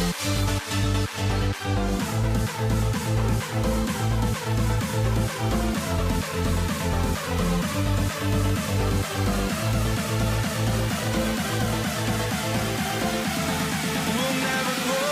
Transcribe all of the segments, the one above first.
We'll never grow.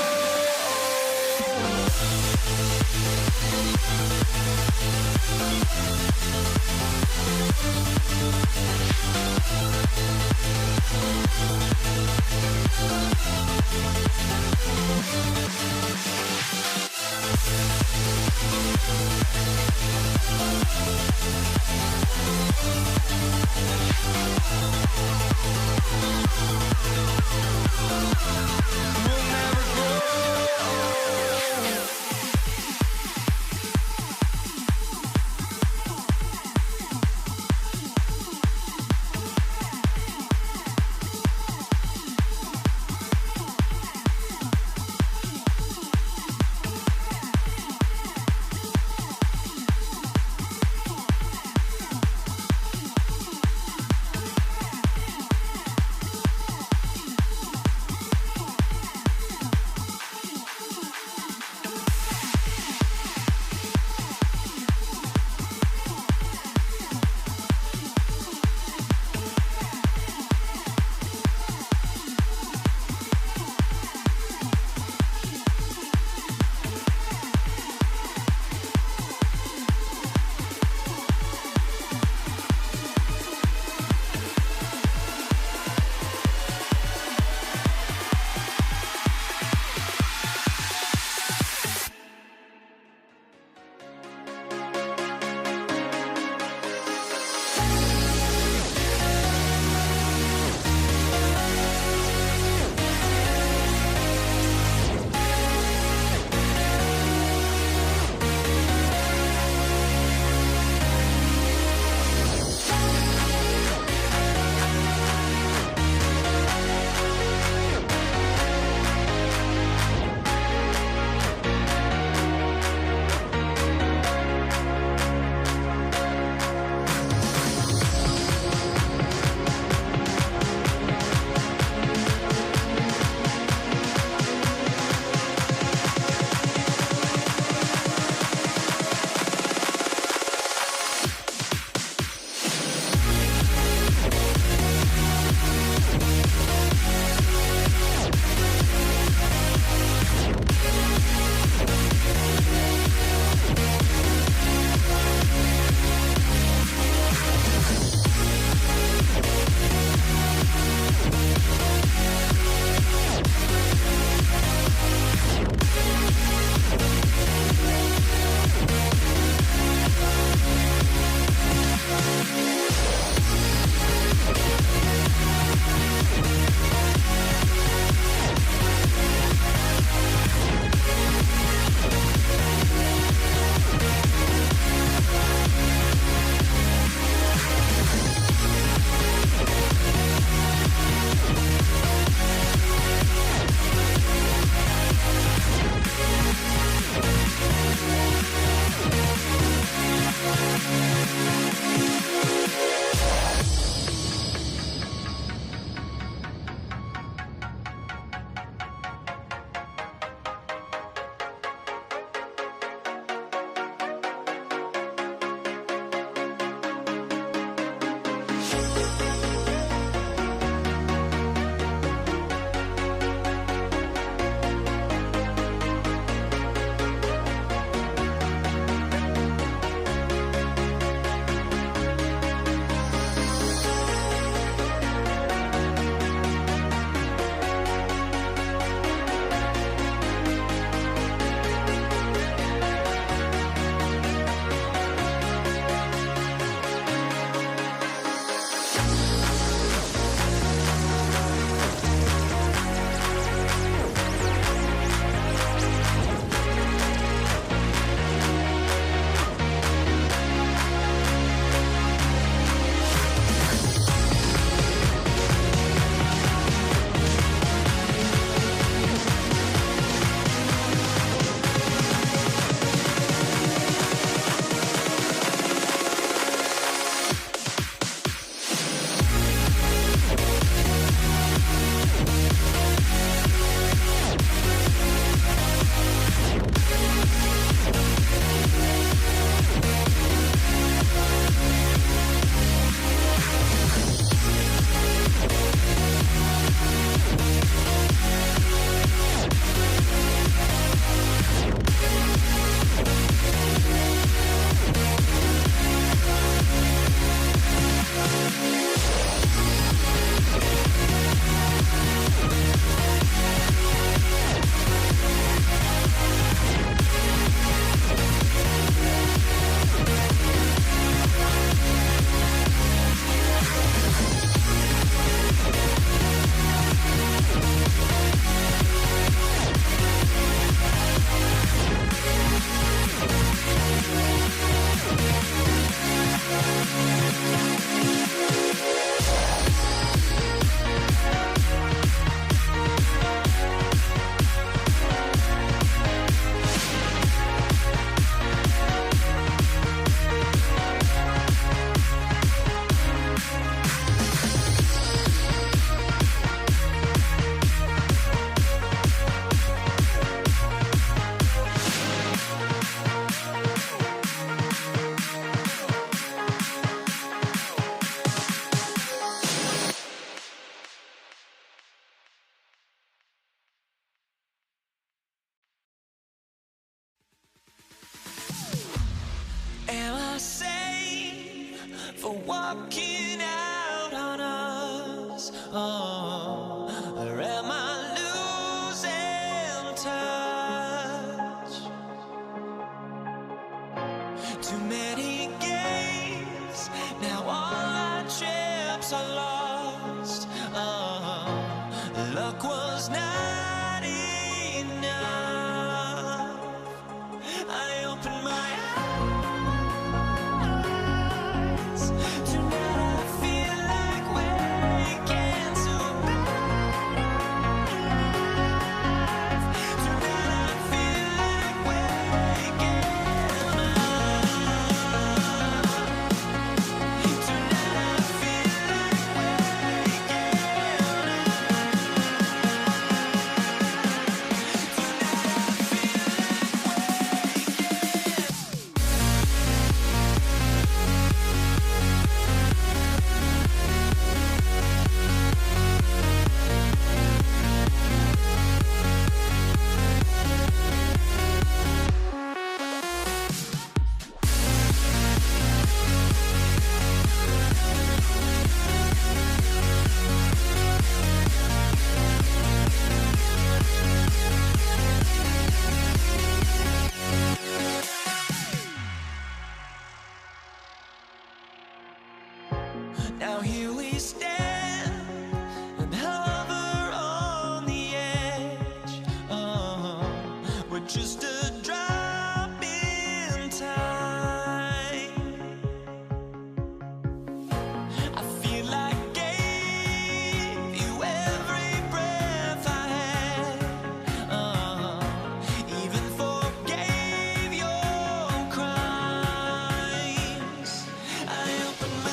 walking out on us? Oh, or am I losing touch? Too many games, now all our chips are lost. Oh, luck was not enough. I opened my eyes. Tonight I feel like waking to life. Tonight I feel like waking up. Tonight I feel like waking Now here we stand and hover on the edge. Oh, we're just a drop in time. I feel like I gave you every breath I had. Oh, even forgave your crimes. I opened my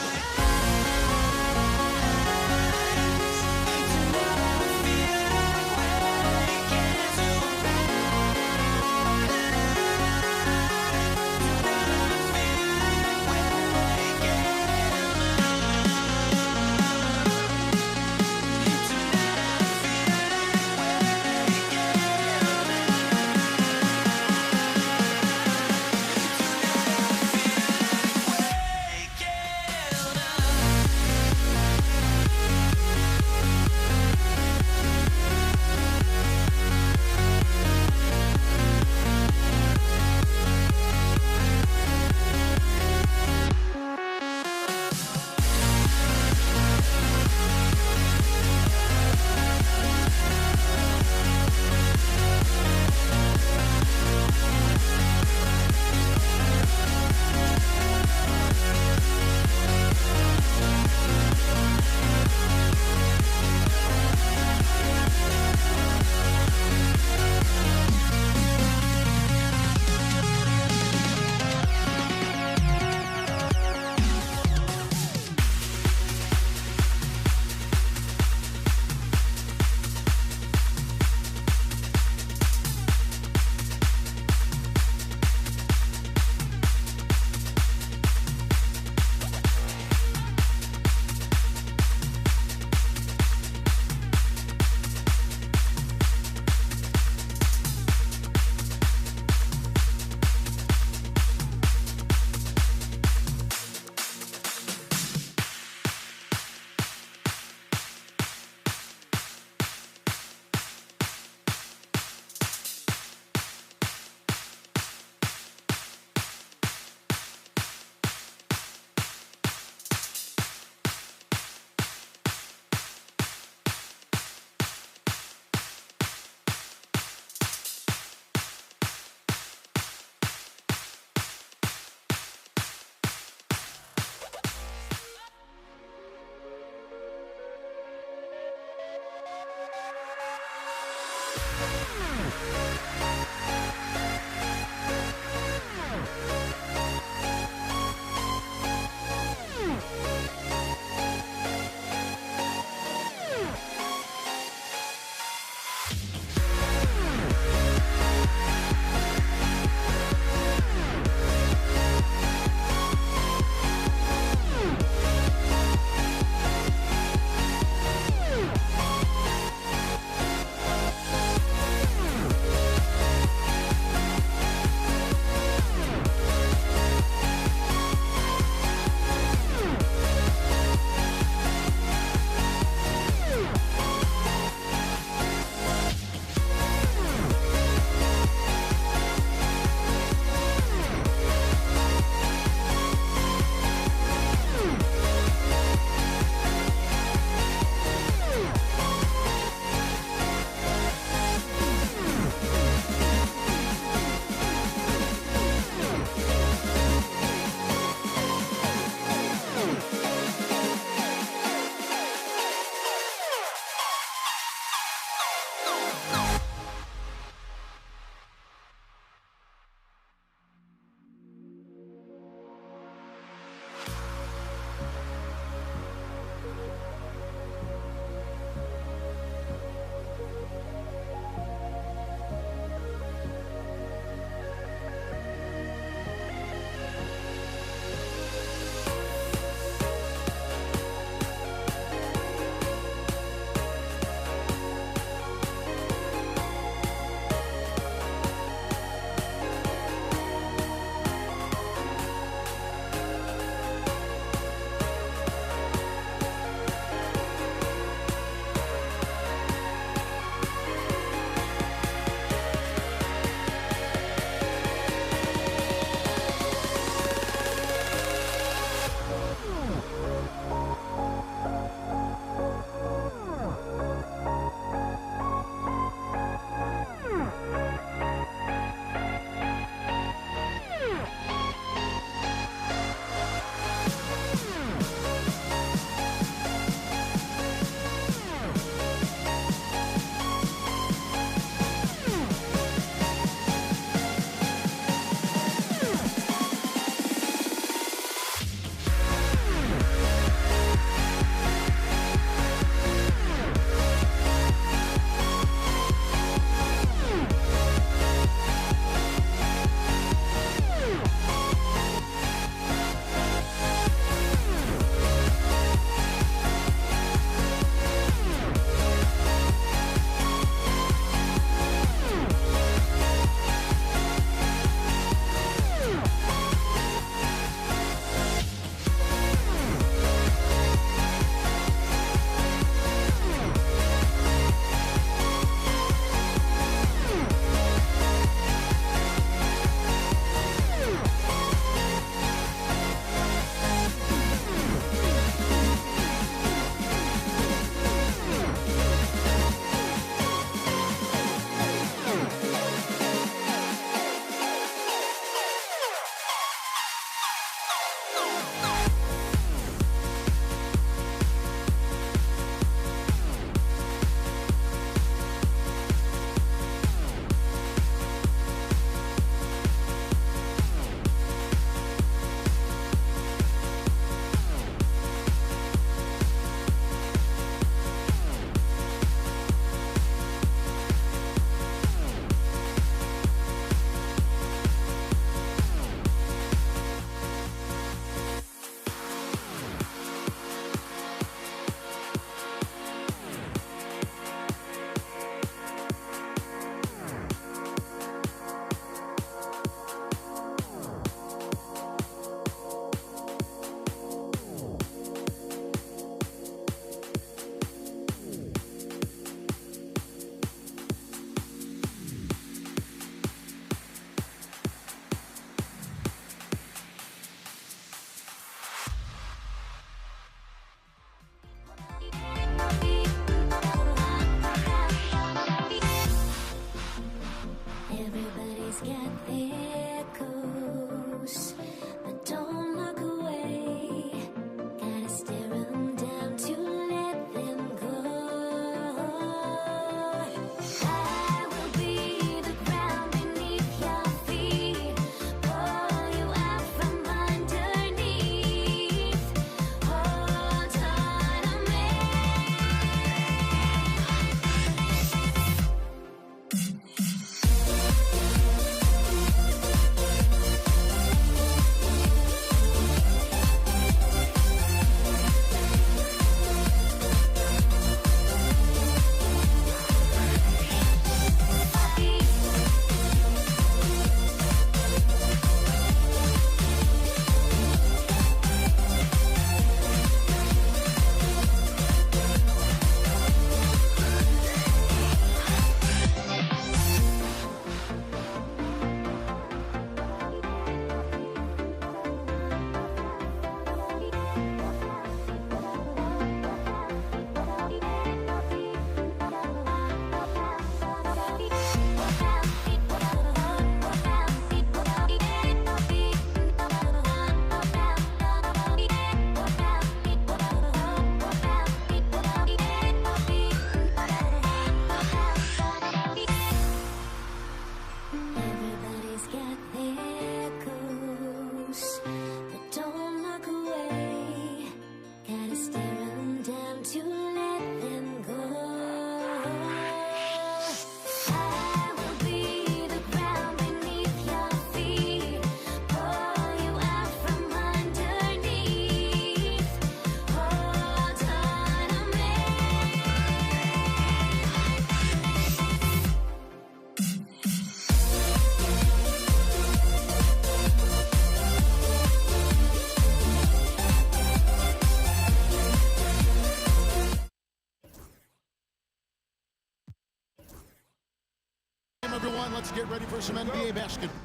everyone. Let's get ready for some NBA basketball.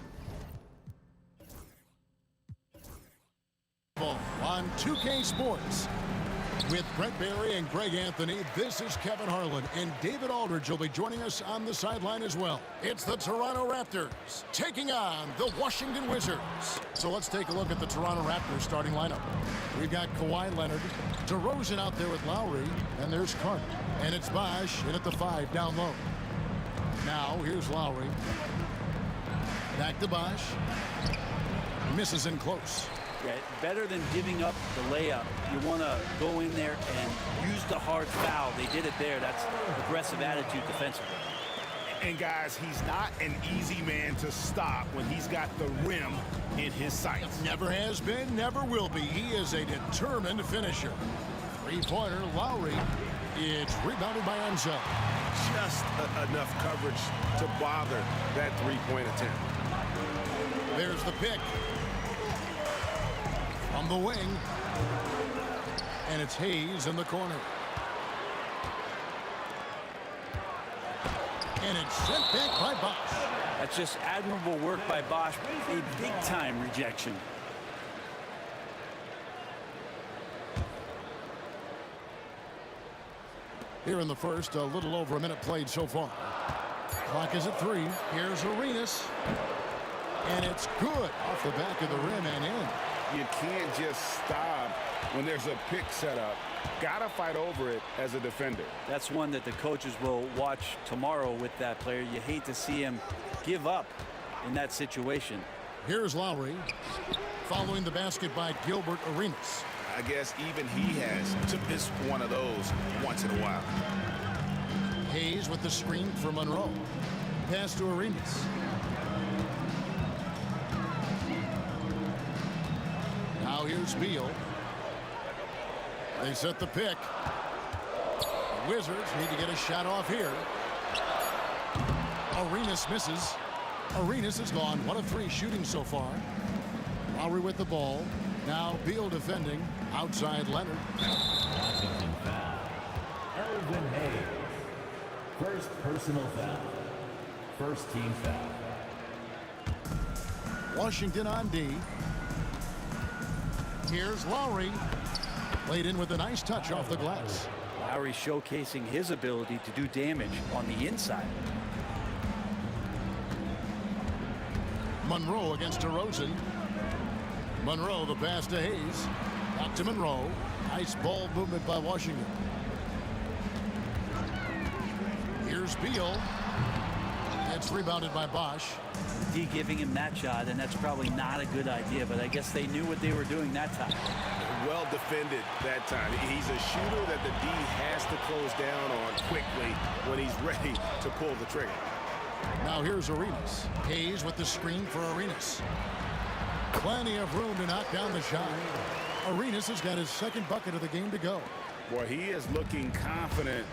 On 2K Sports. With Brett Barry and Greg Anthony, this is Kevin Harlan, and David Aldridge will be joining us on the sideline as well. It's the Toronto Raptors taking on the Washington Wizards. So let's take a look at the Toronto Raptors starting lineup. We've got Kawhi Leonard, DeRozan out there with Lowry, and there's Carter. And it's Bosh in at the 5 down low. Now here's Lowry. Back to Bosh. Misses in close. Yeah, better than giving up the layup. You want to go in there and use the hard foul. They did it there. That's aggressive attitude defensively. And guys, he's not an easy man to stop when he's got the rim in his sights. Never has been, never will be. He is a determined finisher. Three-pointer, Lowry. It's rebounded by Enzo. Just enough coverage to bother that three-point attempt. There's the pick. From the wing. And it's Hayes in the corner. And it's sent back by Bosh. That's just admirable work by Bosh. A big-time rejection. Here in the first, a little over a minute played so far. Clock is at 3. Here's Arenas. And it's good off the back of the rim and in. You can't just stop when there's a pick set up. Gotta fight over it as a defender. That's one that the coaches will watch tomorrow with that player. You hate to see him give up in that situation. Here's Lowry. Following the basket by Gilbert Arenas. I guess even he has to miss one of those once in a while. Hayes with the screen for Monroe. Pass to Arenas. Now here's Beal. They set the pick. The Wizards need to get a shot off here. Arenas misses. Arenas is gone 1 of 3 shooting so far. Lowry with the ball. Now Beal defending. Outside Leonard. Washington foul. Elvin Hayes. First personal foul. First team foul. Washington on D. Here's Lowry. Played in with a nice touch off the glass. Lowry showcasing his ability to do damage on the inside. Monroe against DeRozan. Monroe the pass to Hayes. Back to Monroe. Nice ball movement by Washington. Here's Beal. It's rebounded by Bosh. D giving him that shot, and that's probably not a good idea, but I guess they knew what they were doing that time. Well defended that time. He's a shooter that the D has to close down on quickly when he's ready to pull the trigger. Now here's Arenas. Hayes with the screen for Arenas. Plenty of room to knock down the shot. Arenas has got his second bucket of the game to go. Boy, he is looking confident.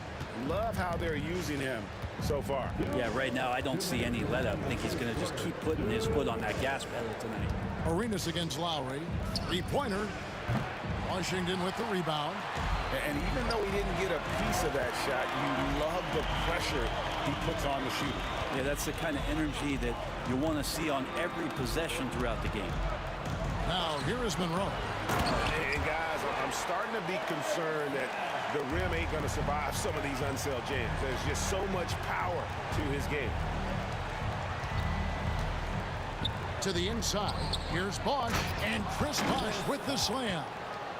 Love how they're using him so far. Yeah, right now I don't see any let up. I think he's going to just keep putting his foot on that gas pedal tonight. Arenas against Lowry. Three-pointer. Washington with the rebound. And even though he didn't get a piece of that shot, you love the pressure he puts on the shooter. Yeah, that's the kind of energy that you want to see on every possession throughout the game. Now here is Monroe. And guys, I'm starting to be concerned that the rim ain't going to survive some of these unsailed jams. There's just so much power to his game. To the inside. Here's Bosh. And Chris Bosh with the slam.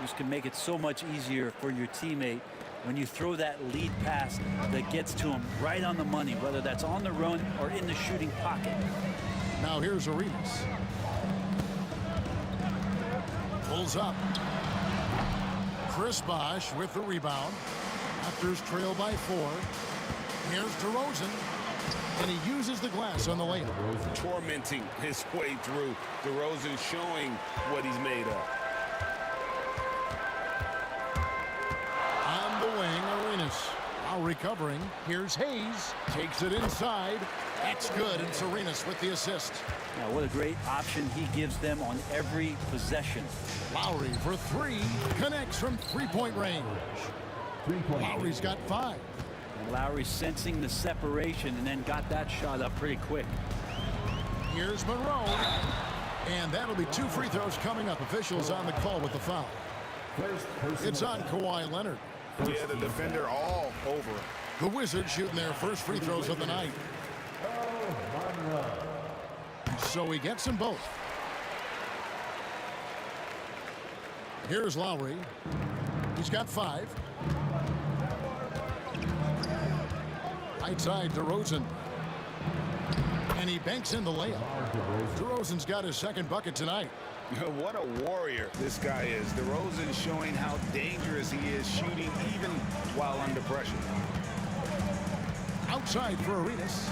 This can make it so much easier for your teammate when you throw that lead pass that gets to him right on the money, whether that's on the run or in the shooting pocket. Now here's Arenas. Pulls up. Chris Bosh with the rebound. Raptors trail by 4. Here's DeRozan. And he uses the glass on the layup. Tormenting his way through. DeRozan showing what he's made of. On the wing, Arenas. Now recovering. Here's Hayes. Takes it inside. It's good. It's Arenas with the assist. Now, what a great option he gives them on every possession. Lowry for 3. Connects from three-point range. Three-point. Lowry's got 5. Lowry sensing the separation and then got that shot up pretty quick. Here's Monroe. And that'll be 2 free throws coming up. Officials on the call with the foul. It's on Kawhi Leonard. Yeah, the defender all over him. The Wizards shooting their first free throws of the night. So he gets them both. Here's Lowry. He's got 5. Right side, DeRozan. And he banks in the layup. DeRozan's got his second bucket tonight. What a warrior this guy is. DeRozan showing how dangerous he is shooting even while under pressure. Outside for Arenas.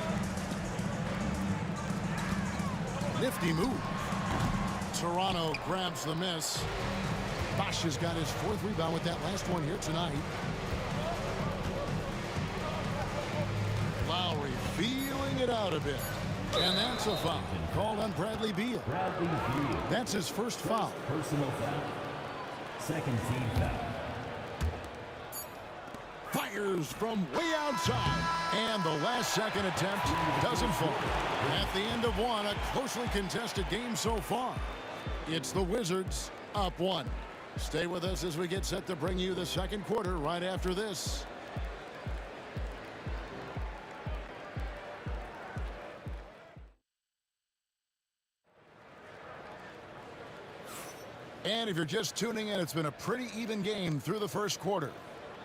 Nifty move. Toronto grabs the miss. Bosch has got his 4th rebound with that last one here tonight. Lowry feeling it out a bit. And that's a foul called on Bradley Beal. That's his first foul. Personal foul. Second team foul. Fires from way outside. And the last second attempt doesn't fall. At the end of one, a closely contested game so far. It's the Wizards up 1. Stay with us as we get set to bring you the second quarter right after this. And if you're just tuning in, it's been a pretty even game through the first quarter.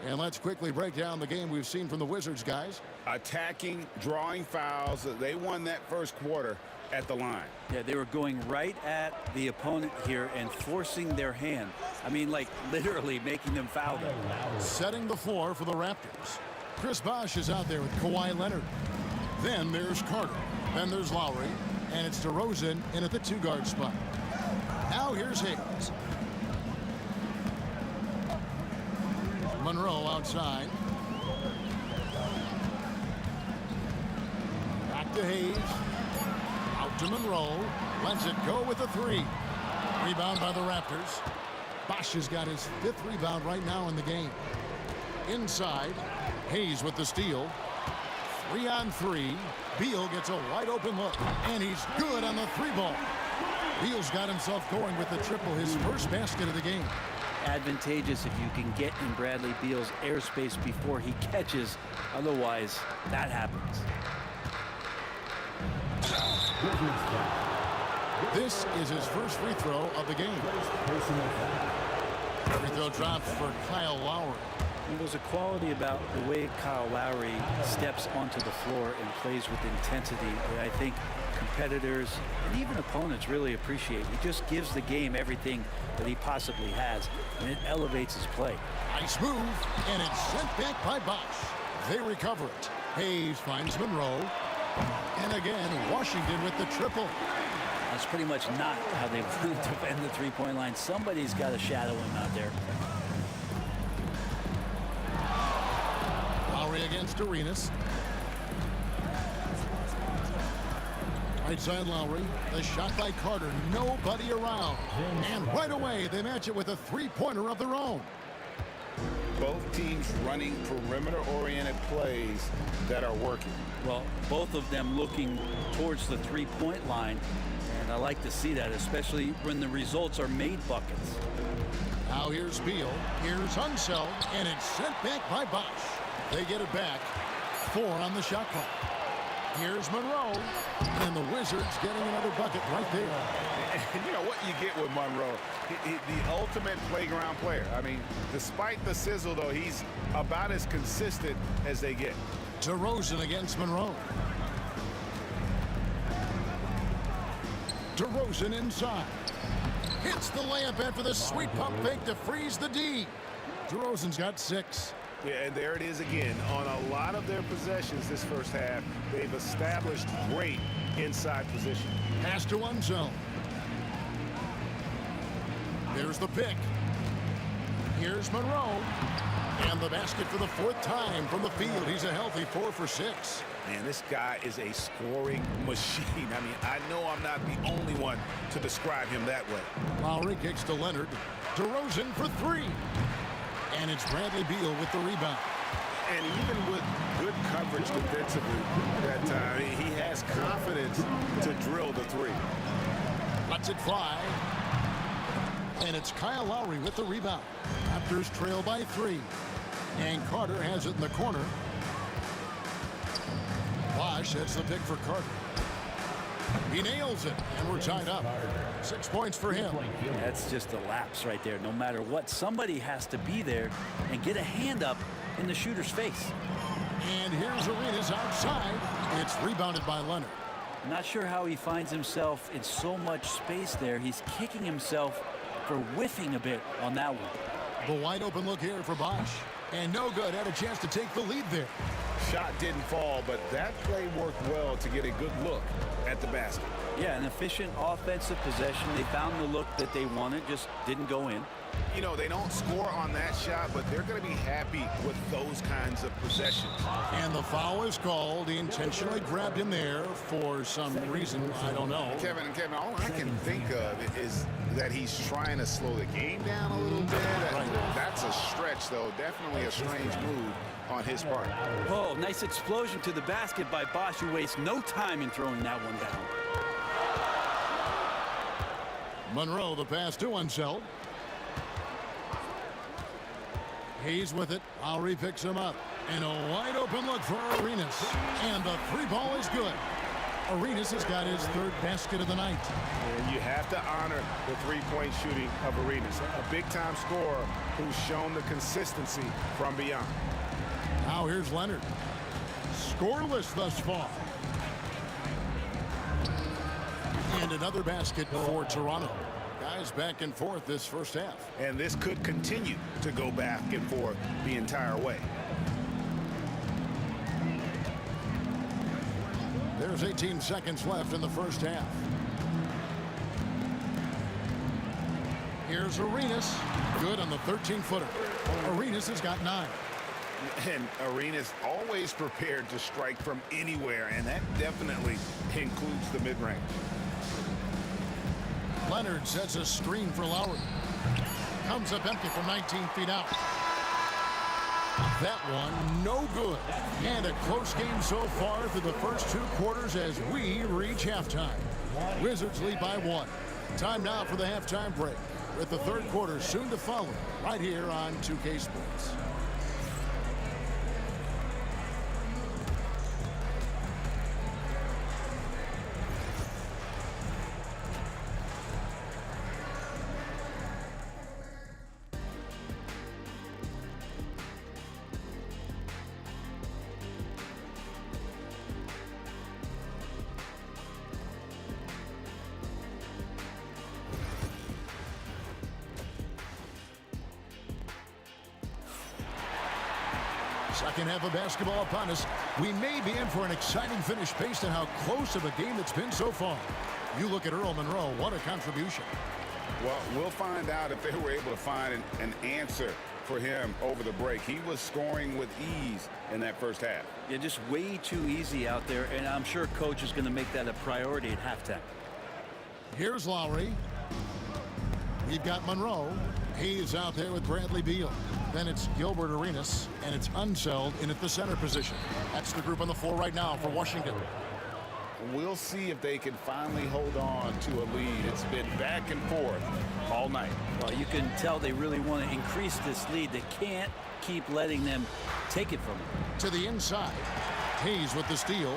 And let's quickly break down the game we've seen from the Wizards, guys. Attacking, drawing fouls. They won that first quarter at the line. Yeah, they were going right at the opponent here and forcing their hand. I mean, like literally making them foul them. Setting the floor for the Raptors. Chris Bosh is out there with Kawhi Leonard. Then there's Carter. Then there's Lowry. And it's DeRozan in at the 2-guard spot. Now here's Hayes. Monroe outside. Back to Hayes. Out to Monroe. Lets it go with a 3. Rebound by the Raptors. Bosh has got his 5th rebound right now in the game. Inside. Hayes with the steal. 3-on-3. Beal gets a wide open look. And he's good on the 3-ball. Beal's got himself going with the triple, his first basket of the game. Advantageous if you can get in Bradley Beal's airspace before he catches. Otherwise, that happens. This is his first free throw of the game. Free throw drops for Kyle Lowry. And there's a quality about the way Kyle Lowry steps onto the floor and plays with intensity that I think competitors and even opponents really appreciate. He just gives the game everything that he possibly has, and it elevates his play. Nice move, and it's sent back by Bosh. They recover it. Hayes finds Monroe. And again, Washington with the triple. That's pretty much not how they defend the three-point line. Somebody's got to shadow him out there. Lowry against Arenas. Right side Lowry. The shot by Carter. Nobody around. And right away, they match it with a three-pointer of their own. Both teams running perimeter-oriented plays that are working. Well, both of them looking towards the three-point line. And I like to see that, especially when the results are made buckets. Now here's Beal. Here's Unseld. And it's sent back by Bosh. They get it back. 4 on the shot clock. Here's Monroe. And the Wizards getting another bucket right there. And you know what you get with Monroe? The ultimate playground player. I mean, despite the sizzle, though, he's about as consistent as they get. DeRozan against Monroe. DeRozan inside. Hits the layup after the sweet pump fake to freeze the D. DeRozan's got 6. Yeah, and there it is again. On a lot of their possessions this first half, they've established great inside position. Pass to Unseld. There's the pick. Here's Monroe. And the basket for the 4th time from the field. He's a healthy 4 for 6. Man, this guy is a scoring machine. I mean, I know I'm not the only one to describe him that way. Lowry kicks to Leonard. DeRozan for 3. And it's Bradley Beal with the rebound. And even with good coverage defensively, that he has confidence to drill the three. Lets it fly. And it's Kyle Lowry with the rebound. Raptors trail by 3. And Carter has it in the corner. Bosch hits the pick for Carter. He nails it, and we're tied up. 6 points for him. That's just a lapse right there. No matter what, somebody has to be there and get a hand up in the shooter's face. And here's Arenas outside. It's rebounded by Leonard. I'm not sure how he finds himself in so much space there. He's kicking himself for whiffing a bit on that one. The wide open look here for Bosch. And no good. Had a chance to take the lead there. Shot didn't fall, but that play worked well to get a good look at the basket. Yeah, an efficient offensive possession. They found the look that they wanted, just didn't go in. You know, they don't score on that shot, but they're going to be happy with those kinds of possessions. And the foul is called. He intentionally grabbed him there for some reason. I don't know. Kevin, all I can think of is that he's trying to slow the game down a little bit. That's a stretch, though. Definitely a strange move on his part. Oh, nice explosion to the basket by Bosch, who wastes no time in throwing that one down. Monroe, the pass to Unseld. Hayes with it. Lowry picks him up. And a wide open look for Arenas. And the 3 ball is good. Arenas has got his 3rd basket of the night. And you have to honor the three-point shooting of Arenas. A big-time scorer who's shown the consistency from beyond. Now here's Leonard. Scoreless thus far. And another basket for Toronto. Guys back and forth this first half. And this could continue to go back and forth the entire way. There's 18 seconds left in the first half. Here's Arenas. Good on the 13-footer. Arenas has got 9. And Arenas always prepared to strike from anywhere, and that definitely includes the mid-range. Leonard sets a screen for Lowry. Comes up empty from 19 feet out. That one, no good. And a close game so far through the first 2 quarters as we reach halftime. Wizards lead by 1. Time now for the halftime break, with the 3rd quarter soon to follow, right here on 2K Sports. Second half of basketball upon us. We may be in for an exciting finish based on how close of a game it's been so far. You look at Earl Monroe, what a contribution. Well, we'll find out if they were able to find an answer for him over the break. He was scoring with ease in that first half. Yeah, just way too easy out there, and I'm sure coach is going to make that a priority at halftime. Here's Lowry. We've got Monroe. He's out there with Bradley Beal. Then it's Gilbert Arenas, and it's Unseld in at the center position. That's the group on the floor right now for Washington. We'll see if they can finally hold on to a lead. It's been back and forth all night. Well, you can tell they really want to increase this lead. They can't keep letting them take it from them. To the inside. Hayes with the steal.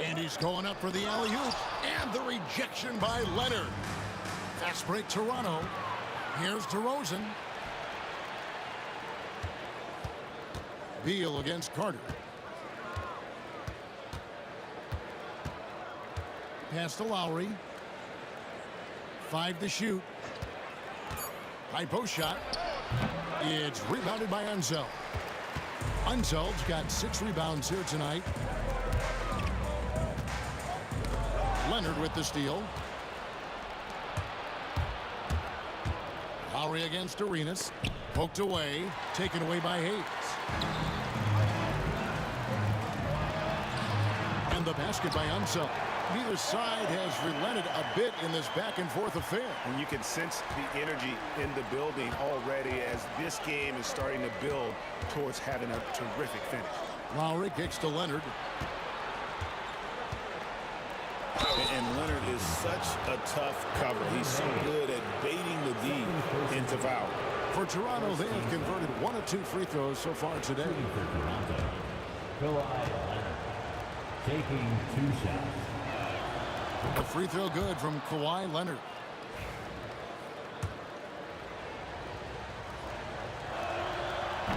And he's going up for the alley-oop. And the rejection by Leonard. Fast break Toronto. Here's DeRozan. Beal against Carter. Pass to Lowry. 5 to shoot. High post shot. It's rebounded by Unseld. Unseld's got 6 rebounds here tonight. Leonard with the steal. Lowry against Arenas. Poked away. Taken away by Hayes. And the basket by Unseld. neither side has relented a bit in this back-and-forth affair. And you can sense the energy in the building already as this game is starting to build towards having a terrific finish. Lowry kicks to Leonard. And Leonard is such a tough cover. He's so good at baiting the D into foul. For Toronto, they have converted 1 of 2 free throws so far today. For Toronto, Kawhi Leonard taking 2 shots. The free throw good from Kawhi Leonard.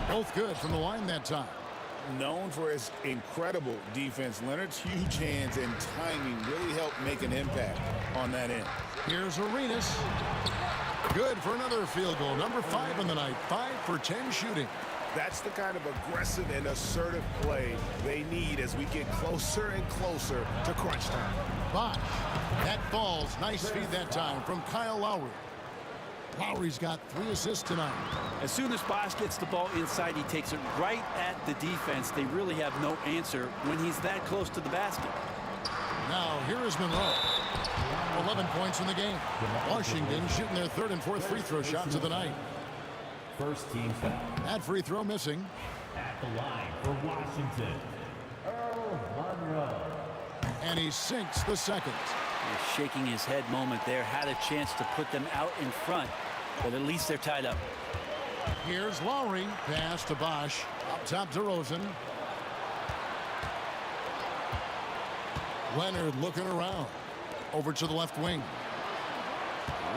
Both good from the line that time. Known for his incredible defense, Leonard's huge hands and timing really helped make an impact on that end. Here's Arenas. Good for another field goal. Number 5 on the night. 5 for 10 shooting. That's the kind of aggressive and assertive play they need as we get closer and closer to crunch time. Bosh. That falls. Nice feed that time from Kyle Lowry. Lowry's got 3 assists tonight. As soon as Bosh gets the ball inside, he takes it right at the defense. They really have no answer when he's that close to the basket. Now, here is Monroe. 11 points in the game. Washington shooting their 3rd and 4th free throw shots of the night. First team foul. That free throw missing. At the line for Washington, Earl Monroe. And he sinks the second. A shaking his head moment there. Had a chance to put them out in front, but at least they're tied up. Here's Lowry. Pass to Bosh. Up top to Rosen. Leonard looking around. Over to the left wing.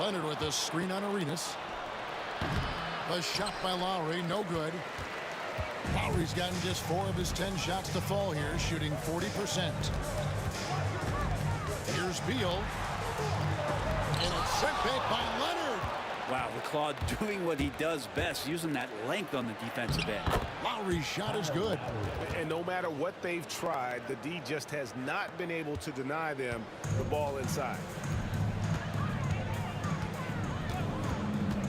Leonard with a screen on Arenas. A shot by Lowry, no good. Lowry's gotten just 4 of his 10 shots to fall here, shooting 40%. Here's Beal. And it's sent back by Leonard. Wow, the Claw doing what he does best, using that length on the defensive end. Lowry's shot is good. And no matter what they've tried, the D just has not been able to deny them the ball inside.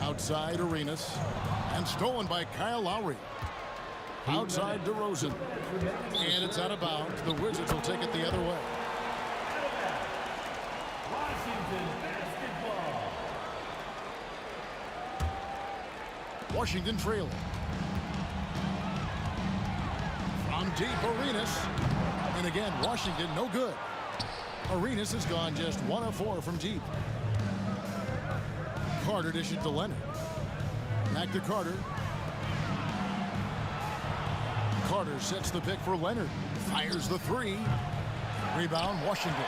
Outside Arenas. And stolen by Kyle Lowry. Outside DeRozan. And it's out of bounds. The Wizards will take it the other way. Washington basketball. Washington trailing. From deep, Arenas. And again, Washington no good. Arenas has gone just 1 of 4 from deep. Carter dishes to Leonard. Back to Carter. Carter sets the pick for Leonard. Fires the 3. Rebound, Washington.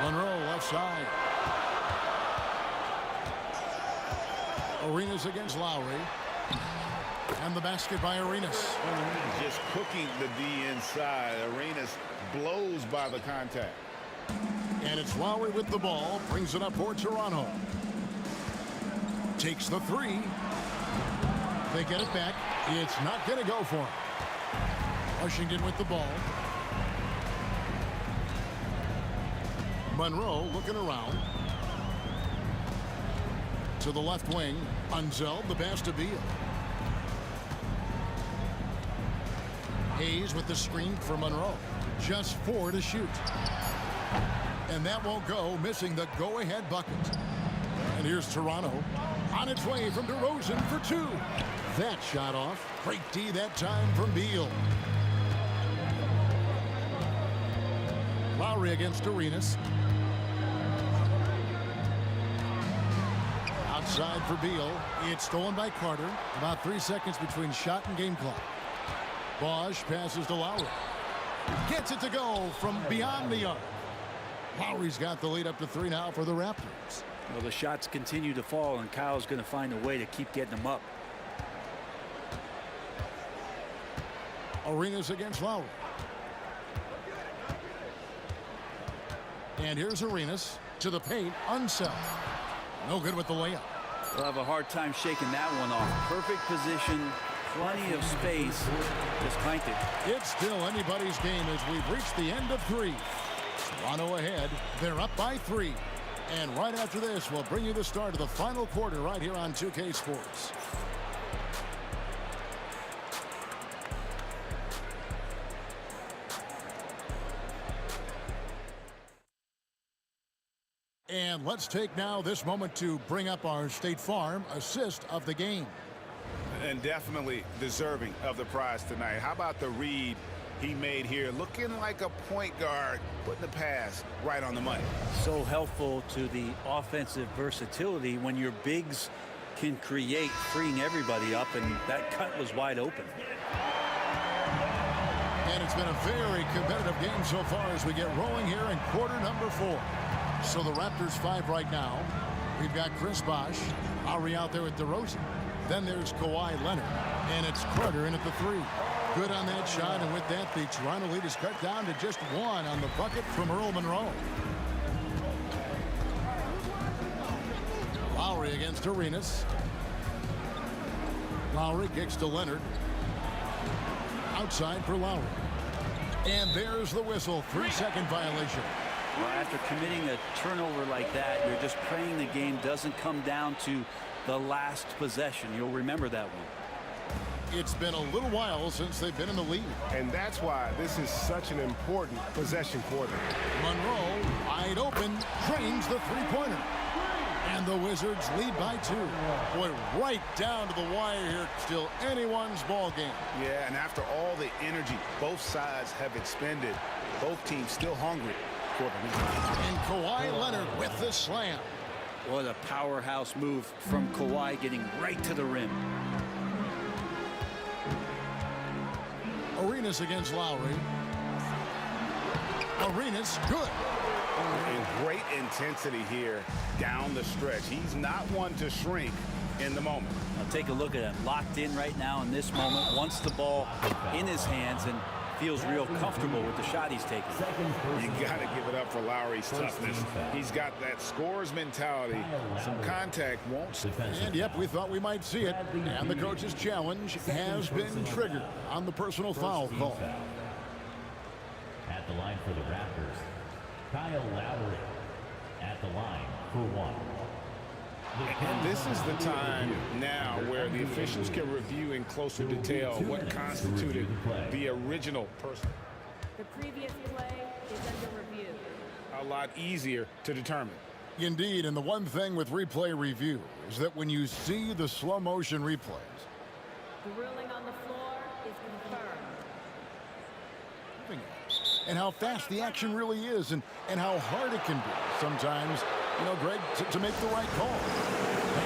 Monroe left side. Arenas against Lowry. And the basket by Arenas. Just cooking the D inside. Arenas blows by the contact. And it's Lowry with the ball. Brings it up for Toronto. Takes the 3. They get it back. It's not going to go for him. Washington with the ball. Monroe looking around. To the left wing. Unzel, the pass to Beal. Hayes with the screen for Monroe. Just 4 to shoot. And that won't go, missing the go-ahead bucket. And here's Toronto on its way from DeRozan for 2. That shot off. Great D that time from Beal. Lowry against Arenas. Outside for Beal. It's stolen by Carter. About 3 seconds between shot and game clock. Bosh passes to Lowry. Gets it to go from beyond the arc. Lowry's got the lead up to 3 now for the Raptors. Well, the shots continue to fall, and Kyle's going to find a way to keep getting them up. Arenas against Lowry. And here's Arenas to the paint. Unsell. No good with the layup. They'll have a hard time shaking that one off. Perfect position, plenty of space. Just clanked it. It's still anybody's game as we've reached the end of 3. Toronto ahead. They're up by 3. And right after this, we'll bring you the start of the final quarter right here on 2K Sports. And let's take now this moment to bring up our State Farm assist of the game. And definitely deserving of the prize tonight. How about the read he made here? Looking like a point guard, putting the pass right on the money. So helpful to the offensive versatility when your bigs can create, freeing everybody up, and that cut was wide open. And it's been a very competitive game so far as we get rolling here in quarter number 4. So the Raptors 5 right now. We've got Chris Bosh, Lowry out there with DeRozan. Then there's Kawhi Leonard, and it's Carter in at the 3. Good on that shot, and with that, the Toronto lead is cut down to just 1 on the bucket from Earl Monroe. Lowry against Arenas. Lowry kicks to Leonard. Outside for Lowry. And there's the whistle. 3-second violation. Well, after committing a turnover like that, you're just praying the game doesn't come down to the last possession. You'll remember that one. It's been a little while since they've been in the lead. And that's why this is such an important possession quarter. Monroe, wide open, drains the three-pointer. And the Wizards lead by 2. Boy, right down to the wire here. Still anyone's ball game. Yeah, and after all the energy both sides have expended, both teams still hungry for the lead. And Kawhi Leonard with the slam. What a powerhouse move from Kawhi, getting right to the rim. Arenas against Lowry. Arenas, good. And great intensity here down the stretch. He's not one to shrink in the moment. Now take a look at him. Locked in right now in this moment. Wants the ball in his hands and feels real comfortable with the shot he's taking. You got to give it up for Lowry's toughness. He's got that scorer's mentality. Some contact won't. And yep, we thought we might see it. And the coach's challenge has been triggered on the personal foul call. At the line for the Raptors, Kyle Lowry. At the line for 1. And this is the time now where the officials can review in closer detail what constituted the original person. The previous play is under review. A lot easier to determine. Indeed, and the one thing with replay review is that when you see the slow motion replays, The ruling on the floor is confirmed. and how fast the action really is and how hard it can be sometimes, you know, Greg, to make the right call.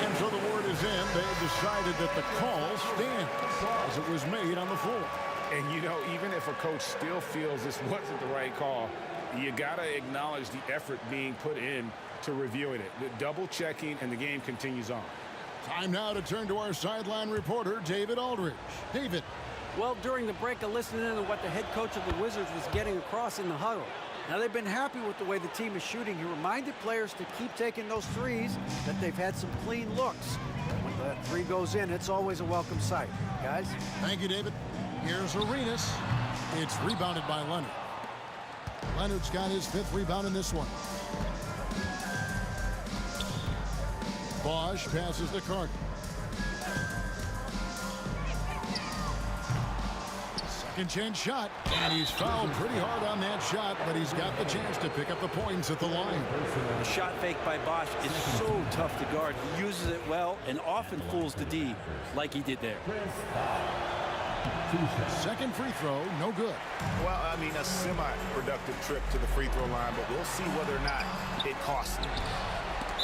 And so the word is in. They have decided that the call stands as it was made on the floor. And, you know, even if a coach still feels this wasn't the right call, you got to acknowledge the effort being put in to reviewing it. The double checking, and the game continues on. Time now to turn to our sideline reporter, David Aldridge. David. Well, during the break, I listened in to what the head coach of the Wizards was getting across in the huddle. Now, they've been happy with the way the team is shooting. He reminded players to keep taking those threes, that they've had some clean looks. When that 3 goes in, it's always a welcome sight. Guys? Thank you, David. Here's Arenas. It's rebounded by Leonard. Leonard's got his 5th rebound in this one. Bosh passes to Carter. Second chance shot, and he's fouled pretty hard on that shot, but he's got the chance to pick up the points at the line. The shot fake by Bosh is so tough to guard. He uses it well and often fools the D like he did there. Second free throw, no good. Well, I mean, a semi-productive trip to the free throw line, but we'll see whether or not it costs him.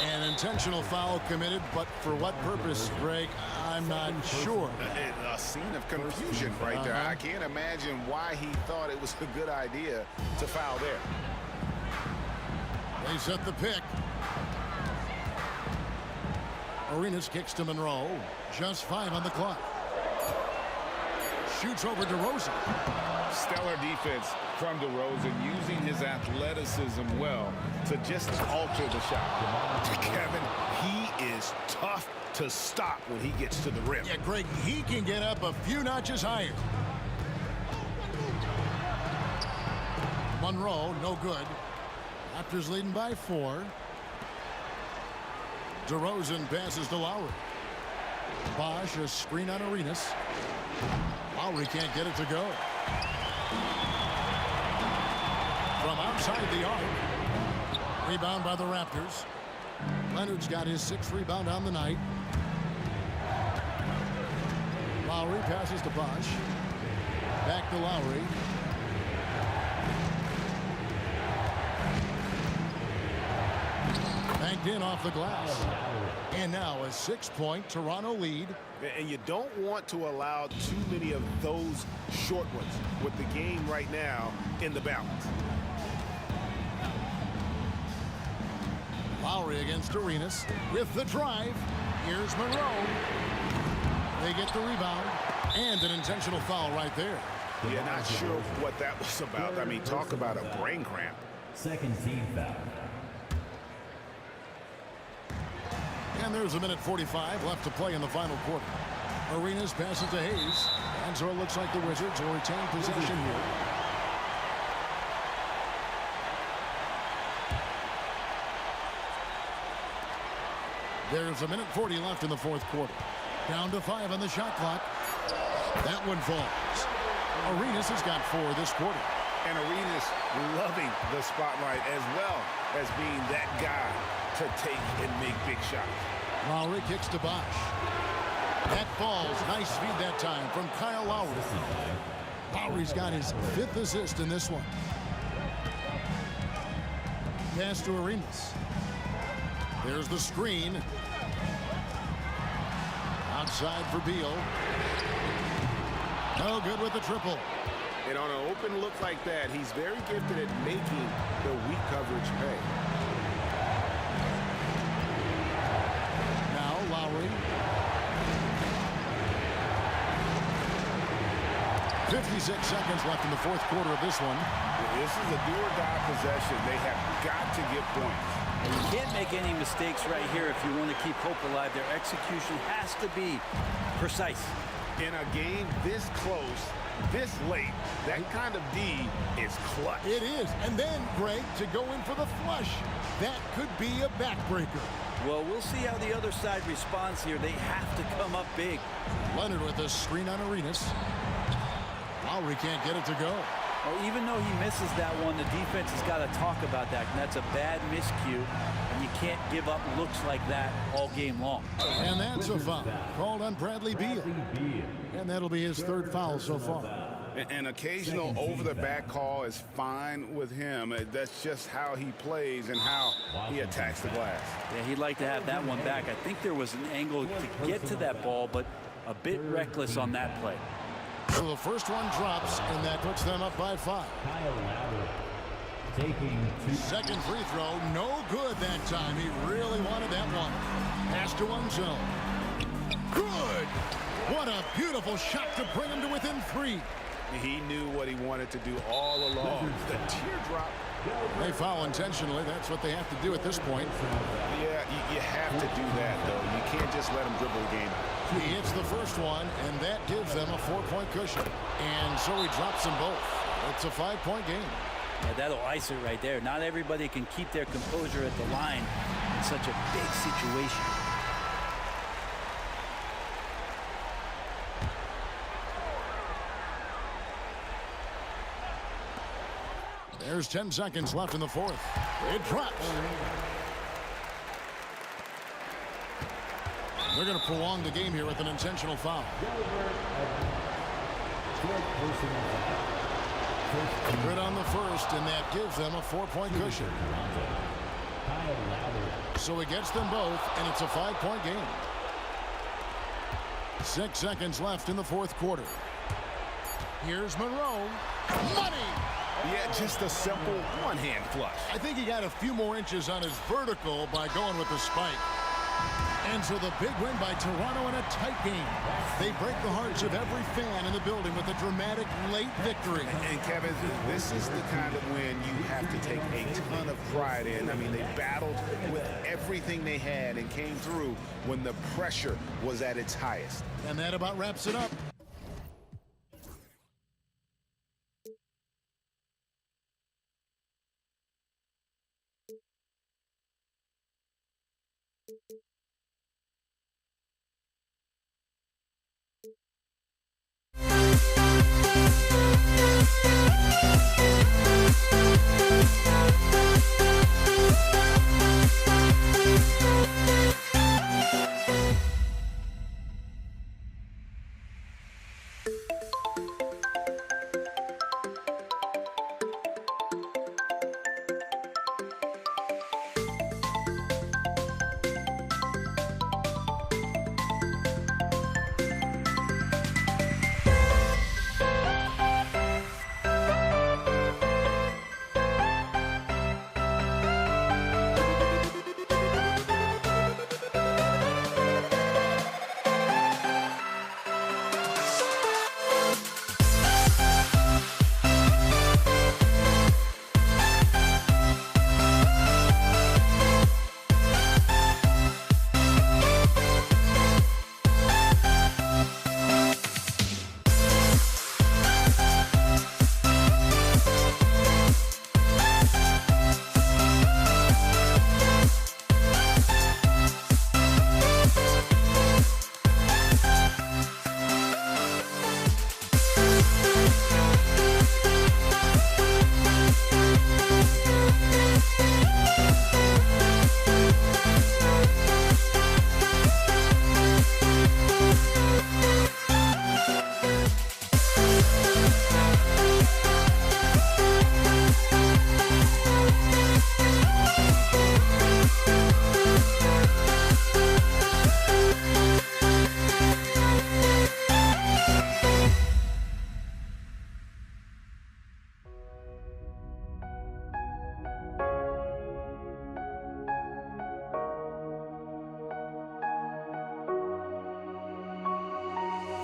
An intentional foul committed, but for what purpose, Greg? I'm not sure. A scene of confusion right there. I can't imagine why he thought it was a good idea to foul there. They set the pick. Arenas kicks to Monroe. Just 5 on the clock. Shoots over DeRozan. Stellar defense from DeRozan, using his athleticism well to just alter the shot. Kevin, he is tough to stop when he gets to the rim. Yeah, Greg, he can get up a few notches higher. Monroe, no good. Raptors leading by 4. DeRozan passes to Lowry. Bosh, a screen on Arenas. Lowry can't get it to go. From outside the arc. Rebound by the Raptors. Leonard's got his 6th rebound on the night. Lowry passes to Bosch. Back to Lowry. Banked in off the glass. And now a 6-point Toronto lead. And you don't want to allow too many of those short ones with the game right now in the balance. Lowry against Arenas with the drive. Here's Monroe. They get the rebound and an intentional foul right there. Yeah, not sure what that was about. I mean, talk about a brain cramp. Second team foul. And there's a minute 45 left to play in the final quarter. Arenas passes to Hayes. And so it looks like the Wizards will retain possession here. There's a minute 40 left in the fourth quarter. Down to 5 on the shot clock. That one falls. Arenas has got 4 this quarter. And Arenas loving the spotlight as well as being that guy to take and make big shots. Lowry kicks to Bosch. That falls. Nice feed that time from Kyle Lowry. Lowry's got his 5th assist in this one. Pass to Arenas. There's the screen. Outside for Beal. No good with the triple. And on an open look like that, he's very gifted at making the weak coverage pay. Now Lowry. 56 seconds left in the fourth quarter of this one. This is a do-or-die possession. They have got to get points. And you can't make any mistakes right here if you want to keep hope alive. Their execution has to be precise. In a game this close, this late, that kind of D is clutch. It is. And then, Greg, to go in for the flush. That could be a backbreaker. Well, we'll see how the other side responds here. They have to come up big. Leonard with a screen on Arenas. Lowry can't get it to go. Well, even though he misses that one, the defense has got to talk about that. And that's a bad miscue. And you can't give up looks like that all game long. And that's a foul called on Bradley Beal. And that'll be his 3rd foul so far. An occasional over-the-back call is fine with him. That's just how he plays and how he attacks the glass. Yeah, he'd like to have that one back. I think there was an angle to get to that ball, but a bit reckless on that play. So the first one drops, and that puts them up by 5. Kyle Lowry taking 2. Second free throw, no good that time. He really wanted that one. Pass to one zone. Good! What a beautiful shot to bring him to within 3. He knew what he wanted to do all along. The teardrop. They foul intentionally. That's what they have to do at this point. Yeah, you have to do that, though. You can't just let him dribble the game. He hits the first one, and that gives them a 4-point cushion. And so he drops them both. It's a 5-point game. Yeah, that'll ice it right there. Not everybody can keep their composure at the line in such a big situation. There's 10 seconds left in the fourth. It drops. They're going to prolong the game here with an intentional foul. Good on the first, and that gives them a 4-point cushion. So he gets them both, and it's a 5-point game. 6 seconds left in the fourth quarter. Here's Monroe. Money! Yeah, just a simple one-hand flush. I think he got a few more inches on his vertical by going with the spike. And so the big win by Toronto in a tight game. They break the hearts of every fan in the building with a dramatic late victory. And Kevin, this is the kind of win you have to take a ton of pride in. I mean, they battled with everything they had and came through when the pressure was at its highest. And that about wraps it up.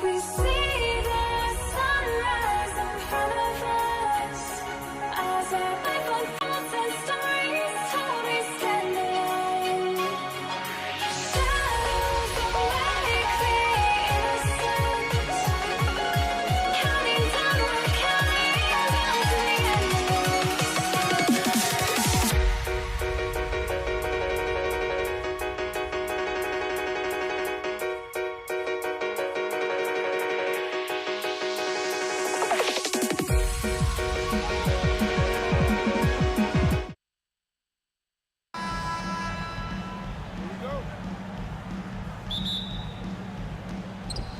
We see the sunrise in front of us as our life unfolds and stories told. We stand alone. Shadows awake the innocent, counting down, we're counting down to the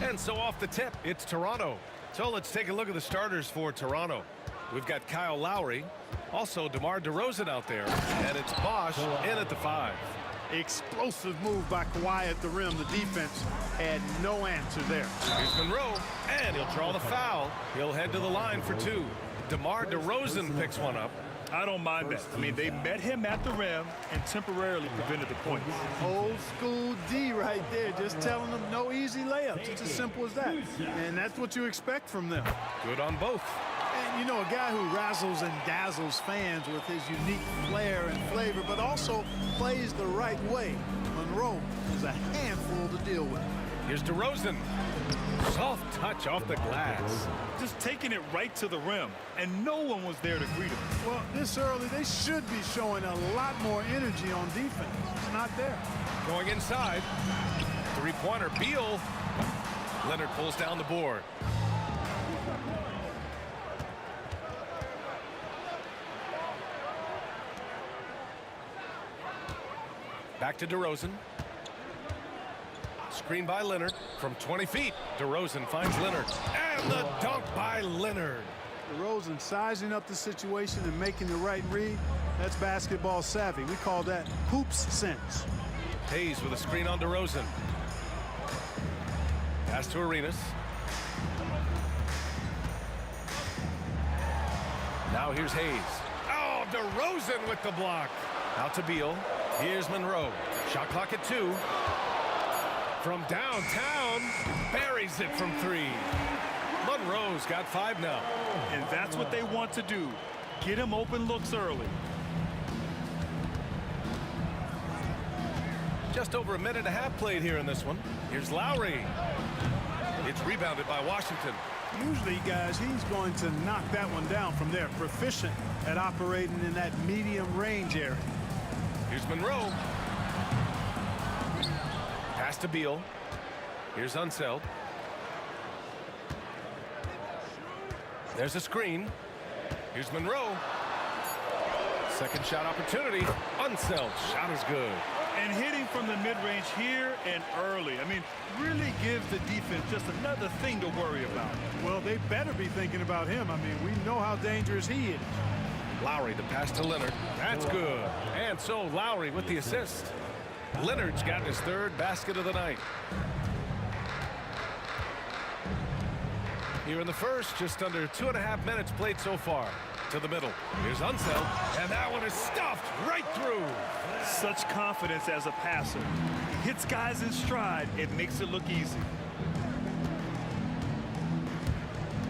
And so off the tip, it's Toronto. So let's take a look at the starters for Toronto. We've got Kyle Lowry, also DeMar DeRozan out there, and it's Bosch in at the 5. Explosive move by Kawhi at the rim. The defense had no answer there. Here's Monroe, and he'll draw the foul. He'll head to the line for 2. DeMar DeRozan picks one up. I don't mind that. I mean, they met him at the rim and temporarily prevented the points. Old school D right there, just telling them no easy layups. It's as simple as that. And that's what you expect from them. Good on both. And, you know, a guy who razzles and dazzles fans with his unique flair and flavor, but also plays the right way. Monroe is a handful to deal with. Here's DeRozan. Soft touch off the glass. Just taking it right to the rim, and no one was there to greet him. Well, this early, they should be showing a lot more energy on defense. It's not there. Going inside. Three-pointer, Beal. Leonard pulls down the board. Back to DeRozan. Screen by Leonard from 20 feet. DeRozan finds Leonard. And the dunk by Leonard. DeRozan sizing up the situation and making the right read. That's basketball savvy. We call that hoops sense. Hayes with a screen on DeRozan. Pass to Arenas. Now here's Hayes. Oh, DeRozan with the block. Out to Beal. Here's Monroe. Shot clock at 2. From downtown, buries it from 3. Monroe's got 5 now. And that's what they want to do. Get him open looks early. Just over a minute and a half played here in this one. Here's Lowry. It's rebounded by Washington. Usually, guys, he's going to knock that one down from there. Proficient at operating in that medium range area. Here's Monroe. Pass to Beal. Here's Unseld. There's a screen. Here's Monroe. Second shot opportunity. Unseld. Shot is good. And hitting from the mid-range here and early. I mean, really gives the defense just another thing to worry about. Well, they better be thinking about him. I mean, we know how dangerous he is. Lowry, the pass to Leonard. That's good. And so Lowry with the assist. Leonard's got his 3rd basket of the night. Here in the first, just under 2.5 minutes played so far. To the middle. Here's Unseld, and that one is stuffed right through. Such confidence as a passer. He hits guys in stride. It makes it look easy.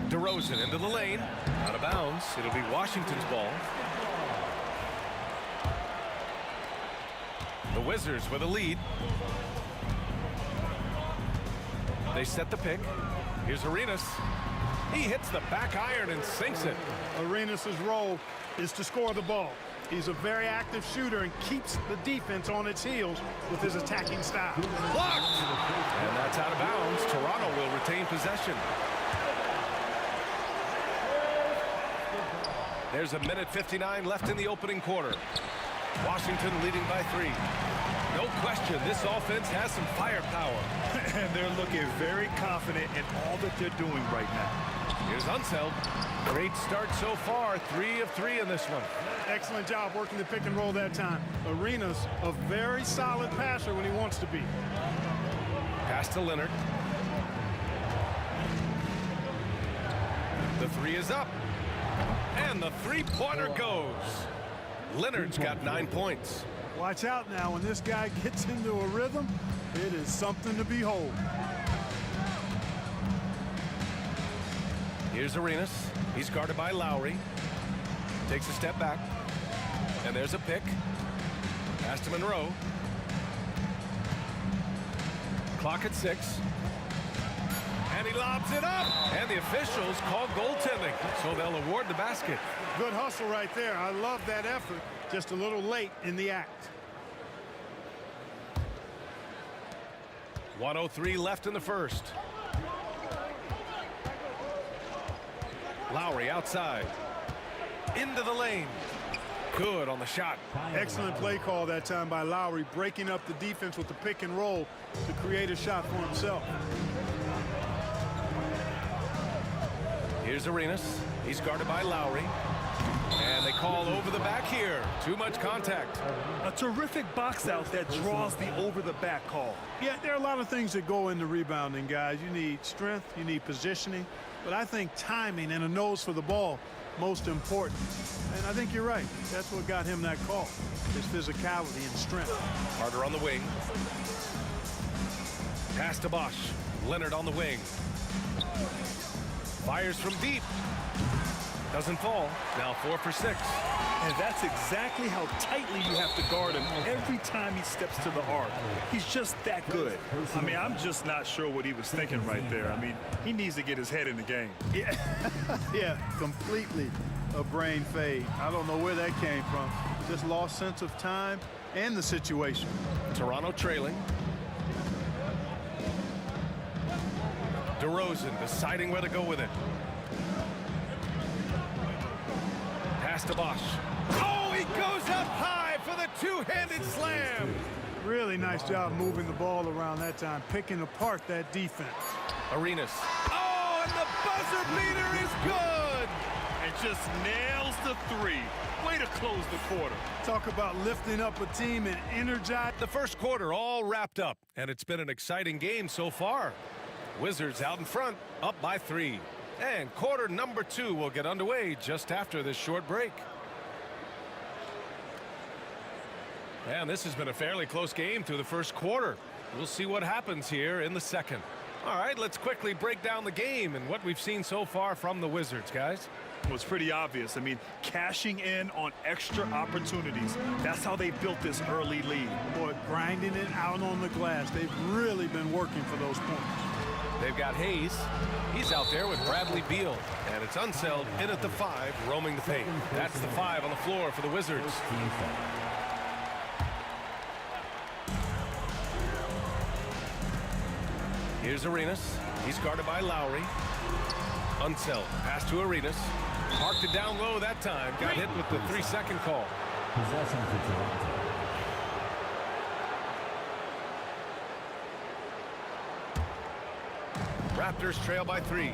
DeRozan into the lane. Out of bounds. It'll be Washington's ball. The Wizards with a lead. They set the pick. Here's Arenas. He hits the back iron and sinks it. Arenas' role is to score the ball. He's a very active shooter and keeps the defense on its heels with his attacking style. Blocked! And that's out of bounds. Toronto will retain possession. There's a minute 59 left in the opening quarter. Washington leading by 3. No question, this offense has some firepower. And they're looking very confident in all that they're doing right now. Here's Unseld. Great start so far. 3 of 3 in this one. Excellent job working the pick and roll that time. Arenas, a very solid passer when he wants to be. Pass to Leonard. The 3 is up. And the 3-pointer goes. Leonard's got 9 points. Watch out now. When this guy gets into a rhythm, it is something to behold. Here's Arenas. He's guarded by Lowry. Takes a step back. And there's a pick. Pass to Monroe. Clock at 6. And he lobs it up. And the officials call goaltending, so they'll award the basket. Good hustle right there. I love that effort. Just a little late in the act. 1:03 left in the first. Lowry outside. Into the lane. Good on the shot. Excellent play call that time by Lowry, breaking up the defense with the pick and roll to create a shot for himself. Here's Arenas. He's guarded by Lowry. And they call over the back here. Too much contact. A terrific box out that draws the over-the-back call. Yeah, there are a lot of things that go into rebounding, guys. You need strength, you need positioning, but I think timing and a nose for the ball most important. And I think you're right. That's what got him that call, his physicality and strength. Carter on the wing. Pass to Bosch. Leonard on the wing. Fires from deep. Doesn't fall. Now 4 for 6. And that's exactly how tightly you have to guard him every time he steps to the arc. He's just that good. I mean, I'm just not sure what he was thinking right there. I mean, he needs to get his head in the game. Yeah, yeah, completely a brain fade. I don't know where that came from. Just lost sense of time and the situation. Toronto trailing. DeRozan deciding where to go with it. Pass to Bosch. Oh, he goes up high for the two-handed slam. Really nice job moving the ball around that time, picking apart that defense. Arenas. Oh, and the buzzer beater is good. And just nails the three. Way to close the quarter. Talk about lifting up a team and energize. The first quarter all wrapped up, and it's been an exciting game so far. Wizards out in front, up by 3. And quarter number 2 will get underway just after this short break. And this has been a fairly close game through the first quarter. We'll see what happens here in the second. All right, let's quickly break down the game and what we've seen so far from the Wizards, guys. It was pretty obvious. I mean, cashing in on extra opportunities. That's how they built this early lead. Boy, grinding it out on the glass. They've really been working for those points. They've got Hayes. He's out there with Bradley Beal. And it's Unseld in at the 5, roaming the paint. That's the 5 on the floor for the Wizards. Here's Arenas. He's guarded by Lowry. Unseld. Pass to Arenas. Marked it down low that time. Got hit with the 3-second call. Possession for Toronto. Raptors trail by 3.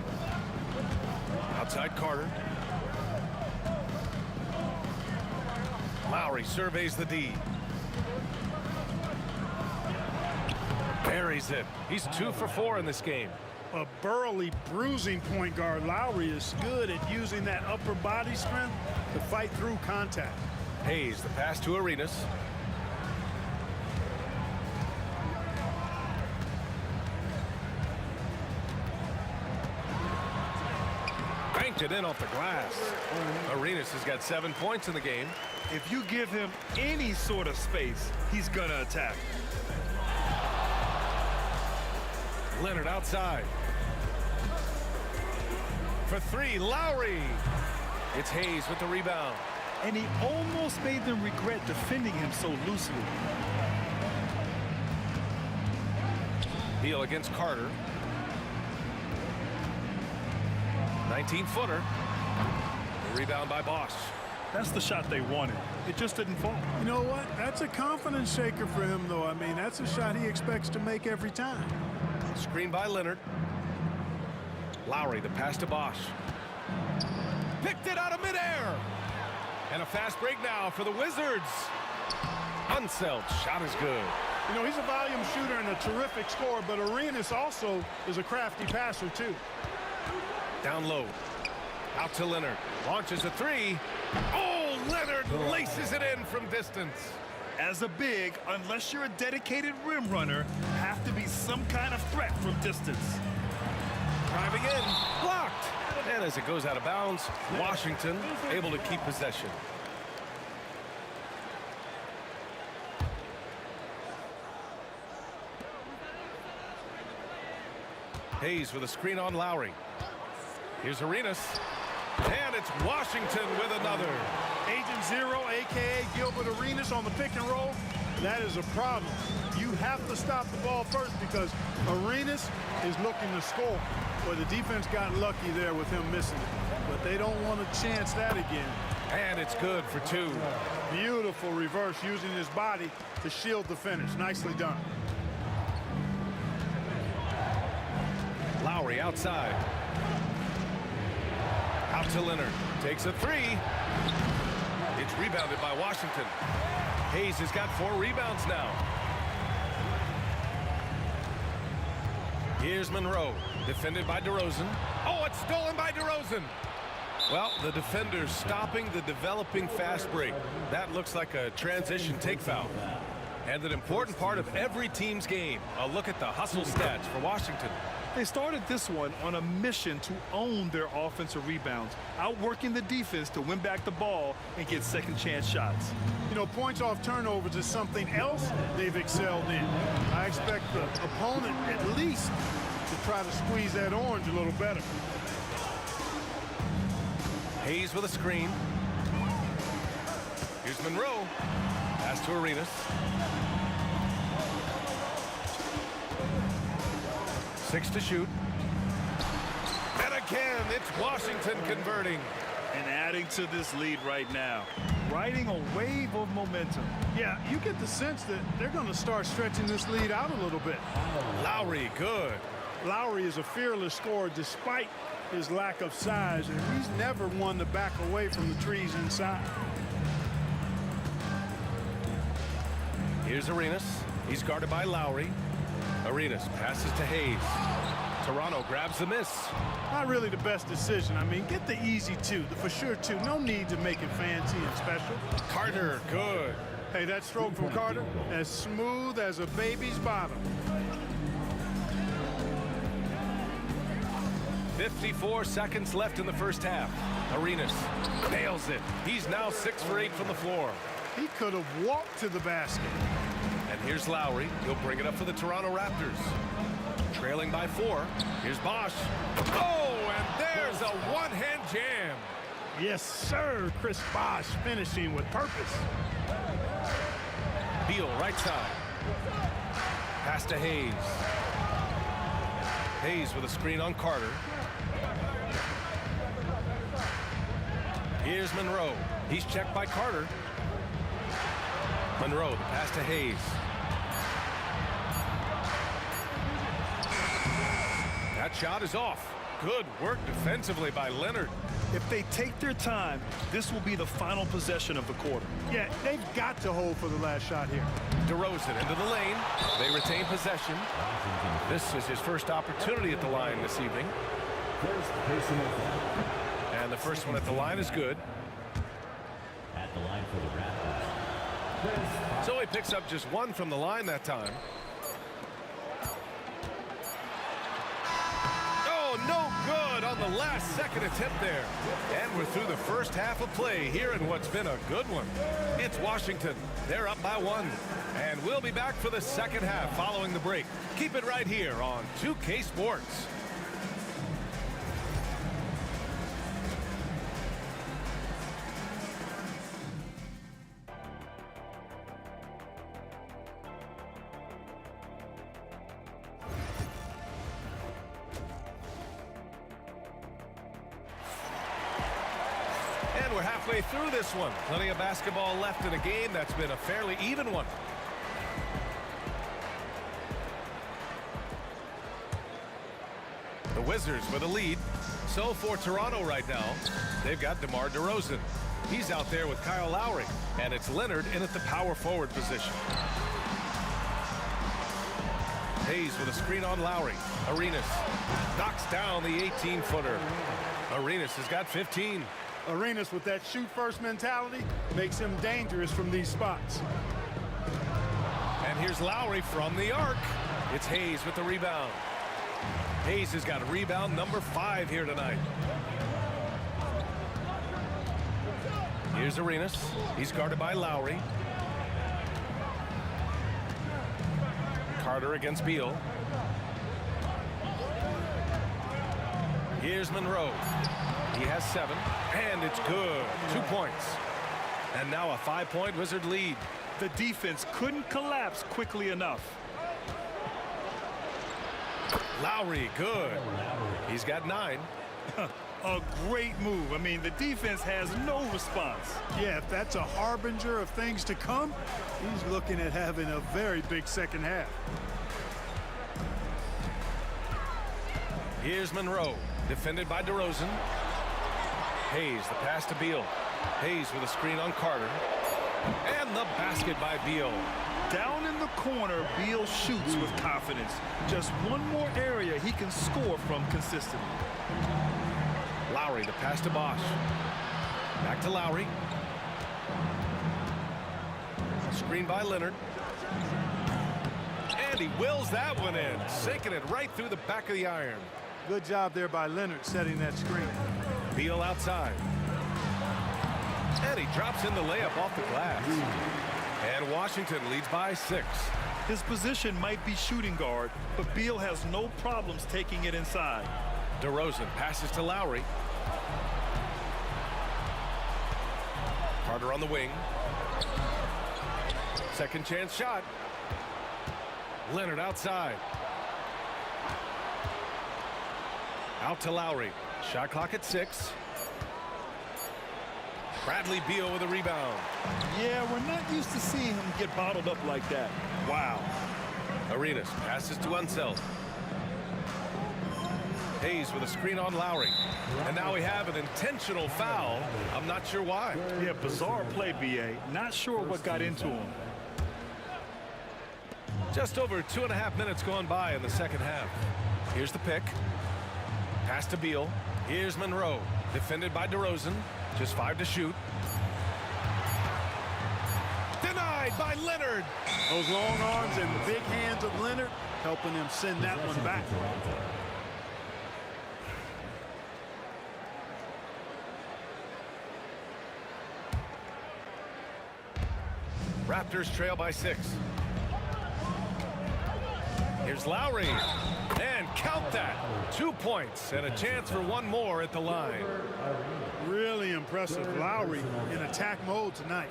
Outside Carter. Lowry surveys the D. Buries it. He's 2 for 4 in this game. A burly, bruising point guard. Lowry is good at using that upper body strength to fight through contact. Hayes, the pass to Arenas. Banked it in off the glass. Arenas has got 7 points in the game. If you give him any sort of space, he's going to attack. Leonard outside. For 3, Lowry. It's Hayes with the rebound. And he almost made them regret defending him so loosely. Beal against Carter. 19-footer. Rebound by Bosch. That's the shot they wanted. It just didn't fall. You know what? That's a confidence shaker for him, though. I mean, that's a shot he expects to make every time. Screen by Leonard. Lowry, the pass to Bosch. Picked it out of midair. And a fast break now for the Wizards. Unseld. Shot is good. You know, he's a volume shooter and a terrific scorer, but Arenas also is a crafty passer, too. Down low. Out to Leonard. Launches a 3. Oh, Leonard laces it in from distance. As a big, unless you're a dedicated rim runner, have to be some kind of threat from distance. Driving in. Blocked. And as it goes out of bounds, Washington able to keep possession. Hayes with a screen on Lowry. Here's Arenas. And it's Washington with another. Agent Zero, a.k.a. Gilbert Arenas on the pick and roll. That is a problem. You have to stop the ball first because Arenas is looking to score. Well, the defense got lucky there with him missing it. But they don't want to chance that again. And it's good for 2. Beautiful reverse using his body to shield the finish. Nicely done. Lowry outside. Out to Leonard. Takes a 3. It's rebounded by Washington. Hayes has got 4 rebounds now. Here's Monroe. Defended by DeRozan. Oh, it's stolen by DeRozan. Well, the defender's stopping the developing fast break. That looks like a transition take foul. And an important part of every team's game. A look at the hustle stats for Washington. They started this one on a mission to own their offensive rebounds, outworking the defense to win back the ball and get second chance shots. You know, points off turnovers is something else they've excelled in. I expect the opponent at least to try to squeeze that orange a little better. Hayes with a screen. Here's Monroe. Pass to Arenas. 6 to shoot. And again, it's Washington converting. And adding to this lead right now. Riding a wave of momentum. Yeah, you get the sense that they're going to start stretching this lead out a little bit. Lowry, good. Lowry is a fearless scorer despite his lack of size, and he's never one to back away from the trees inside. Here's Arenas. He's guarded by Lowry. Arenas passes to Hayes. Toronto grabs the miss. Not really the best decision. I mean, get the easy 2, the for sure 2. No need to make it fancy and special. Carter, good. Hey, that stroke from Carter, as smooth as a baby's bottom. 54 seconds left in the first half. Arenas nails it. He's now 6 for 8 from the floor. He could have walked to the basket. And here's Lowry. He'll bring it up for the Toronto Raptors. Trailing by 4. Here's Bosch. Oh, and there's a one-hand jam. Yes, sir. Chris Bosch finishing with purpose. Beal right side. Pass to Hayes. Hayes with a screen on Carter. Here's Monroe. He's checked by Carter. Monroe, the pass to Hayes. That shot is off. Good work defensively by Leonard. If they take their time, this will be the final possession of the quarter. Yeah, they've got to hold for the last shot here. DeRozan into the lane. They retain possession. This is his first opportunity at the line this evening. And the first one at the line is good. At the line for the Raptors. So he picks up just 1 from the line that time. Oh, no good on the last second attempt there. And we're through the first half of play here in what's been a good one. It's Washington. They're up by 1. And we'll be back for the second half following the break. Keep it right here on 2K Sports. We're halfway through this one. Plenty of basketball left in a game that's been a fairly even one. The Wizards with a lead. So for Toronto right now, they've got DeMar DeRozan. He's out there with Kyle Lowry, and it's Leonard in at the power forward position. Hayes with a screen on Lowry. Arenas knocks down the 18-footer. Arenas has got 15. Arenas with that shoot-first mentality makes him dangerous from these spots. And here's Lowry from the arc. It's Hayes with the rebound. Hayes has got rebound number 5 here tonight. Here's Arenas. He's guarded by Lowry. Carter against Beal. Here's Monroe. He has 7, and it's good. 2 points. And now a 5-point Wizard lead. The defense couldn't collapse quickly enough. Lowry, good. He's got 9. A great move. I mean, the defense has no response. Yeah, if that's a harbinger of things to come, he's looking at having a very big second half. Here's Monroe, defended by DeRozan. Hayes, the pass to Beal. Hayes with a screen on Carter. And the basket by Beal. Down in the corner, Beal shoots with confidence. Just one more area he can score from consistently. Lowry, the pass to Bosch. Back to Lowry. Screen by Leonard. And he wills that one in, sinking it right through the back of the iron. Good job there by Leonard setting that screen. Beal outside. And he drops in the layup off the glass. And Washington leads by 6. His position might be shooting guard, but Beal has no problems taking it inside. DeRozan passes to Lowry. Carter on the wing. Second chance shot. Leonard outside. Out to Lowry. Shot clock at 6. Bradley Beal with a rebound. Yeah, we're not used to seeing him get bottled up like that. Wow. Arenas passes to Unseld. Hayes with a screen on Lowry. And now we have an intentional foul. I'm not sure why. Yeah, bizarre play, B.A. Not sure what got into him. Just over 2.5 minutes gone by in the second half. Here's the pick. Pass to Beal. Here's Monroe. Defended by DeRozan. Just 5 to shoot. Denied by Leonard. Those long arms and big hands of Leonard helping him send that one back. Raptors trail by 6. Here's Lowry. And count that. 2 points and a chance for one more at the line. Really impressive. Lowry in attack mode tonight.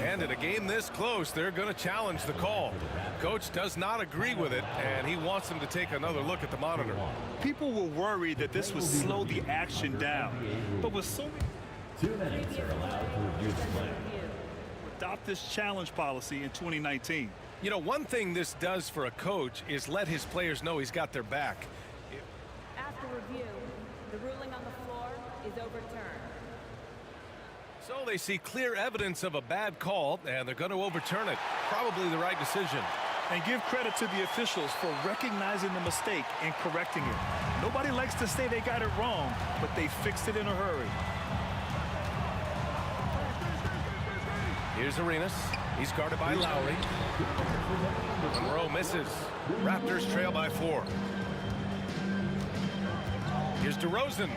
And in a game this close, they're going to challenge the call. Coach does not agree with it, and he wants them to take another look at the monitor. People were worried that this would slow the action down. But with so many 2 minutes are allowed to review the play. adopt this challenge policy in 2019. You know, one thing this does for a coach is let his players know he's got their back. After review, the ruling on the floor is overturned. So they see clear evidence of a bad call, and they're going to overturn it. Probably the right decision. And give credit to the officials for recognizing the mistake and correcting it. Nobody likes to say they got it wrong, but they fixed it in a hurry. Here's Arenas. He's guarded by Lowry. Monroe misses. Raptors trail by 4. Here's DeRozan.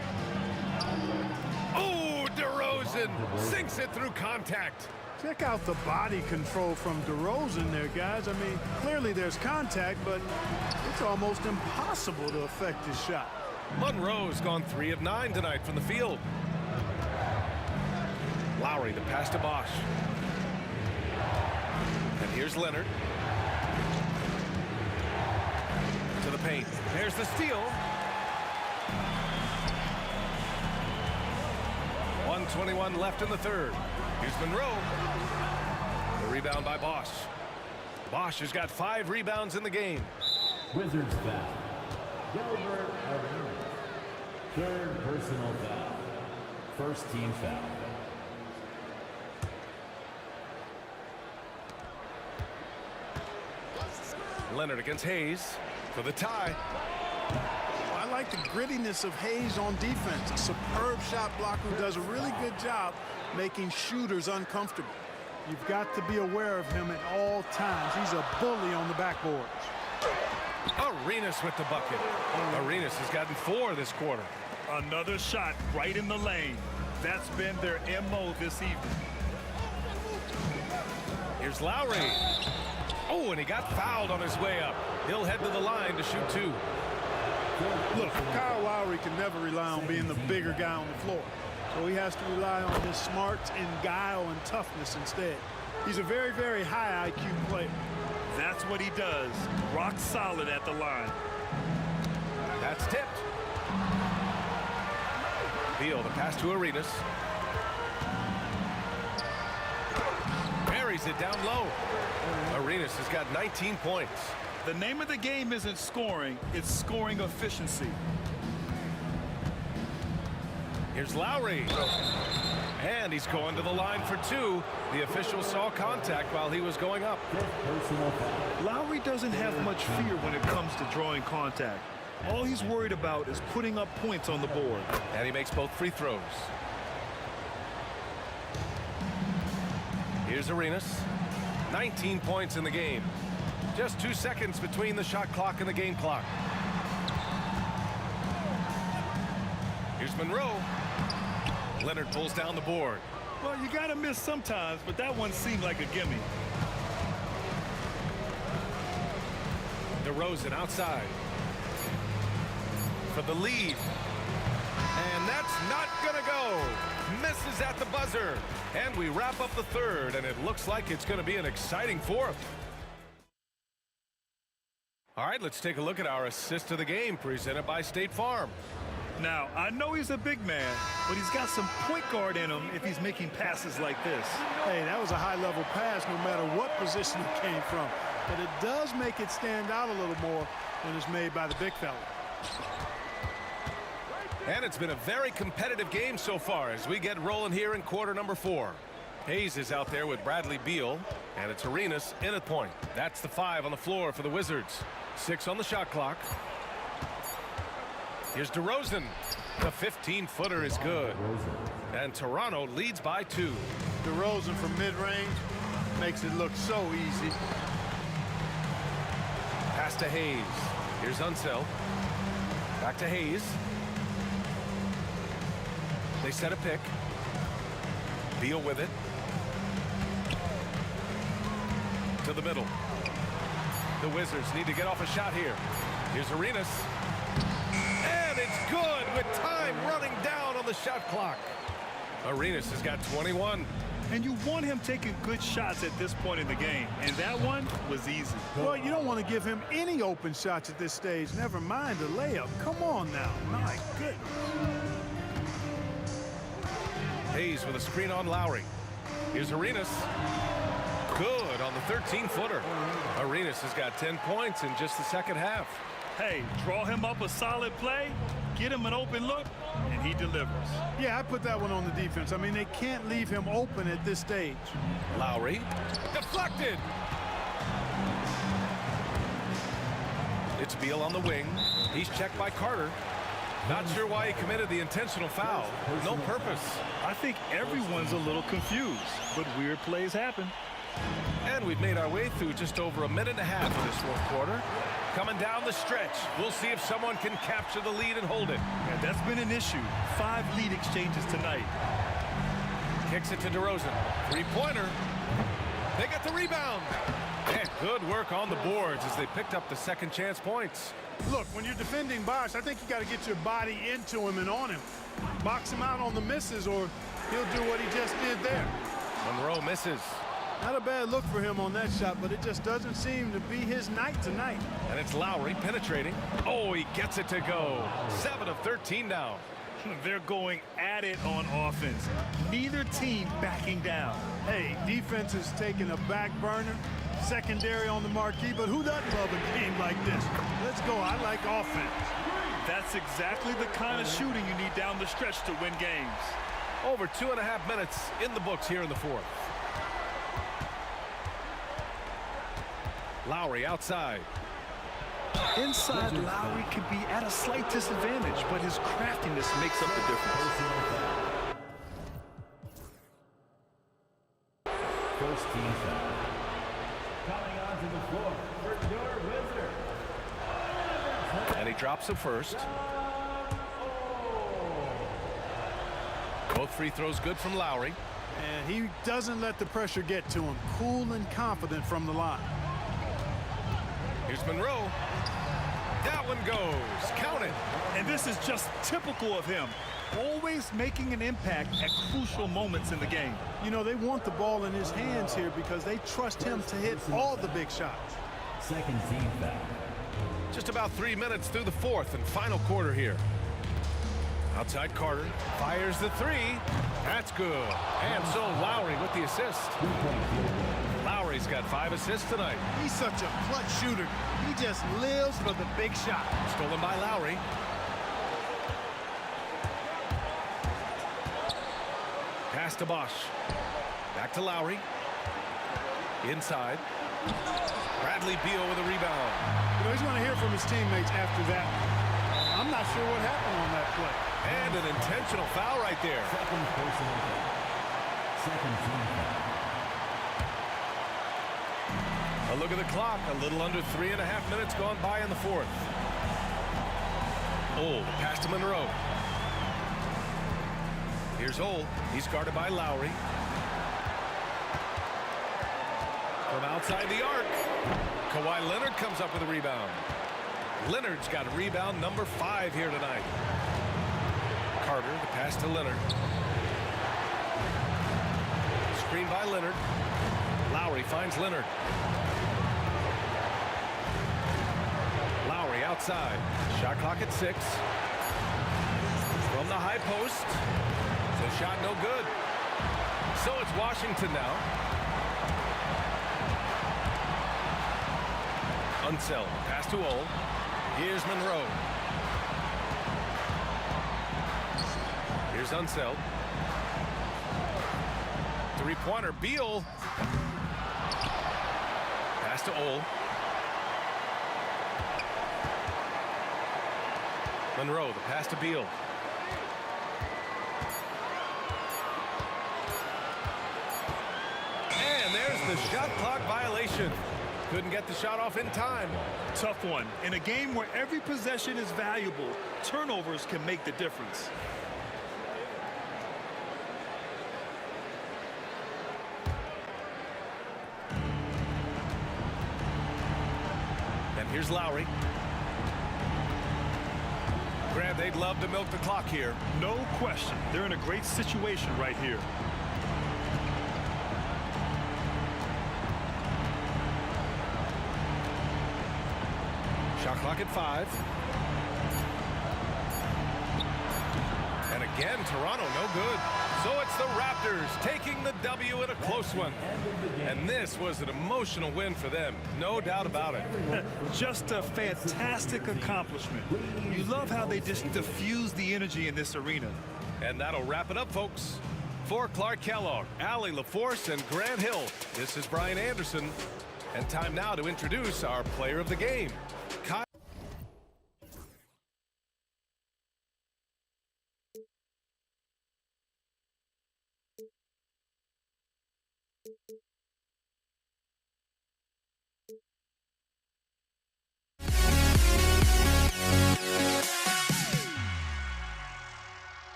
Oh, DeRozan sinks it through contact. Check out the body control from DeRozan there, guys. I mean, clearly there's contact, but it's almost impossible to affect his shot. Monroe's gone 3 of 9 tonight from the field. Lowry, the pass to Bosch. And here's Leonard. To the paint. There's the steal. 1:21 left in the third. Here's Monroe. The rebound by Bosch. Bosch has got 5 rebounds in the game. Wizards foul. Gilbert Arenas. Third personal foul. First team foul. Leonard against Hayes for the tie. I like the grittiness of Hayes on defense. A superb shot blocker who does a really good job making shooters uncomfortable. You've got to be aware of him at all times. He's a bully on the backboards. Arenas with the bucket. Arenas has gotten 4 this quarter. Another shot right in the lane. That's been their MO this evening. Here's Lowry. Oh, and he got fouled on his way up. He'll head to the line to shoot 2. Look, Kyle Lowry can never rely on being the bigger guy on the floor. So he has to rely on his smarts and guile and toughness instead. He's a very, very high IQ player. That's what he does. Rock solid at the line. That's tipped. Beal, the pass to Arenas. Buries it down low. Arenas has got 19 points. The name of the game isn't scoring, it's scoring efficiency. Here's Lowry. And he's going to the line for 2. The official saw contact while he was going up. Lowry doesn't have much fear when it comes to drawing contact. All he's worried about is putting up points on the board. And he makes both free throws. Here's Arenas. 19 points in the game. Just 2 seconds between the shot clock and the game clock. Here's Monroe. Leonard pulls down the board. Well, you gotta miss sometimes, but that one seemed like a gimme. DeRozan outside for the lead. And that's not gonna go. Misses at the buzzer. And we wrap up the third, and it looks like it's gonna be an exciting fourth. All right, let's take a look at our assist of the game presented by State Farm. Now, I know he's a big man, but he's got some point guard in him if he's making passes like this. Hey, that was a high-level pass no matter what position it came from. But it does make it stand out a little more when it's made by the big fella. And it's been a very competitive game so far as we get rolling here in quarter number 4. Hayes is out there with Bradley Beal, and it's Arenas in at point. That's the 5 on the floor for the Wizards. 6 on the shot clock. Here's DeRozan. The 15-footer is good. And Toronto leads by 2. DeRozan from mid-range makes it look so easy. Pass to Hayes. Here's Unseld. Back to Hayes. They set a pick. Beal with it. To the middle. The Wizards need to get off a shot here. Here's Arenas. And it's good with time running down on the shot clock. Arenas has got 21. And you want him taking good shots at this point in the game. And that one was easy. Well, you don't want to give him any open shots at this stage. Never mind the layup. Come on now. My goodness. Hayes with a screen on Lowry. Here's Arenas. Good on the 13-footer. Arenas has got 10 points in just the second half. Hey, draw him up a solid play, get him an open look, and he delivers. Yeah, I put that one on the defense. I mean, they can't leave him open at this stage. Lowry. Deflected. It's Beal on the wing. He's checked by Carter. Not sure why he committed the intentional foul. No purpose. I think everyone's a little confused, but weird plays happen. And we've made our way through just over a minute and a half of this fourth quarter. Coming down the stretch, we'll see if someone can capture the lead and hold it. Yeah, that's been an issue. 5 lead exchanges tonight. Kicks it to DeRozan. Three-pointer. They got the rebound. And good work on the boards as they picked up the second chance points. Look, when you're defending Bosh, I think you got to get your body into him and on him. Box him out on the misses or he'll do what he just did there. Monroe misses. Not a bad look for him on that shot, but it just doesn't seem to be his night tonight. And it's Lowry penetrating. Oh, he gets it to go. 7 of 13 now. They're going at it on offense. Neither team backing down. Hey, defense is taking a back burner. Secondary on the marquee, but who doesn't love a game like this? Let's go. I like offense. That's exactly the kind of shooting you need down the stretch to win games. Over 2.5 minutes in the books here in the fourth. Lowry outside. Inside, Lowry could be at a slight disadvantage, but his craftiness makes up the difference. First team foul. Coming onto the floor for your Wizards. And he drops it first. Both free throws good from Lowry. And he doesn't let the pressure get to him. Cool and confident from the line. Here's Monroe. That one goes. Count it. And this is just typical of him. Always making an impact at crucial moments in the game. You know, they want the ball in his hands here because they trust him to hit all the big shots. Second team foul. Just about 3 minutes through the fourth and final quarter here. Outside Carter fires the three. That's good. And so Lowry with the assist. Lowry's got 5 assists tonight. He's such a clutch shooter. He just lives for the big shot. Stolen by Lowry. Pass to Bosch. Back to Lowry. Inside. Bradley Beal with a rebound. You know, he's going to hear from his teammates after that. I'm not sure what happened on that play. And an intentional foul right there. Second personal foul. Second team foul. A look at the clock. A little under 3.5 minutes gone by in the fourth. Ole pass to Monroe. Here's Ole. He's guarded by Lowry. From outside the arc. Kawhi Leonard comes up with a rebound. Leonard's got rebound number 5 here tonight. Carter, the pass to Leonard. Screen by Leonard. Lowry finds Leonard. Lowry outside. Shot clock at 6. From the high post. So shot no good. So it's Washington now. Unseld. Pass to Ole. Here's Monroe. Here's Unseld. Three-pointer. Beal. Pass to Ole. Monroe, the pass to Beal. And there's the shot clock violation. Couldn't get the shot off in time. Tough one. In a game where every possession is valuable, turnovers can make the difference. And here's Lowry. Grant, they'd love to milk the clock here. No question. They're in a great situation right here. Shot clock at 5. And again, Toronto no good. So it's the Raptors taking the W in a close one. And this was an emotional win for them. No doubt about it. Just a fantastic accomplishment. You love how they just diffuse the energy in this arena. And that'll wrap it up, folks. For Clark Kellogg, Allie LaForce, and Grant Hill, this is Brian Anderson. And time now to introduce our player of the game.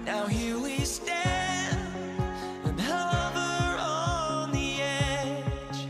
Now here we stand and hover on the edge.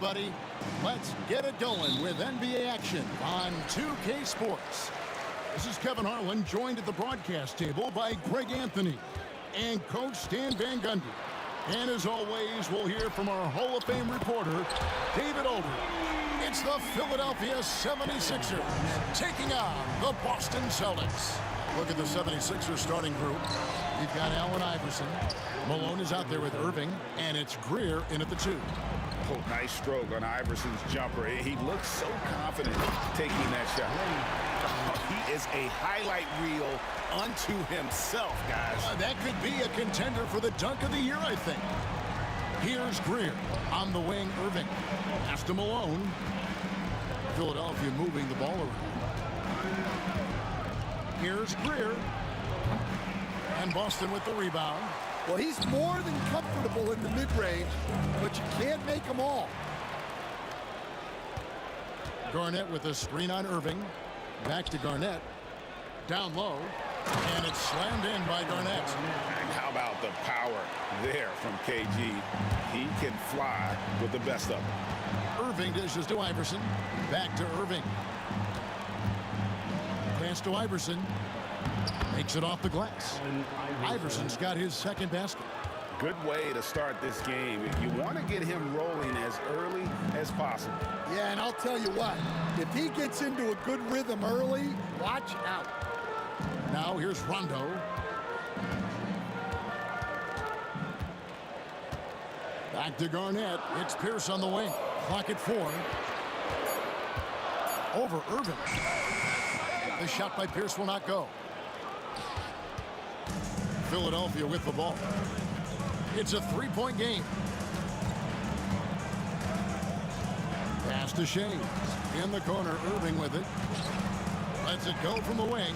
everybody. Let's get it going with NBA action on 2K Sports. This is Kevin Harlan, joined at the broadcast table by Greg Anthony and Coach Stan Van Gundy. And as always, we'll hear from our Hall of Fame reporter, David Aldridge. It's the Philadelphia 76ers taking on the Boston Celtics. Look at the 76ers starting group. You've got Allen Iverson. Malone is out there with Irving, and it's Greer in at the 2. Oh, nice stroke on Iverson's jumper. He looks so confident taking that shot. He is a highlight reel unto himself, guys. That could be a contender for the dunk of the year, I think. Here's Greer on the wing. Irving. Pass to Malone. Philadelphia moving the ball around. Here's Greer. And Boston with the rebound. Well, he's more than comfortable in the mid-range, but you can't make them all. Garnett with a screen on Irving. Back to Garnett. Down low. And it's slammed in by Garnett. And how about the power there from KG? He can fly with the best of them. Irving dishes to Iverson. Back to Irving. Pass to Iverson. Makes it off the glass. Iverson's got his second basket. Good way to start this game. You want to get him rolling as early as possible. Yeah, and I'll tell you what, if he gets into a good rhythm early, watch out. Now here's Rondo. Back to Garnett. It's Pierce on the wing. Clock at 4. Over Irving. The shot by Pierce will not go. Philadelphia with the ball. It's a 3-point game. Pass to Shea. In the corner, Irving with it. Lets it go from the wing.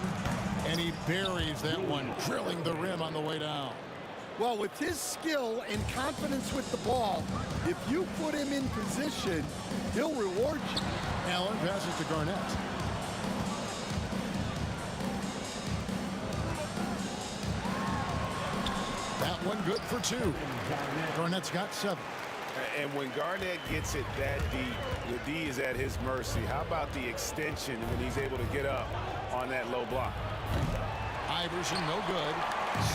And he buries that one, drilling the rim on the way down. Well, with his skill and confidence with the ball, if you put him in position, he'll reward you. Allen passes to Garnett. That one good for 2. Garnett's got 7. And when Garnett gets it that deep, the D is at his mercy. How about the extension when he's able to get up on that low block? Iverson, no good.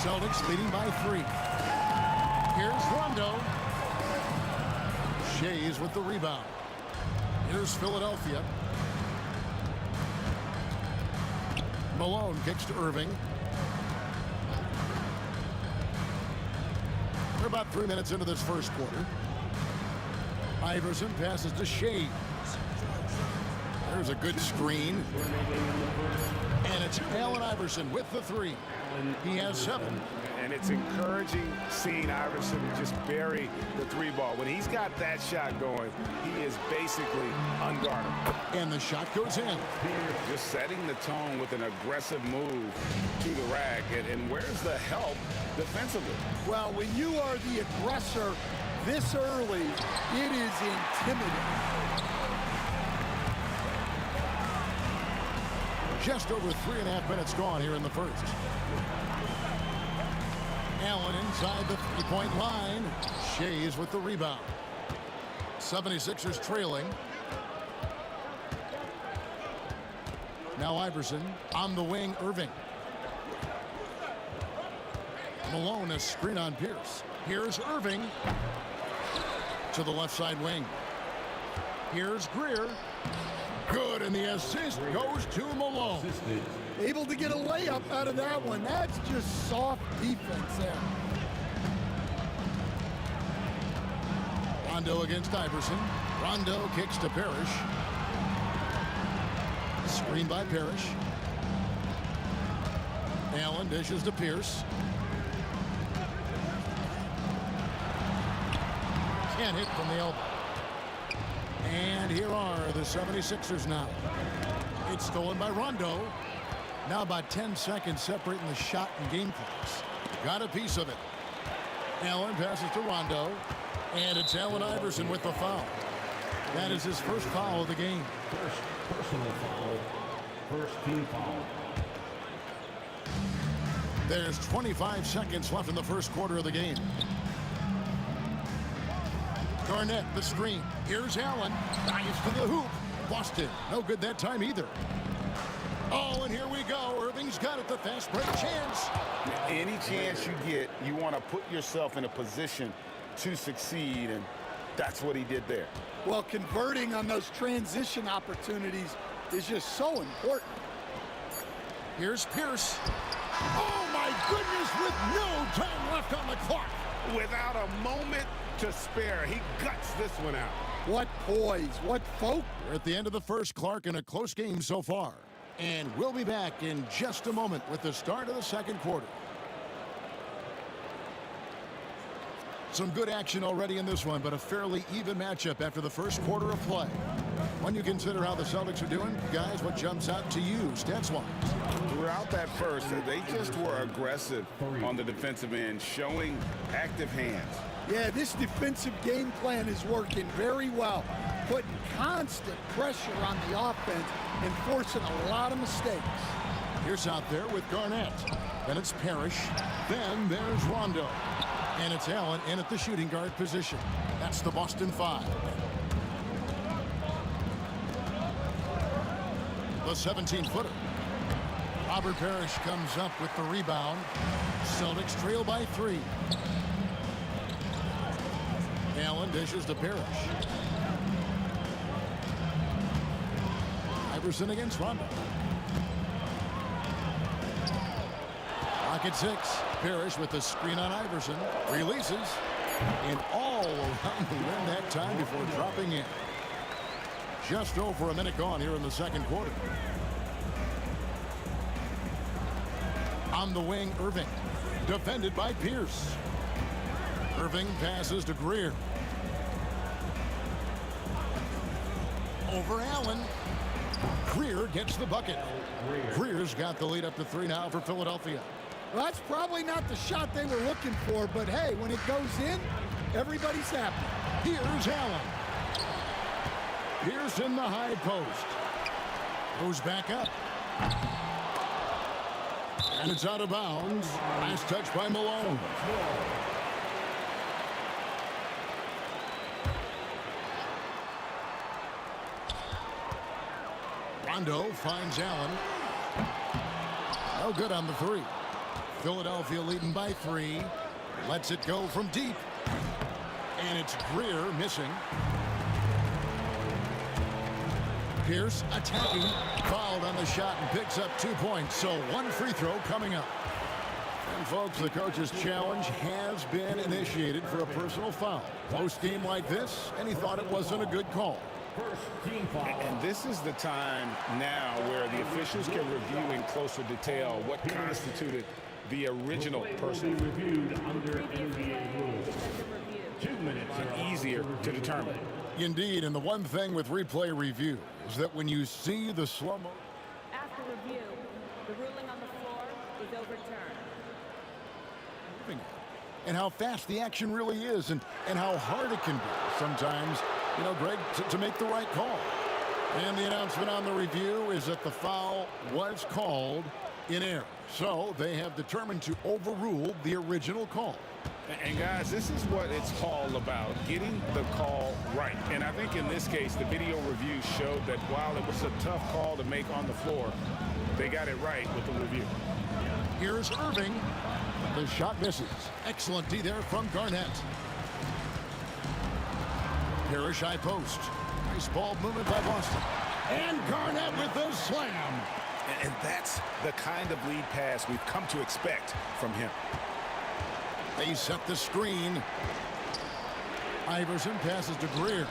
Celtics leading by 3. Here's Rondo. Shays with the rebound. Here's Philadelphia. Malone kicks to Irving. We're about 3 minutes into this first quarter. Iverson passes to Shea. There's a good screen. And it's Allen Iverson with the 3. He has 7. And it's encouraging seeing Iverson just bury the 3 ball. When he's got that shot going, he is basically unguardable. And the shot goes in. Just setting the tone with an aggressive move to the rack. And where's the help defensively? Well, when you are the aggressor this early, it is intimidating. Just over 3.5 minutes gone here in the first. Allen inside the 3-point line. Shays with the rebound. 76ers trailing. Now Iverson on the wing. Irving. Malone, a screen on Pierce. Here's Irving to the left side wing. Here's Greer. Good, and the assist goes to Malone. Able to get a layup out of that one. That's just soft defense there. Rondo against Iverson. Rondo kicks to Parrish. Screen by Parrish. Allen dishes to Pierce. Can't hit from the elbow. And here are the 76ers now. It's stolen by Rondo. Now about 10 seconds separating the shot and game clocks. Got a piece of it. Allen passes to Rondo. And it's Allen Iverson with the foul. That is his first foul of the game. First personal foul. First team foul. There's 25 seconds left in the first quarter of the game. Garnett, the screen. Here's Allen. Dives to the hoop. Boston. No good that time either. Oh, and here we go. Irving's got it. The fast break chance. Any chance you get, you want to put yourself in a position to succeed, and that's what he did there. Well, converting on those transition opportunities is just so important. Here's Pierce. Oh, my goodness, with no time left on the clock. Without a moment to spare, he guts this one out. What poise, what focus. We're at the end of the first, Clark, in a close game so far. And we'll be back in just a moment with the start of the second quarter. Some good action already in this one, but a fairly even matchup after the first quarter of play. When you consider how the Celtics are doing, guys, what jumps out to you stats-wise? Throughout that first, they just were aggressive on the defensive end, showing active hands. Yeah, this defensive game plan is working very well, putting constant pressure on the offense and forcing a lot of mistakes. Here's out there with Garnett. Then it's Parrish. Then there's Rondo. And it's Allen in at the shooting guard position. That's the Boston 5. The 17-footer. Robert Parrish comes up with the rebound. Celtics trail by 3. Allen dishes to Parrish. Iverson against Rondo. Rocket 6. Parrish with the screen on Iverson. Releases. And all around the rim that time before dropping in. Just over a minute gone here in the second quarter. On the wing, Irving. Defended by Pierce. Irving passes to Greer. Over Allen. Greer gets the bucket. Greer's got the lead up to 3 now for Philadelphia. Well, that's probably not the shot they were looking for, but hey, when it goes in, everybody's happy. Here's Allen. Pierce in the high post. Goes back up. And it's out of bounds. Last touch by Malone. Rondo finds Allen. No good on the 3. Philadelphia leading by 3. Lets it go from deep. And it's Greer missing. Pierce attacking. Fouled on the shot and picks up 2 points. So 1 free throw coming up. And folks, the coach's challenge has been initiated for a personal foul. Post game like this, and he thought it wasn't a good call. And this is the time now where the officials can review in closer detail what constituted the original personal. Reviewed under NBA rules. 2 minutes are easier to determine. Indeed, and the one thing with replay review is that when you see the slow-mo. After review, the ruling on the floor is overturned. And how fast the action really is and how hard it can be sometimes, you know, Greg, to make the right call. And the announcement on the review is that the foul was called in error. So they have determined to overrule the original call. And guys, this is what it's all about, getting the call right. And I think in this case, the video review showed that while it was a tough call to make on the floor, they got it right with the review. Here's Irving. The shot misses. Excellent D there from Garnett. Parrish high post. Nice ball movement by Boston. And Garnett with the slam. And that's the kind of lead pass we've come to expect from him. They set the screen. Iverson passes to Greer.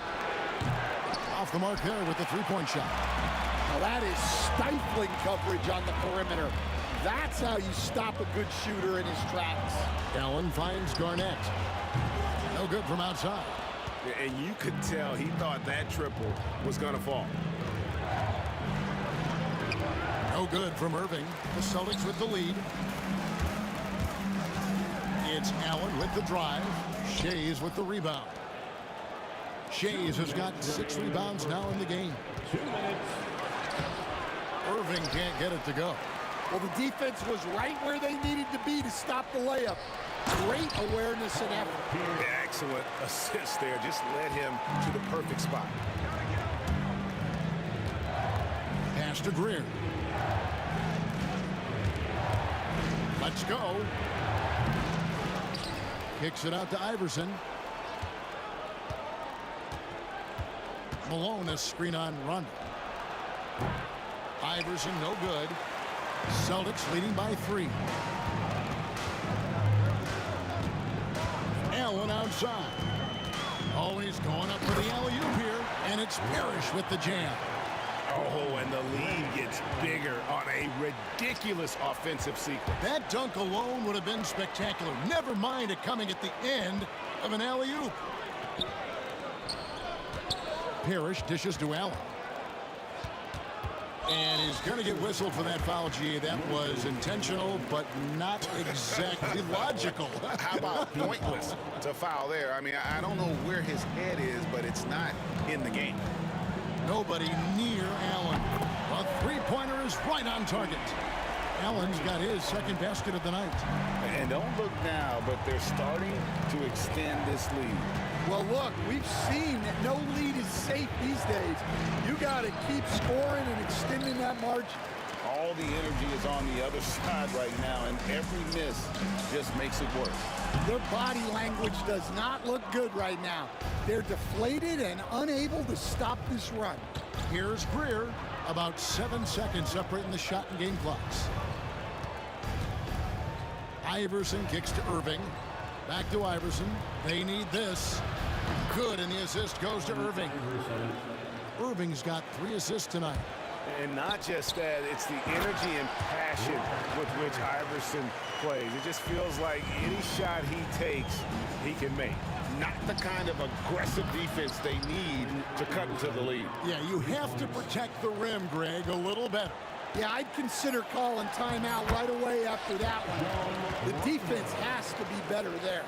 Off the mark there with the three-point shot. Now that is stifling coverage on the perimeter. That's how you stop a good shooter in his tracks. Allen finds Garnett. No good from outside. And you could tell he thought that triple was going to fall. No good from Irving. The Celtics with the lead. It's Allen with the drive. Shays with the rebound. Shays has got 6 rebounds now in the game. 2 minutes. Irving can't get it to go. Well, the defense was right where they needed to be to stop the layup. Great awareness and effort. Excellent assist there. Just led him to the perfect spot. Pass to Greer. Let's go. Kicks it out to Iverson. Malone, a screen on Rondo. Iverson, no good. Celtics leading by 3. Allen outside. Oh, he's going up for the alley-oop here, and it's Parrish with the jam. Oh, and the lead gets bigger on a ridiculous offensive sequence. That dunk alone would have been spectacular. Never mind it coming at the end of an alley-oop. Parrish dishes to Allen. And he's going to get whistled for that foul, G. That was intentional, but not exactly logical. How about pointless to foul there? I mean, I don't know where his head is, but it's not in the game. Nobody near Allen. A three-pointer is right on target. Allen's got his second basket of the night. And don't look now, but they're starting to extend this lead. Well, look, we've seen that no lead is safe these days. You got to keep scoring and extending that margin. All the energy is on the other side right now, and every miss just makes it worse. Their body language does not look good right now. They're deflated and unable to stop this run. Here's Greer. About 7 seconds separating the shot and game clocks. Iverson kicks to Irving. Back to Iverson. They need this. Good, and the assist goes to Irving. Irving's got 3 assists tonight. And not just that, it's the energy and passion with which Iverson plays. It just feels like any shot he takes, he can make. Not the kind of aggressive defense they need to cut into the lead. Yeah, you have to protect the rim, Greg, a little better. Yeah, I'd consider calling timeout right away after that one. The defense has to be better there.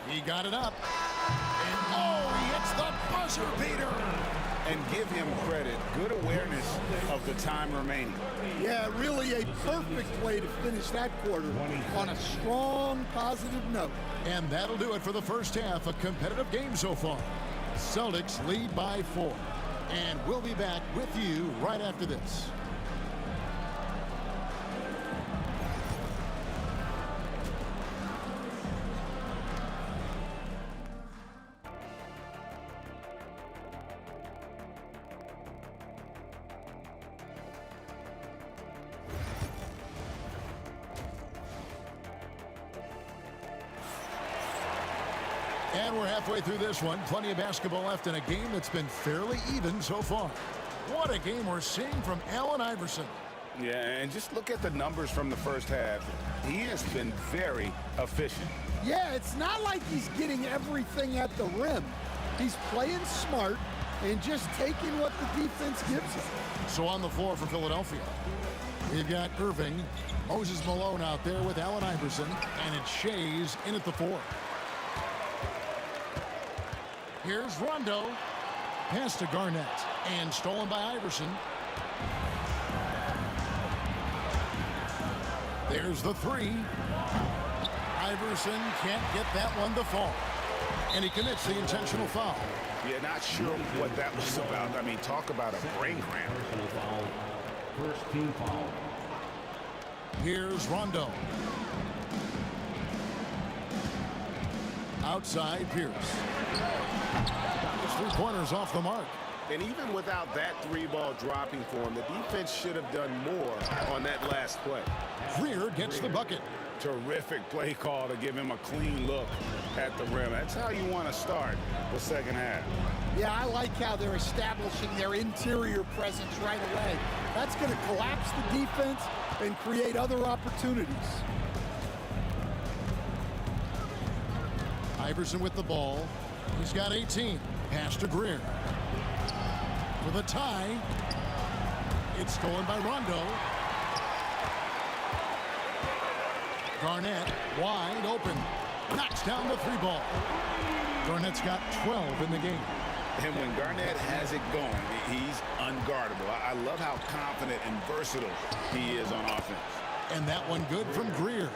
He got it up. And oh, he hits the buzzer beater. And give him credit. Good awareness of the time remaining. Yeah, really a perfect way to finish that quarter on a strong, positive note. And that'll do it for the first half. A competitive game so far. Celtics lead by 4. And we'll be back with you right after this. And we're halfway through this one. Plenty of basketball left in a game that's been fairly even so far. What a game we're seeing from Allen Iverson. Yeah, and just look at the numbers from the first half. He has been very efficient. Yeah, it's not like he's getting everything at the rim. He's playing smart and just taking what the defense gives him. So on the floor for Philadelphia, we've got Irving, Moses Malone out there with Allen Iverson, and it's Shays in at the 4. Here's Rondo. Pass to Garnett. And stolen by Iverson. There's the 3. Iverson can't get that one to fall. And he commits the intentional foul. Yeah, not sure what that was about. I mean, talk about a brain cramp. First team foul. Here's Rondo. Outside, Pierce. His 3-pointers off the mark. And even without that 3-ball dropping for him, the defense should have done more on that last play. Greer gets the bucket. Terrific play call to give him a clean look at the rim. That's how you want to start the second half. Yeah, I like how they're establishing their interior presence right away. That's going to collapse the defense and create other opportunities. Iverson with the ball. He's got 18. Pass to Greer. For the tie. It's stolen by Rondo. Garnett wide open. Knocks down the 3-ball. Garnett's got 12 in the game. And when Garnett has it going, he's unguardable. I love how confident and versatile he is on offense. And that one good from Greer.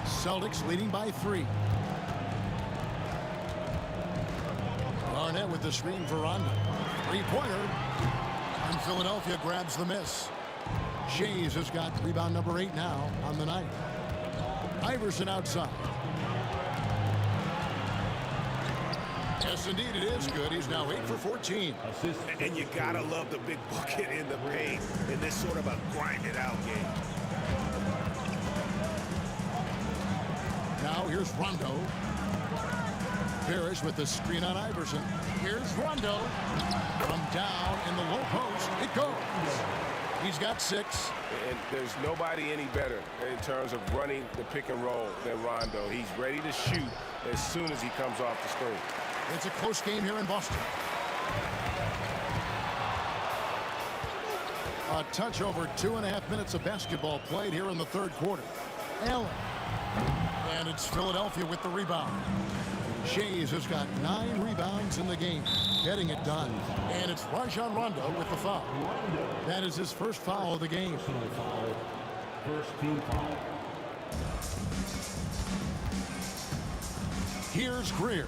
Celtics leading by 3. Garnett with the screen for Rondo. Three-pointer. And Philadelphia grabs the miss. Shays has got rebound number 8 now on the night. Iverson outside. Yes, indeed, it is good. He's now 8 for 14. And you gotta love the big bucket in the paint in this sort of a grinded-out game. Now here's Rondo. Parrish with the screen on Iverson. Here's Rondo. From down in the low post, it goes. He's got 6. And there's nobody any better in terms of running the pick and roll than Rondo. He's ready to shoot as soon as he comes off the screen. It's a close game here in Boston. A touch over 2.5 minutes of basketball played here in the third quarter. Allen. And it's Philadelphia with the rebound. Shays has got 9 rebounds in the game, getting it done. And it's Rajon Rondo with the foul. That is his first foul of the game. First team foul. Here's Greer.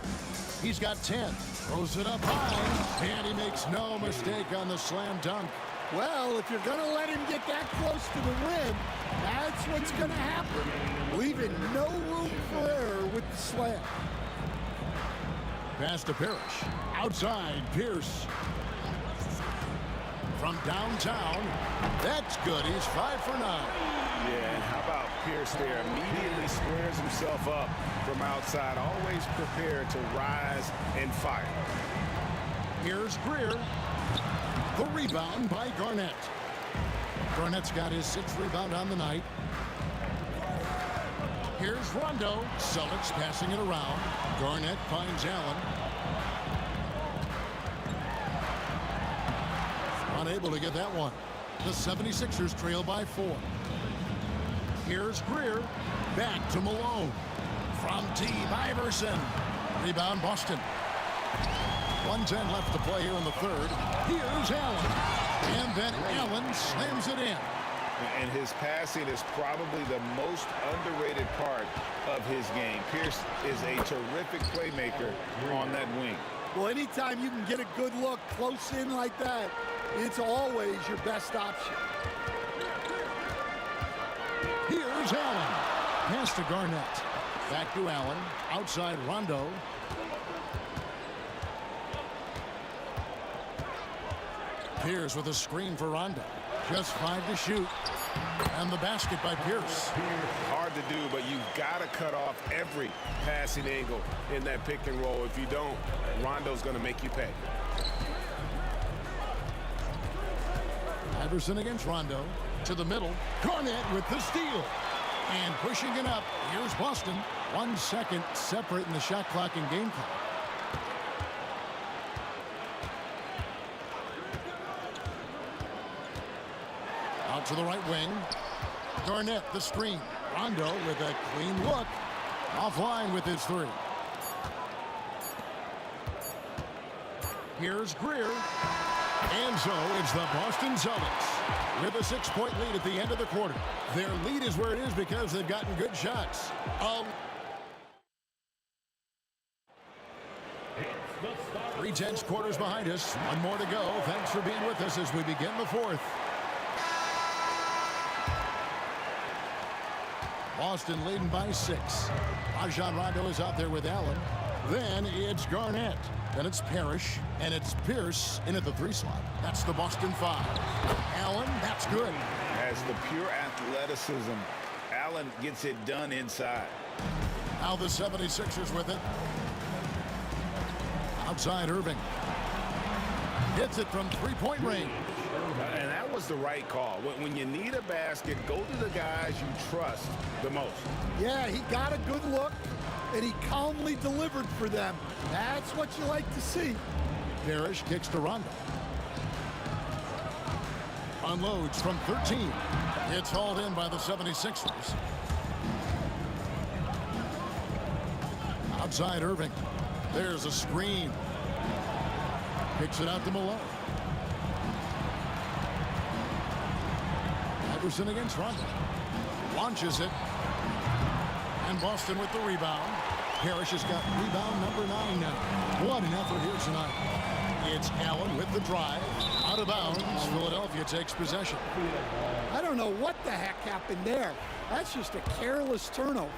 He's got 10. Throws it up high. And he makes no mistake on the slam dunk. Well, if you're going to let him get that close to the rim, that's what's going to happen. Leaving no room for error with the slam. Pass to Parrish. Outside, Pierce. From downtown. That's good. He's 5 for 9. Yeah, and how about Pierce there? Immediately squares himself up from outside. Always prepared to rise and fire. Here's Greer. The rebound by Garnett. Garnett's got his 6th rebound on the night. Here's Rondo. Celtics passing it around. Garnett finds Allen. Unable to get that one. The 76ers trail by 4. Here's Greer. Back to Malone. From deep, Iverson. Rebound, Boston. 1:10 left to play here in the third. Here's Allen. And then Allen slams it in. And his passing is probably the most underrated part of his game. Pierce is a terrific playmaker on that wing. Well, anytime you can get a good look close in like that, it's always your best option. Here's Allen. Pass to Garnett. Back to Allen. Outside Rondo. Pierce with a screen for Rondo. Just 5 to shoot. And the basket by Pierce. Hard to do, but you've got to cut off every passing angle in that pick and roll. If you don't, Rondo's going to make you pay. Iverson against Rondo. To the middle. Garnett with the steal. And pushing it up. Here's Boston. 1 second separating the shot clock and game clock. Out to the right wing. Garnett, the screen. Rondo with a clean look. Offline with his 3. Here's Greer. And so it's the Boston Celtics with a 6-point lead at the end of the quarter. Their lead is where it is because they've gotten good shots. 3/10 quarters behind us. 1 more to go. Thanks for being with us as we begin the 4th. Boston leading by 6. Rajon Rondo is out there with Allen. Then it's Garnett. Then it's Parrish. And it's Pierce in at the 3 slot. That's the Boston 5. Allen, that's good. As the pure athleticism, Allen gets it done inside. Now the 76ers with it. Outside Irving. Hits it from 3-point range. And that was the right call. When you need a basket, go to the guys you trust the most. Yeah, he got a good look, and he calmly delivered for them. That's what you like to see. Parrish kicks to Rondo. Unloads from 13. It's hauled in by the 76ers. Outside Irving. There's a screen. Kicks it out to Malone. Iverson against Rondo. Launches it. And Boston with the rebound. Parrish has got rebound number 9 now. What an effort here tonight. It's Allen with the drive. Out of bounds. Philadelphia takes possession. I don't know what the heck happened there. That's just a careless turnover.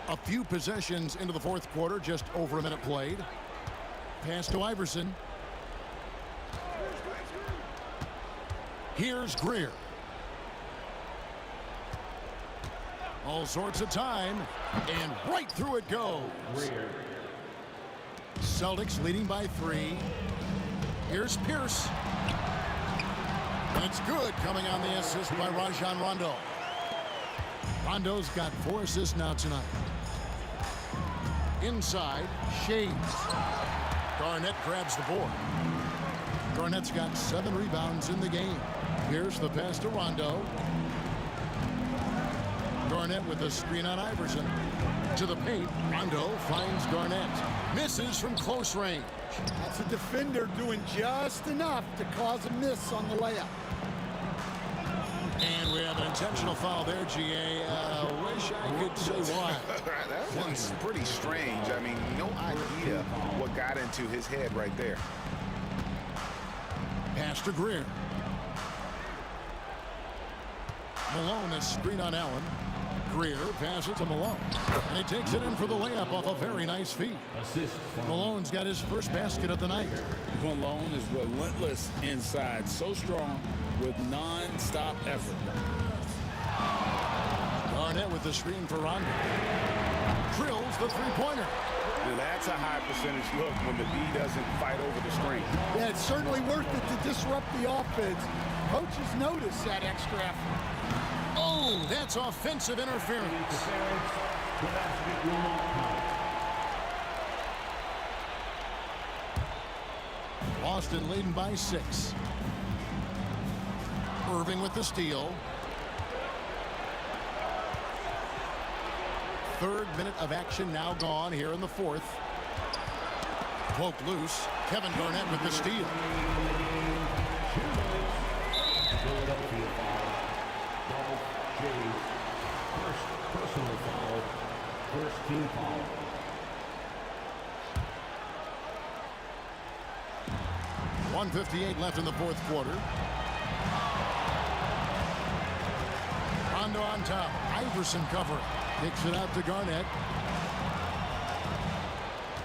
A few possessions into the fourth quarter, just over a minute played. Pass to Iverson. Here's Greer. All sorts of time, and right through it goes. Celtics leading by 3. Here's Pierce. And it's good, coming on the assist by Rajon Rondo. Rondo's got 4 assists now tonight. Inside, Shades. Garnett grabs the board. Garnett's got 7 rebounds in the game. Here's the pass to Rondo. Garnett with a screen on Iverson. To the paint, Rondo finds Garnett. Misses from close range. That's a defender doing just enough to cause a miss on the layup. And we have an intentional foul there, GA. Wish I could say why. That one's pretty strange. I mean, no idea what got into his head right there. Pass to Greer. Malone is screen on Allen. Greer passes to Malone. And he takes it in for the layup off a very nice feed. Malone's got his first basket of the night. Malone is relentless inside, so strong with non-stop effort. Garnett with the screen for Rondo. Drills the three-pointer. Now that's a high percentage look when the D doesn't fight over the screen. Yeah, it's certainly worth it to disrupt the offense. Coaches notice that extra effort. Oh, that's offensive interference. Boston leading by 6. Irving with the steal. 3rd minute of action now gone here in the 4th. Poked loose. Kevin Garnett with the steal. Philadelphia foul. First personal foul. First team foul. .158 left in the 4th quarter. Rondo on top. Iverson covering. Kicks it out to Garnett.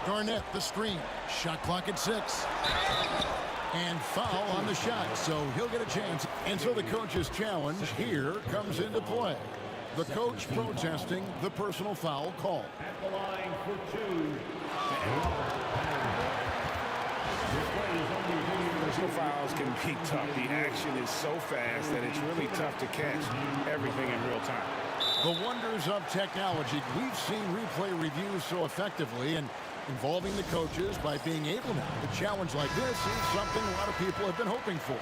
Garnett, the screen. Shot clock at 6. And foul on the shot, so he'll get a chance. And so the coach's challenge here comes into play. The coach protesting the personal foul call. At the line for 2. Personal fouls can be tough. The action is so fast that it's really tough to catch everything in real time. The wonders of technology. We've seen replay reviews so effectively, and involving the coaches by being able now to challenge like this is something a lot of people have been hoping for.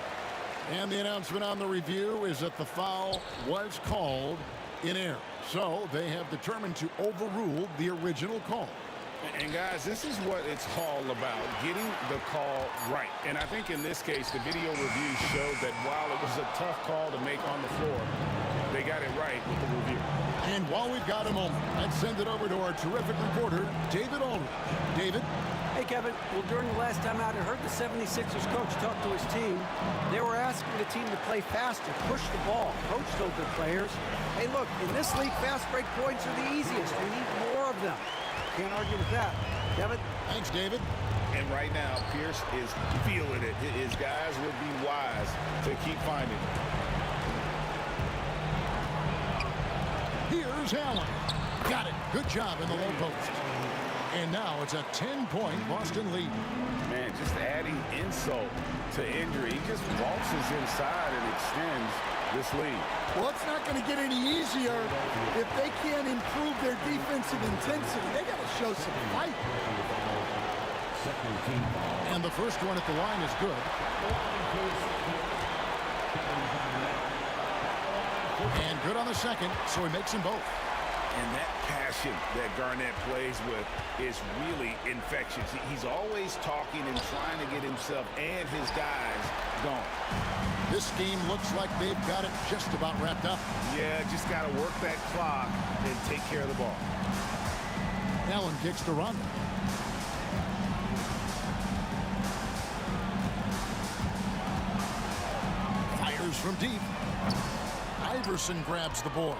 And the announcement on the review is that the foul was called in error. So they have determined to overrule the original call. And guys, this is what it's all about, getting the call right. And I think in this case, the video review showed that while it was a tough call to make on the floor, they got it right with the review. And while we've got a moment, let's send it over to our terrific reporter, David Aldridge. David? Hey, Kevin. Well, during the last time out, I heard the 76ers coach talk to his team. They were asking the team to play faster, push the ball. Coach told their players, hey, look, in this league, fast break points are the easiest. We need more of them. Can't argue with that. Kevin? Thanks, David. And right now, Pierce is feeling it. His guys would be wise to keep finding it. Here's Allen. Got it. Good job in the low post. And now it's a 10-point Boston lead. Man, just adding insult to injury. He just waltzes inside and extends this lead. Well, it's not going to get any easier if they can't improve their defensive intensity. They got to show some fight. And the first one at the line is good. And good on the second, so he makes them both. And that passion that Garnett plays with is really infectious. He's always talking and trying to get himself and his guys going. This game looks like they've got it just about wrapped up. Yeah, just got to work that clock and take care of the ball. Allen kicks to Rondo. Fires from deep. Iverson grabs the board.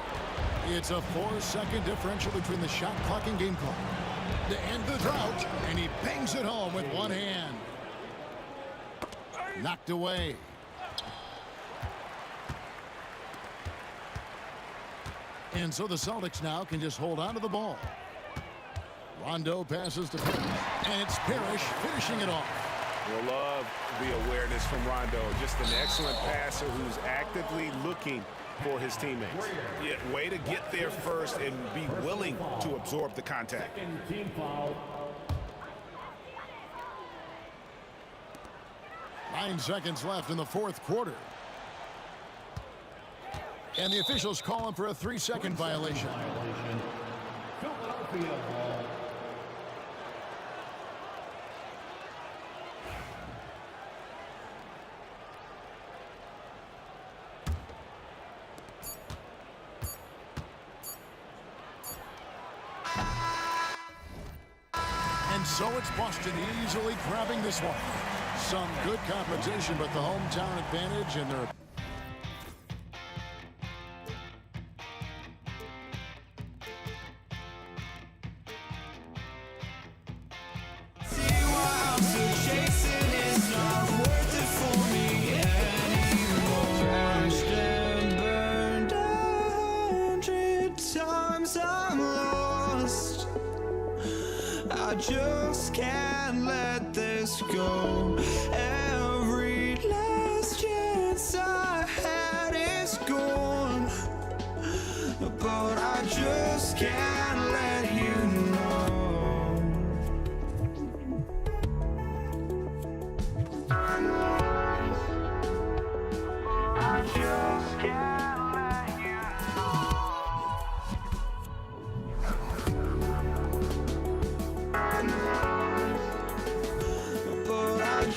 It's a 4-second differential between the shot clock and game clock. To end the drought, and he bangs it home with one hand. Knocked away. And so the Celtics now can just hold on to the ball. Rondo passes to Parrish, and it's Parrish finishing it off. We'll love the awareness from Rondo. Just an excellent passer who's actively looking for his teammates. Yeah, way to get there first and be willing to absorb the contact. Team foul. 9 seconds left in the fourth quarter. And the officials call him for a 3-second violation. Philadelphia ball. And so it's Boston easily grabbing this one. Some good competition, but the hometown advantage and their... Just can't let this go. Every last chance I had is gone, but I just can't let you know. I just can't let you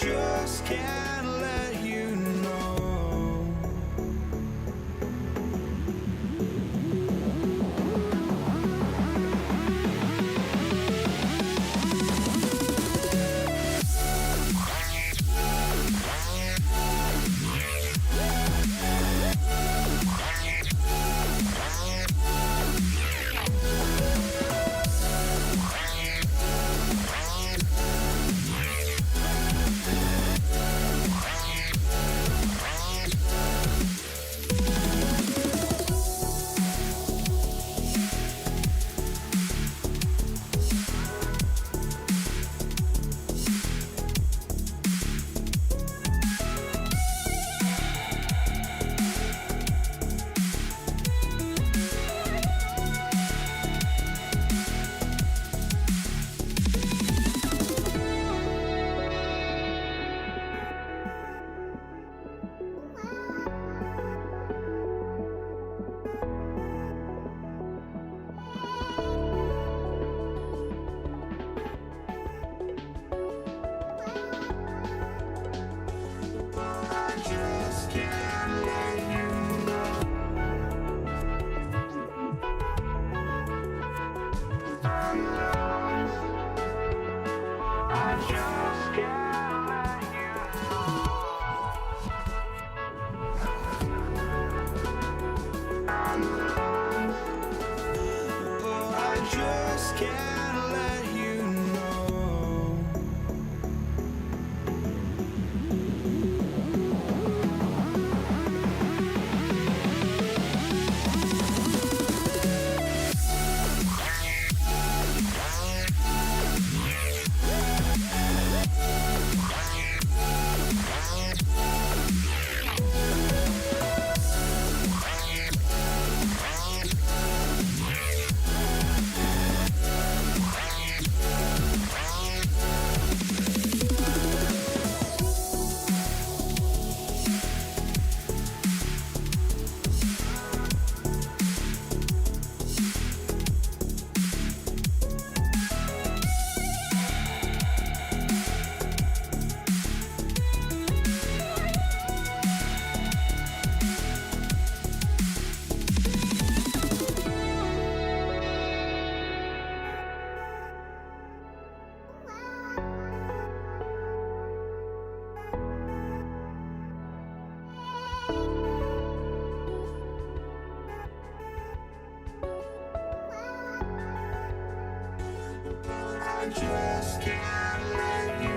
just can't let you know. I just can't let you.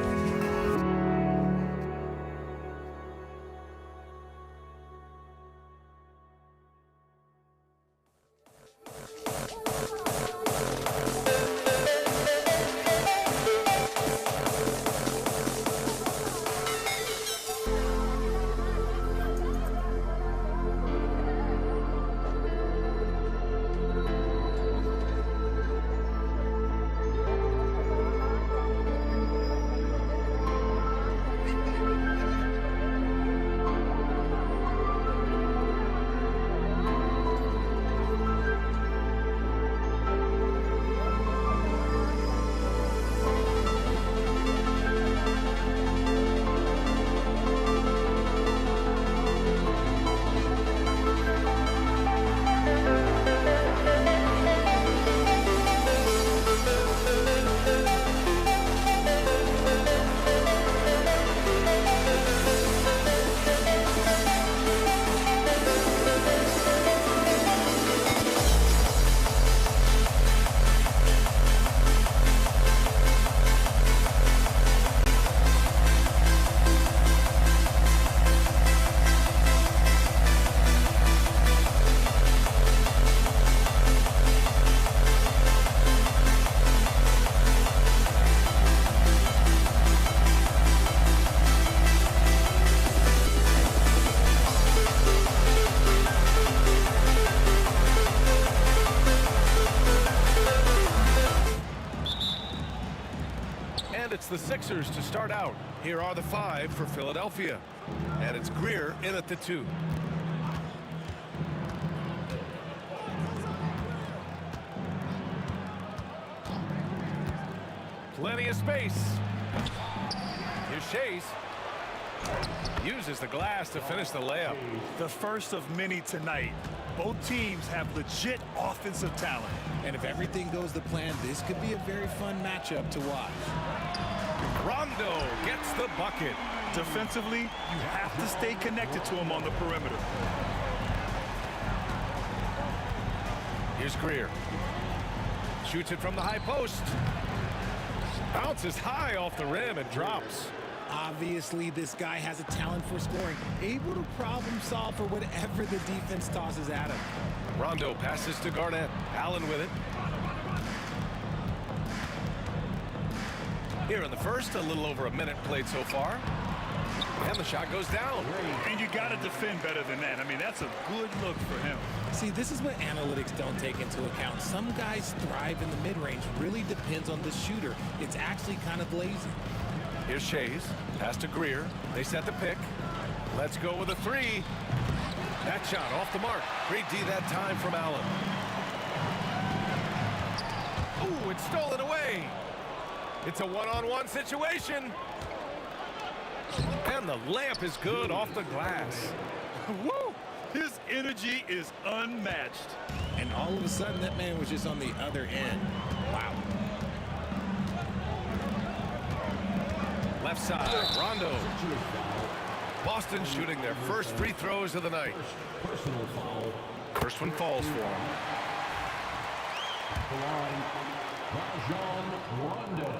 It's the Sixers to start out. Here are the 5 for Philadelphia. And it's Greer in at the 2. Plenty of space. Here's Shays. Uses the glass to finish the layup. The first of many tonight. Both teams have legit offensive talent. And if everything goes to plan, this could be a very fun matchup to watch. Rondo gets the bucket. Defensively, you have to stay connected to him on the perimeter. Here's Greer. Shoots it from the high post. Bounces high off the rim and drops. Obviously, this guy has a talent for scoring, able to problem solve for whatever the defense tosses at him. Rondo passes to Garnett. Allen with it. Here in the first, a little over a minute played so far. And the shot goes down. And you got to defend better than that. I mean, that's a good look for him. See, this is what analytics don't take into account. Some guys thrive in the mid-range. Really depends on the shooter. It's actually kind of lazy. Here's Shays. Pass to Greer. They set the pick. Let's go with a 3. That shot off the mark. Great D that time from Allen. Ooh, it's stolen away. It's a one-on-one situation. And the layup is good off the glass. Woo! His energy is unmatched. And all of a sudden, that man was just on the other end. Wow. Left side, Rondo. Boston shooting their first free throws of the night. First one falls for him.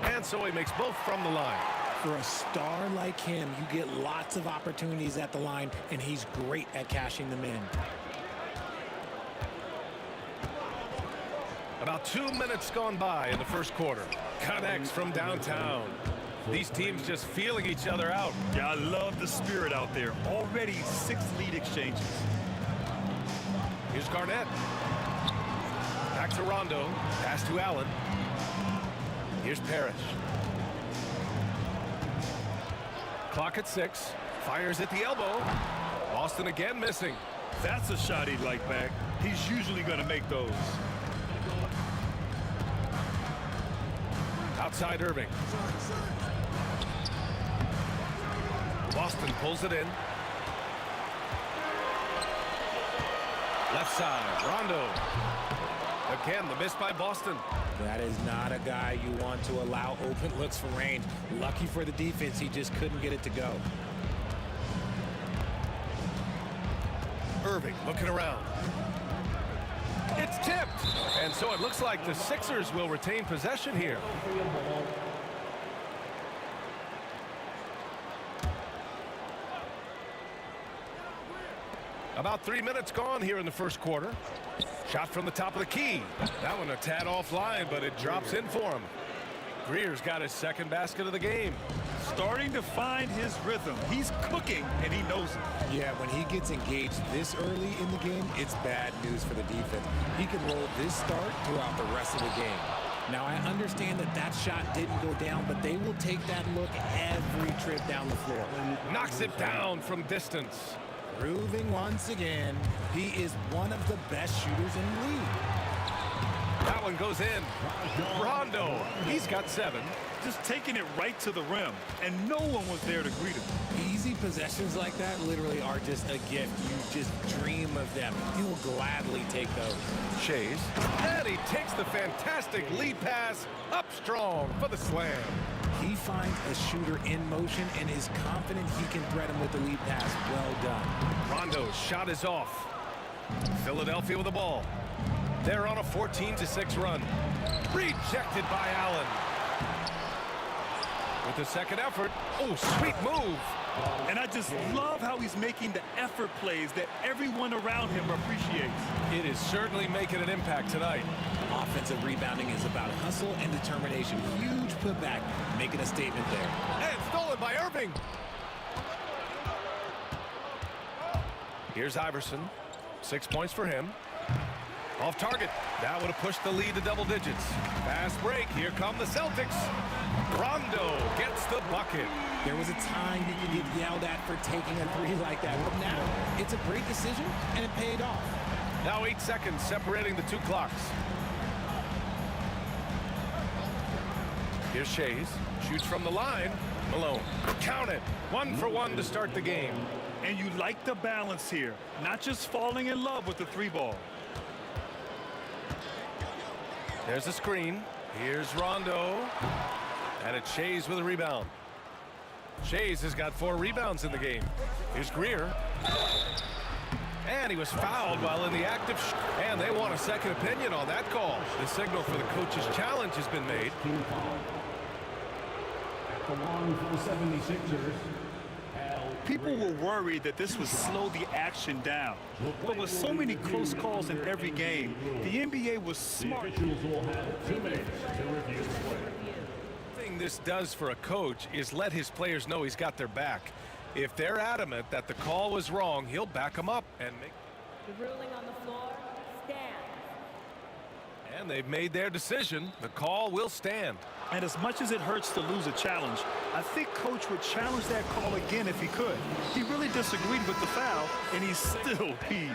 And so he makes both from the line. For a star like him, you get lots of opportunities at the line, and he's great at cashing them in. About 2 minutes gone by in the first quarter. Connects from downtown. These teams just feeling each other out. Yeah, I love the spirit out there. Already 6 lead exchanges. Here's Garnett. Back to Rondo. Pass to Allen. Here's Parrish. Clock at 6. Fires at the elbow. Boston again missing. That's a shot he'd like back. He's usually going to make those. Outside Irving. Boston pulls it in. Left side, Rondo. Again, the miss by Boston. That is not a guy you want to allow open looks for range. Lucky for the defense, he just couldn't get it to go. Irving looking around. It's tipped. And so it looks like the Sixers will retain possession here. About 3 minutes gone here in the first quarter. Shot from the top of the key. That one a tad offline, but it drops in for him. Greer's got his second basket of the game. Starting to find his rhythm. He's cooking, and he knows it. Yeah, when he gets engaged this early in the game, it's bad news for the defense. He can roll this start throughout the rest of the game. Now, I understand that that shot didn't go down, but they will take that look every trip down the floor. Knocks it down from distance. Proving once again, he is one of the best shooters in the league. That one goes in. Rondo, he's got 7. Just taking it right to the rim, and no one was there to greet him. Easy possessions like that literally are just a gift. You just dream of them. He'll gladly take those. Shays, and he takes the fantastic lead pass up strong for the slam. He finds a shooter in motion and is confident he can thread him with the lead pass. Well done. Rondo's shot is off. Philadelphia with the ball. They're on a 14-6 run. Rejected by Allen. With the second effort. Oh, sweet move. And I just love how he's making the effort plays that everyone around him appreciates. It is certainly making an impact tonight. Offensive rebounding is about hustle and determination. Huge putback, making a statement there. And stolen by Irving. Here's Iverson. 6 points for him. Off target. That would have pushed the lead to double digits. Fast break. Here come the Celtics. Rondo gets the bucket. There was a time you could get yelled at for taking a 3 like that, but now it's a great decision, and it paid off. Now 8 seconds separating the 2 clocks. Here's Shays. Shoots from the line. Malone. Count it. 1 for 1 to start the game. And you like the balance here. Not just falling in love with the 3 ball. There's a screen. Here's Rondo. And it's Shays with a rebound. Shays has got 4 rebounds in the game. Here's Greer. And he was fouled while in the active. And they want a second opinion on that call. The signal for the coach's challenge has been made. People were worried that this would slow the action down. But with so many close calls in every game, the NBA was smart. The thing this does for a coach is let his players know he's got their back. If they're adamant that the call was wrong, he'll back them up and make. The ruling on the floor stands. And they've made their decision. The call will stand. And as much as it hurts to lose a challenge, I think Coach would challenge that call again if he could. He really disagreed with the foul, and he's still peeved.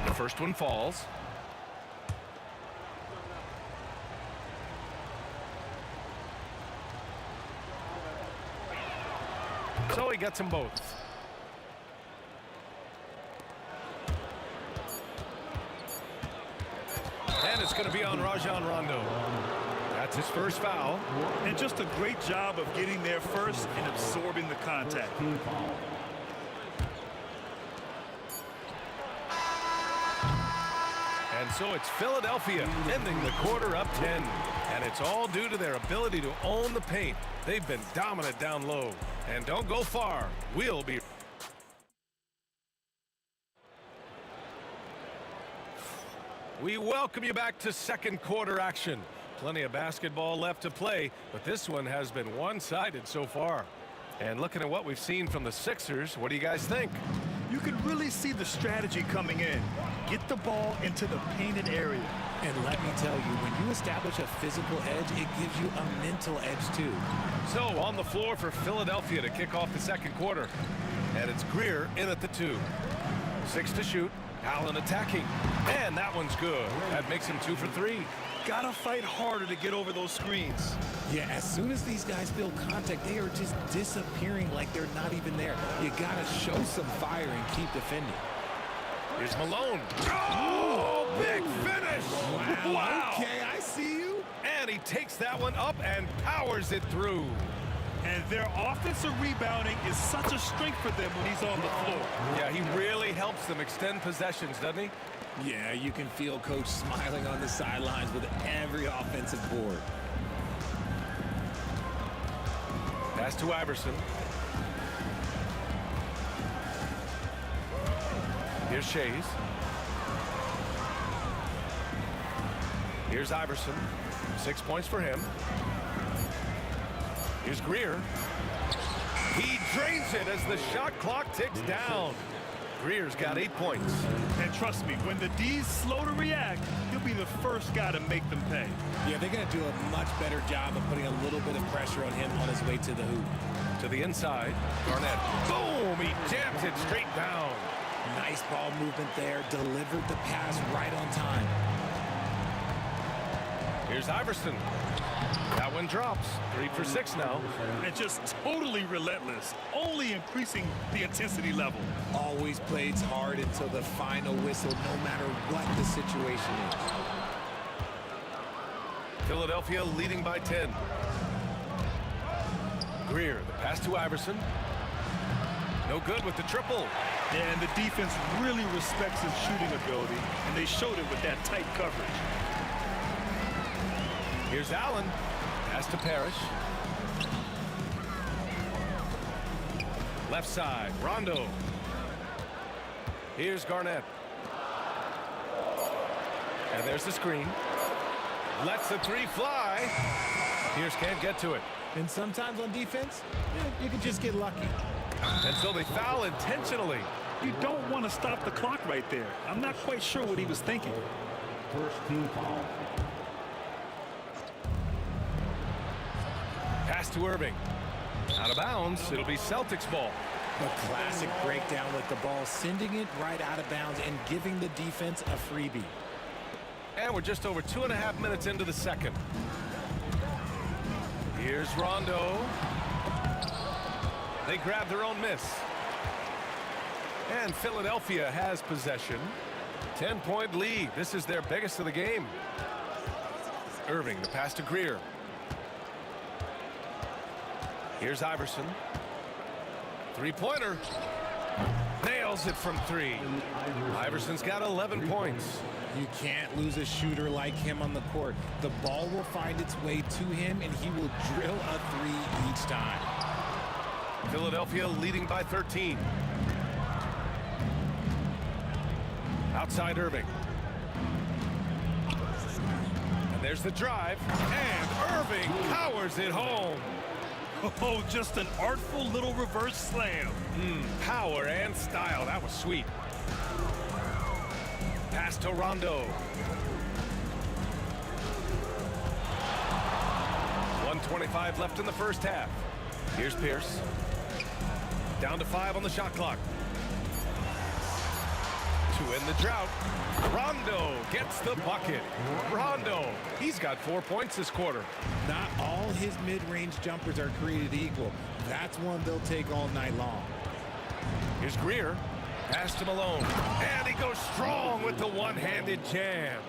The first one falls. So he gets them both. And it's going to be on Rajon Rondo. That's his first foul. And just a great job of getting there first and absorbing the contact. And so it's Philadelphia ending the quarter up 10. And it's all due to their ability to own the paint. They've been dominant down low. And don't go far. We'll be. We welcome you back to second quarter action. Plenty of basketball left to play, but this one has been one-sided so far. And looking at what we've seen from the Sixers, what do you guys think? You can really see the strategy coming in. Get the ball into the painted area. And let me tell you, when you establish a physical edge, it gives you a mental edge too. So on the floor for Philadelphia to kick off the second quarter. And it's Greer in at the 2. 6 to shoot. Allen attacking, and that one's good. That makes him 2 for 3. Gotta fight harder to get over those screens. Yeah, as soon as these guys feel contact, they are just disappearing like they're not even there. You gotta show some fire and keep defending. Here's Malone. Oh, big finish! Wow. Okay, I see you. And he takes that one up and powers it through. And their offensive rebounding is such a strength for them when he's on the floor. Yeah, he really helps them extend possessions, doesn't he? Yeah, you can feel Coach smiling on the sidelines with every offensive board. Pass to Iverson. Here's Shays. Here's Iverson. 6 points for him. Here's Greer. He drains it as the shot clock ticks down. Greer's got 8 points. And trust me, when the D's slow to react, he'll be the first guy to make them pay. Yeah, they're going to do a much better job of putting a little bit of pressure on him on his way to the hoop. To the inside, Garnett. Boom! He jams it straight down. Nice ball movement there. Delivered the pass right on time. Here's Iverson. That one drops. 3 for 6 now. And just totally relentless, only increasing the intensity level. Always plays hard until the final whistle, no matter what the situation is. Philadelphia leading by 10. Greer, the pass to Iverson. No good with the triple. Yeah, and the defense really respects his shooting ability, and they showed it with that tight coverage. Here's Allen. Pass to Parrish. Left side, Rondo. Here's Garnett. And there's the screen. Lets the 3 fly. Pierce can't get to it. And sometimes on defense, you can just get lucky. And so they foul intentionally. You don't want to stop the clock right there. I'm not quite sure what he was thinking. First team foul. Pass to Irving. Out of bounds. It'll be Celtics ball. A classic breakdown with the ball, sending it right out of bounds and giving the defense a freebie. And we're just over 2.5 minutes into the second. Here's Rondo. They grab their own miss. And Philadelphia has possession. 10-point lead. This is their biggest of the game. Irving, the pass to Greer. Here's Iverson. Three-pointer. Nails it from 3. Iverson's got 11 points. You can't lose a shooter like him on the court. The ball will find its way to him, and he will drill a 3 each time. Philadelphia leading by 13. Outside Irving. And there's the drive. And Irving powers it home. Oh, just an artful little reverse slam. Power and style. That was sweet. Pass to Rondo. 1:25 left in the first half. Here's Pierce. Down to 5 on the shot clock. To end the drought. Rondo gets the bucket. Rondo, he's got 4 points this quarter. Not all his mid-range jumpers are created equal. That's one they'll take all night long. Here's Greer. Pass to Malone. And he goes strong with the one-handed jam.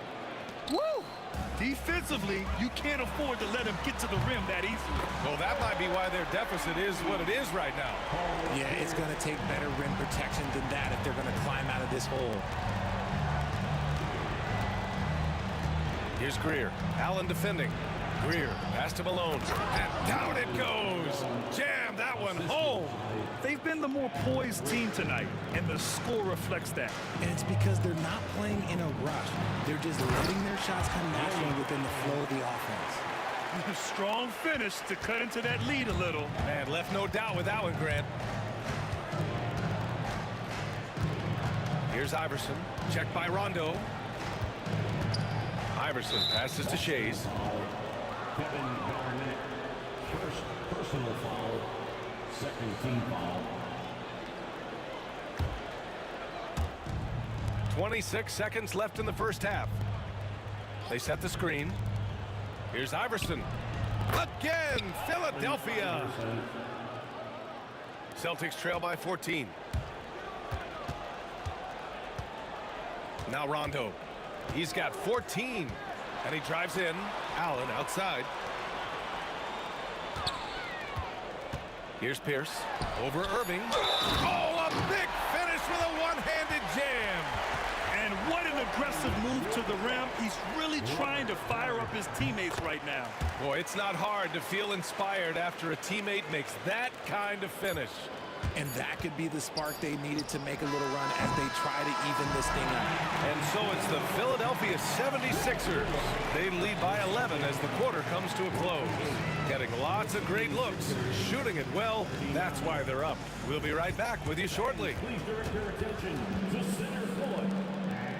Woo! Defensively, you can't afford to let him get to the rim that easily. Well, that might be why their deficit is what it is right now. Yeah, it's going to take better rim protection than that if they're going to climb out of this hole. Here's Greer. Allen defending. Greer, pass to Malone. And down it goes. Jam that one home. They've been the more poised team tonight, and the score reflects that. And it's because they're not playing in a rush. They're just letting their shots come naturally within the flow of the offense. Strong finish to cut into that lead a little. Man, left no doubt with that one, Grant. Here's Iverson. Checked by Rondo. Iverson passes to Shays. Kevin Garnett, first personal foul, second team foul. 26 seconds left in the first half. They set the screen. Here's Iverson. Again, Philadelphia. Celtics trail by 14. Now Rondo. He's got 14. And he drives in. Allen outside. Here's Pierce. Over Irving. Oh, a big finish with a one-handed jam. And what an aggressive move to the rim. He's really trying to fire up his teammates right now. Boy, it's not hard to feel inspired after a teammate makes that kind of finish. And that could be the spark they needed to make a little run as they try to even this thing up. And so it's the Philadelphia 76ers. They lead by 11 as the quarter comes to a close. Getting lots of great looks, shooting it well. That's why they're up. We'll be right back with you shortly. Please direct your attention to center court.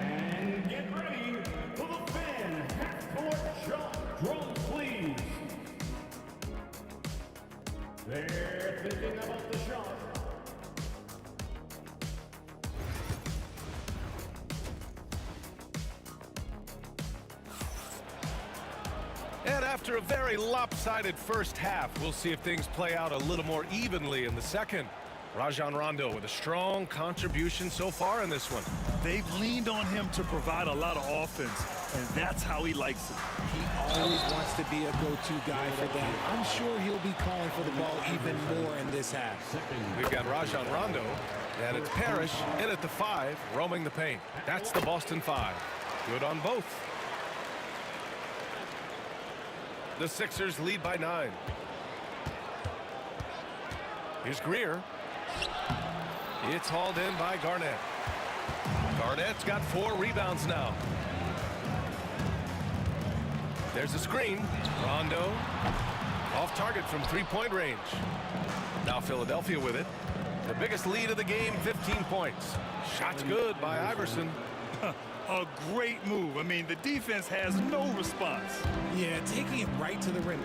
And get ready for the fan half-court shot. Drums, please. They're thinking about the shot. And after a very lopsided first half, we'll see if things play out a little more evenly in the second. Rajon Rondo with a strong contribution so far in this one. They've leaned on him to provide a lot of offense, and that's how he likes it. He always wants to be a go-to guy for them. I'm sure he'll be calling for the ball even more in this half. We've got Rajon Rondo, and it's Parrish in at the 5, roaming the paint. That's the Boston 5. Good on both. The Sixers lead by 9. Here's Greer. It's hauled in by Garnett. Garnett's got 4 rebounds now. There's a screen. Rondo off target from 3-point range. Now Philadelphia with it. The biggest lead of the game, 15 points. Shot's good by Iverson. A great move. I mean, the defense has no response. Yeah, taking it right to the rim.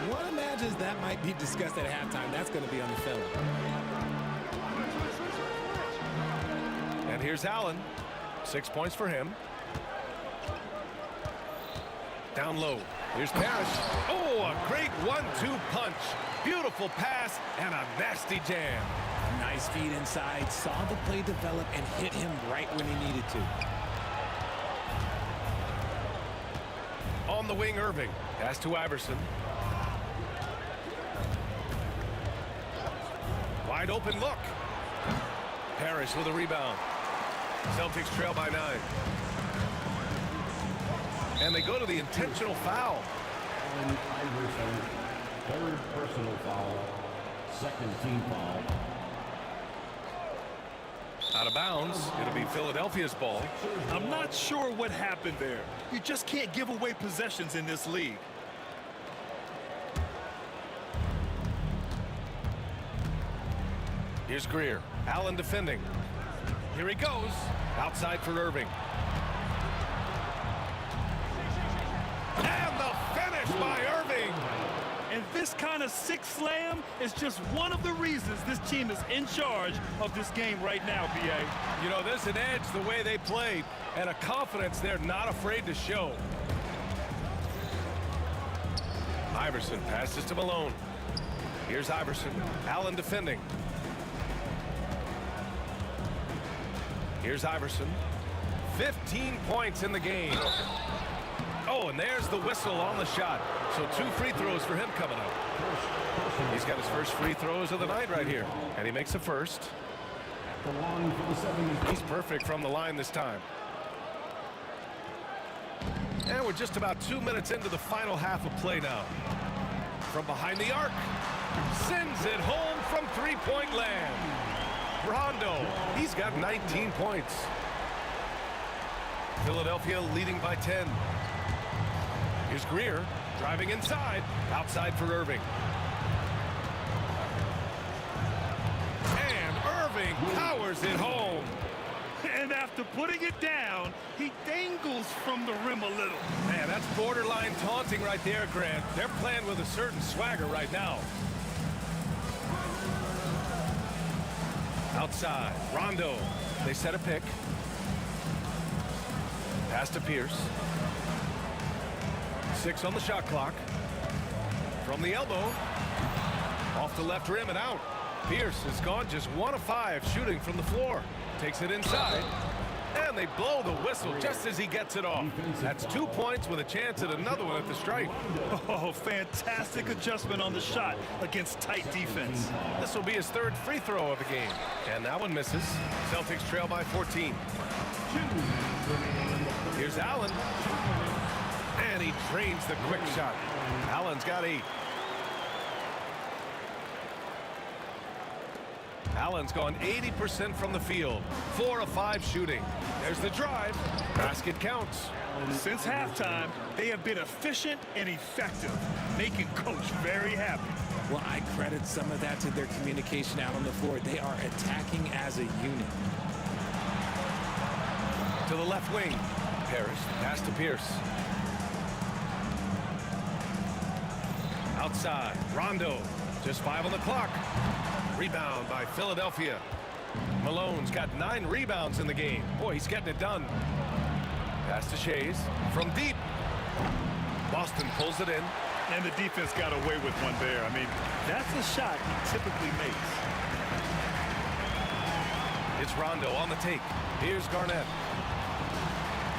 One imagines that might be discussed at halftime. That's going to be on the film. And here's Allen. 6 points for him. Down low. Here's Parrish. Oh, a great 1-2 punch. Beautiful pass and a nasty jam. Nice feed inside. Saw the play develop and hit him right when he needed to. On the wing, Irving. Pass to Iverson. Wide open look. Parrish with a rebound. Celtics trail by 9. And they go to the intentional foul. On Iverson, 3rd personal foul, 2nd team foul. Out of bounds. It'll be Philadelphia's ball. I'm not sure what happened there. You just can't give away possessions in this league. Here's Greer. Allen defending. Here he goes. Outside for Irving. And the finish by Irving. And this kind of sick slam is just one of the reasons this team is in charge of this game right now, B.A. You know, there's an edge the way they played and a confidence they're not afraid to show. Iverson passes to Malone. Here's Iverson. Allen defending. Here's Iverson. 15 points in the game. Oh, and there's the whistle on the shot. So 2 free throws for him coming up. He's got his first free throws of the night right here. And he makes the first. He's perfect from the line this time. And we're just about 2 minutes into the final half of play now. From behind the arc. Sends it home from 3-point land. Rondo, he's got 19 points. Philadelphia leading by 10. Here's Greer driving inside. Outside for Irving. And Irving powers it home. And after putting it down, he dangles from the rim a little. Man, that's borderline taunting right there, Grant. They're playing with a certain swagger right now. Outside, Rondo. They set a pick. Pass to Pierce. 6 on the shot clock. From the elbow. Off the left rim and out. Pierce has gone just 1 of 5 shooting from the floor. Takes it inside. And they blow the whistle just as he gets it off. That's 2 points with a chance at another one at the stripe. Oh, fantastic adjustment on the shot against tight defense. This will be his 3rd free throw of the game. And that one misses. Celtics trail by 14. Here's Allen. And he drains the quick shot. Allen's got 8. Allen's gone 80% from the field. 4 of 5 shooting. There's the drive. Basket counts. Since halftime, they have been efficient and effective, making Coach very happy. Well, I credit some of that to their communication out on the floor. They are attacking as a unit. To the left wing. Parrish. Pass to Pierce. Outside. Rondo. Just 5 on the clock. Rebound by Philadelphia. Malone's got 9 rebounds in the game. Boy, he's getting it done. Pass to Shays from deep. Boston pulls it in. And the defense got away with one there. I mean, that's a shot he typically makes. It's Rondo on the take. Here's Garnett.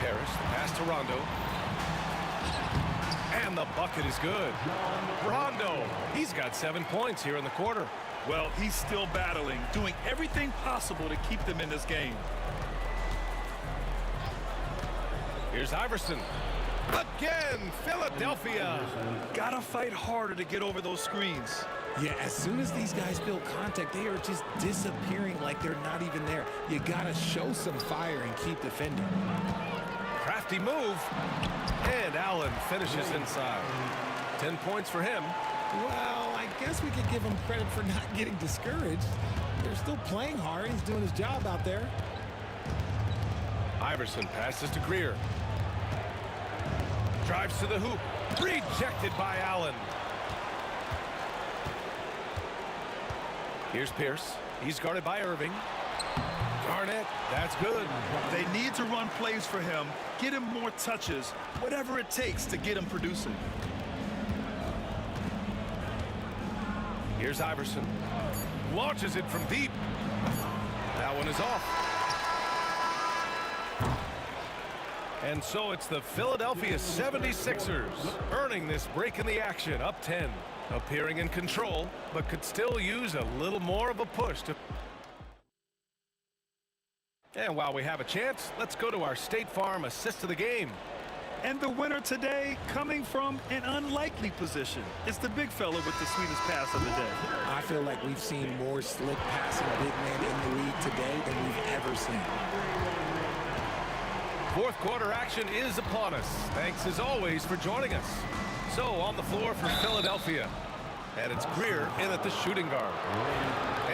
Parrish, pass to Rondo. And the bucket is good. Rondo, he's got 7 points here in the quarter. Well, he's still battling, doing everything possible to keep them in this game. Here's Iverson. Again, Philadelphia. Gotta fight harder to get over those screens. Yeah, as soon as these guys feel contact, they are just disappearing like they're not even there. You gotta show some fire and keep defending. Crafty move. And Allen finishes inside. 10 points for him. Well, I guess we could give him credit for not getting discouraged. They're still playing hard. He's doing his job out there. Iverson passes to Greer. Drives to the hoop. Rejected by Allen. Here's Pierce. He's guarded by Irving. Garnett, that's good. They need to run plays for him, get him more touches, whatever it takes to get him producing. Here's Iverson. Launches it from deep. That one is off. And so it's the Philadelphia 76ers earning this break in the action, up 10. Appearing in control, but could still use a little more of a push to... And while we have a chance, let's go to our State Farm assist of the game. And the winner today coming from an unlikely position. It's the big fella with the sweetest pass of the day. I feel like we've seen more slick passing big man in the league today than we've ever seen. 4th quarter action is upon us. Thanks as always for joining us. So on the floor for Philadelphia. And it's Greer in at the shooting guard.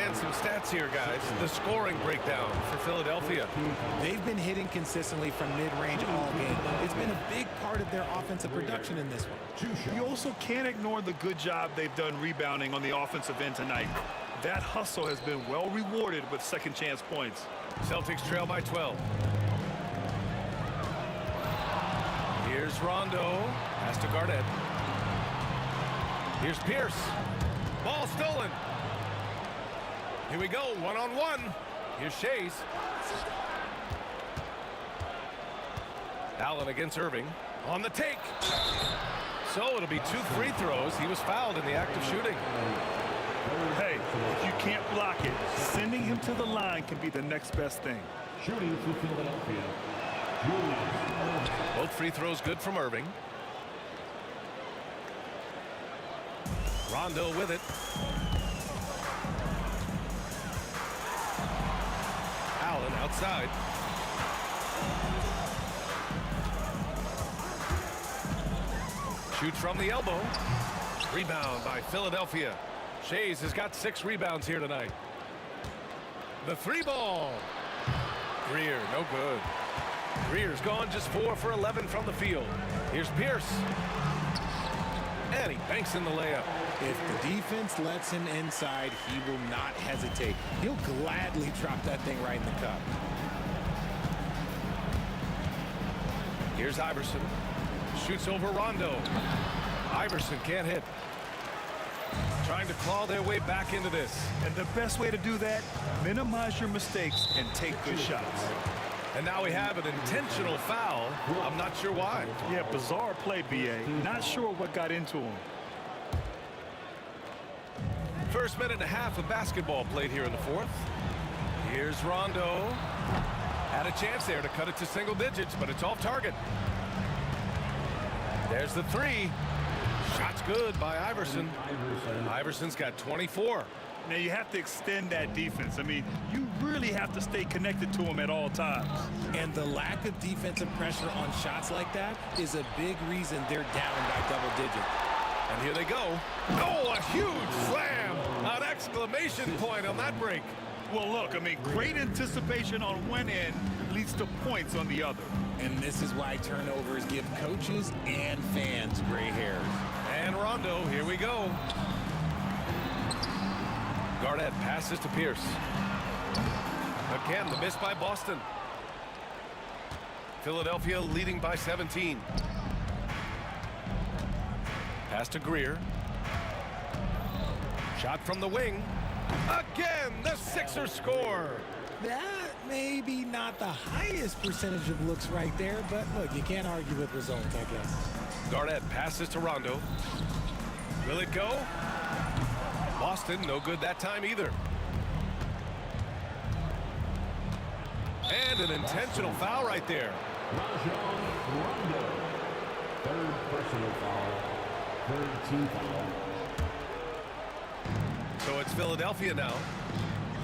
And some stats here, guys. The scoring breakdown for Philadelphia. They've been hitting consistently from mid-range all game. It's been a big part of their offensive production in this one. You also can't ignore the good job they've done rebounding on the offensive end tonight. That hustle has been well rewarded with second chance points. Celtics trail by 12. Here's Rondo. Pass to Garnett. Here's Pierce. Ball stolen. Here we go, one-on-one. Here's Shays. Allen against Irving. On the take. So it'll be 2 free throws. He was fouled in the act of shooting. Hey, if you can't block it, sending him to the line can be the next best thing. Shooting for Philadelphia. Both free throws good from Irving. Rondo with it. Allen outside. Shoots from the elbow. Rebound by Philadelphia. Shays has got 6 rebounds here tonight. The 3 ball. Greer, no good. Greer's gone just 4 for 11 from the field. Here's Pierce. And he banks in the layup. If the defense lets him inside, he will not hesitate. He'll gladly drop that thing right in the cup. Here's Iverson. Shoots over Rondo. Iverson can't hit. Trying to claw their way back into this. And the best way to do that, minimize your mistakes and take good shots. And now we have an intentional foul. I'm not sure why. Yeah, bizarre play, B.A. Not sure what got into him. First minute and a half of basketball played here in the fourth. Here's Rondo. Had a chance there to cut it to single digits, but it's off target. There's the three. Shot's good by Iverson. Iverson's got 24. Now you have to extend that defense. I mean, you really have to stay connected to him at all times. And the lack of defensive pressure on shots like that is a big reason they're down by double digits. And here they go. Oh, a huge slam! An exclamation point on that break. Well, look, I mean, great anticipation on one end leads to points on the other. And this is why turnovers give coaches and fans gray hairs. And Rondo, here we go. Garnett passes to Pierce. Again, the miss by Boston. Philadelphia leading by 17. Pass to Greer. Shot from the wing. Again, the Sixers score. That may be not the highest percentage of looks right there, but look, you can't argue with results, I guess. Garnett passes to Rondo. Will it go? Boston, no good that time either. And an intentional foul right there. Rondo. Third personal foul. Third team foul. So it's Philadelphia now.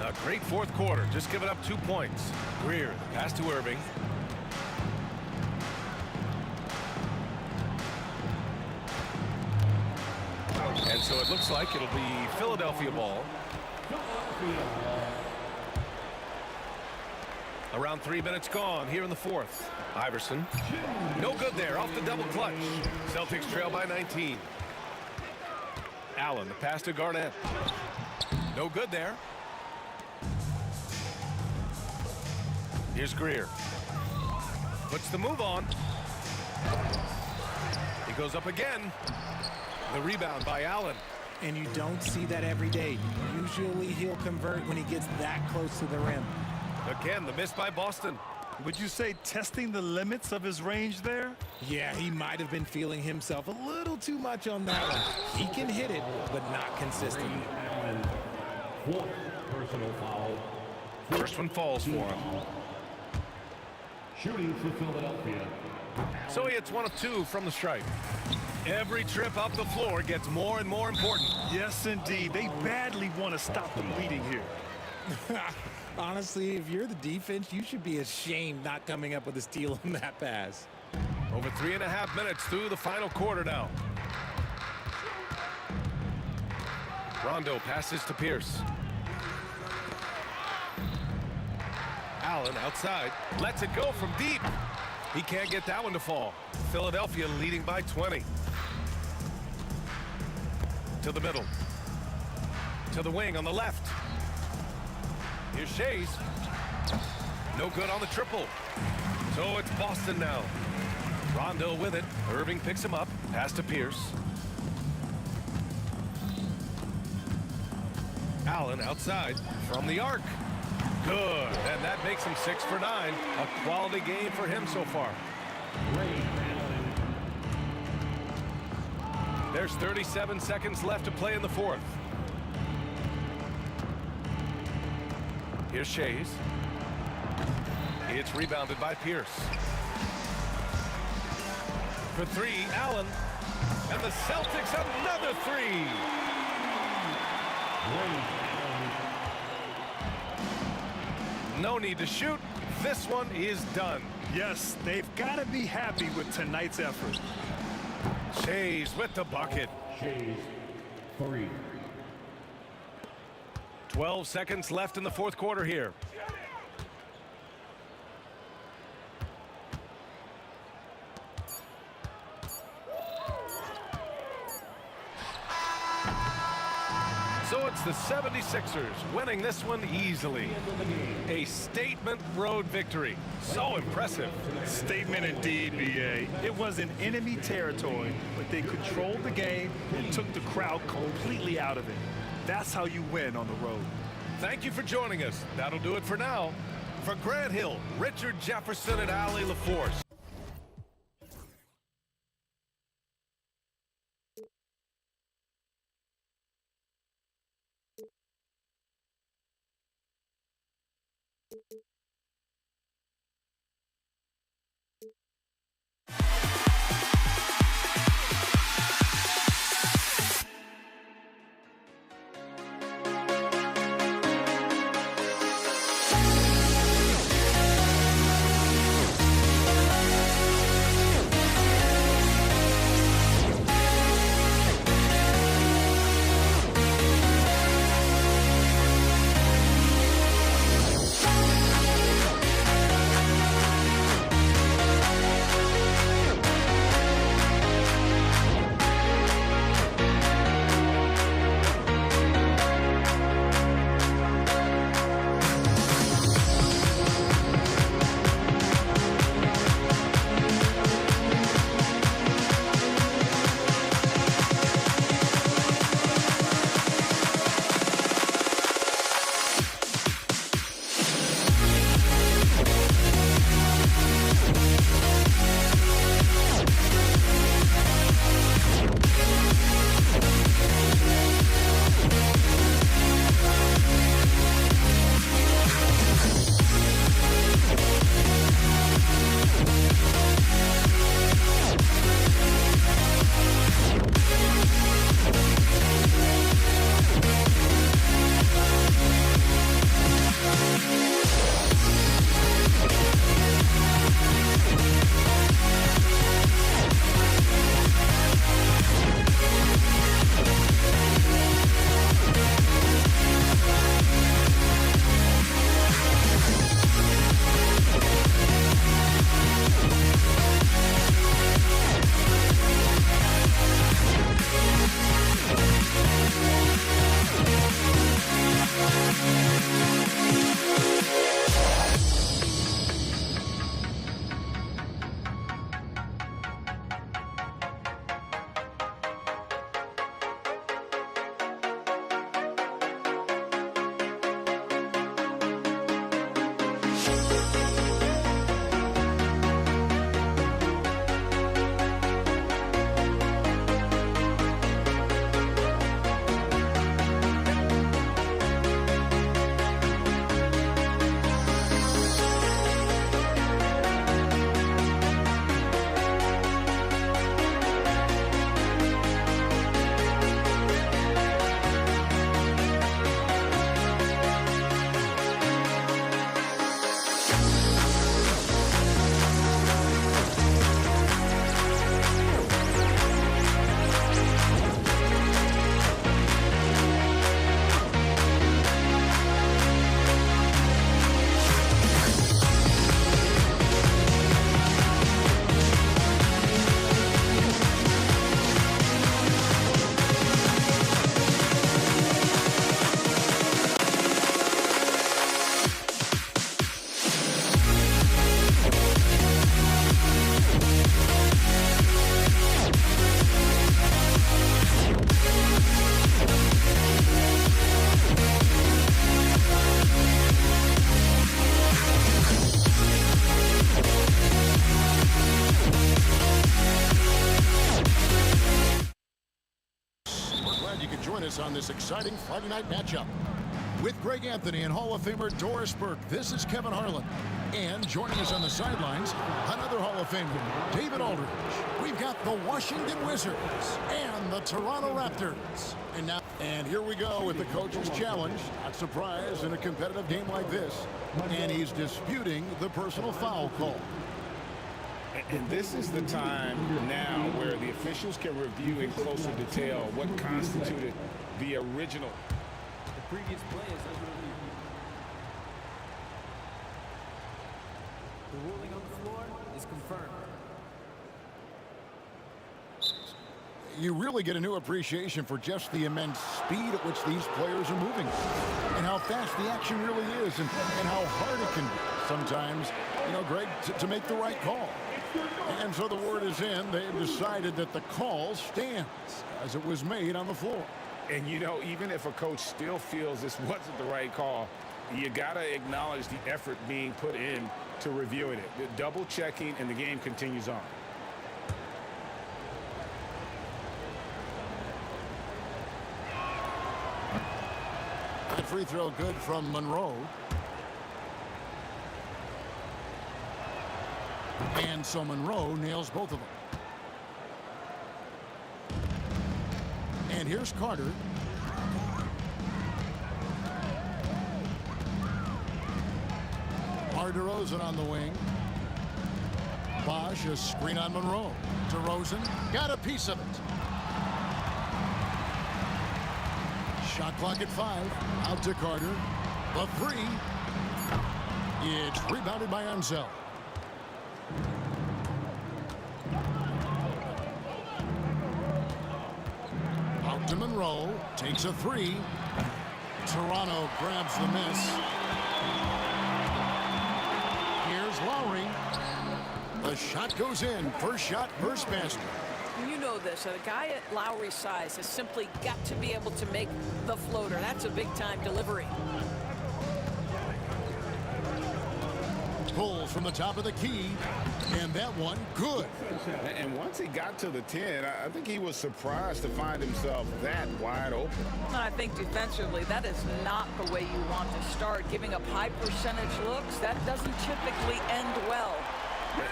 A great fourth quarter, just giving up 2 points. Greer, pass to Irving. And so it looks like it'll be Philadelphia ball. Around 3 minutes gone here in the fourth. Iverson. No good there, off the double clutch. Celtics trail by 19. Allen, the pass to Garnett. No good there. Here's Greer. Puts the move on. He goes up again. The rebound by Allen. And you don't see that every day. Usually he'll convert when he gets that close to the rim. Again, the miss by Boston. Would you say testing the limits of his range there? Yeah, he might have been feeling himself a little too much on that one. He can hit it, but not consistently. Fourth personal foul. First one falls for him. Shooting for Philadelphia. So he hits 1 of 2 from the stripe. Every trip up the floor gets more and more important. Yes, indeed. They badly want to stop the bleeding here. Honestly, if you're the defense, you should be ashamed not coming up with a steal on that pass. Over 3.5 minutes through the final quarter now. Rondo passes to Pierce. Allen outside, lets it go from deep. He can't get that one to fall. Philadelphia leading by 20. To the middle. To the wing on the left. Here's Shays. No good on the triple. So it's Boston now. Rondo with it. Irving picks him up. Pass to Pierce. Allen outside from the arc. Good. And that makes him 6 for 9. A quality game for him so far. There's 37 seconds left to play in the fourth. Here's Shays. It's rebounded by Pierce. For 3, Allen. And the Celtics another 3. No need to shoot. This one is done. Yes, they've got to be happy with tonight's effort. Shays with the bucket. Shays, 3. 12 seconds left in the fourth quarter here. So it's the 76ers, winning this one easily. A statement road victory. So impressive. Statement indeed, BA. It was in enemy territory, but they controlled the game and took the crowd completely out of it. That's how you win on the road. Thank you for joining us. That'll do it for now. For Grant Hill, Richard Jefferson, and Ali LaForce. On this exciting Friday night matchup. With Greg Anthony and Hall of Famer Doris Burke, this is Kevin Harlan. And joining us on the sidelines, another Hall of Famer, David Aldridge. We've got the Washington Wizards and the Toronto Raptors. And here we go with the coach's challenge. Not surprised in a competitive game like this. And he's disputing the personal foul call. And this is the time now where the officials can review in closer detail what constituted the original. The previous play is under review. The ruling on the floor is confirmed. You really get a new appreciation for just the immense speed at which these players are moving and how fast the action really is and how hard it can be sometimes, Greg, to make the right call. And so the word is in. They've decided that the call stands as it was made on the floor. And, even if a coach still feels this wasn't the right call, you got to acknowledge the effort being put in to reviewing it. The double checking, and the game continues on. That free throw good from Monroe. And so Monroe nails both of them. And here's Carter. DeRozan on the wing. Bosch, a screen on Monroe. DeRozan got a piece of it. Shot clock at 5. Out to Carter. The 3. It's rebounded by Ansel. Out to Monroe. Takes a 3. Toronto grabs the miss. Here's Lowry. The shot goes in. First shot, first basket. You know this. A guy at Lowry's size has simply got to be able to make the floater. That's a big-time delivery. Pulls from the top of the key, and that one good. And once he got to the 10, I think he was surprised to find himself that wide open. I think defensively, that is not the way you want to start. Giving up high percentage looks, that doesn't typically end well.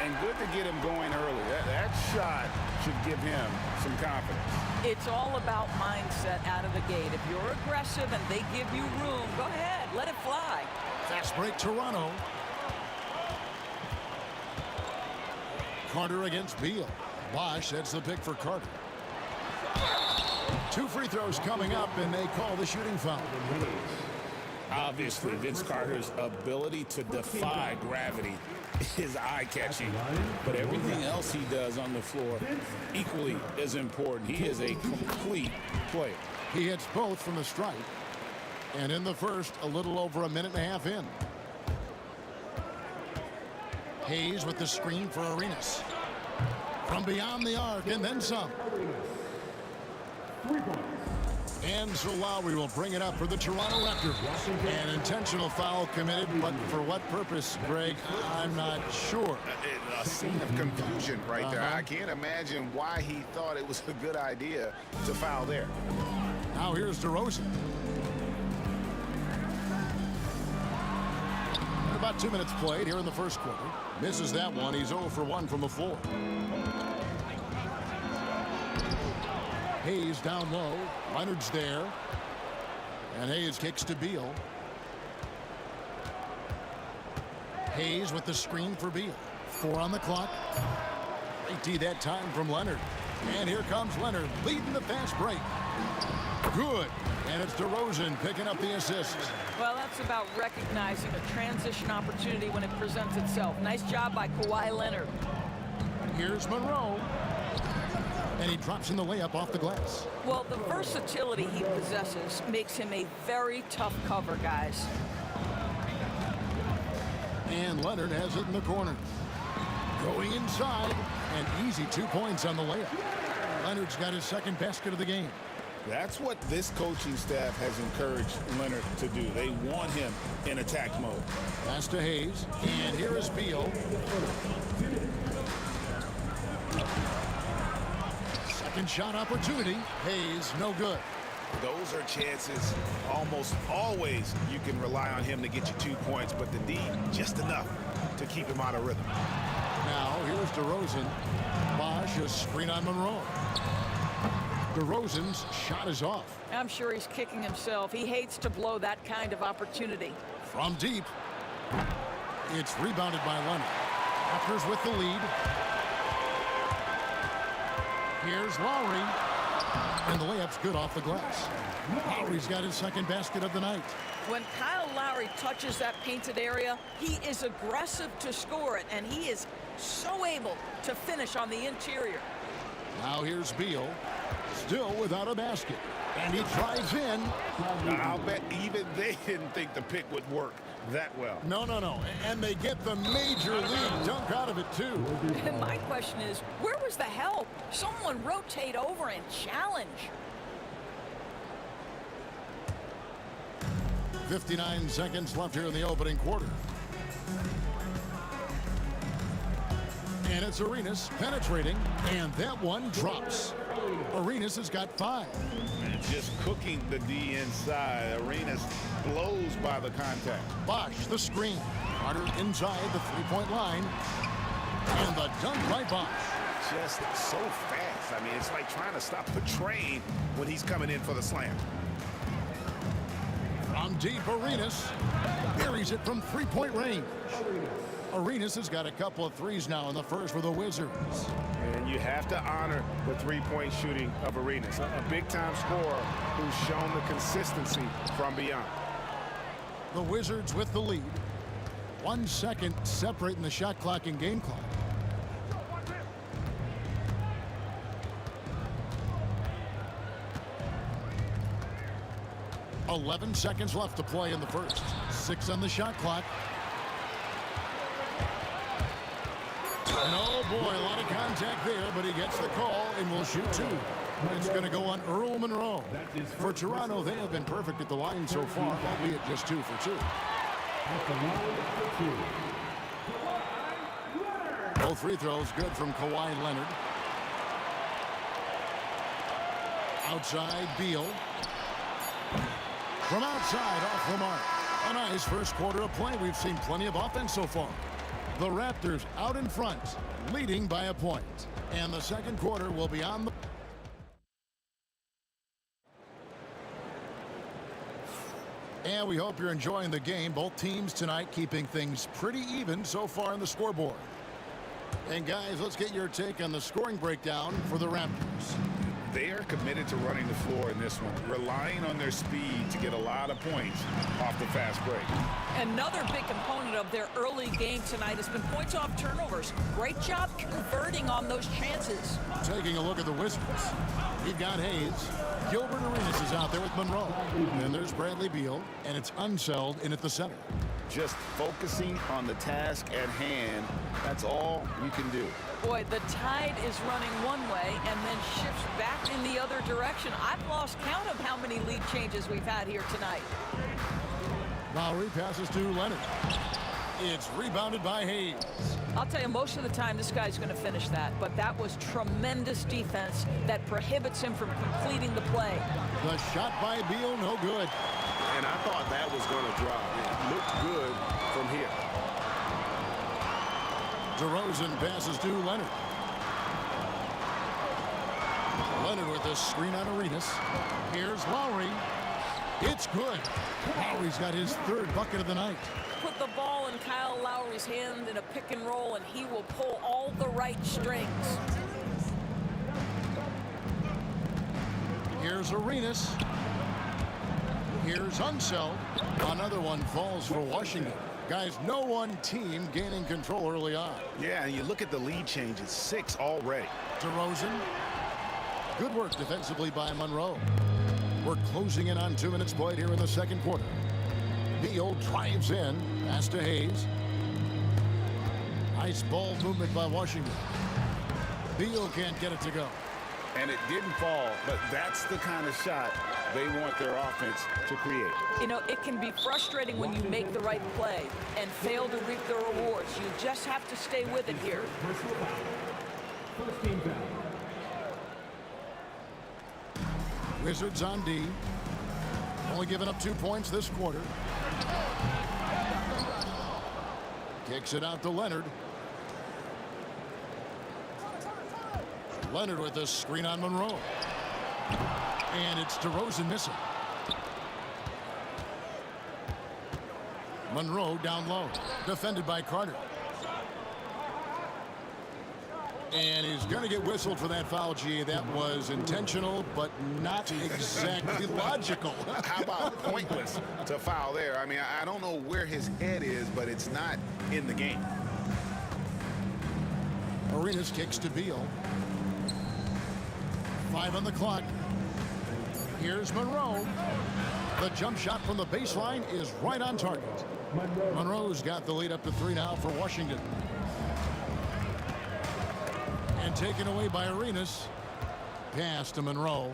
And good to get him going early. That shot should give him some confidence. It's all about mindset out of the gate. If you're aggressive and they give you room, go ahead, let it fly. Fast break, Toronto. Carter against Beal. Bosch sets the pick for Carter. 2 free throws coming up, and they call the shooting foul. Obviously, Vince Carter's ability to defy gravity is eye-catching, but everything else he does on the floor equally as important. He is a complete player. He hits both from the stripe, and in the first, a little over a minute and a half in. Hayes with the screen for Arenas. From beyond the arc, and then some. And so Lowry will bring it up for the Toronto Raptors. An intentional foul committed, but for what purpose, Greg, I'm not sure. A scene of confusion right there. I can't imagine why he thought it was a good idea to foul there. Now here's DeRozan. About 2 minutes played here in the first quarter. Misses that one. He's 0 for 1 from the floor. Hayes down low. Leonard's there. And Hayes kicks to Beal. Hayes with the screen for Beal. 4 on the clock. Great D that time from Leonard. And here comes Leonard leading the fast break. Good. And it's DeRozan picking up the assist. Well, that's about recognizing a transition opportunity when it presents itself. Nice job by Kawhi Leonard. Here's Monroe. And he drops in the layup off the glass. Well, the versatility he possesses makes him a very tough cover, guys. And Leonard has it in the corner. Going inside, and easy 2 points on the layup. Leonard's got his second basket of the game. That's what this coaching staff has encouraged Leonard to do. They want him in attack mode. Pass to Hayes, and here is Beal. Second shot opportunity. Hayes, no good. Those are chances almost always you can rely on him to get you 2 points, but the D, just enough to keep him out of rhythm. Now, here's DeRozan. Bosch, a screen on Monroe. DeRozan's shot is off. I'm sure he's kicking himself. He hates to blow that kind of opportunity. From deep. It's rebounded by Leonard. Raptors with the lead. Here's Lowry. And the layup's good off the glass. Lowry's got his second basket of the night. When Kyle Lowry touches that painted area, he is aggressive to score it, and he is so able to finish on the interior. Now here's Beal. Still without a basket. And he drives in. I'll bet even they didn't think the pick would work that well. No. And they get the major league dunk out of it, too. And my question is, where was the help? Someone rotate over and challenge. 59 seconds left here in the opening quarter. And it's Arenas penetrating, and that one drops. Arenas has got 5. And just cooking the D inside. Arenas blows by the contact. Bosch, the screen. Carter inside the three-point line. And the dunk by Bosch. Just so fast. I mean, it's like trying to stop the train when he's coming in for the slam. From deep, Arenas buries it from three-point range. Arenas has got a couple of threes now in the first for the Wizards. And you have to honor the three-point shooting of Arenas, a big-time scorer who's shown the consistency from beyond. The Wizards with the lead. 1 second separating the shot clock and game clock. .11 seconds left to play in the first. 6 on the shot clock. And oh boy, a lot of contact there, but he gets the call and will shoot 2. It's going to go on Earl Monroe. For Toronto, they have been perfect at the line so far, albeit just 2 for 2. Both free throws good from Kawhi Leonard. Outside, Beal. From outside, off the mark. A nice first quarter of play. We've seen plenty of offense so far. The Raptors out in front, leading by a point. And the second quarter will be on the... And we hope you're enjoying the game. Both teams tonight keeping things pretty even so far on the scoreboard. And guys, let's get your take on the scoring breakdown for the Raptors. They are committed to running the floor in this one, relying on their speed to get a lot of points off the fast break. Another big component of their early game tonight has been points off turnovers. Great job converting on those chances. Taking a look at the Wizards. We've got Hayes. Gilbert Arenas is out there with Monroe. And there's Bradley Beal, and it's Unseld in at the center. Just focusing on the task at hand, that's all you can do. Boy, the tide is running one way and then shifts back in the other direction. I've lost count of how many lead changes we've had here tonight. Lowry passes to Leonard. It's rebounded by Hayes. I'll tell you, most of the time this guy's going to finish that, but that was tremendous defense that prohibits him from completing the play. The shot by Beal, no good. And I thought that was going to drop. It looked good from here. DeRozan passes to Leonard. Leonard with a screen on Arenas. Here's Lowry. It's good. Lowry's got his 3rd bucket of the night. Put the ball in Kyle Lowry's hand in a pick and roll, and he will pull all the right strings. Here's Arenas. Here's Unseld. Another one falls for Washington. Guys, no one team gaining control early on. Yeah, and you look at the lead changes, 6 already. DeRozan. Good work defensively by Monroe. We're closing in on 2 minutes played here in the second quarter. Beal drives in. Pass to Hayes. Nice ball movement by Washington. Beal can't get it to go. And it didn't fall, but that's the kind of shot they want their offense to create. You know, it can be frustrating when you make the right play and fail to reap the rewards. You just have to stay with it here. Wizards on D. Only giving up 2 points this quarter. Kicks it out to Leonard. Leonard with a screen on Monroe. And it's DeRozan missing. Monroe down low. Defended by Carter. And he's going to get whistled for that foul, G. That was intentional, but not exactly logical. How about pointless to foul there? I mean, I don't know where his head is, but it's not in the game. Arenas kicks to Beal. 5 on the clock. Here's Monroe. The jump shot from the baseline is right on target. Monroe's got the lead up to 3 now for Washington. And taken away by Arenas. Pass to Monroe.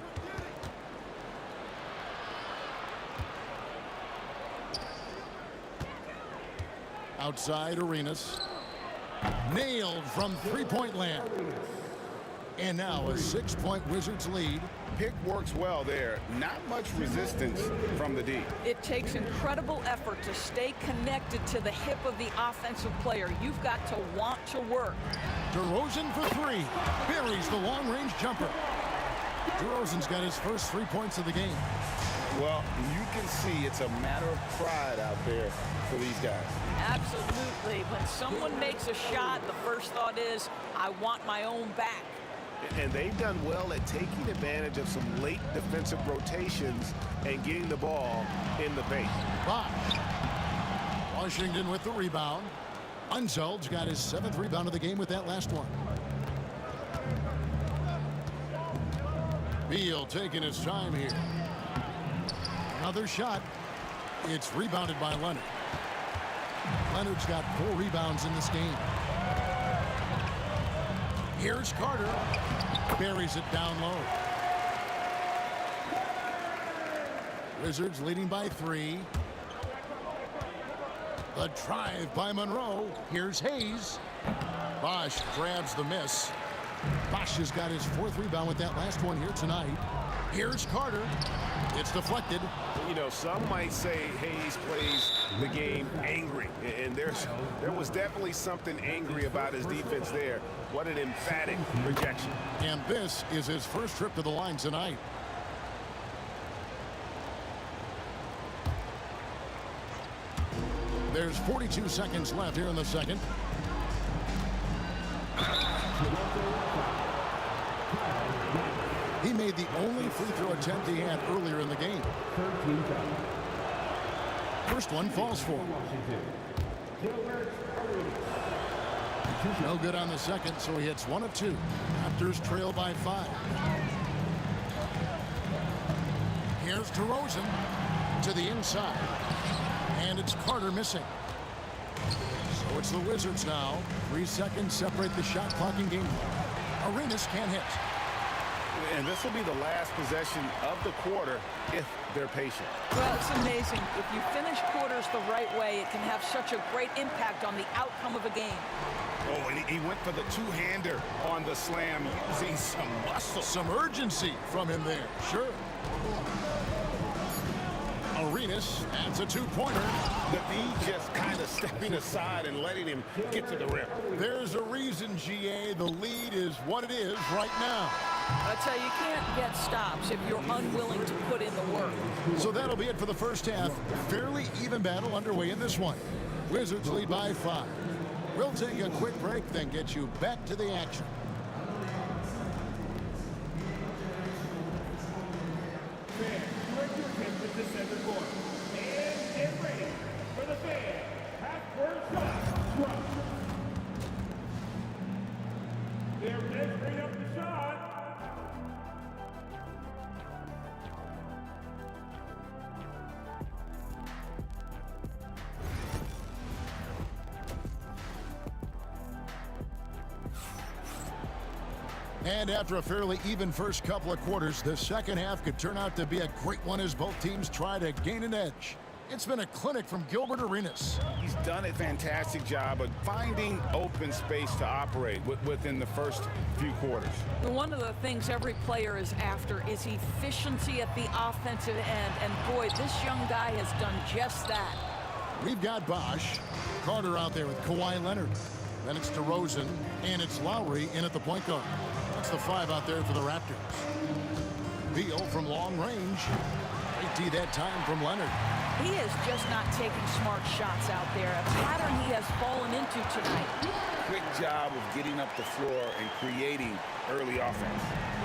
Outside Arenas. Nailed from three-point land. And now a 6-point Wizards lead. Pick works well there. Not much resistance from the D. It takes incredible effort to stay connected to the hip of the offensive player. You've got to want to work. DeRozan for 3. Buries the long-range jumper. DeRozan's got his first 3 points of the game. Well, you can see it's a matter of pride out there for these guys. Absolutely. When someone makes a shot, the first thought is, I want my own back. And they've done well at taking advantage of some late defensive rotations and getting the ball in the paint. Bosh. Washington with the rebound. Unzeld's got his 7th rebound of the game with that last one. Beal taking his time here. Another shot. It's rebounded by Leonard. Leonard's got 4 rebounds in this game. Here's Carter. Buries it down low. Wizards leading by 3. The drive by Monroe. Here's Hayes. Bosh grabs the miss. Bosh has got his 4th rebound with that last one here tonight. Here's Carter. It's deflected. You know, some might say Hayes plays the game angry. And there was definitely something angry about his defense there. What an emphatic rejection. And this is his first trip to the line tonight. There's 42 seconds left here in the second. He made the only free throw attempt he had earlier in the game. First one falls for him. No good on the second, so he hits 1 of 2. Raptors trail by 5. Here's DeRozan to the inside. And it's Carter missing. So it's the Wizards now. 3 seconds separate the shot clock and game. Arenas can't hit. And this will be the last possession of the quarter if they're patient. Well, it's amazing. If you finish quarters the right way, it can have such a great impact on the outcome of a game. Oh, and he went for the two-hander on the slam using some muscle. Some urgency from him there. Sure. Arenas adds a 2-pointer. The D just kind of stepping aside and letting him get to the rim. There's a reason, GA. The lead is what it is right now. I tell you, you can't get stops if you're unwilling to put in the work. So that'll be it for the first half. Fairly even battle underway in this one. Wizards lead by 5. We'll take a quick break, then get you back to the action. And after a fairly even first couple of quarters, the second half could turn out to be a great one as both teams try to gain an edge. It's been a clinic from Gilbert Arenas. He's done a fantastic job of finding open space to operate within the first few quarters. One of the things every player is after is efficiency at the offensive end. And boy, this young guy has done just that. We've got Bosh. Carter out there with Kawhi Leonard. Then it's DeRozan, and it's Lowry in at the point guard. That's the 5 out there for the Raptors. Beal from long range. Great D that time from Leonard. He is just not taking smart shots out there. A pattern he has fallen into tonight. Quick job of getting up the floor and creating early offense.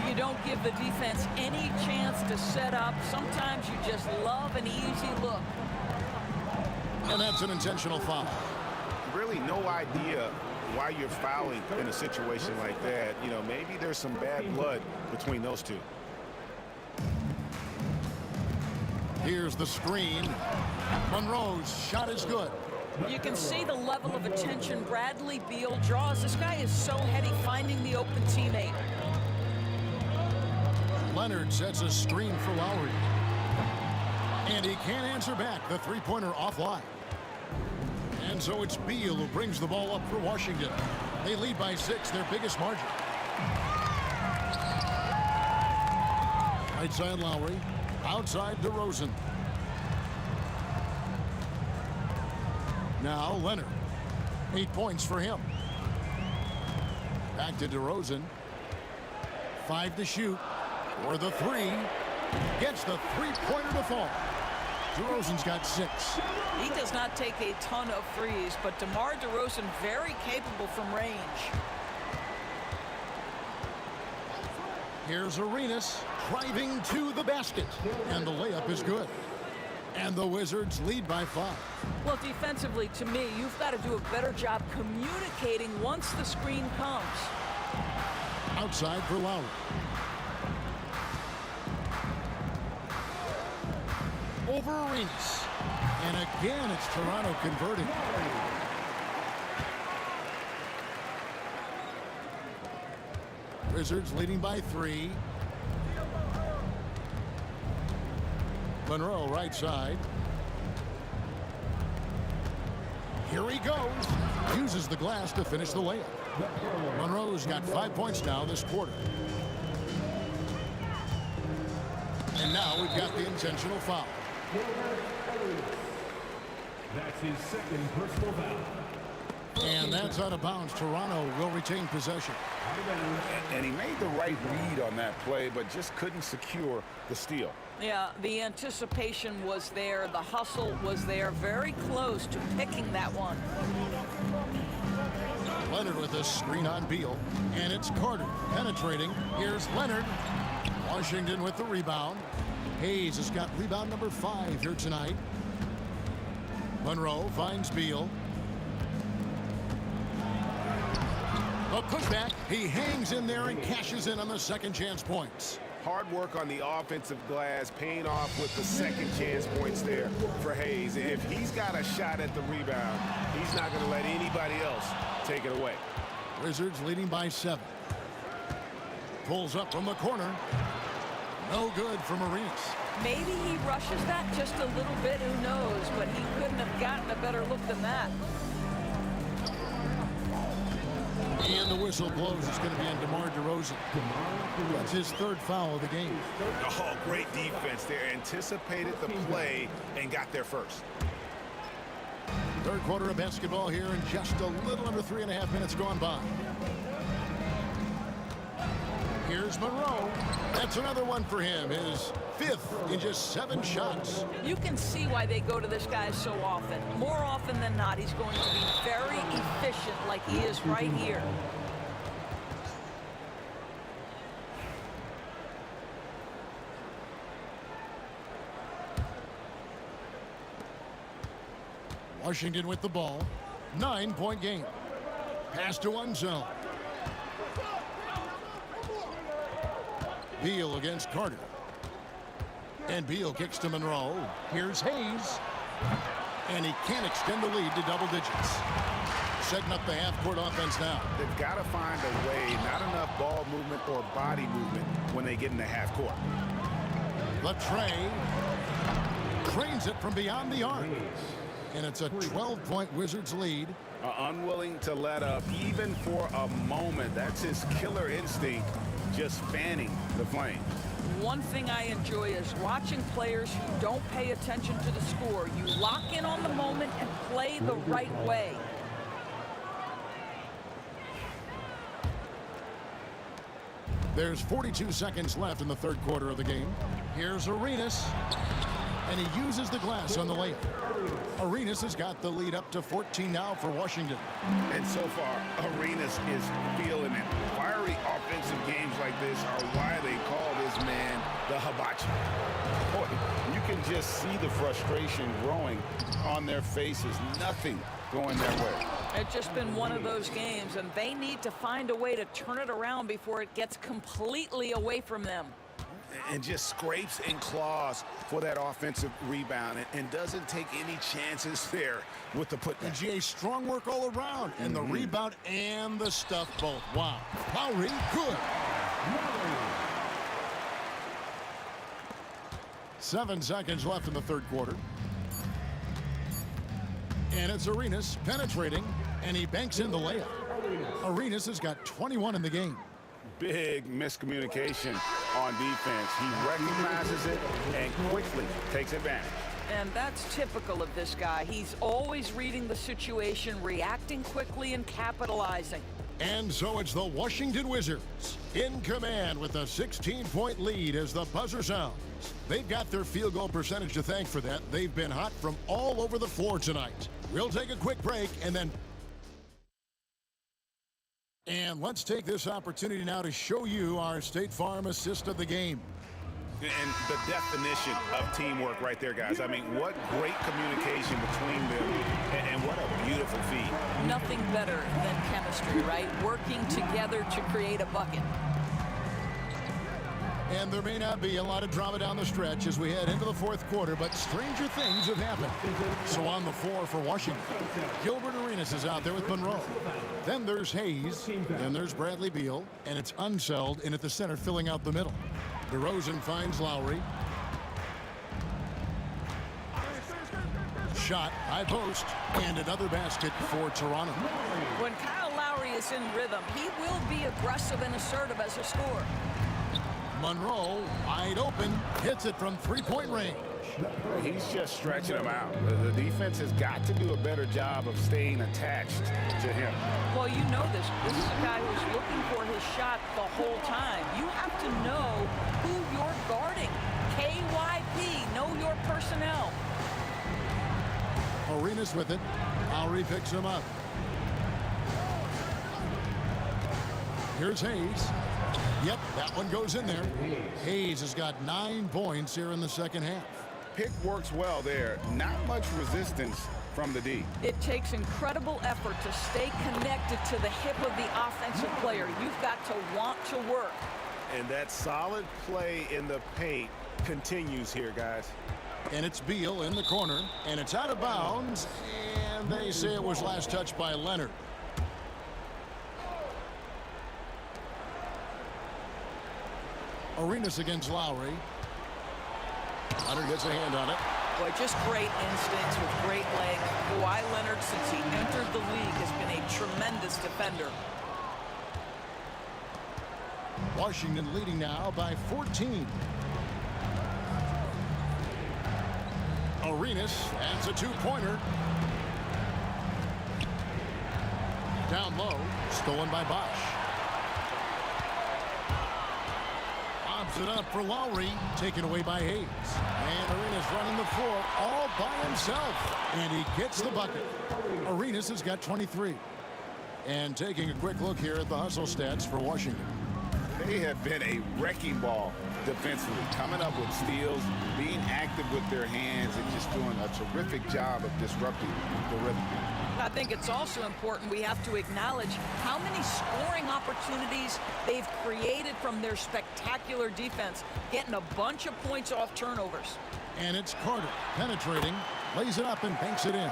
You don't give the defense any chance to set up. Sometimes you just love an easy look. And that's an intentional foul. Really no idea why you're fouling in a situation like that. You know, maybe there's some bad blood between those two. Here's the screen. Monroe's shot is good. You can see the level of attention Bradley Beal draws. This guy is so heady finding the open teammate. Leonard sets a screen for Lowry. And he can't answer back. The three-pointer offline. And so it's Beal who brings the ball up for Washington. They lead by 6, their biggest margin. Right side Lowry. Outside DeRozan. Now Leonard. 8 points for him. Back to DeRozan. 5 to shoot. For the 3. Gets the three-pointer to fall. DeRozan's got 6. He does not take a ton of threes, but DeMar DeRozan very capable from range. Here's Arenas driving to the basket. And the layup is good. And the Wizards lead by 5. Well, defensively, to me, you've got to do a better job communicating once the screen comes. Outside for Lowry. Over Arenas. And again, it's Toronto converting. Wizards leading by 3. Monroe right side. Here he goes. Uses the glass to finish the layup. Monroe's got 5 points now this quarter. And now we've got the intentional foul. That's his second personal foul. And that's out of bounds. Toronto will retain possession. And he made the right read on that play, but just couldn't secure the steal. Yeah, the anticipation was there. The hustle was there. Very close to picking that one. Leonard with a screen on Beal. And it's Carter penetrating. Here's Leonard. Washington with the rebound. Hayes has got rebound number 5 here tonight. Monroe finds Beal. A putback. He hangs in there and cashes in on the second chance points. Hard work on the offensive glass, paying off with the second chance points there for Hayes. If he's got a shot at the rebound, he's not going to let anybody else take it away. Wizards leading by 7. Pulls up from the corner. No good from Arenas. Maybe he rushes that just a little bit, who knows, but he couldn't have gotten a better look than that. And the whistle blows. It's going to be on DeMar DeRozan. That's his 3rd foul of the game. Oh, great defense there. Anticipated the play and got there first. Third quarter of basketball here in just a little under 3.5 minutes gone by. Here's Monroe. That's another one for him. His 5th in just 7 shots. You can see why they go to this guy so often. More often than not, he's going to be very efficient like he is right here. Washington with the ball. 9-point game. Pass to one zone. Beal against Carter. And Beal kicks to Monroe. Here's Hayes. And he can't extend the lead to double digits. Setting up the half-court offense now. They've got to find a way, not enough ball movement or body movement when they get in the half-court. Latrey trains it from beyond the arc. And it's a 12-point Wizards lead. Unwilling to let up even for a moment. That's his killer instinct, just fanning the flames. One thing I enjoy is watching players who don't pay attention to the score. You lock in on the moment and play the right way. There's 42 seconds left in the 3rd quarter of the game. Here's Arenas. And he uses the glass on the layup. Arenas has got the lead up to 14 now for Washington. And so far, Arenas is feeling it. Fiery offensive games like this are why they call this man the hibachi. Boy, you can just see the frustration growing on their faces. Nothing going their way. It's just been one of those games, and they need to find a way to turn it around before it gets completely away from them. And just scrapes and claws for that offensive rebound and doesn't take any chances there with the putback. And GA, strong work all around, and the rebound and the stuff both. Wow. Lowry, good. 7 seconds left in the third quarter. And it's Arenas penetrating, and he banks in the layup. Arenas has got 21 in the game. Big miscommunication on defense. He recognizes it and quickly takes advantage. And that's typical of this guy. He's always reading the situation, reacting quickly, and capitalizing. And so it's the Washington Wizards in command with a 16-point lead as the buzzer sounds. They've got their field goal percentage to thank for that. They've been hot from all over the floor tonight. We'll take a quick break and let's take this opportunity now to show you our State Farm assist of the game. And the definition of teamwork right there, guys. I mean, what great communication between them, and what a beautiful feed. Nothing better than chemistry, right? Working together to create a bucket. And there may not be a lot of drama down the stretch as we head into the fourth quarter, but stranger things have happened. So on the floor for Washington, Gilbert Arenas is out there with Monroe. Then there's Hayes, then there's Bradley Beal, and it's Unseld in at the center filling out the middle. DeRozan finds Lowry. Shot, high post, and another basket for Toronto. When Kyle Lowry is in rhythm, he will be aggressive and assertive as a scorer. Monroe, wide open, hits it from three-point range. He's just stretching him out. The defense has got to do a better job of staying attached to him. Well, you know this. This is a guy who's looking for his shot the whole time. You have to know who you're guarding. KYP, know your personnel. Arenas with it. Lowry picks him up. Here's Hayes. Yep, that one goes in there. Hayes has got 9 points here in the second half. Pick works well there. Not much resistance from the D. It takes incredible effort to stay connected to the hip of the offensive player. You've got to want to work. And that solid play in the paint continues here, guys. And it's Beal in the corner, and it's out of bounds, and they say it was last touched by Leonard. Arenas against Lowry. Leonard gets a hand on it. Boy, just great instincts with great legs. Kawhi Leonard, since he entered the league, has been a tremendous defender. Washington leading now by 14. Arenas adds a two-pointer. Down low, stolen by Bosch. Bobs it up for Lowry, taken away by Hayes. And Arenas running the floor all by himself. And he gets the bucket. Arenas has got 23. And taking a quick look here at the hustle stats for Washington. They have been a wrecking ball defensively, coming up with steals, being active with their hands, and just doing a terrific job of disrupting the rhythm. I think it's also important we have to acknowledge how many scoring opportunities they've created from their spectacular defense, getting a bunch of points off turnovers. And it's Carter penetrating, lays it up and banks it in.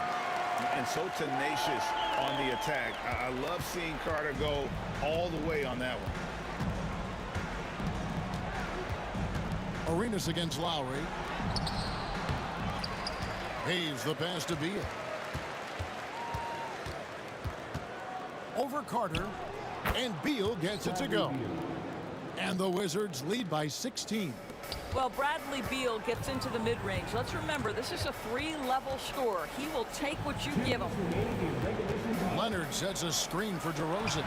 And so tenacious on the attack. I love seeing Carter go all the way on that one. Arenas against Lowry. Hayes the pass to Beal. Over Carter, and Beal gets it to go. And the Wizards lead by 16. Well, Bradley Beal gets into the mid-range. Let's remember, this is a three-level scorer. He will take what you give him. Leonard sets a screen for DeRozan.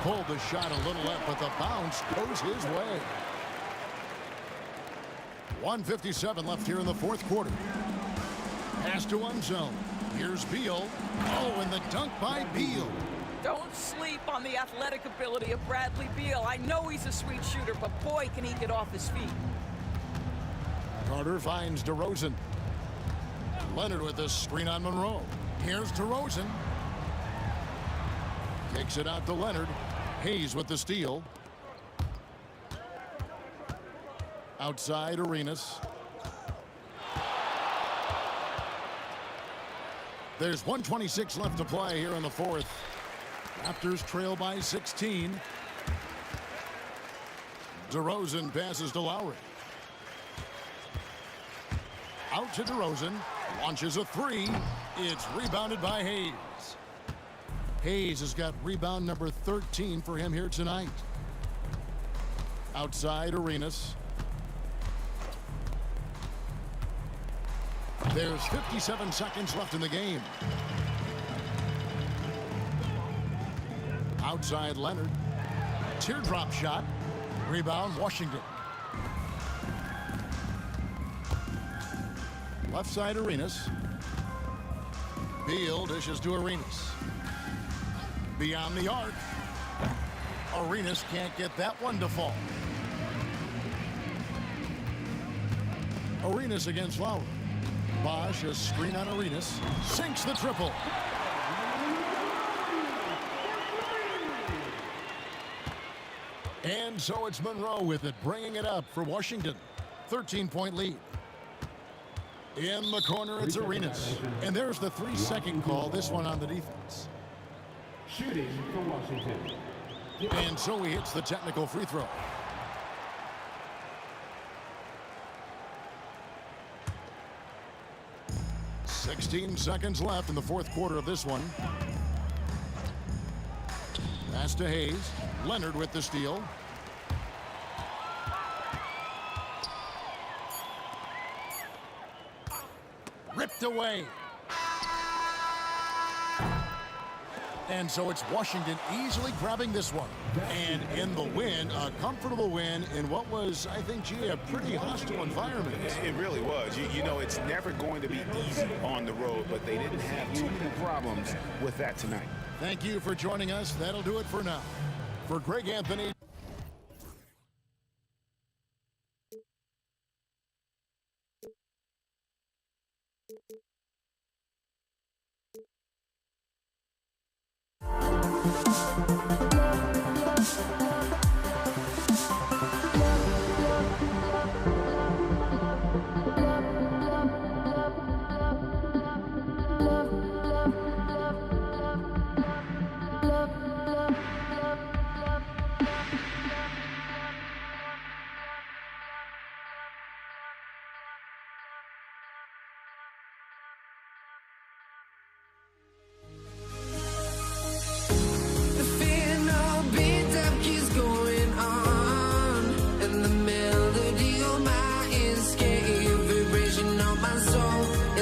Pulled the shot a little left, but the bounce goes his way. 1:57 left here in the fourth quarter. Pass to Unseld. Here's Beal. Oh, and the dunk by Beal. Don't sleep on the athletic ability of Bradley Beal. I know he's a sweet shooter, but boy, can he get off his feet. Carter finds DeRozan. Leonard with a screen on Monroe. Here's DeRozan. Kicks it out to Leonard. Hayes with the steal. Outside Arenas. There's 1:26 left to play here in the fourth. Raptors trail by 16. DeRozan passes to Lowry. Out to DeRozan. Launches a three. It's rebounded by Hayes. Hayes has got rebound number 13 for him here tonight. Outside Arenas. There's 57 seconds left in the game. Outside Leonard. Teardrop shot. Rebound Washington. Left side Arenas. Beal dishes to Arenas. Beyond the arc. Arenas can't get that one to fall. Arenas against Lowry. Bosch, a screen on Arenas. Sinks the triple. And so it's Monroe with it, bringing it up for Washington. 13-point lead. In the corner, it's Arenas. And there's the 3-second call, this one on the defense. Shooting for Washington. And so he hits the technical free throw. $16 seconds left in the fourth quarter of this one. Pass to Hayes. Leonard with the steal. Ripped away. And so it's Washington easily grabbing this one. And in the win, a comfortable win in what was, I think, gee, a pretty hostile environment. It really was. You know, it's never going to be easy on the road, but they didn't have too many problems with that tonight. Thank you for joining us. That'll do it for now. For Greg Anthony.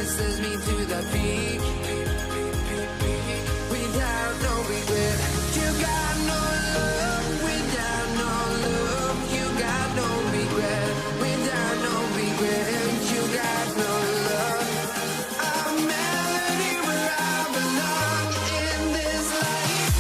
Says me to the peak without no regret. You got no love without no love. You got no regret without no regret. You got no love. A melody where I belong in this life.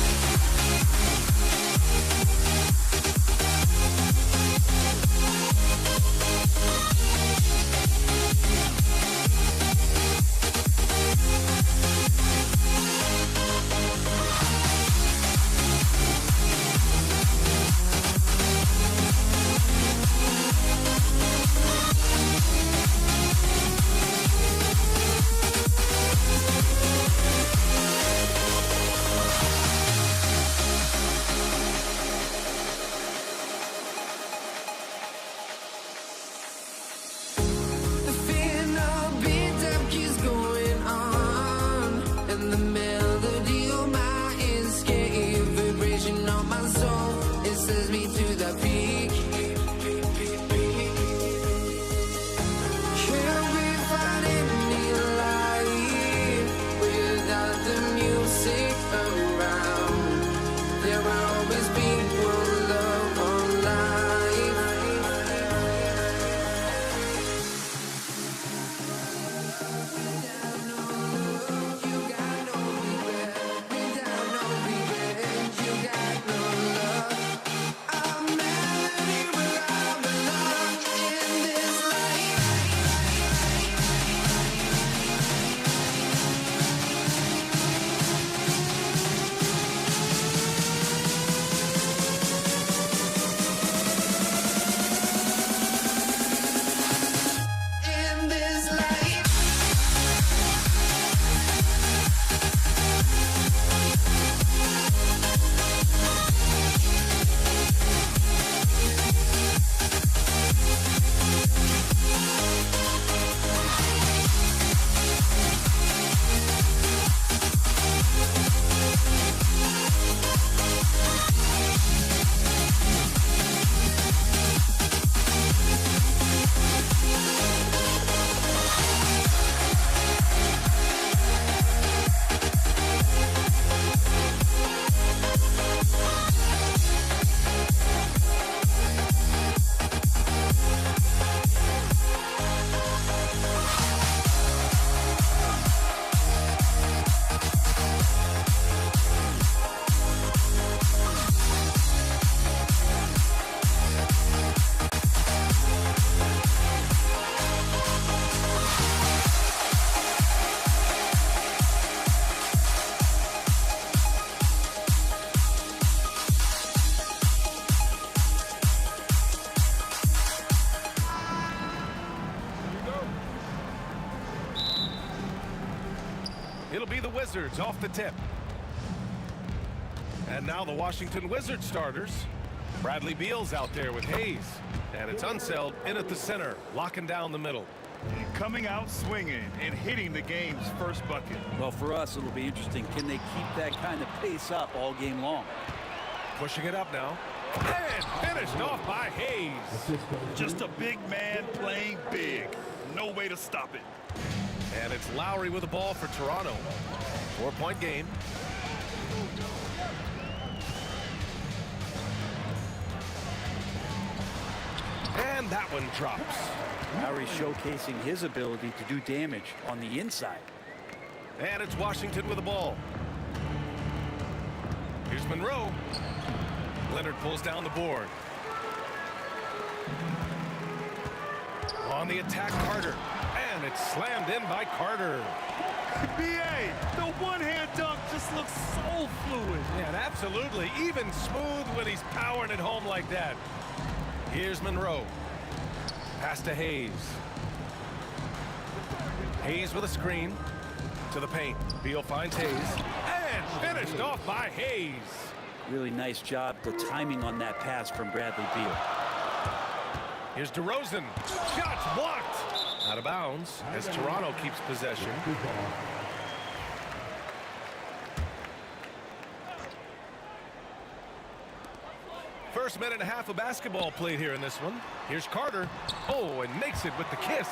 Wizards off the tip. And now the Washington Wizards starters. Bradley Beal's out there with Hayes. And it's Unseld in at the center, locking down the middle. Coming out swinging and hitting the game's first bucket. Well, for us, it'll be interesting. Can they keep that kind of pace up all game long? Pushing it up now. And finished off by Hayes. Just a big man playing big. No way to stop it. And it's Lowry with the ball for Toronto. 4-point game. And that one drops. Lowry showcasing his ability to do damage on the inside. And it's Washington with the ball. Here's Monroe. Leonard pulls down the board. On the attack, Carter. And it's slammed in by Carter. B.A., the one-hand dunk just looks so fluid. Yeah, and absolutely. Even smooth when he's powering it home like that. Here's Monroe. Pass to Hayes. Hayes with a screen to the paint. Beal finds Hayes. And finished off by Hayes. Really nice job, the timing on that pass from Bradley Beal. Here's DeRozan. Shots blocked. Out of bounds as Toronto keeps possession. First minute and a half of basketball played here in this one. Here's Carter. Oh, and makes it with the kiss.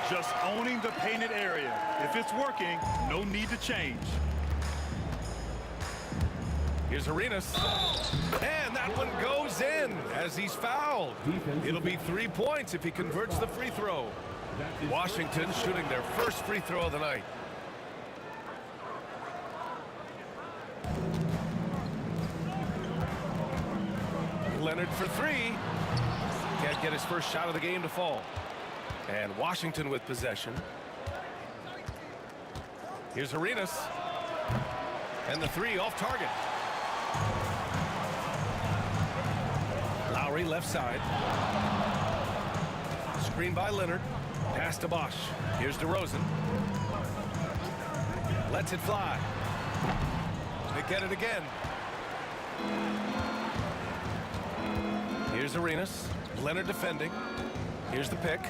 Just owning the painted area. If it's working, no need to change. Here's Arenas. And that one goes in as he's fouled. It'll be 3 points if he converts the free throw. Washington shooting their first free throw of the night. Leonard for three. Can't get his first shot of the game to fall. And Washington with possession. Here's Arenas. And the three off target. Lowry left side. Screen by Leonard. Pass to Bosch. Here's DeRozan. Lets it fly. They get it again. Here's Arenas. Leonard defending. Here's the pick.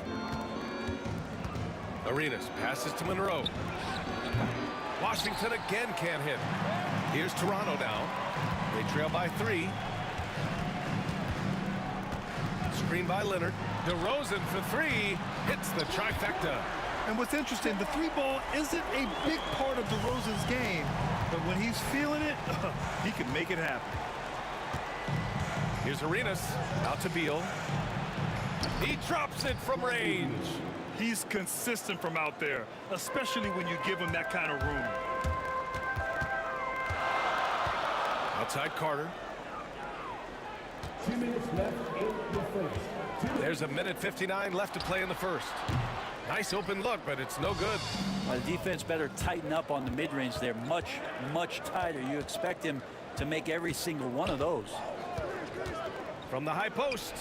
Arenas passes to Monroe. Washington again can't hit. Here's Toronto now. They trail by 3. Screen by Leonard. DeRozan for 3. Hits the trifecta. And what's interesting, the 3-ball isn't a big part of DeRozan's game, but when he's feeling it, he can make it happen. Here's Arenas. Out to Beal. He drops it from range. He's consistent from out there, especially when you give him that kind of room. Outside Carter. 2 minutes left in the first. There's 1:59 left to play in the first. Nice open look, but it's no good. Well, the defense better tighten up on the mid-range. They're much, much tighter. You expect him to make every single one of those. From the high post.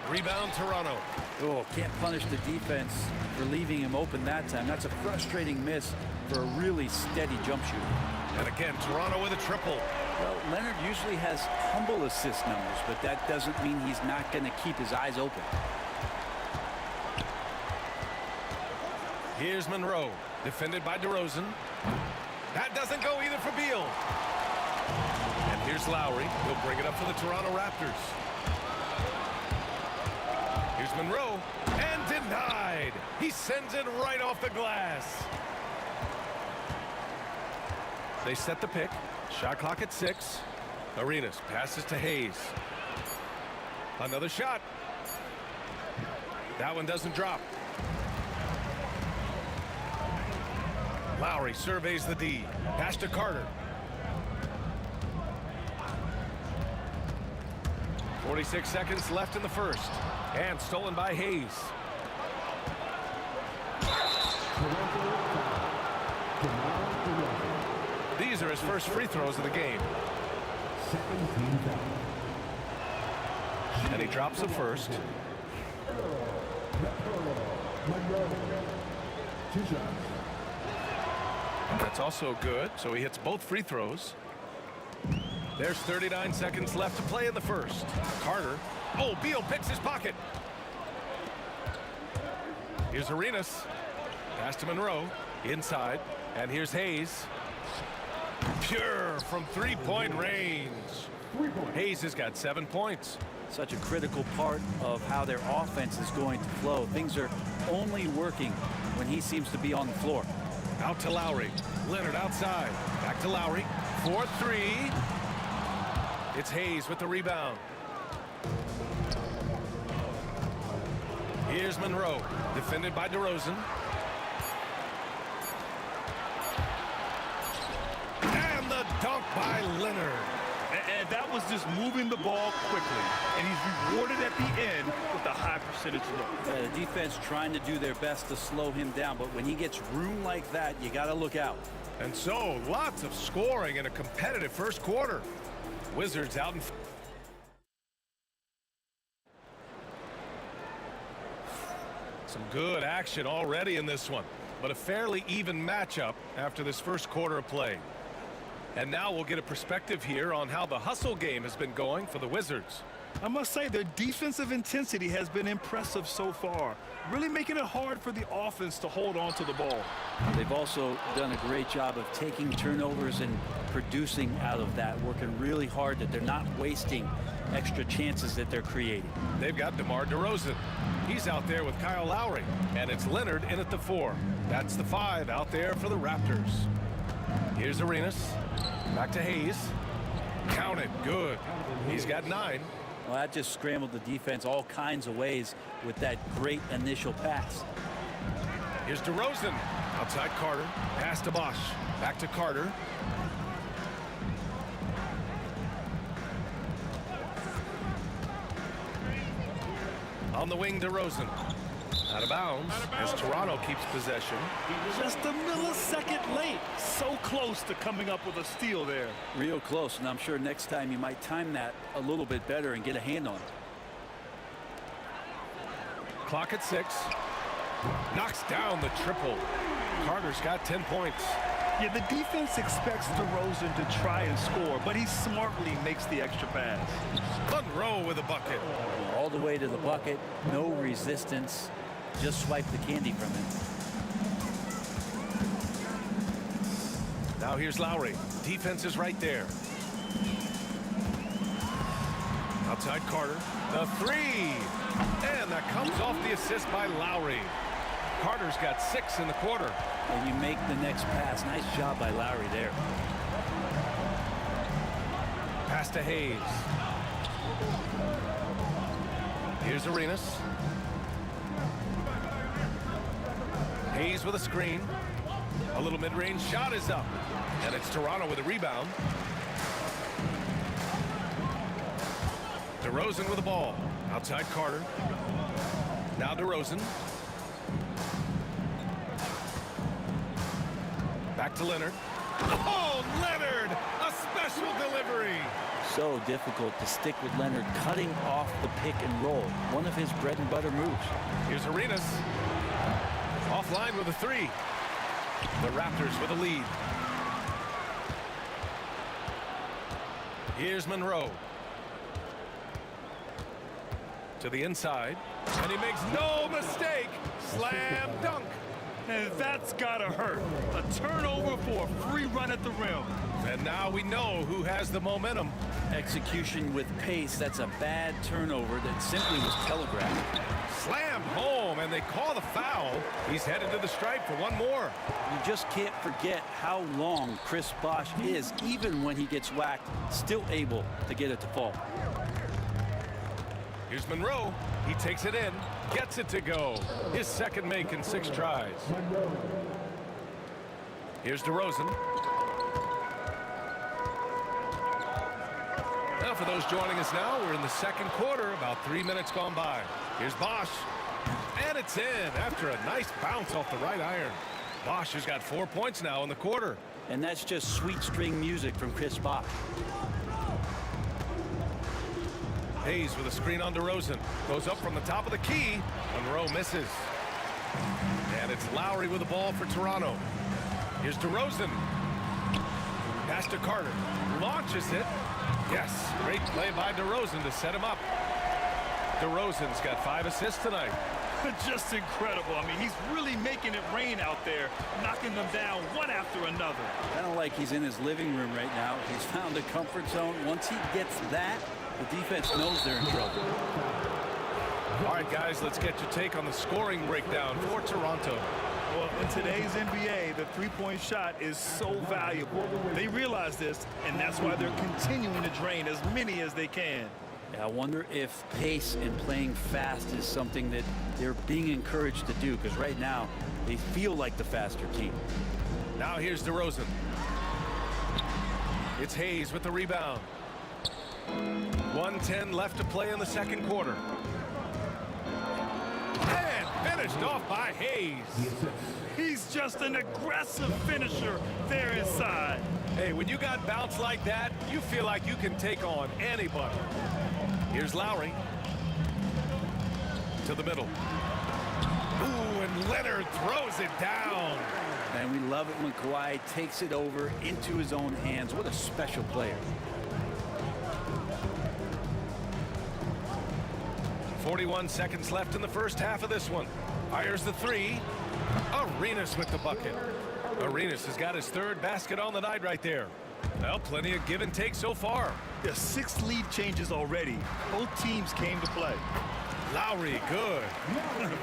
Rebound Toronto. Oh, can't punish the defense for leaving him open that time. That's a frustrating miss for a really steady jump shooter. And again, Toronto with a triple. Well, Leonard usually has humble assist numbers, but that doesn't mean he's not going to keep his eyes open. Here's Monroe, defended by DeRozan. That doesn't go either for Beal. And here's Lowry. He'll bring it up for the Toronto Raptors. Here's Monroe, and denied. He sends it right off the glass. They set the pick. Shot clock at 6. Arenas passes to Hayes. Another shot. That one doesn't drop. Lowry surveys the D. Pass to Carter. 46 seconds left in the first. And stolen by Hayes. These are his first free throws of the game. And he drops the first. That's also good, so he hits both free throws. There's 39 seconds left to play in the first. Carter. Oh, Beal picks his pocket. Here's Arenas. Pass to Monroe. Inside. And here's Hayes. Pure from three-point range. Hayes has got 7 points. Such a critical part of how their offense is going to flow. Things are only working when he seems to be on the floor. Out to Lowry. Leonard outside. Back to Lowry. 4-3. It's Hayes with the rebound. Here's Monroe. Defended by DeRozan. And the dunk by Leonard. And that was just moving the ball quickly. And he's rewarded at the end with a high percentage look. The defense trying to do their best to slow him down, but when he gets room like that, you got to look out. And so, lots of scoring in a competitive first quarter. Wizards out in... Some good action already in this one, but a fairly even matchup after this first quarter of play. And now we'll get a perspective here on how the hustle game has been going for the Wizards. I must say their defensive intensity has been impressive so far, really making it hard for the offense to hold on to the ball. They've also done a great job of taking turnovers and producing out of that, working really hard that they're not wasting extra chances that they're creating. They've got DeMar DeRozan. He's out there with Kyle Lowry, and it's Leonard in at the 4. That's the 5 out there for the Raptors. Here's Arenas. Back to Hayes. Count it. Good. He's got 9. Well, that just scrambled the defense all kinds of ways with that great initial pass. Here's DeRozan. Outside Carter. Pass to Bosch. Back to Carter. On the wing, DeRozan. Out of bounds as Toronto keeps possession. Just a millisecond late. So close to coming up with a steal there. Real close, and I'm sure next time you might time that a little bit better and get a hand on it. Clock at 6. Knocks down the triple. Carter's got 10 points. Yeah, the defense expects DeRozan to try and score, but he smartly makes the extra pass. Monroe with a bucket. All the way to the bucket, no resistance. Just swipe the candy from him. Now here's Lowry. Defense is right there. Outside Carter. The 3. And that comes off the assist by Lowry. Carter's got 6 in the quarter. And you make the next pass. Nice job by Lowry there. Pass to Hayes. Here's Arenas. Hayes with a screen. A little mid-range shot is up. And it's Toronto with a rebound. DeRozan with the ball. Outside Carter. Now DeRozan. Back to Leonard. Oh, Leonard! A special delivery! So difficult to stick with Leonard cutting off the pick and roll. One of his bread and butter moves. Here's Arenas. Offline with a 3. The Raptors with a lead. Here's Monroe. To the inside. And he makes no mistake. Slam dunk. And that's gotta hurt. A turnover for a free run at the rim. And now we know who has the momentum. Execution with pace. That's a bad turnover that simply was telegraphed. Slammed home, and they call the foul. He's headed to the stripe for one more. You just can't forget how long Chris Bosh is, even when he gets whacked, still able to get it to fall. Here's Monroe. He takes it in, gets it to go. His second make in 6 tries. Here's DeRozan. Now for those joining us now, we're in the second quarter, about 3 minutes gone by. Here's Bosch. And it's in after a nice bounce off the right iron. Bosch has got 4 points now in the quarter. And that's just sweet string music from Chris Bosh. Hayes with a screen on DeRozan. Goes up from the top of the key. Monroe misses. And it's Lowry with the ball for Toronto. Here's DeRozan. Pass to Carter. Launches it. Yes, great play by DeRozan to set him up. DeRozan's got 5 assists tonight. Just incredible. I mean, he's really making it rain out there, knocking them down one after another. Kind of like he's in his living room right now. He's found a comfort zone. Once he gets that, the defense knows they're in trouble. All right, guys, let's get your take on the scoring breakdown for Toronto. Well, in today's NBA, the three-point shot is so valuable. They realize this, and that's why they're continuing to drain as many as they can. I wonder if pace and playing fast is something that they're being encouraged to do, because right now they feel like the faster team. Now here's DeRozan. It's Hayes with the rebound. 1:10 left to play in the second quarter. And finished off by Hayes. He's just an aggressive finisher there inside. Hey, when you got bounce like that, you feel like you can take on anybody. Here's Lowry. To the middle. Ooh, and Leonard throws it down. And we love it when Kawhi takes it over into his own hands. What a special player. 41 seconds left in the first half of this one. Fires the three. Arenas with the bucket. Arenas has got his 3rd basket on the night right there. Well, plenty of give and take so far. There's 6 lead changes already. Both teams came to play. Lowry, good.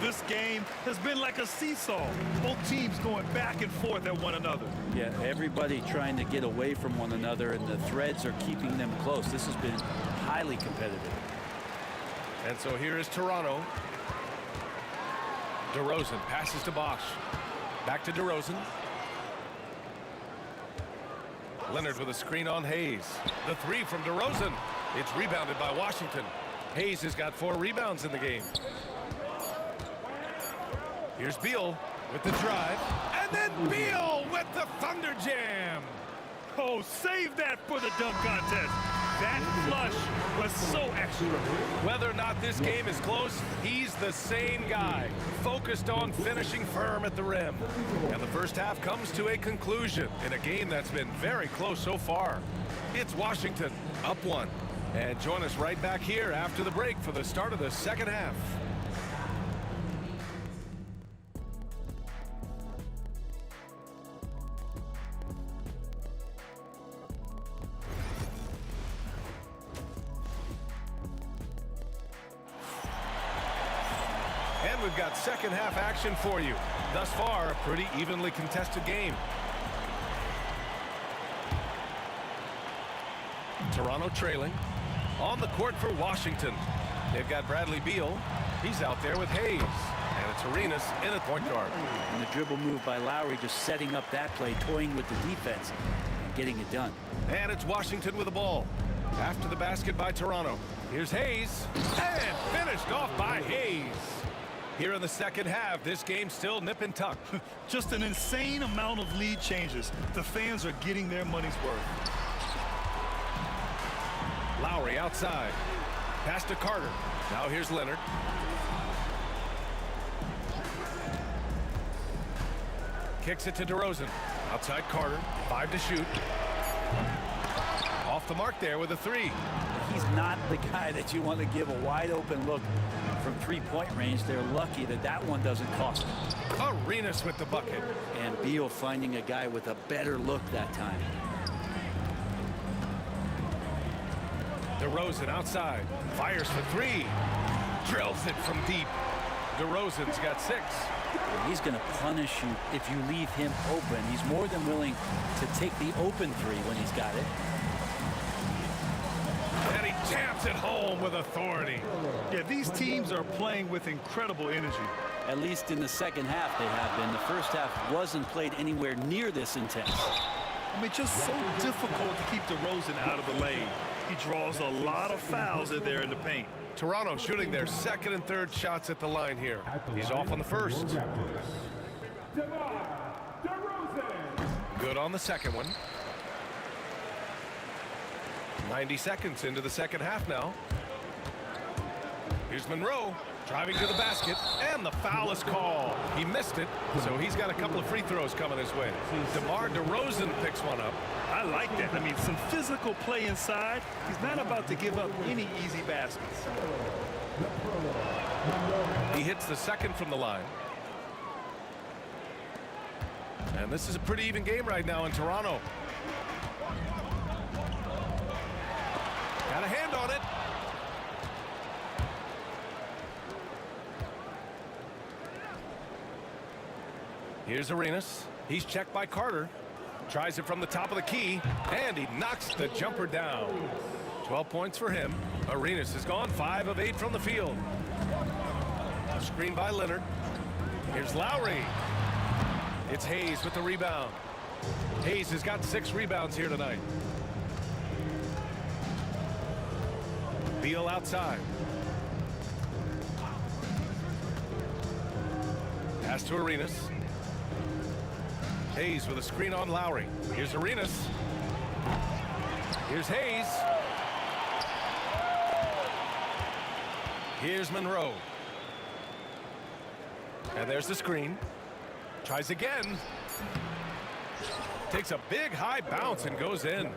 This game has been like a seesaw. Both teams going back and forth at one another. Yeah, everybody trying to get away from one another, and the threads are keeping them close. This has been highly competitive. And so here is Toronto. DeRozan passes to Bosch. Back to DeRozan. Leonard with a screen on Hayes. The 3 from DeRozan. It's rebounded by Washington. Hayes has got 4 rebounds in the game. Here's Beal with the drive. And then Beal with the Thunder Jam. Oh, save that for the dunk contest. That flush was so extra. Whether or not this game is close, he's the same guy, focused on finishing firm at the rim. And the first half comes to a conclusion in a game that's been very close so far. It's Washington up 1. And join us right back here after the break for the start of the second half. And we've got second half action for you. Thus far, a pretty evenly contested game. Toronto trailing. On the court for Washington. They've got Bradley Beal. He's out there with Hayes. And it's Arenas in at point guard. And the dribble move by Lowry just setting up that play, toying with the defense and getting it done. And it's Washington with the ball. After the basket by Toronto. Here's Hayes. And finished off by Hayes. Here in the second half, this game's still nip and tuck. Just an insane amount of lead changes. The fans are getting their money's worth. Lowry outside. Pass to Carter. Now here's Leonard. Kicks it to DeRozan. Outside Carter. 5 to shoot. Off the mark there with a 3. He's not the guy that you want to give a wide open look from 3-point range. They're lucky that that one doesn't cost them. Arenas with the bucket. And Beal finding a guy with a better look that time. DeRozan outside. Fires for 3. Drills it from deep. DeRozan's got 6. And he's going to punish you if you leave him open. He's more than willing to take the open 3 when he's got it. And he jams it home with authority. Yeah, these teams are playing with incredible energy. At least in the second half they have been. The first half wasn't played anywhere near this intense. I mean, just so difficult to keep DeRozan out of the lane. He draws a lot of fouls in there in the paint. Toronto shooting their second and third shots at the line here. He's off on the first. Good on the second one. 90 seconds into the second half now. Here's Monroe driving to the basket, and the foul is called. He missed it, so he's got a couple of free throws coming his way. DeMar DeRozan picks one up. I like that. I mean, some physical play inside. He's not about to give up any easy baskets. He hits the second from the line. And this is a pretty even game right now in Toronto. Got a hand on it. Here's Arenas. He's checked by Carter. Tries it from the top of the key, and he knocks the jumper down. 12 points for him. Arenas has gone 5 of 8 from the field. Screen by Leonard. Here's Lowry. It's Hayes with the rebound. Hayes has got 6 rebounds here tonight. Beal outside. Pass to Arenas. Hayes with a screen on Lowry. Here's Arenas. Here's Hayes. Here's Monroe. And there's the screen. Tries again. Takes a big high bounce and goes in.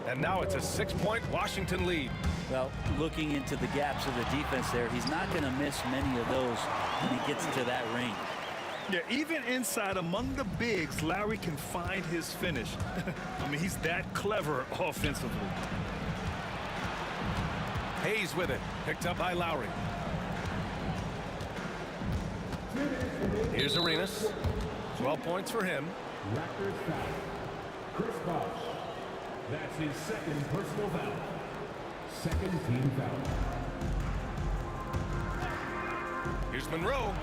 And now it's a 6-point Washington lead. Well, looking into the gaps of the defense there, he's not going to miss many of those when he gets to that range. Yeah, even inside among the bigs, Lowry can find his finish. I mean, he's that clever offensively. Hayes with it. Picked up by Lowry. Here's Arenas. 12 points for him. Raptors foul. Chris Bosh. That's his second personal foul. Second team foul. Here's Monroe.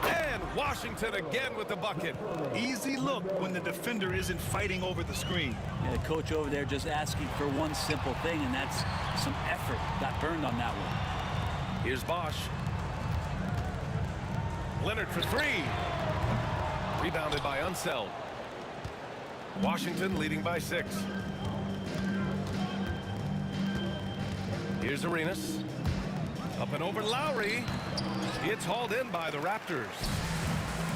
And Washington again with the bucket. Easy look when the defender isn't fighting over the screen. Yeah, the coach over there just asking for one simple thing, and that's some effort. Got burned on that one. Here's Bosh. Leonard for 3. Rebounded by Unseld. Washington leading by 6. Here's Arenas. Up and over Lowry. It's hauled in by the Raptors.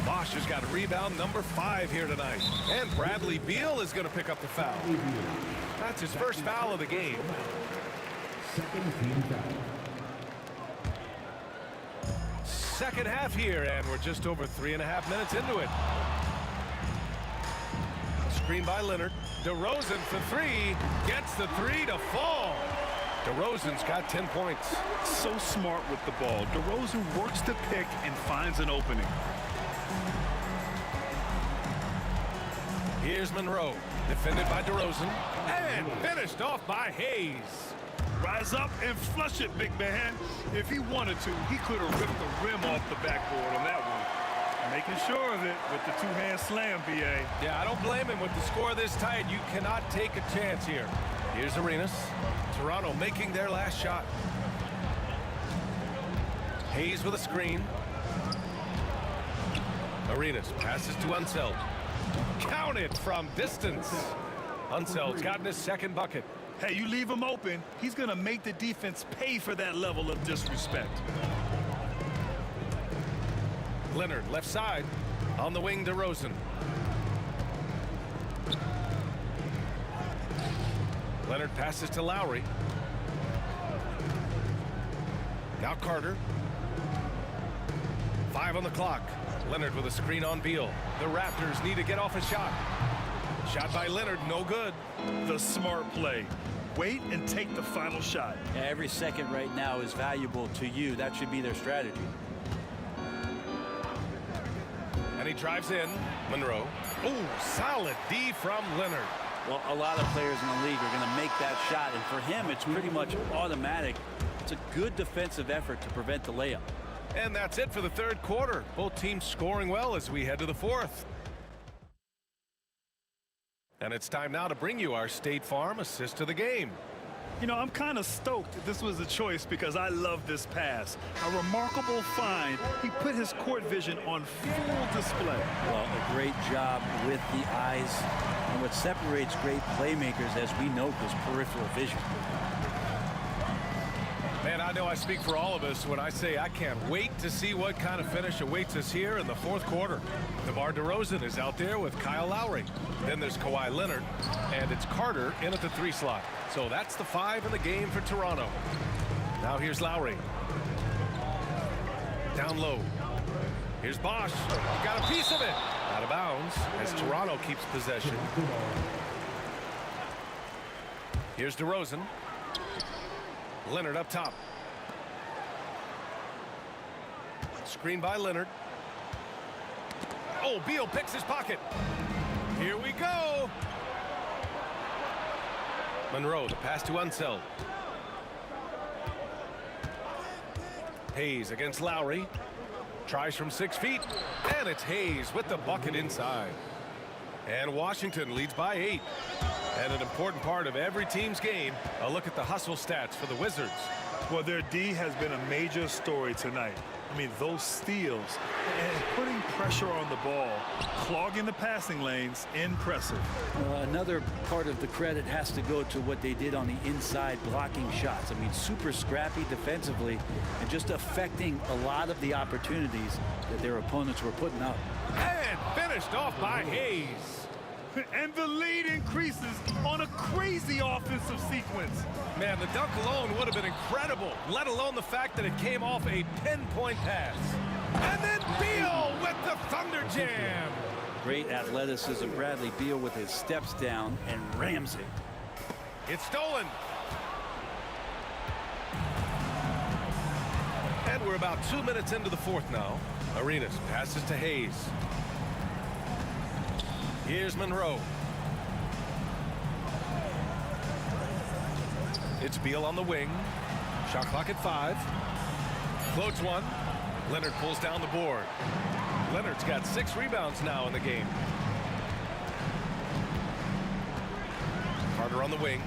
Bosh has got rebound number 5 here tonight. And Bradley Beal is going to pick up the foul. That's his first foul of the game. Second team foul. Second half here, and we're just over 3.5 minutes into it. Screen by Leonard. DeRozan for 3. Gets the 3 to fall. DeRozan's got 10 points. So smart with the ball. DeRozan works the pick and finds an opening. Here's Monroe. Defended by DeRozan. And finished off by Hayes. Rise up and flush it, big man. If he wanted to, he could have ripped the rim off the backboard on that one. Making sure of it with the two-hand slam, BA. Yeah, I don't blame him with the score this tight. You cannot take a chance here. Here's Arenas. Toronto making their last shot. Hayes with a screen. Arenas passes to Unseld. Counted from distance. Unseld's gotten his second bucket. Hey, you leave him open, he's going to make the defense pay for that level of disrespect. Leonard left side. On the wing, DeRozan. Leonard passes to Lowry. Now Carter. 5 on the clock. Leonard with a screen on Beal. The Raptors need to get off a shot. Shot by Leonard, no good. The smart play. Wait and take the final shot. Yeah, every second right now is valuable to you. That should be their strategy. And he drives in. Monroe. Oh, solid D from Leonard. Well, a lot of players in the league are going to make that shot, and for him, it's pretty much automatic. It's a good defensive effort to prevent the layup. And that's it for the third quarter. Both teams scoring well as we head to the fourth. And it's time now to bring you our State Farm assist to the game. You know, I'm kind of stoked that this was a choice because I love this pass. A remarkable find. He put his court vision on full display. Well, a great job with the eyes. And what separates great playmakers, as we note, is peripheral vision. Man, I know I speak for all of us when I say I can't wait to see what kind of finish awaits us here in the fourth quarter. DeMar DeRozan is out there with Kyle Lowry. Then there's Kawhi Leonard, and it's Carter in at the 3 slot. So that's the 5 in the game for Toronto. Now here's Lowry. Down low. Here's Bosch. He got a piece of it. Out of bounds as Toronto keeps possession. Here's DeRozan. Leonard up top. Screen by Leonard. Oh, Beal picks his pocket. Here we go. Monroe, the pass to Unseld. Hayes against Lowry. Tries from 6 feet. And it's Hayes with the bucket inside. And Washington leads by 8. And an important part of every team's game, a look at the hustle stats for the Wizards. Well, their D has been a major story tonight. I mean, those steals and putting pressure on the ball, clogging the passing lanes, impressive. Another part of the credit has to go to what they did on the inside blocking shots. I mean, super scrappy defensively and just affecting a lot of the opportunities that their opponents were putting up. And finished off by Hayes. And the lead increases on a crazy offensive sequence. Man, the dunk alone would have been incredible, let alone the fact that it came off a pinpoint pass. And then Beal with the Thunder Jam. Great athleticism. Bradley Beal with his steps down and rams it. It's stolen. And we're about 2 minutes into the fourth now. Arenas passes to Hayes. Here's Monroe. It's Beal on the wing. Shot clock at 5. Floats one. Leonard pulls down the board. Leonard's got 6 rebounds now in the game. Carter on the wing.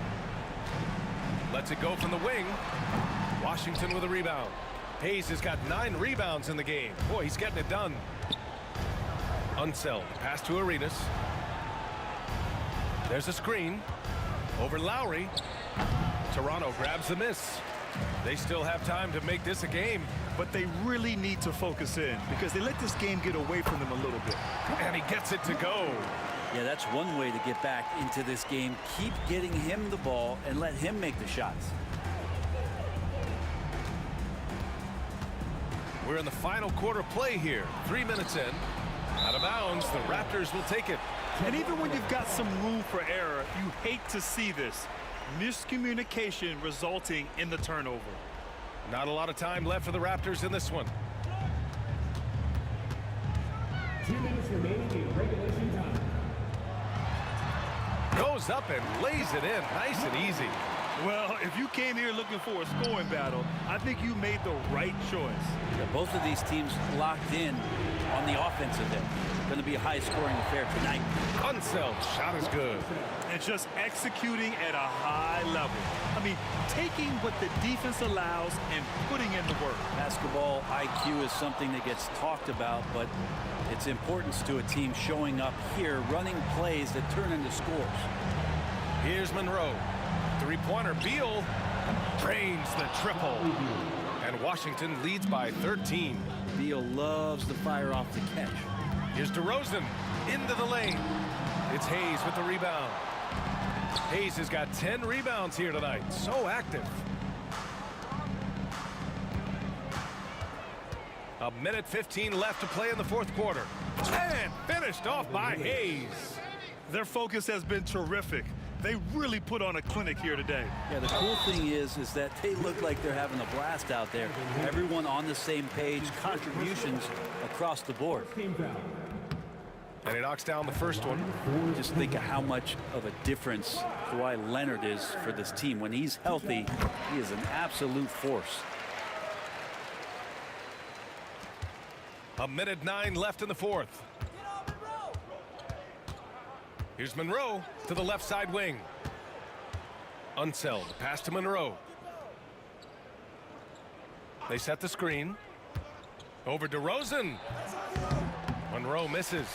Lets it go from the wing. Washington with a rebound. Hayes has got 9 rebounds in the game. Boy, he's getting it done. Unseld. Pass to Arenas. There's a screen. Over Lowry. Toronto grabs the miss. They still have time to make this a game. But they really need to focus in because they let this game get away from them a little bit. And he gets it to go. Yeah, that's one way to get back into this game. Keep getting him the ball and let him make the shots. We're in the final quarter play here. 3 minutes in. Out of bounds. The Raptors will take it. And even when you've got some room for error, you hate to see this. Miscommunication resulting in the turnover. Not a lot of time left for the Raptors in this one. 2 minutes remaining in regulation time. Goes up and lays it in. Nice and easy. Well, if you came here looking for a scoring battle, I think you made the right choice. Yeah, both of these teams locked in on the offensive end. Going to be a high-scoring affair tonight. Unseld. Shot is good. And just executing at a high level. I mean, taking what the defense allows and putting in the work. Basketball IQ is something that gets talked about, but its importance to a team showing up here, running plays that turn into scores. Here's Monroe. Three-pointer. Beal drains the triple. And Washington leads by 13. Beal loves to fire off the catch. Here's DeRozan into the lane. It's Hayes with the rebound. Hayes has got 10 rebounds here tonight. So active. A minute 15 left to play in the fourth quarter. And finished off by Hayes. Their focus has been terrific. They really put on a clinic here today. Yeah, the cool thing is that they look like they're having a blast out there. Everyone on the same page, contributions across the board. And he knocks down the first one. Just think of how much of a difference Kawhi Leonard is for this team. When he's healthy, he is an absolute force. A minute 9 left in the fourth. Here's Monroe to the left side wing. Unseld. Pass to Monroe. They set the screen. Over DeRozan. Monroe misses.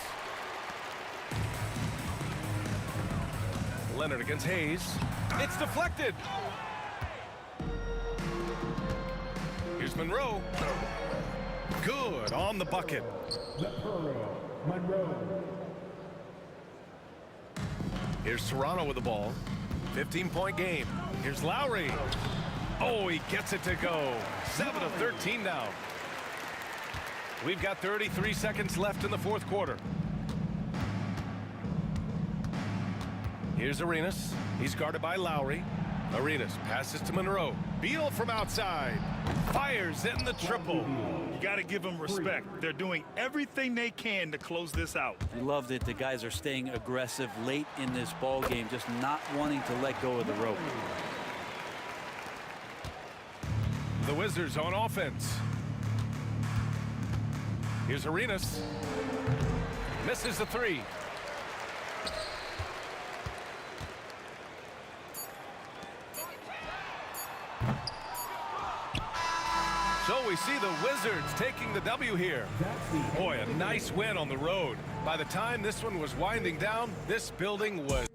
Leonard against Hayes. It's deflected. Monroe. Good on the bucket. Here's Toronto with the ball. 15-point game. Here's Lowry. Oh, he gets it to go. 7 of 13 now. We've got 33 seconds left in the fourth quarter. Here's Arenas. He's guarded by Lowry. Arenas passes to Monroe. Beal from outside. Fires in the triple. You got to give them respect. They're doing everything they can to close this out. I love that the guys are staying aggressive late in this ball game, just not wanting to let go of the rope. The Wizards on offense. Here's Arenas. Misses the three. So we see the Wizards taking the W here. Boy, a nice win on the road. By the time this one was winding down, this building was...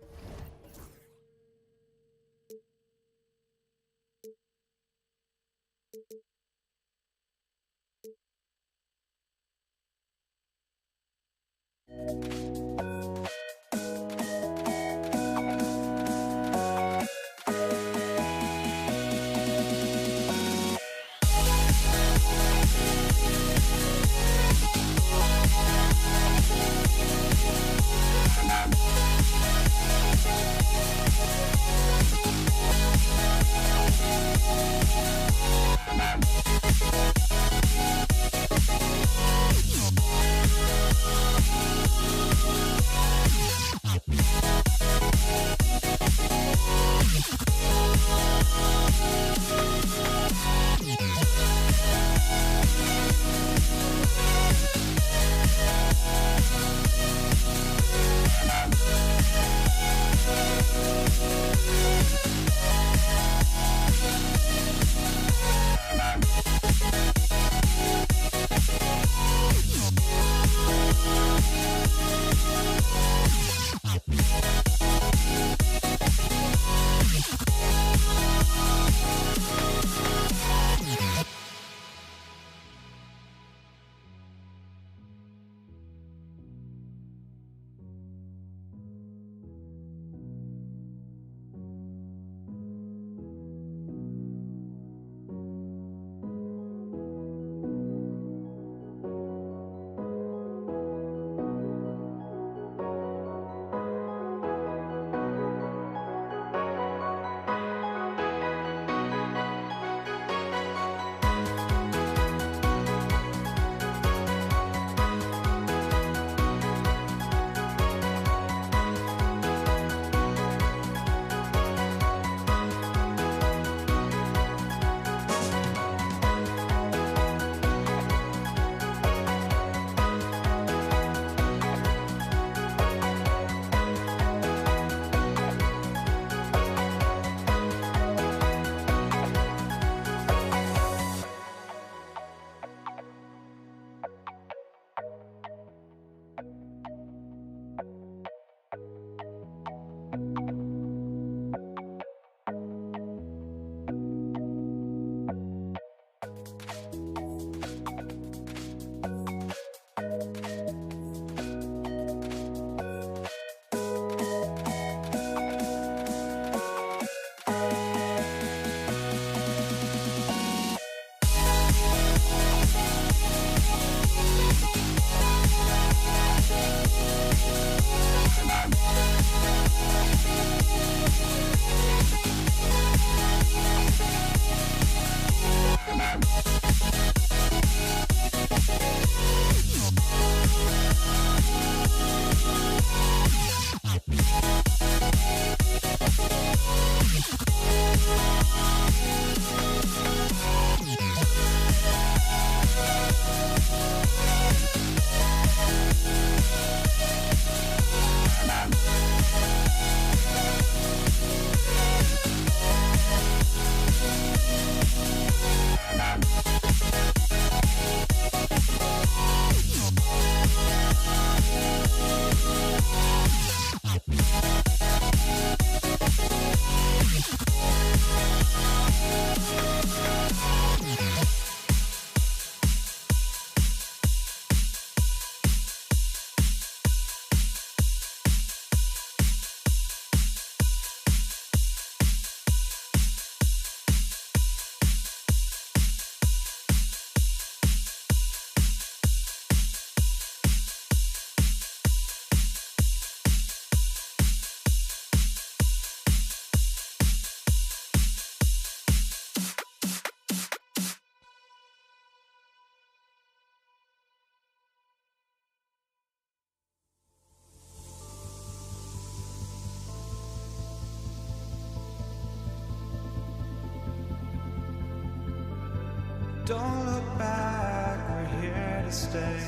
don't look back, we're here to stay.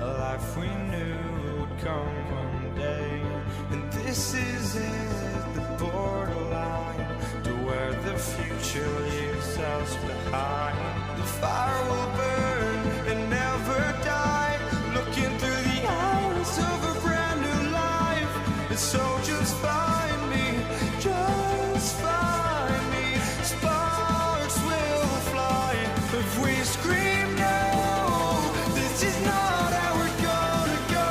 A life we knew would come one day. And this is it, the borderline to where the future leaves us behind. The fire will burn and never die, looking through the eyes of a brand new life. And so just find me, just find me. Sparks will fly if we scream no. This is not how we're gonna go.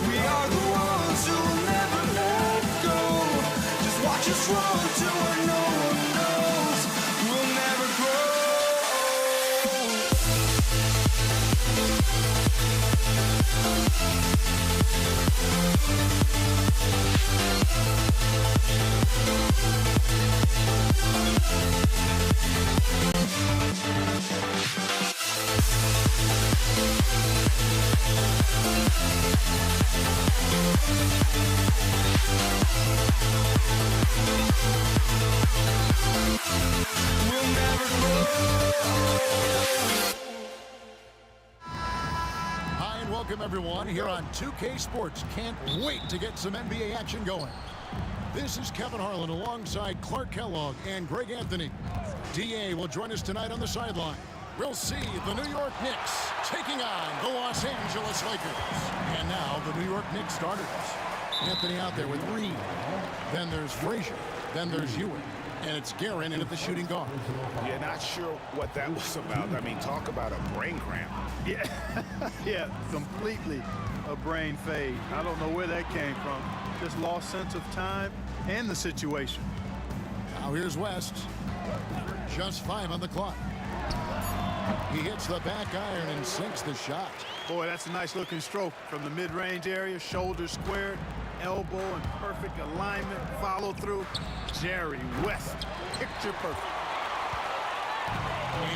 We are the ones who will never let go. Just watch us run to where no one knows. We'll never grow. We'll never grow. Hi, and welcome everyone here on 2K Sports. Can't wait to get some NBA action going. This is Kevin Harlan alongside Clark Kellogg and Greg Anthony. DA will join us tonight on the sideline. We'll see the New York Knicks taking on the Los Angeles Lakers. And now the New York Knicks starters. Anthony out there with Reed. Then there's Frazier. Then there's Ewing. And it's Guerin in at the shooting guard. Yeah, not sure what that was about. I mean, talk about a brain cramp. Yeah, yeah, completely a brain fade. I don't know where that came from. Just lost sense of time and the situation. Now here's West. Just 5 on the clock. He hits the back iron and sinks the shot. Boy, that's a nice looking stroke from the mid-range area. Shoulder squared, elbow in perfect alignment, follow through. Jerry West, picture perfect.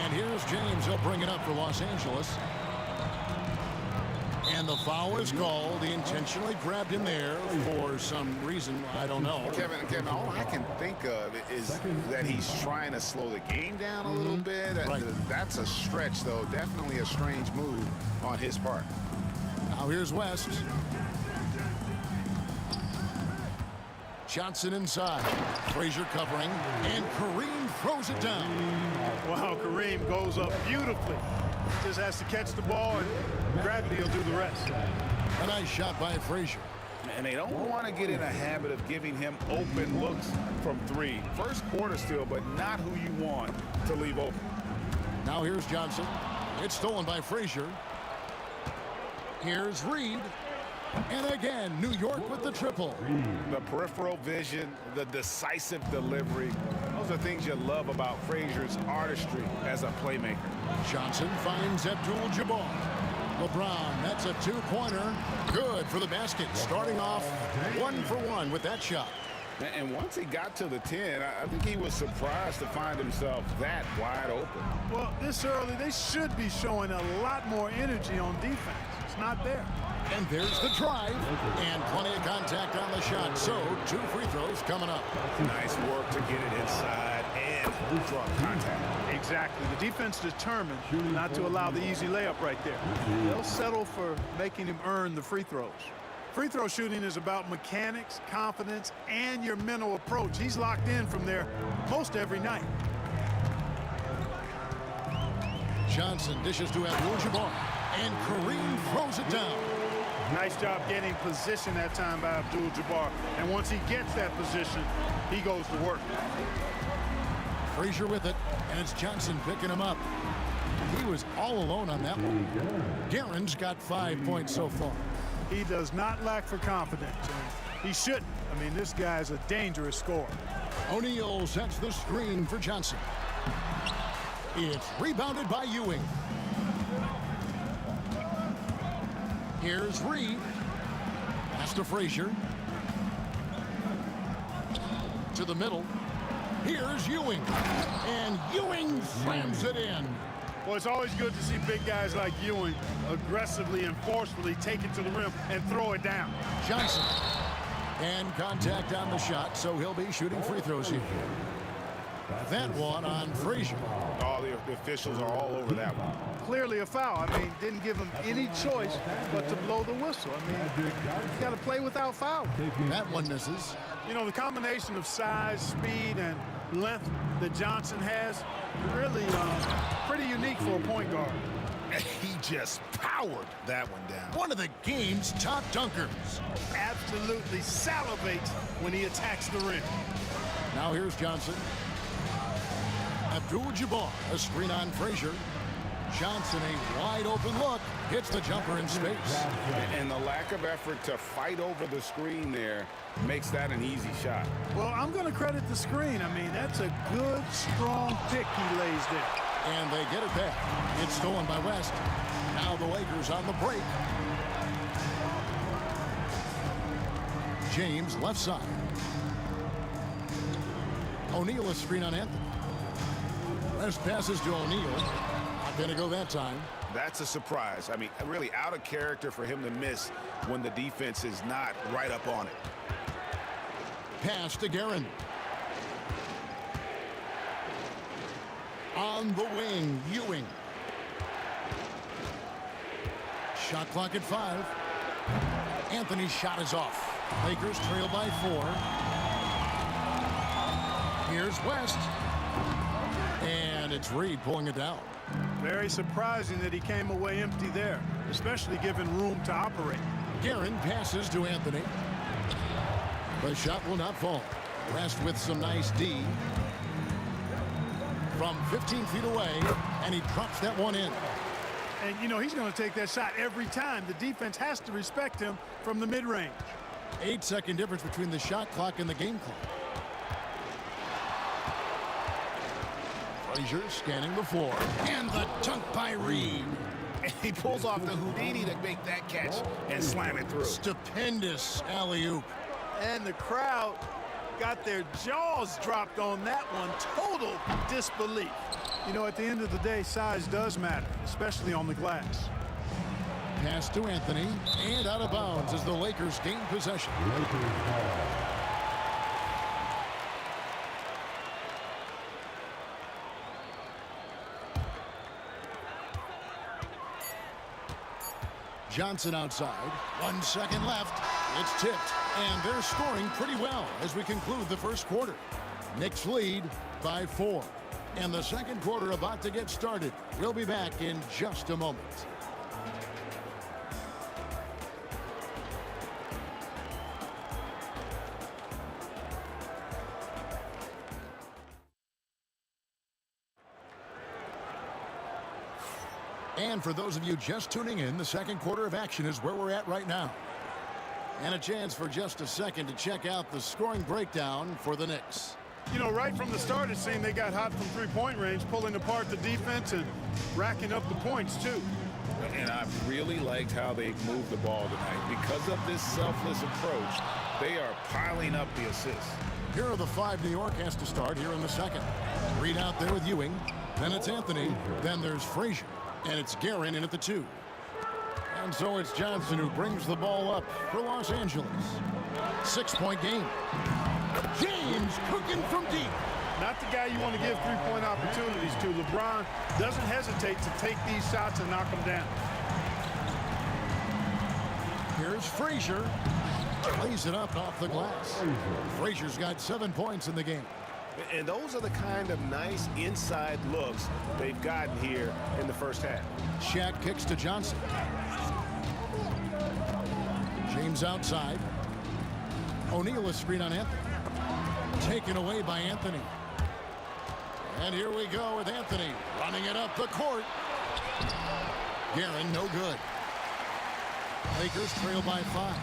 And here's James. He'll bring it up for Los Angeles. And the foul is called. He intentionally grabbed him there for some reason. I don't know. Kevin, all I can think of is that he's trying to slow the game down a little bit. Right. That's a stretch, though. Definitely a strange move on his part. Now here's West. Johnson inside. Frazier covering. And Kareem throws it down. Wow, Kareem goes up beautifully. Just has to catch the ball, and gravity will do the rest. A nice shot by Frazier. And they don't want to get in a habit of giving him open looks from 3. First quarter still, but not who you want to leave open. Now here's Johnson. It's stolen by Frazier. Here's Reed. And again, New York with the triple. The peripheral vision, the decisive delivery. Those are things you love about Frazier's artistry as a playmaker. Johnson finds Abdul-Jabbar. LeBron, that's a 2-pointer. Good for the basket. Starting off 1 for 1 with that shot. And once he got to the 10, I think he was surprised to find himself that wide open. Well, this early, they should be showing a lot more energy on defense. It's not there. And there's the drive. And plenty of contact on the shot. So 2 free throws coming up. Nice work to get it inside and draw contact. Exactly. The defense determined not to allow the easy layup right there. They'll settle for making him earn the free throws. Free throw shooting is about mechanics, confidence, and your mental approach. He's locked in from there most every night. Johnson dishes to Abdul-Jabbar. And Kareem throws it down. Nice job getting position that time by Abdul-Jabbar. And once he gets that position, he goes to work. Frazier with it, and it's Johnson picking him up. He was all alone on that one. Guerin's got 5 points so far. He does not lack for confidence, and he shouldn't. I mean, this guy's a dangerous scorer. O'Neal sets the screen for Johnson. It's rebounded by Ewing. Here's Reed. Pass to Frazier. To the middle. Here's Ewing. And Ewing slams it in. Well, it's always good to see big guys like Ewing aggressively and forcefully take it to the rim and throw it down. Johnson. And contact on the shot, so he'll be shooting free throws here. That one on Frazier. Oh, the officials are all over that one. Clearly a foul. I mean, didn't give him any choice but to blow the whistle. I mean, you got to play without foul. That one misses. You know, the combination of size, speed, and length that Johnson has, really pretty unique for a point guard. He just powered that one down. One of the game's top dunkers. Absolutely salivates when he attacks the rim. Now here's Johnson. Abdul-Jabbar, a screen on Frazier. Johnson, a wide open look, hits the jumper in space. And the lack of effort to fight over the screen there makes that an easy shot. Well, I'm going to credit the screen. I mean, that's a good, strong pick he lays there. And they get it back. It's stolen by West. Now the Lakers on the break. James left side. O'Neal a screen on Anthony. West passes to O'Neal. Not going to go that time. That's a surprise. I mean, really out of character for him to miss when the defense is not right up on it. Pass to Guerin. On the wing, Ewing. Shot clock at 5. Anthony's shot is off. Lakers trail by 4. Here's West. And it's Reed pulling it down. Very surprising that he came away empty there, especially given room to operate. Guerin passes to Anthony. The shot will not fall. West with some nice D. From 15 feet away, and he drops that one in. And, you know, he's going to take that shot every time. The defense has to respect him from the mid-range. 8-second difference between the shot clock and the game clock. Frazier scanning the floor. And the dunk by Reed. And he pulls off the Houdini to make that catch and slam it through. Stupendous alley-oop. And the crowd got their jaws dropped on that one. Total disbelief. You know, at the end of the day, size does matter, especially on the glass. Pass to Anthony, and out of bounds as the Lakers gain possession. Johnson outside. 1 second left. It's tipped, and they're scoring pretty well as we conclude the first quarter. Knicks lead by 4. And the second quarter about to get started. We'll be back in just a moment. And for those of you just tuning in, the second quarter of action is where we're at right now. And a chance for just a second to check out the scoring breakdown for the Knicks. You know, right from the start, it seemed they got hot from three-point range, pulling apart the defense and racking up the points, too. And I've really liked how they moved the ball tonight. Because of this selfless approach, they are piling up the assists. Here are the 5 New York has to start here in the second. Reed out there with Ewing. Then it's Anthony. Then there's Frazier. And it's Guerin in at the 2. And so it's Johnson who brings the ball up for Los Angeles. 6-point game. James cooking from deep. Not the guy you want to give three-point opportunities to. LeBron doesn't hesitate to take these shots and knock them down. Here's Frazier. Lays it up off the glass. Frazier's got 7 points in the game. And those are the kind of nice inside looks they've gotten here in the first half. Shaq kicks to Johnson. James outside. O'Neal a screen on Anthony. Taken away by Anthony. And here we go with Anthony running it up the court. Guerin, no good. Lakers trail by 5.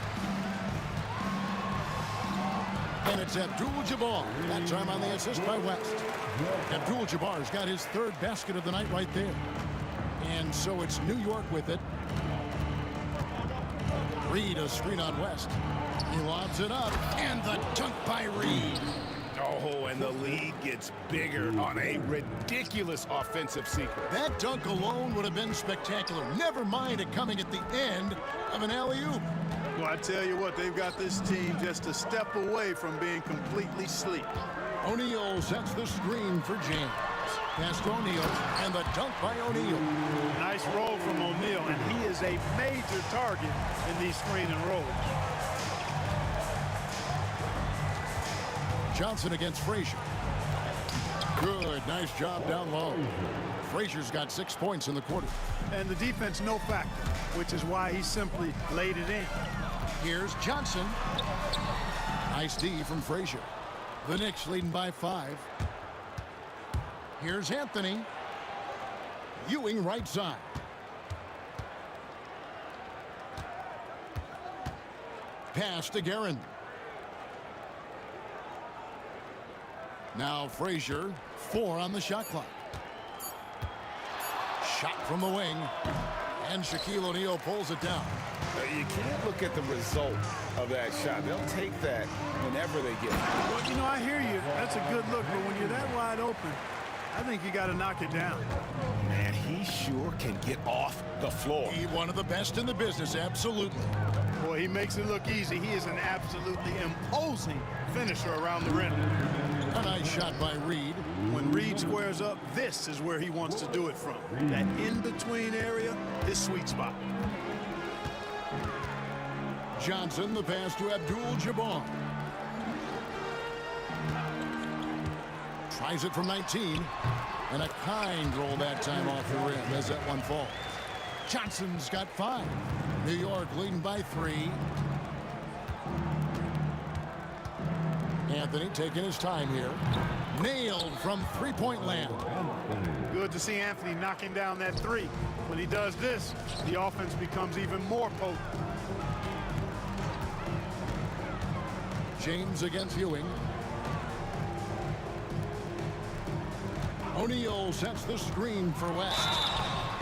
And it's Abdul-Jabbar. That time on the assist by West. Abdul-Jabbar's got his 3rd basket of the night right there. And so it's New York with it. Reed a screen on West. He lobs it up. And the dunk by Reed. Oh, and the lead gets bigger on a ridiculous offensive sequence. That dunk alone would have been spectacular. Never mind it coming at the end of an alley-oop. Well, I tell you what, they've got this team just a step away from being completely asleep. O'Neal sets the screen for James. Pass to O'Neal, and the dunk by O'Neal. Nice roll from O'Neal, and he is a major target in these screen and rolls. Johnson against Frazier. Good, nice job down low. Frazier's got 6 points in the quarter. And the defense no factor, which is why he simply laid it in. Here's Johnson. Nice D from Frazier. The Knicks leading by 5. Here's Anthony. Ewing right side. Pass to Guerin. Now Frazier, 4 on the shot clock. Shot from the wing, and Shaquille O'Neal pulls it down. You can't look at the result of that shot. They'll take that whenever they get it. Well, you know, I hear you. That's a good look, but when you're that wide open, I think you got to knock it down. Man, he sure can get off the floor. He's one of the best in the business, absolutely. Boy, he makes it look easy. He is an absolutely imposing finisher around the rim. A nice shot by Reed. When Reed squares up, this is where he wants to do it from. That in-between area, his sweet spot. Johnson, the pass to Abdul-Jabbar. Tries it from 19. And a kind roll that time off the rim as that one falls. Johnson's got 5. New York leading by 3. Anthony taking his time here. Nailed from three-point land. Good to see Anthony knocking down that 3. When he does this, the offense becomes even more potent. James against Ewing. O'Neal sets the screen for West.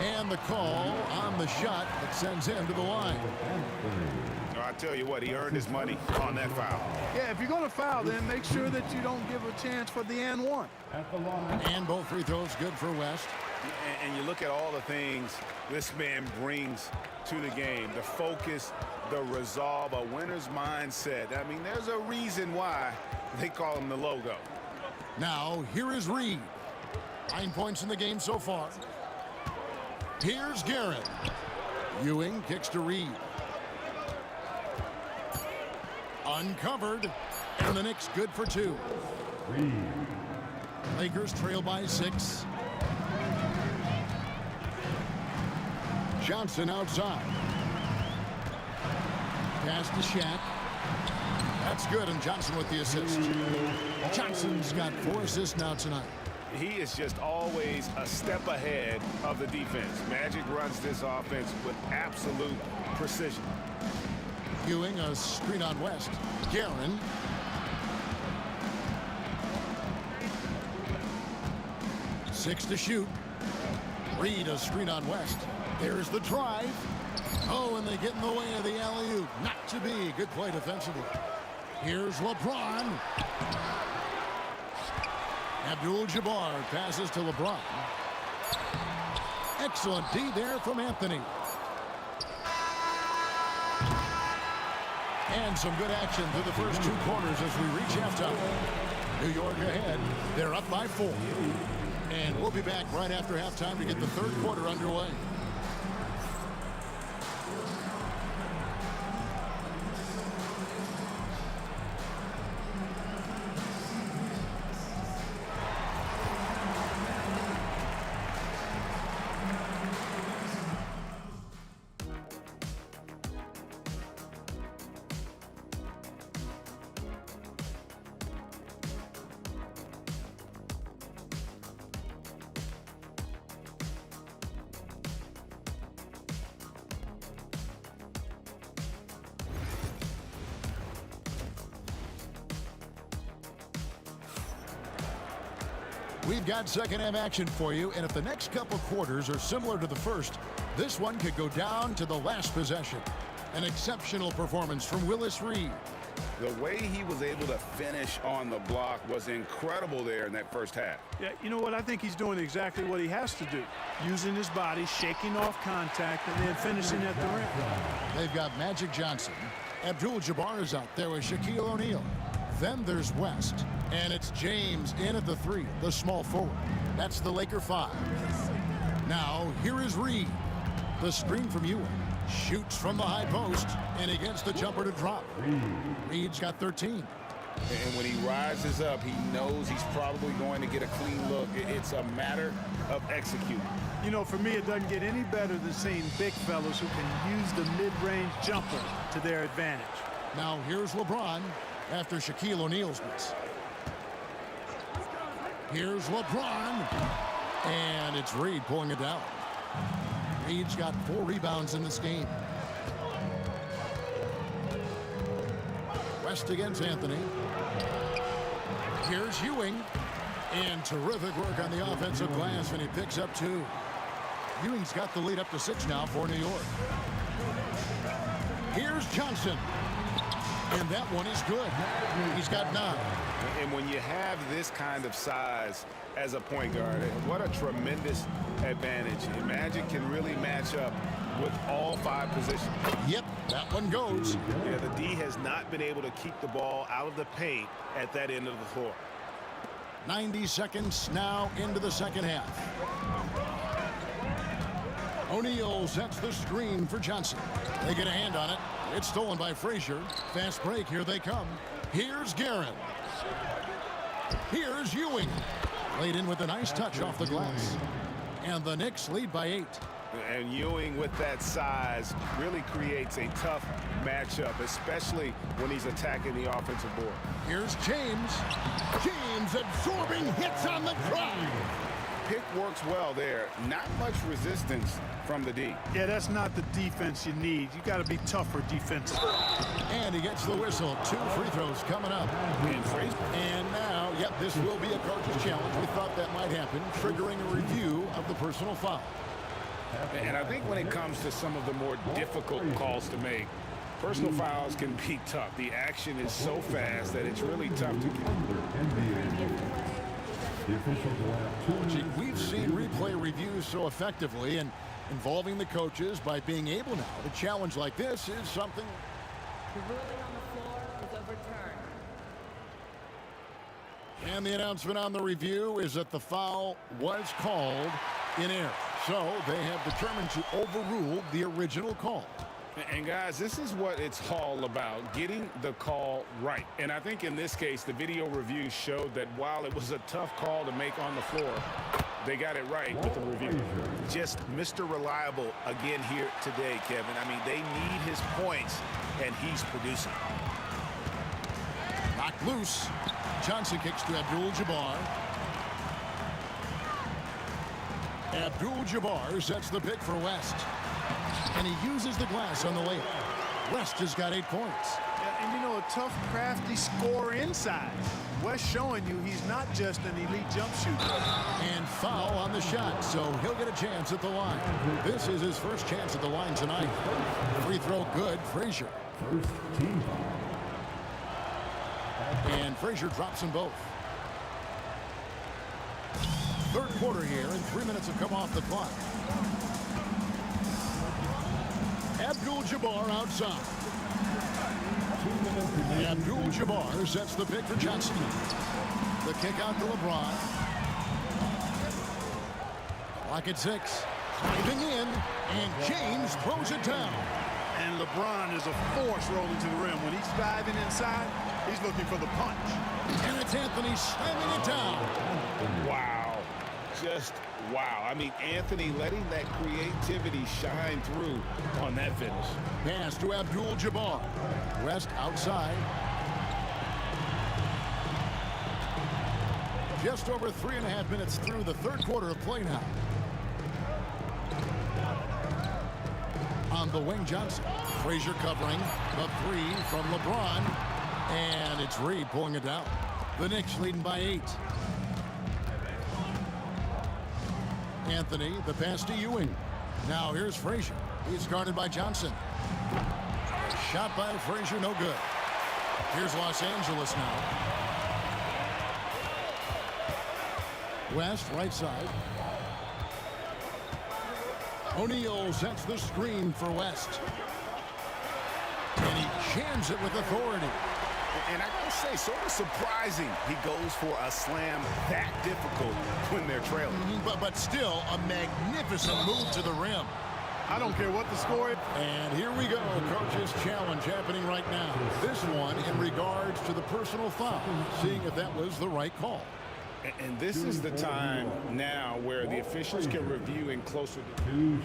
And the call on the shot that sends him to the line. I tell you what, he earned his money on that foul. Yeah, if you're going to foul, then make sure that you don't give a chance for the and one. And both free throws good for West. And you look at all the things this man brings to the game. The focus, the resolve, a winner's mindset. I mean, there's a reason why they call him the logo. Now, here is Reed. 9 points in the game so far. Here's Guerin. Ewing kicks to Reed. Uncovered. And the Knicks good for 2. Lakers trail by 6. Johnson outside. Pass to Shaq. That's good, and Johnson with the assist. Johnson's got 4 assists now tonight. He is just always a step ahead of the defense. Magic runs this offense with absolute precision. Ewing, a screen on West. Guerin. Six to shoot. Reed, a screen on West. There's the drive. Oh, and they get in the way of the alley-oop. Not to be. Good play defensively. Here's LeBron. Abdul-Jabbar passes to LeBron. Excellent D there from Anthony. And some good action through the first 2 quarters as we reach halftime. New York ahead. They're up by 4. And we'll be back right after halftime to get the 3rd quarter underway. We've got second-half action for you, and if the next couple quarters are similar to the first, this one could go down to the last possession. An exceptional performance from Willis Reed. The way he was able to finish on the block was incredible there in that first half. Yeah, you know what? I think he's doing exactly what he has to do. Using his body, shaking off contact, and then finishing at the rim. They've got Magic Johnson. Abdul-Jabbar is out there with Shaquille O'Neal. Then there's West. And it's James in at the 3, the small forward. That's the Laker 5. Now, here is Reed. The screen from Ewing. Shoots from the high post, and he gets the jumper to drop. Reed's got 13. And when he rises up, he knows he's probably going to get a clean look. It's a matter of executing. You know, for me, it doesn't get any better than seeing big fellas who can use the mid-range jumper to their advantage. Now here's LeBron after Shaquille O'Neal's miss. Here's LeBron, and it's Reed pulling it down. Reed's got 4 rebounds in this game. West against Anthony. Here's Ewing. And terrific work on the offensive glass, and he picks up 2. Ewing's got the lead up to 6 now for New York. Here's Johnson. And that one is good. He's got 9. And when you have this kind of size as a point guard, what a tremendous advantage. And Magic can really match up with all 5 positions. Yep, that one goes. Yeah, the D has not been able to keep the ball out of the paint at that end of the floor. 90 seconds now into the second half. O'Neal sets the screen for Johnson. They get a hand on it. It's stolen by Frazier. Fast break, here they come. Here's Guerin. Here's Ewing. Laid in with a nice touch off the glass. And the Knicks lead by 8. And Ewing with that size really creates a tough matchup, especially when he's attacking the offensive board. Here's James. James absorbing hits on the drive. Pick works well there. Not much resistance from the D. Yeah, that's not the defense you need. You got to be tougher defensively. And he gets the whistle. 2 free throws coming up. And now, yep, this will be a coach's challenge. We thought that might happen, triggering a review of the personal foul. And I think when it comes to some of the more difficult calls to make, personal fouls can be tough. The action is so fast that it's really tough to get. We've seen replay reviews so effectively, and involving the coaches by being able now to challenge like this is something. The ruling on the floor is overturned. And the announcement on the review is that the foul was called in error. So they have determined to overrule the original call. And guys, this is what it's all about, getting the call right. And I think in this case, the video review showed that while it was a tough call to make on the floor, they got it right with the review. Just Mr. Reliable again here today, Kevin. I mean, they need his points, and he's producing. Knocked loose. Johnson kicks to Abdul-Jabbar. Abdul-Jabbar sets the pick for West. And he uses the glass on the layup. West has got 8 points. And you know, a tough, crafty scorer inside. West showing you he's not just an elite jump shooter. And foul on the shot, so he'll get a chance at the line. This is his first chance at the line tonight. Free throw good, Frazier. And Frazier drops them both. Third quarter here, and 3 minutes have come off the clock. Abdul-Jabbar outside. Abdul-Jabbar sets the pick for Johnson. The kick out to LeBron. Clock at 6. Driving in, and James throws it down. And LeBron is a force rolling to the rim. When he's diving inside, he's looking for the punch. And it's Anthony slamming it down. Wow. Just wow. I mean, Anthony letting that creativity shine through on that finish. Pass to Abdul-Jabbar. West outside. Just over 3.5 minutes through the third quarter of play now. On the wing, Johnson. Frazier covering. The 3 from LeBron. And it's Reed pulling it down. The Knicks leading by 8. Anthony, the pass to Ewing. Now here's Frazier. He's guarded by Johnson. Shot by Frazier, no good. Here's Los Angeles now. West, right side. O'Neal sets the screen for West. And he jams it with authority. And I gotta say, sort of surprising he goes for a slam that difficult when they're trailing. But still, a magnificent move to the rim. I don't care what the score is. And here we go, coach's challenge happening right now. This one in regards to the personal foul, seeing if that was the right call. And this is the time now where the officials can review in closer to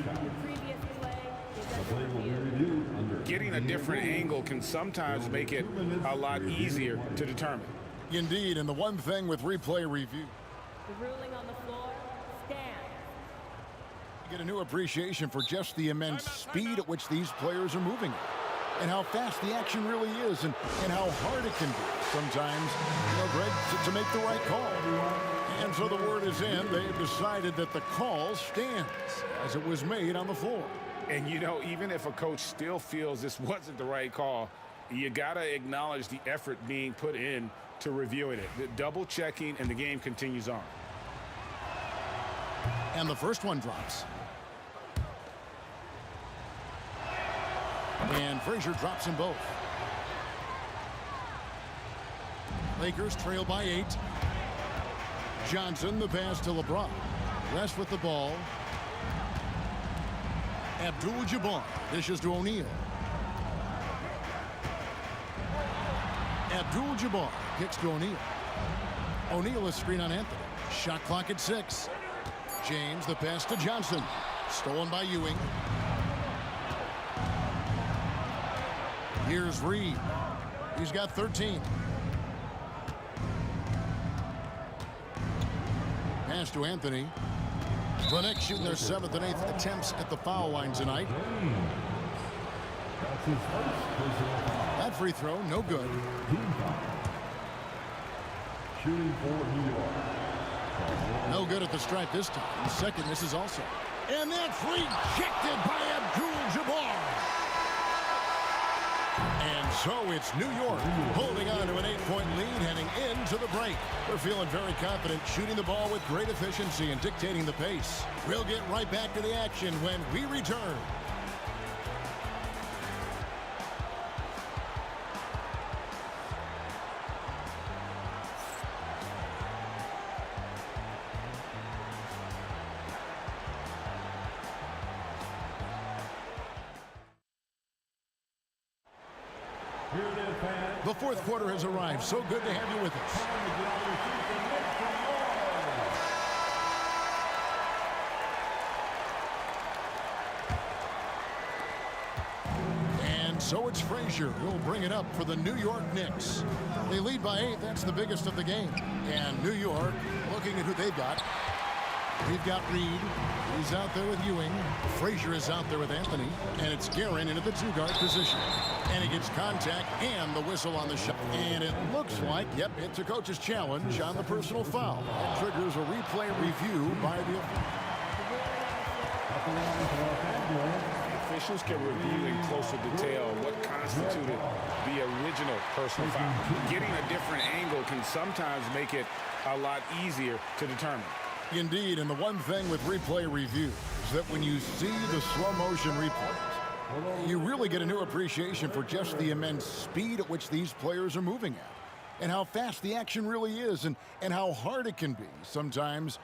getting a different angle can sometimes make it a lot easier to determine. Indeed, and the one thing with replay review, The ruling on the floor stands. you get a new appreciation for just the immense speed at which these players are moving and how fast the action really is and how hard it can be sometimes, Greg, to make the right call. And so the word is in. They've decided that the call stands as it was made on the floor. And, even if a coach still feels this wasn't the right call, you got to acknowledge the effort being put in to reviewing it. The double checking, and the game continues on. And the first one drops. And Frazier drops them both. Lakers trail by 8. Johnson, the pass to LeBron. West with the ball. Abdul-Jabbar dishes to O'Neal. Abdul-Jabbar kicks to O'Neal. O'Neal is screen on Anthony. Shot clock at 6. James, the pass to Johnson. Stolen by Ewing. Here's Reed. He's got 13. Pass to Anthony. The Knicks shooting their 7th and 8th attempts at the foul line tonight. That free throw, no good. Shooting for New York. No good at the stripe this time. The second misses also. And that's rejected by Abdul-Jabbar. And so it's New York holding on to an 8-point lead heading into the break. They're feeling very confident, shooting the ball with great efficiency and dictating the pace. We'll get right back to the action when we return. The fourth quarter has arrived. So good to have you with us. And so it's Frazier who'll bring it up for the New York Knicks. They lead by 8. That's the biggest of the game. And New York, looking at who they've got. We've got Reed. He's out there with Ewing. Frazier is out there with Anthony. And it's Guerin into the 2-guard position. And he gets contact and the whistle on the shot. And it looks like, yep, it's a coach's challenge on the personal foul. That triggers a replay review by the officials can review in closer detail what constituted the original personal foul. Getting a different angle can sometimes make it a lot easier to determine. Indeed, and the one thing with replay review is that when you see the slow motion replays, you really get a new appreciation for just the immense speed at which these players are moving at and how fast the action really is and how hard it can be sometimes,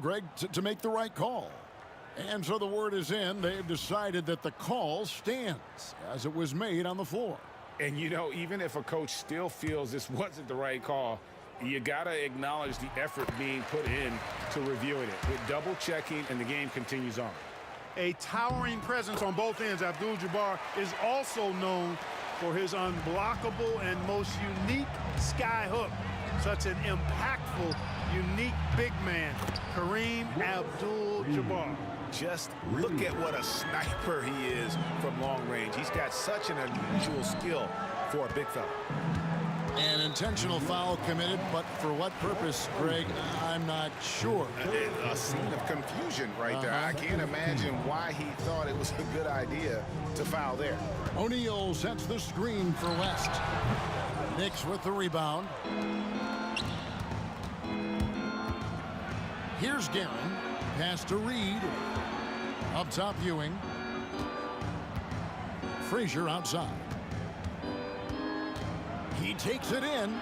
Greg, to make the right call. And so the word is in. They've decided that the call stands as it was made on the floor. And, even if a coach still feels this wasn't the right call, you got to acknowledge the effort being put in to reviewing it. With double checking, and the game continues on. A towering presence on both ends. Abdul-Jabbar is also known for his unblockable and most unique sky hook. Such an impactful, unique big man, Kareem Abdul-Jabbar. Just look at what a sniper he is from long range. He's got such an unusual skill for a big fella. An intentional foul committed, but for what purpose, Greg, I'm not sure. A scene of confusion right there. I can't imagine why he thought it was a good idea to foul there. O'Neal sets the screen for West. Knicks with the rebound. Here's Guerin. Pass to Reed. Up top, Ewing. Frazier outside. He takes it in.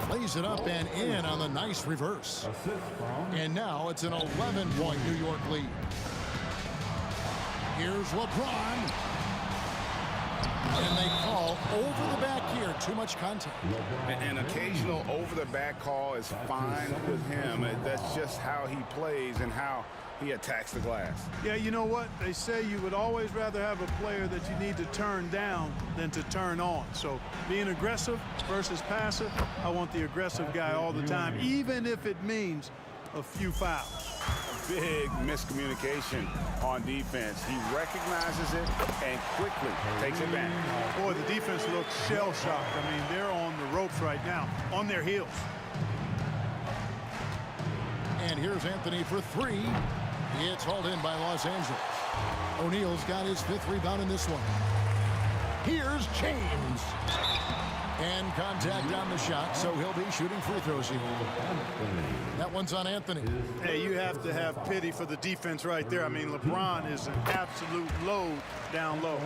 Plays it up and in on the nice reverse. And now it's an 11-point New York lead. Here's LeBron. And they call over the back here. Too much contact. An occasional over-the-back call is fine with him. That's just how he plays and how he attacks the glass. Yeah, you know what? They say you would always rather have a player that you need to turn down than to turn on. So being aggressive versus passive, I want the aggressive guy all the time, even if it means a few fouls. Big miscommunication on defense. He recognizes it and quickly takes advantage. Boy, the defense looks shell-shocked. I mean, they're on the ropes right now, on their heels. And here's Anthony for three. It's hauled in by Los Angeles. O'Neal's got his 5th rebound in this one. Here's James. And contact on the shot, so he'll be shooting free throws here. That one's on Anthony. Hey, you have to have pity for the defense right there. I mean, LeBron is an absolute load down low.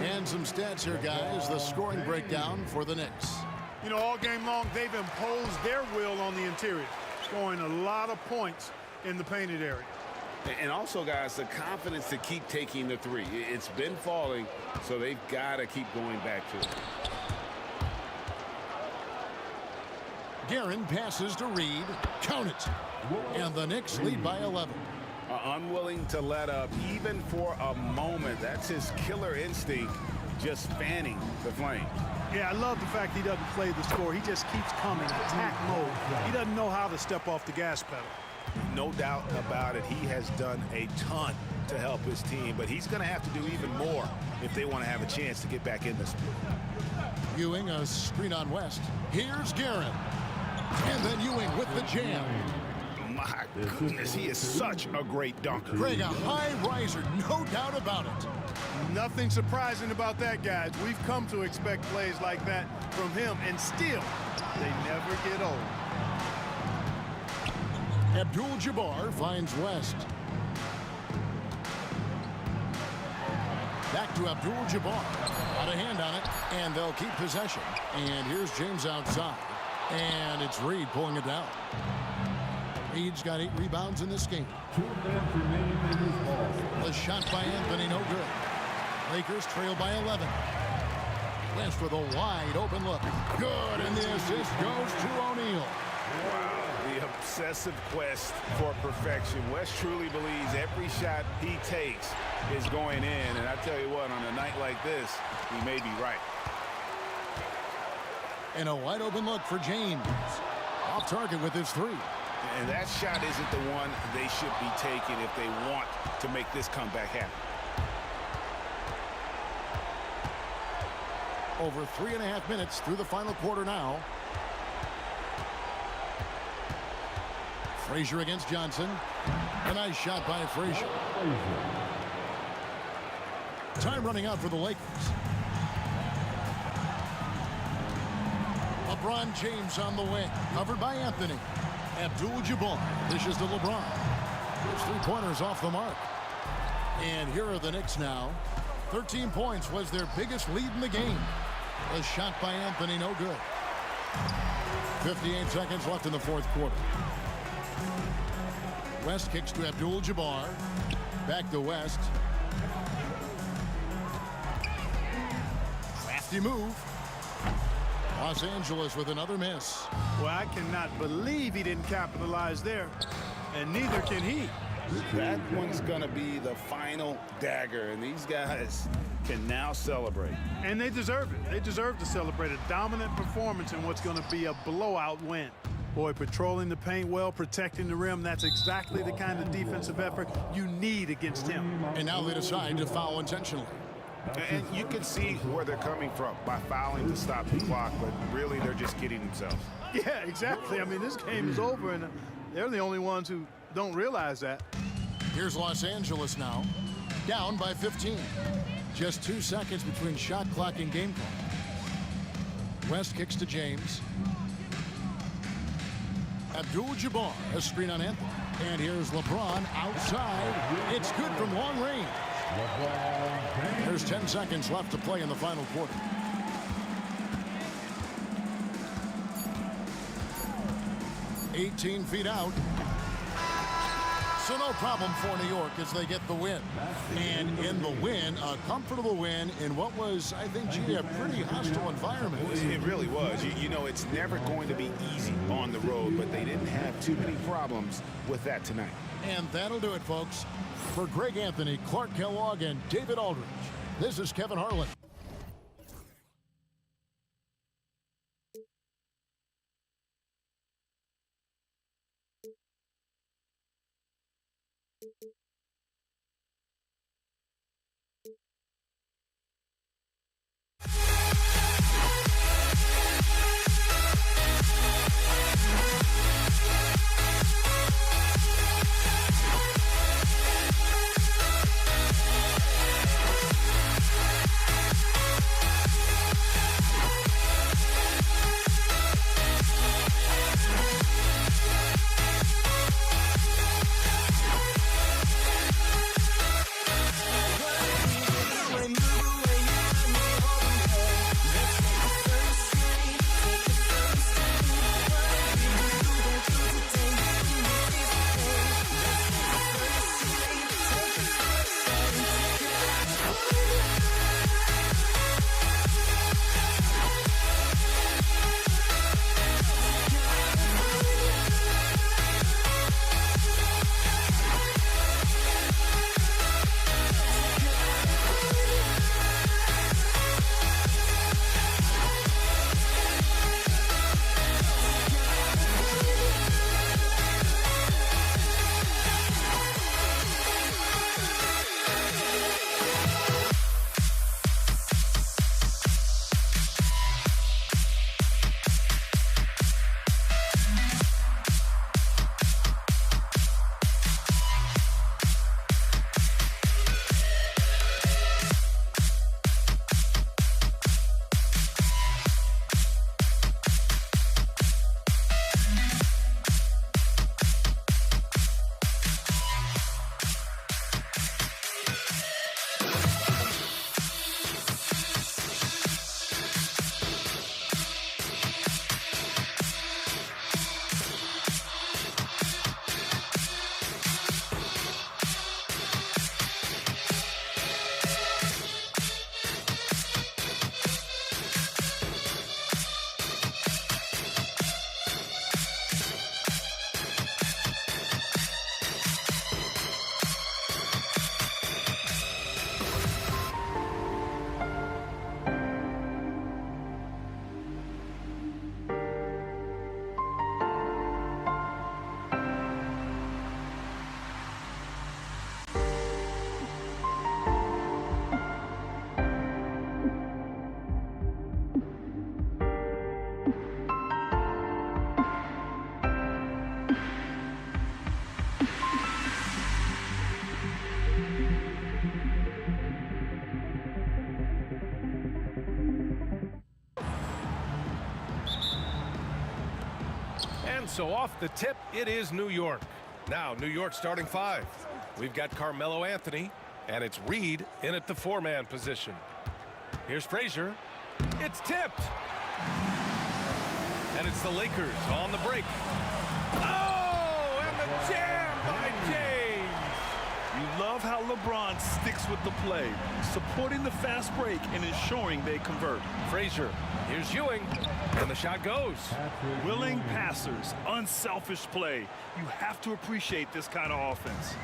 And some stats here, guys. The scoring breakdown for the Knicks. You know, all game long, they've imposed their will on the interior, scoring a lot of points in the painted area. And also, guys, the confidence to keep taking the three. It's been falling, so they've got to keep going back to it. Guerin passes to Reed. Count it. And the Knicks lead by 11. Unwilling to let up even for a moment. That's his killer instinct, just fanning the flames. Yeah, I love the fact he doesn't play the score. He just keeps coming, attack mode. He doesn't know how to step off the gas pedal. No doubt about it. He has done a ton to help his team, but he's going to have to do even more if they want to have a chance to get back in this. Ewing, a screen on West. Here's Guerin. And then Ewing with the jam. My goodness, he is such a great dunker. Greg, a high riser, no doubt about it. Nothing surprising about that, guys. We've come to expect plays like that from him, and still, they never get old. Abdul-Jabbar finds West. Back to Abdul-Jabbar. Got a hand on it, and they'll keep possession. And here's James outside. And it's Reed pulling it down. Reed's got 8 rebounds in this game. The shot by Anthony, no good. Lakers trail by 11. West with a wide open look. Good, and the assist goes to O'Neal. Wow, the obsessive quest for perfection. West truly believes every shot he takes is going in. And I tell you what, on a night like this, he may be right. And a wide open look for James. Off target with his 3. And that shot isn't the one they should be taking if they want to make this comeback happen. Over 3.5 minutes through the final quarter now. Frazier against Johnson. A nice shot by Frazier. Time running out for the Lakers. LeBron James on the wing. Covered by Anthony. Abdul-Jabbar dishes to LeBron. Those 3-pointers off the mark. And here are the Knicks now. 13 points was their biggest lead in the game. A shot by Anthony, no good. 58 seconds left in the 4th quarter. West kicks to Abdul-Jabbar. Back to West. Crafty move. Los Angeles with another miss. Well, I cannot believe he didn't capitalize there, and neither can he. That one's going to be the final dagger, and these guys can now celebrate. And they deserve it. They deserve to celebrate a dominant performance in what's going to be a blowout win. Boy, patrolling the paint well, protecting the rim, that's exactly the kind of defensive effort you need against him. And now they decide to foul intentionally. And you can see where they're coming from by fouling to stop the clock, but really they're just kidding themselves. Yeah, exactly. I mean, this game is over, and they're the only ones who don't realize that. Here's Los Angeles now, down by 15. Just 2 seconds between shot clock and game clock. West kicks to James. Abdul-Jabbar, a screen on Anthony. And here's LeBron outside. It's good from long range. There's 10 seconds left to play in the final quarter. 18 feet out. So no problem for New York as they get the win. And in the win, a comfortable win in what was, I think, G, a pretty hostile environment. It really was. You know, it's never going to be easy on the road, but they didn't have too many problems with that tonight. And that'll do it, folks. For Greg Anthony, Clark Kellogg, and David Aldridge, this is Kevin Harlan. And so off the tip, it is New York. Now, New York starting five. We've got Carmelo Anthony, and it's Reed in at the four-man position. Here's Frazier. It's tipped. And it's the Lakers on the break. Oh, and the jam by James. You love how LeBron sticks with the play, supporting the fast break and ensuring they convert. Frazier, here's Ewing, and the shot goes. Willing passers, unselfish play. You have to appreciate this kind of offense.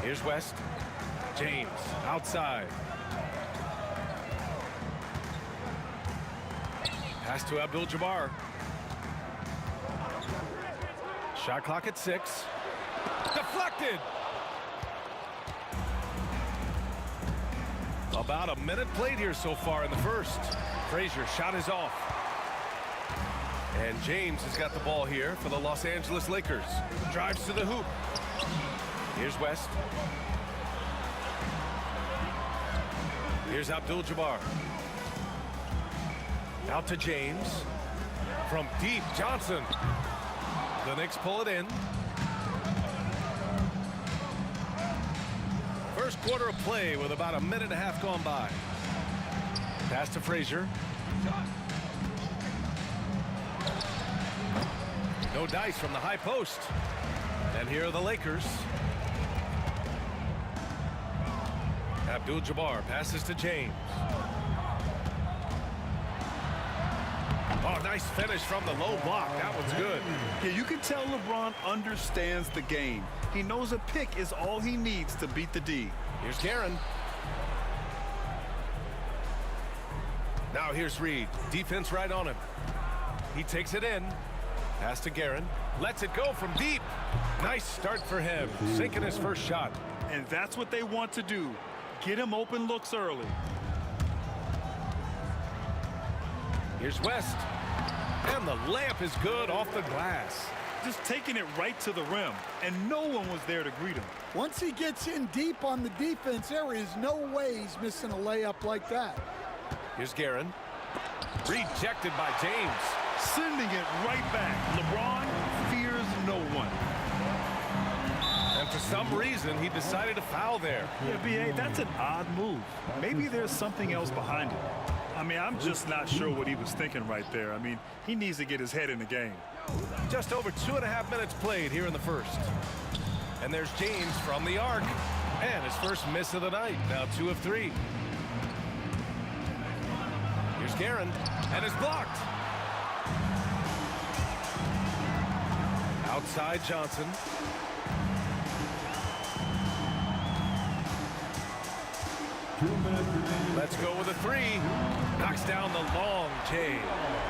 Here's West. James outside. Pass to Abdul-Jabbar. Shot clock at 6. Deflected. About a minute played here so far in the first. Frazier shot is off. And James has got the ball here for the Los Angeles Lakers. Drives to the hoop. Here's West. Here's Abdul-Jabbar. Out to James. From deep, Johnson. The Knicks pull it in. First quarter of play with about a minute and a half gone by. Pass to Frazier. No dice from the high post. And here are the Lakers. Abdul-Jabbar passes to James. Oh, nice finish from the low block. That one's good. Yeah, you can tell LeBron understands the game. He knows a pick is all he needs to beat the D. Here's Guerin. Now here's Reed. Defense right on him. He takes it in. Pass to Guerin. Lets it go from deep. Nice start for him. Sinking his first shot. And that's what they want to do. Get him open looks early. Here's West. And the layup is good off the glass. Just taking it right to the rim. And no one was there to greet him. Once he gets in deep on the defense, there is no way he's missing a layup like that. Here's Guerin. Rejected by James. Sending it right back. LeBron fears no one. And for some reason, he decided to foul there. Yeah, B.A., that's an odd move. Maybe there's something else behind it. I mean, I'm just not sure what he was thinking right there. I mean, he needs to get his head in the game. Just over 2.5 minutes played here in the first. And there's James from the arc. And his first miss of the night. Now 2 of 3. Here's Guerin. And it's blocked. Outside Johnson. Let's go with a 3. Knocks down the long J.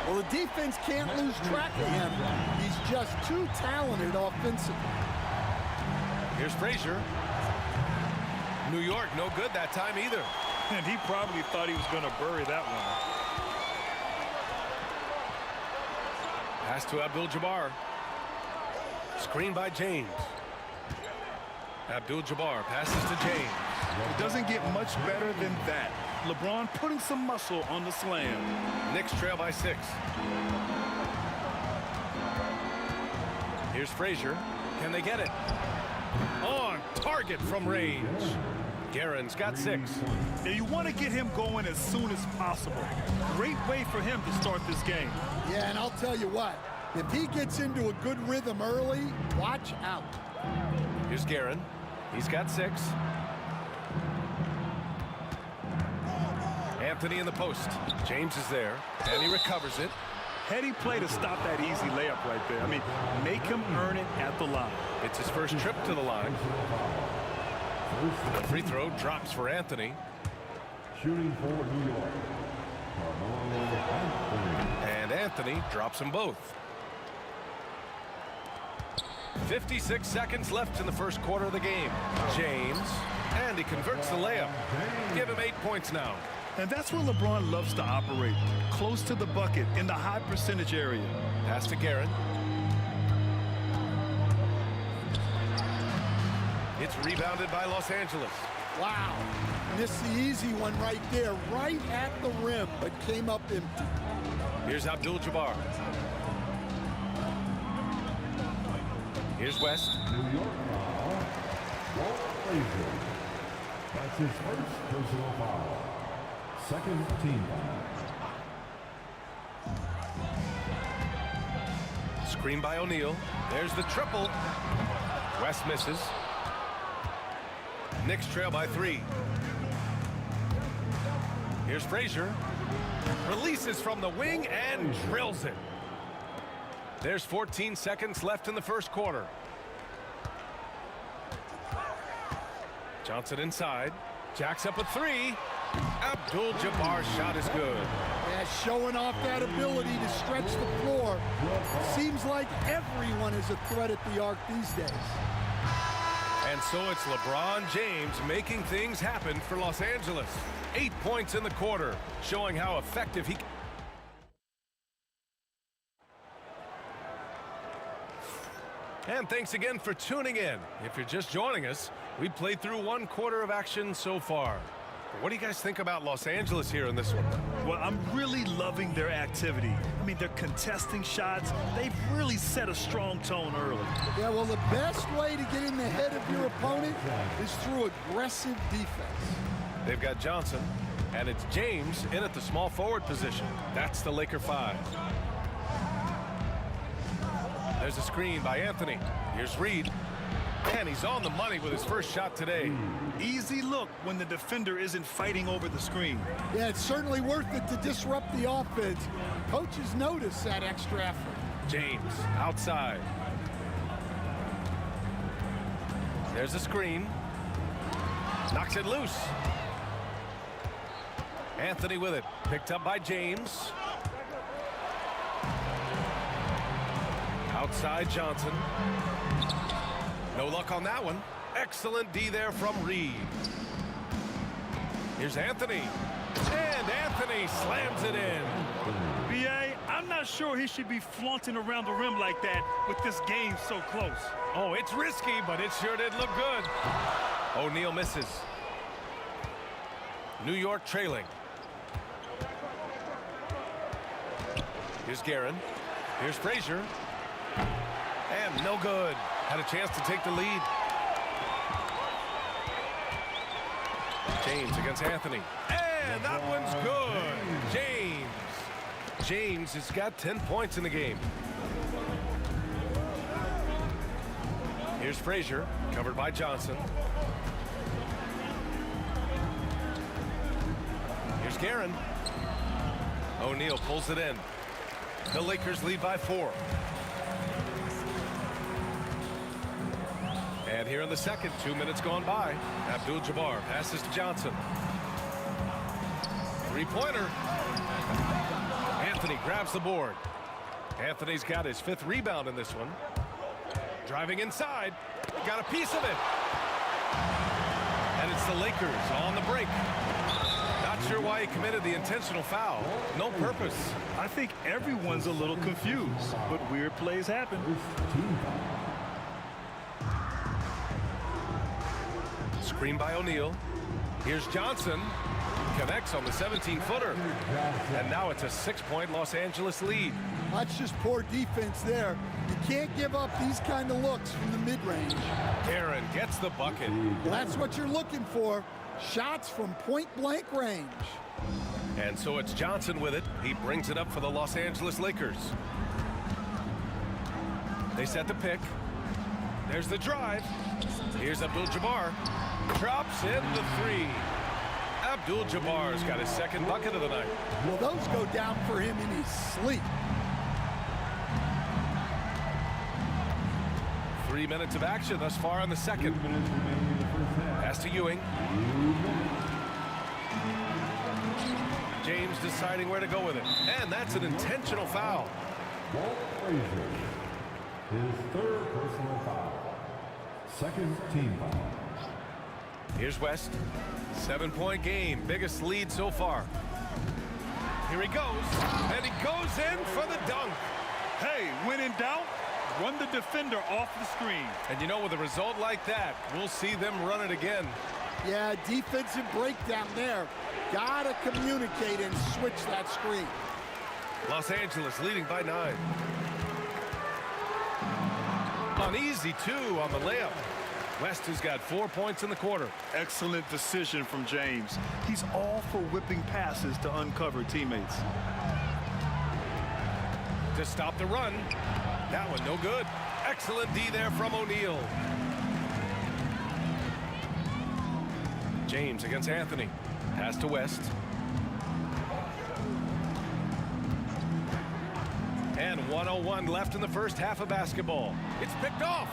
Well, the defense can't lose track of him. He's just too talented offensively. Here's Frazier. New York, no good that time either. And he probably thought he was going to bury that one. Pass to Abdul-Jabbar. Screen by James. Abdul-Jabbar passes to James. It doesn't get much better than that. LeBron putting some muscle on the slam. Knicks trail by 6. Here's Frazier. Can they get it? On target from range. Guerin's got 6. Now you want to get him going as soon as possible. Great way for him to start this game. Yeah, and I'll tell you what. If he gets into a good rhythm early, watch out. Here's Guerin. He's got 6. Anthony in the post. James is there, and he recovers it. Heady play to stop that easy layup right there. I mean, make him earn it at the line. It's his first trip to the line. The free throw drops for Anthony. Shooting for New York. And Anthony drops them both. 56 seconds left in the first quarter of the game. James, and he converts the layup. Give him 8 points now. And that's where LeBron loves to operate. Close to the bucket in the high percentage area. Pass to Guerin. It's rebounded by Los Angeles. Wow. Missed the easy one right there, right at the rim, but came up empty. Here's Abdul-Jabbar. Here's West. New York foul. Walt Frazier. That's his first personal foul. Second team foul. Screen by O'Neal. There's the triple. West misses. Knicks trail by 3. Here's Frazier. Releases from the wing and drills it. There's 14 seconds left in the first quarter. Johnson inside. Jacks up a 3. Abdul-Jabbar's shot is good. Yeah, showing off that ability to stretch the floor. Seems like everyone is a threat at the arc these days. And so it's LeBron James making things happen for Los Angeles. 8 points in the quarter, showing how effective he... And thanks again for tuning in. If you're just joining us, we played through 1 quarter of action so far. What do you guys think about Los Angeles here in this one? Well, I'm really loving their activity. I mean, they're contesting shots. They've really set a strong tone early. Yeah, well, the best way to get in the head of your opponent is through aggressive defense. They've got Johnson, and it's James in at the small forward position. That's the Laker 5. There's a screen by Anthony. Here's Reed. And he's on the money with his first shot today. Easy look when the defender isn't fighting over the screen. Yeah, it's certainly worth it to disrupt the offense. Coaches notice that extra effort. James outside. There's a screen. Knocks it loose. Anthony with it. Picked up by James. Outside Johnson. No luck on that one. Excellent D there from Reed. Here's Anthony. And Anthony slams it in. B.A., I'm not sure he should be flaunting around the rim like that with this game so close. Oh, it's risky, but it sure did look good. O'Neal misses. New York trailing. Here's Guerin. Here's Frazier. And no good. Had a chance to take the lead. James against Anthony. And that one's good. James has got 10 points in the game. Here's Frazier, covered by Johnson. Here's Guerin. O'Neal pulls it in. The Lakers lead by 4. And here in the second, 2 minutes gone by. Abdul-Jabbar passes to Johnson. Three-pointer. Anthony grabs the board. Anthony's got his 5th rebound in this one. Driving inside. Got a piece of it. And it's the Lakers on the break. Not sure why he committed the intentional foul. No purpose. I think everyone's a little confused, but weird plays happen. Screen by O'Neal. Here's Johnson. Connects on the 17-footer. And now it's a 6-point Los Angeles lead. That's just poor defense there. You can't give up these kind of looks from the mid-range. Guerin gets the bucket. That's what you're looking for. Shots from point-blank range. And so it's Johnson with it. He brings it up for the Los Angeles Lakers. They set the pick. There's the drive. Here's Abdul-Jabbar. Drops in the 3. Abdul-Jabbar's got his 2nd bucket of the night. Well, those go down for him in his sleep. 3 minutes of action thus far in the second. Pass to Ewing. James deciding where to go with it. And that's an intentional foul. Frazier, his 3rd personal foul. 2nd team foul. Here's West. 7-point game. Biggest lead so far. Here he goes. And he goes in for the dunk. Hey, when in doubt, run the defender off the screen. And you know, with a result like that, we'll see them run it again. Yeah, defensive breakdown there. Gotta communicate and switch that screen. Los Angeles leading by 9. An easy 2 on the layup. West has got 4 points in the quarter. Excellent decision from James. He's all for whipping passes to uncover teammates. To stop the run. That one no good. Excellent D there from O'Neal. James against Anthony. Pass to West. And 1:01 left in the first half of basketball. It's picked off.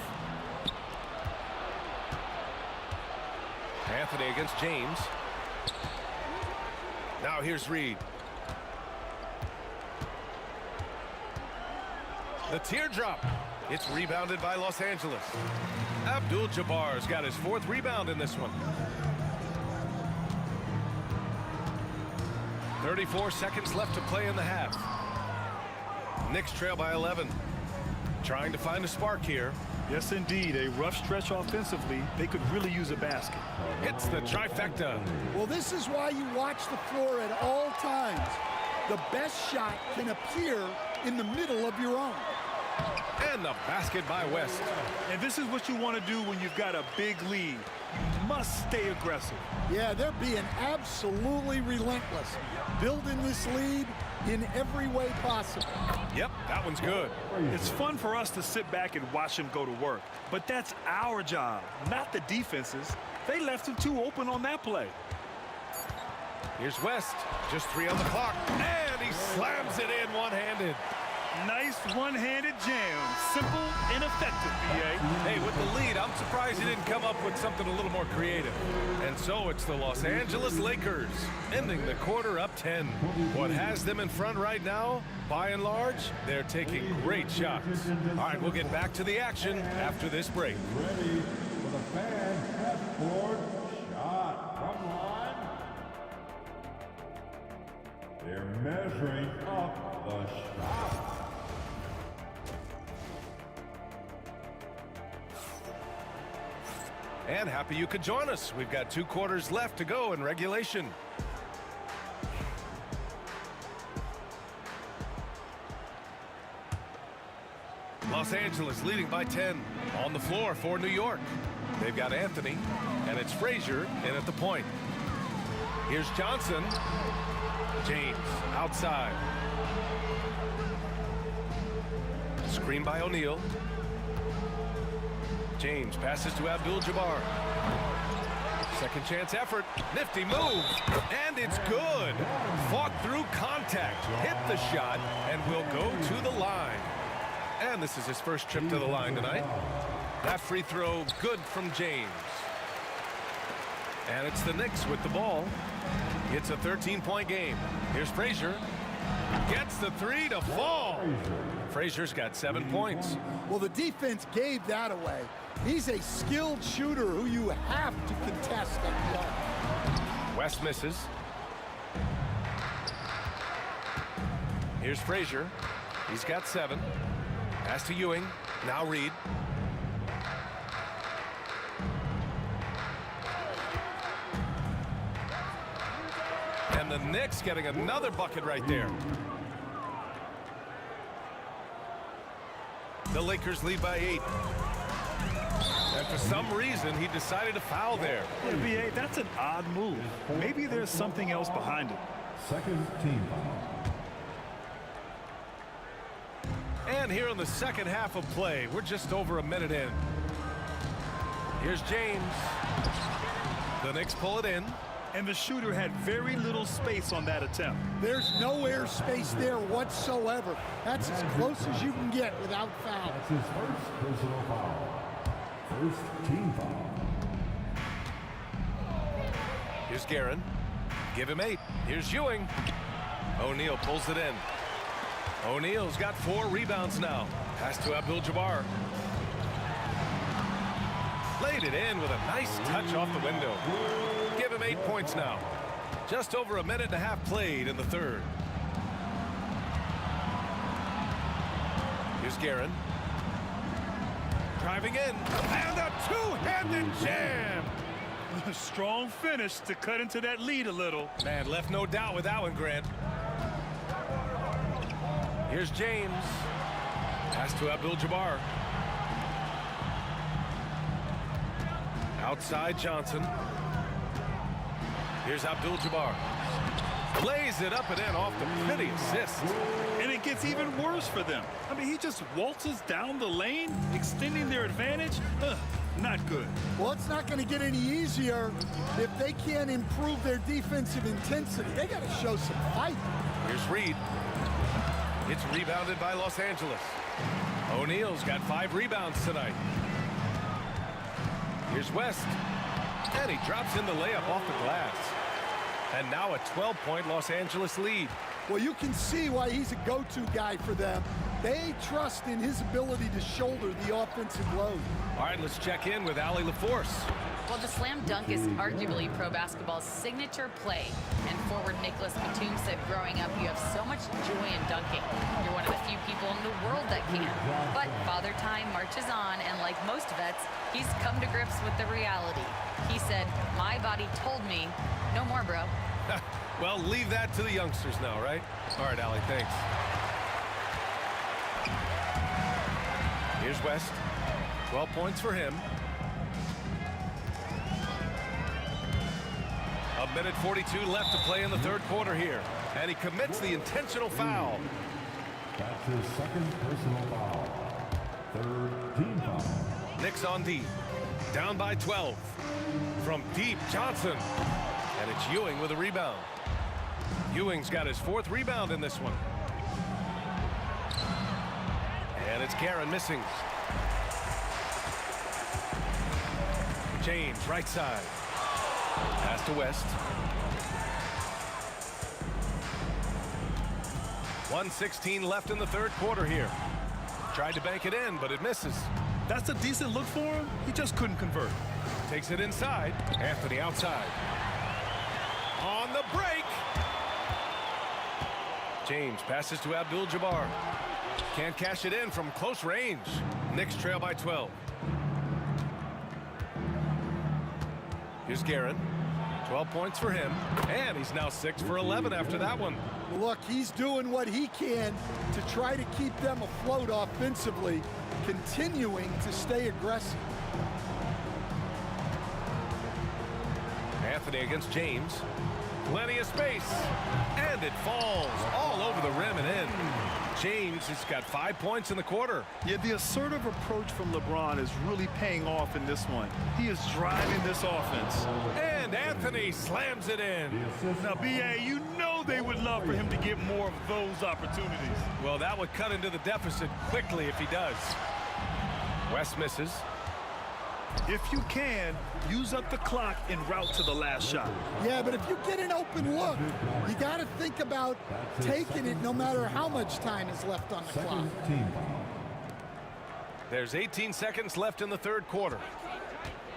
Anthony against James. Now here's Reed. The teardrop. It's rebounded by Los Angeles. Abdul-Jabbar's got his 4th rebound in this one. 34 seconds left to play in the half. Knicks trail by 11. Trying to find a spark here. Yes, indeed. A rough stretch offensively. They could really use a basket. It's the trifecta. Well, this is why you watch the floor at all times. The best shot can appear in the middle of your own. And the basket by West. And this is what you want to do when you've got a big lead. Must stay aggressive. Yeah, they're being absolutely relentless. Building this lead, in every way possible. Yep, that one's good. It's fun for us to sit back and watch him go to work, but that's our job, not the defense's. They left him too open on that play. Here's West, just 3 on the clock, and he slams it in one-handed. Nice one-handed jam. Simple and effective, B.A. Hey, with the lead, I'm surprised he didn't come up with something a little more creative. And so it's the Los Angeles Lakers, ending the quarter up 10. What has them in front right now, by and large, they're taking great shots. All right, we'll get back to the action after this break. Ready for the fan half-court shot from line. They're measuring up the shot. And happy you could join us. We've got 2 quarters left to go in regulation. Los Angeles leading by 10 on the floor for New York. They've got Anthony, and it's Frazier in at the point. Here's Johnson. James outside. Screen by O'Neal. James passes to Abdul-Jabbar. Second chance effort. Nifty move. And it's good. Fought through contact. Hit the shot and will go to the line. And this is his first trip to the line tonight. That free throw good from James. And it's the Knicks with the ball. It's a 13-point game. Here's Frazier. Gets the 3 to fall. Frazier's got 7 points. Well, the defense gave that away. He's a skilled shooter who you have to contest and block. West misses. Here's Frazier. He's got 7. Pass to Ewing. Now Reed. And the Knicks getting another bucket right there. The Lakers lead by 8. And for some reason, he decided to foul there. Yeah, B.A., that's an odd move. Maybe there's something else behind it. Second team foul. And here in the second half of play, we're just over a minute in. Here's James. The Knicks pull it in. And the shooter had very little space on that attempt. There's no air space there whatsoever. That's as close as you can get without foul. That's his first personal foul. First team foul. Here's Guerin. Give him 8. Here's Ewing. O'Neal pulls it in. O'Neal's got 4 rebounds now. Pass to Abdul-Jabbar. Laid it in with a nice touch off the window. Give him 8 points now. Just over a minute and a half played in the third. Here's Guerin. Driving in. And a two-handed jam. A strong finish to cut into that lead a little. Man, left no doubt with that one, Grant. Here's James. Pass to Abdul-Jabbar. Outside Johnson. Here's Abdul-Jabbar. Lays it up and in off the pretty assist. And it gets even worse for them. I mean, he just waltzes down the lane, extending their advantage. Not good. Well, it's not going to get any easier if they can't improve their defensive intensity. They got to show some fight. Here's Reed. It's rebounded by Los Angeles. O'Neal's got 5 rebounds tonight. Here's West. And he drops in the layup off the glass. And now a 12-point Los Angeles lead. Well, you can see why he's a go-to guy for them. They trust in his ability to shoulder the offensive load. All right, let's check in with Allie LaForce. Well, the slam dunk is arguably pro basketball's signature play. And forward Nicholas Batum said growing up, you have so much joy in dunking. You're one of the few people in the world that can. But Father Time marches on, and like most vets, he's come to grips with the reality. He said, my body told me, no more, bro. Well, leave that to the youngsters now, right? All right, Allie, thanks. Here's West. 12 points for him. A minute 42 left to play in the third quarter here. And he commits the intentional foul. That's his second personal foul. Third team foul. Knicks on D. Down by 12. From deep, Johnson. And it's Ewing with a rebound. Ewing's got his 4th rebound in this one. And it's Guerin missing. James, right side. Pass to West. 1:16 left in the 3rd quarter here. Tried to bank it in, but it misses. That's a decent look for him. He just couldn't convert. Takes it inside. Anthony outside. On the break. James passes to Abdul-Jabbar. Can't cash it in from close range. Knicks trail by 12. Here's Guerin. 12 points for him. And he's now 6 for 11 after that one. Look, he's doing what he can to try to keep them afloat offensively, continuing to stay aggressive. Anthony against James. Plenty of space. And it falls all over the rim and in. James has got 5 points in the quarter. Yeah, the assertive approach from LeBron is really paying off in this one. He is driving this offense. And Anthony slams it in. Now, B.A., you know they would love for him to get more of those opportunities. Well, that would cut into the deficit quickly if he does. West misses. If you can, use up the clock en route to the last shot. Yeah, but if you get an open look, you got to think about taking it no matter how much time is left on the clock. There's 18 seconds left in the 3rd quarter.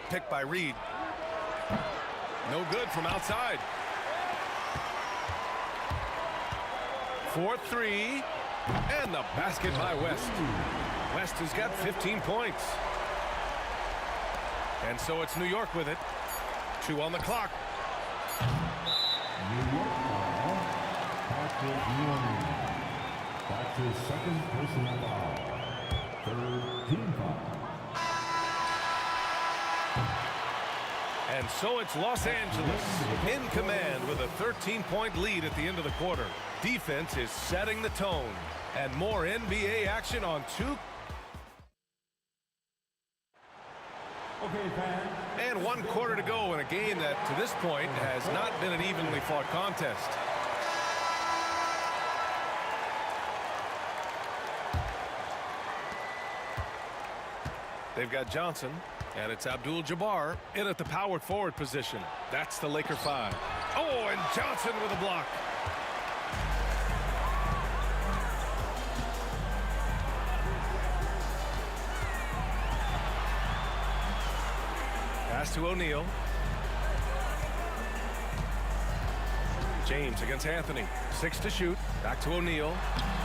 Picked by Reed. No good from outside. 4-3. And the basket by West. West has got 15 points. And so it's New York with it. 2 on the clock. New York foul. Patrick Ewing. That's his second personal foul. Third team foul. And so it's Los Angeles in command with a 13-point lead at the end of the quarter. Defense is setting the tone. And more NBA action on 2. And 1 quarter to go in a game that, to this point, has not been an evenly fought contest. They've got Johnson, and it's Abdul-Jabbar in at the power forward position. That's the Laker 5. Oh, and Johnson with a block. Pass to O'Neal. James against Anthony. 6 to shoot. Back to O'Neal.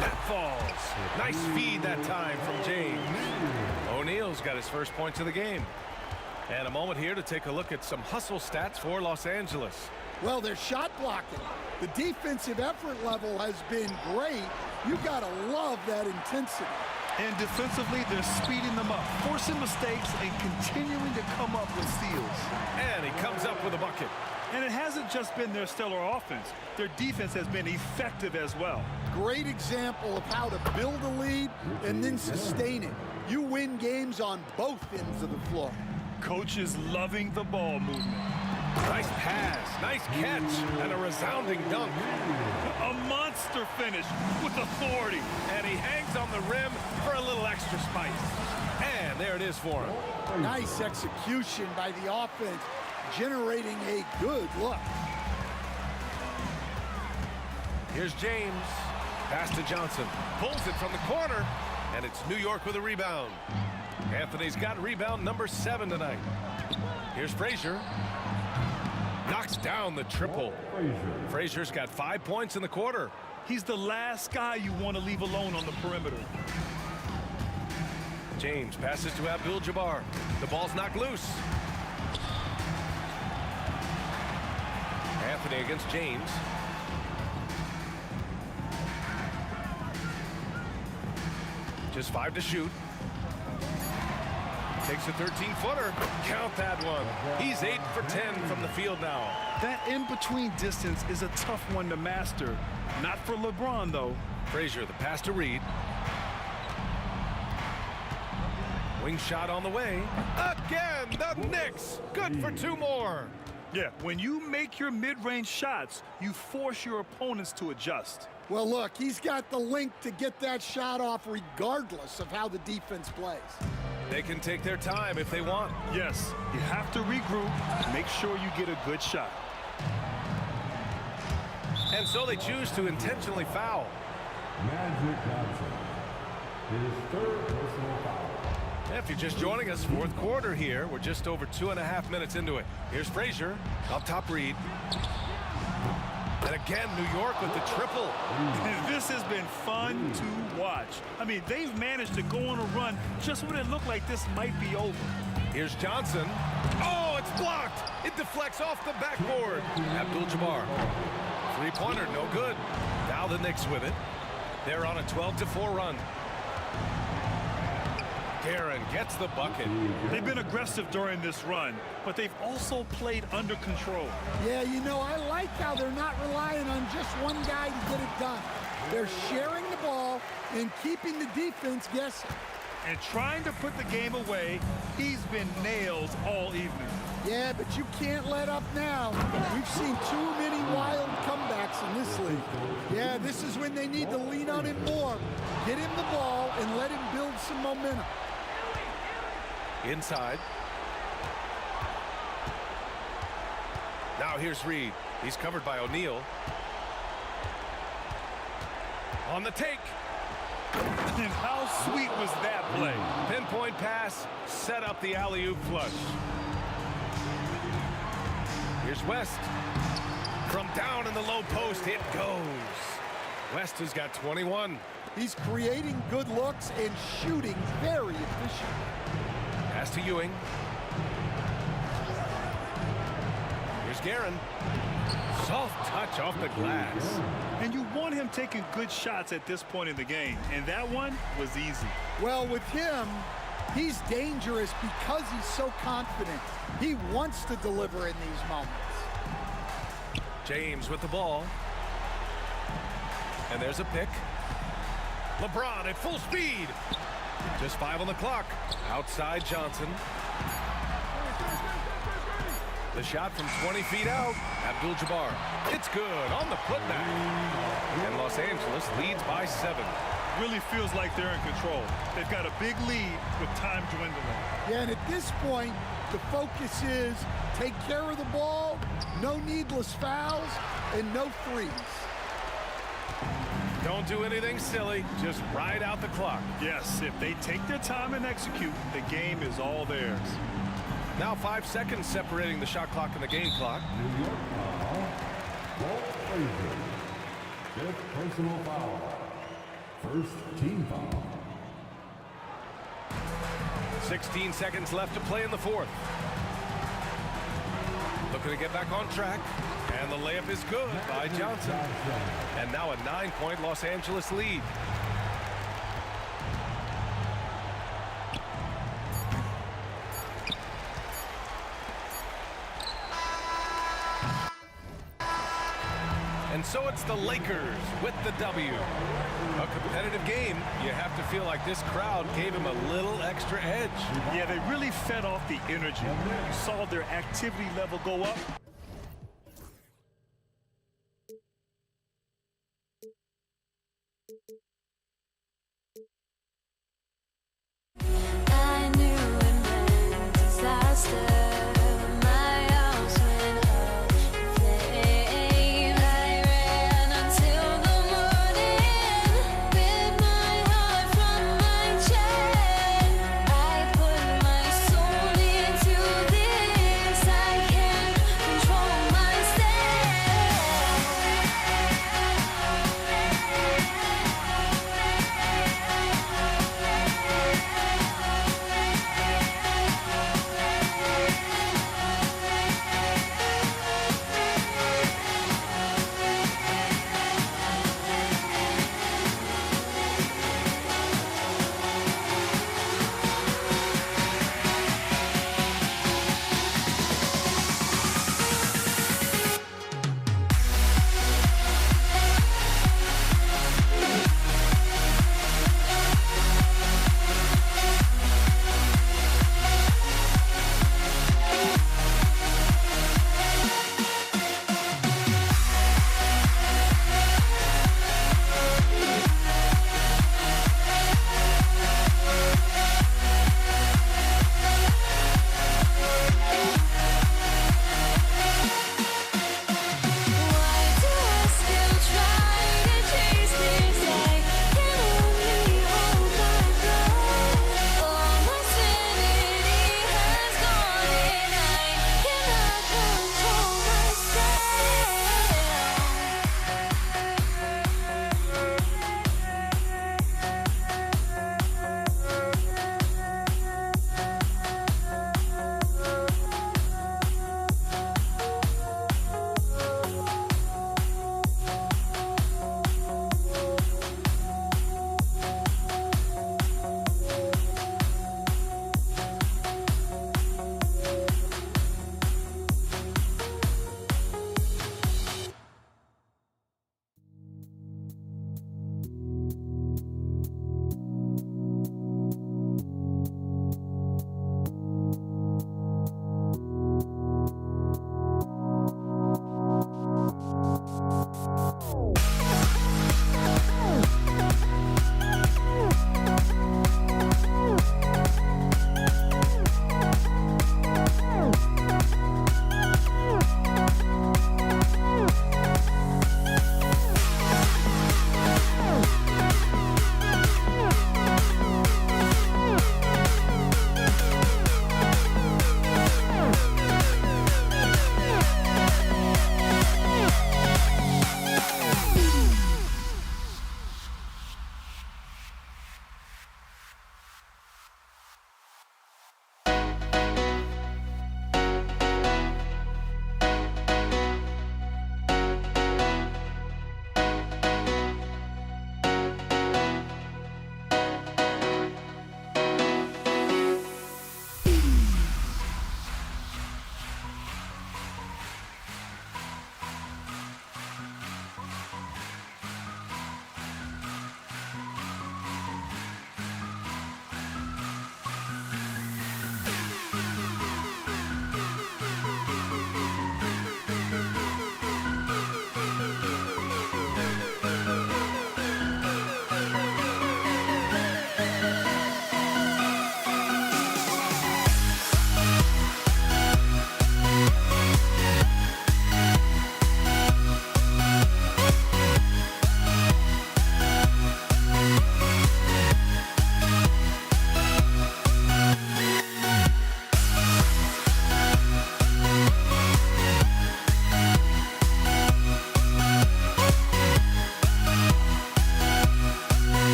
That falls. Nice feed that time from James. O'Neal's got his first points of the game. And a moment here to take a look at some hustle stats for Los Angeles. Well, they're shot blocking. The defensive effort level has been great. You got to love that intensity. And defensively, they're speeding them up, forcing mistakes and continuing to come up with steals. And he comes up with a bucket. And it hasn't just been their stellar offense. Their defense has been effective as well. Great example of how to build a lead and then sustain it. You win games on both ends of the floor. Coach is loving the ball movement. Nice pass, nice catch, and a resounding dunk. A monster finish with authority. And he hangs on the rim for a little extra spice. And there it is for him. Nice execution by the offense, generating a good look. Here's James. Pass to Johnson. Pulls it from the corner, and it's New York with a rebound. Anthony's got rebound number 7 tonight. Here's Frazier. Knocks down the triple. Frazier's got 5 points in the quarter. He's the last guy you want to leave alone on the perimeter. James passes to Abdul-Jabbar. The ball's knocked loose. Anthony against James. Just 5 to shoot. Takes a 13-footer. Count that one. He's 8 for 10 from the field now. That in-between distance is a tough one to master. Not for LeBron, though. Frazier, the pass to Reed. Wing shot on the way. Again, the Knicks. Good for 2 more. Yeah, when you make your mid-range shots, you force your opponents to adjust. Well, look, he's got the length to get that shot off regardless of how the defense plays. They can take their time if they want. Yes, you have to regroup, make sure you get a good shot. And so they choose to intentionally foul. Magic Johnson. His 3rd personal foul. If you're just joining us, 4th quarter here. We're just over 2.5 minutes into it. Here's Frazier, up top Reed. And again, New York with the triple. This has been fun to watch. I mean, they've managed to go on a run just when it looked like this might be over. Here's Johnson. Oh, it's blocked. It deflects off the backboard. Abdul-Jabbar. 3-pointer, no good. Now the Knicks with it. They're on a 12-4 run. Guerin gets the bucket. They've been aggressive during this run, but they've also played under control. Yeah, you know, I like how they're not relying on just one guy to get it done. They're sharing the ball and keeping the defense guessing. And trying to put the game away, he's been nails all evening. Yeah, but you can't let up now. We've seen too many wild comebacks in this league. Yeah, this is when they need to lean on him more. Get him the ball and let him build some momentum. Inside. Now here's Reed. He's covered by O'Neal. On the take. And how sweet was that play? Pinpoint pass, set up the alley-oop flush. Here's West. From down in the low post, it goes. West has got 21. He's creating good looks and shooting very efficient. Pass to Ewing. Here's Guerin. Soft touch off the glass. And you want him taking good shots at this point in the game, and that one was easy. Well, with him, he's dangerous because he's so confident. He wants to deliver in these moments. James with the ball. And there's a pick. LeBron at full speed. Just 5 on the clock. Outside Johnson. The shot from 20 feet out. Abdul-Jabbar. It's good on the putback. And Los Angeles leads by 7. Really feels like they're in control. They've got a big lead with time dwindling. Yeah, and at this point, the focus is take care of the ball, no needless fouls, and no threes. Don't do anything silly. Just ride out the clock. Yes, if they take their time and execute, the game is all theirs. Now 5 seconds separating the shot clock and the game clock. New York foul. Walt Frazier. 5th personal foul. 1st team foul. 16 seconds left to play in the 4th. Looking to get back on track. And the layup is good by Johnson. And now a 9-point Los Angeles lead. And so it's the Lakers with the W. A competitive game. You have to feel like this crowd gave him a little extra edge. Yeah, they really fed off the energy. You saw their activity level go up. I knew it meant disaster. My house went up in flames. I ran until the morning with my heart from my chest. I put my soul into this. I can't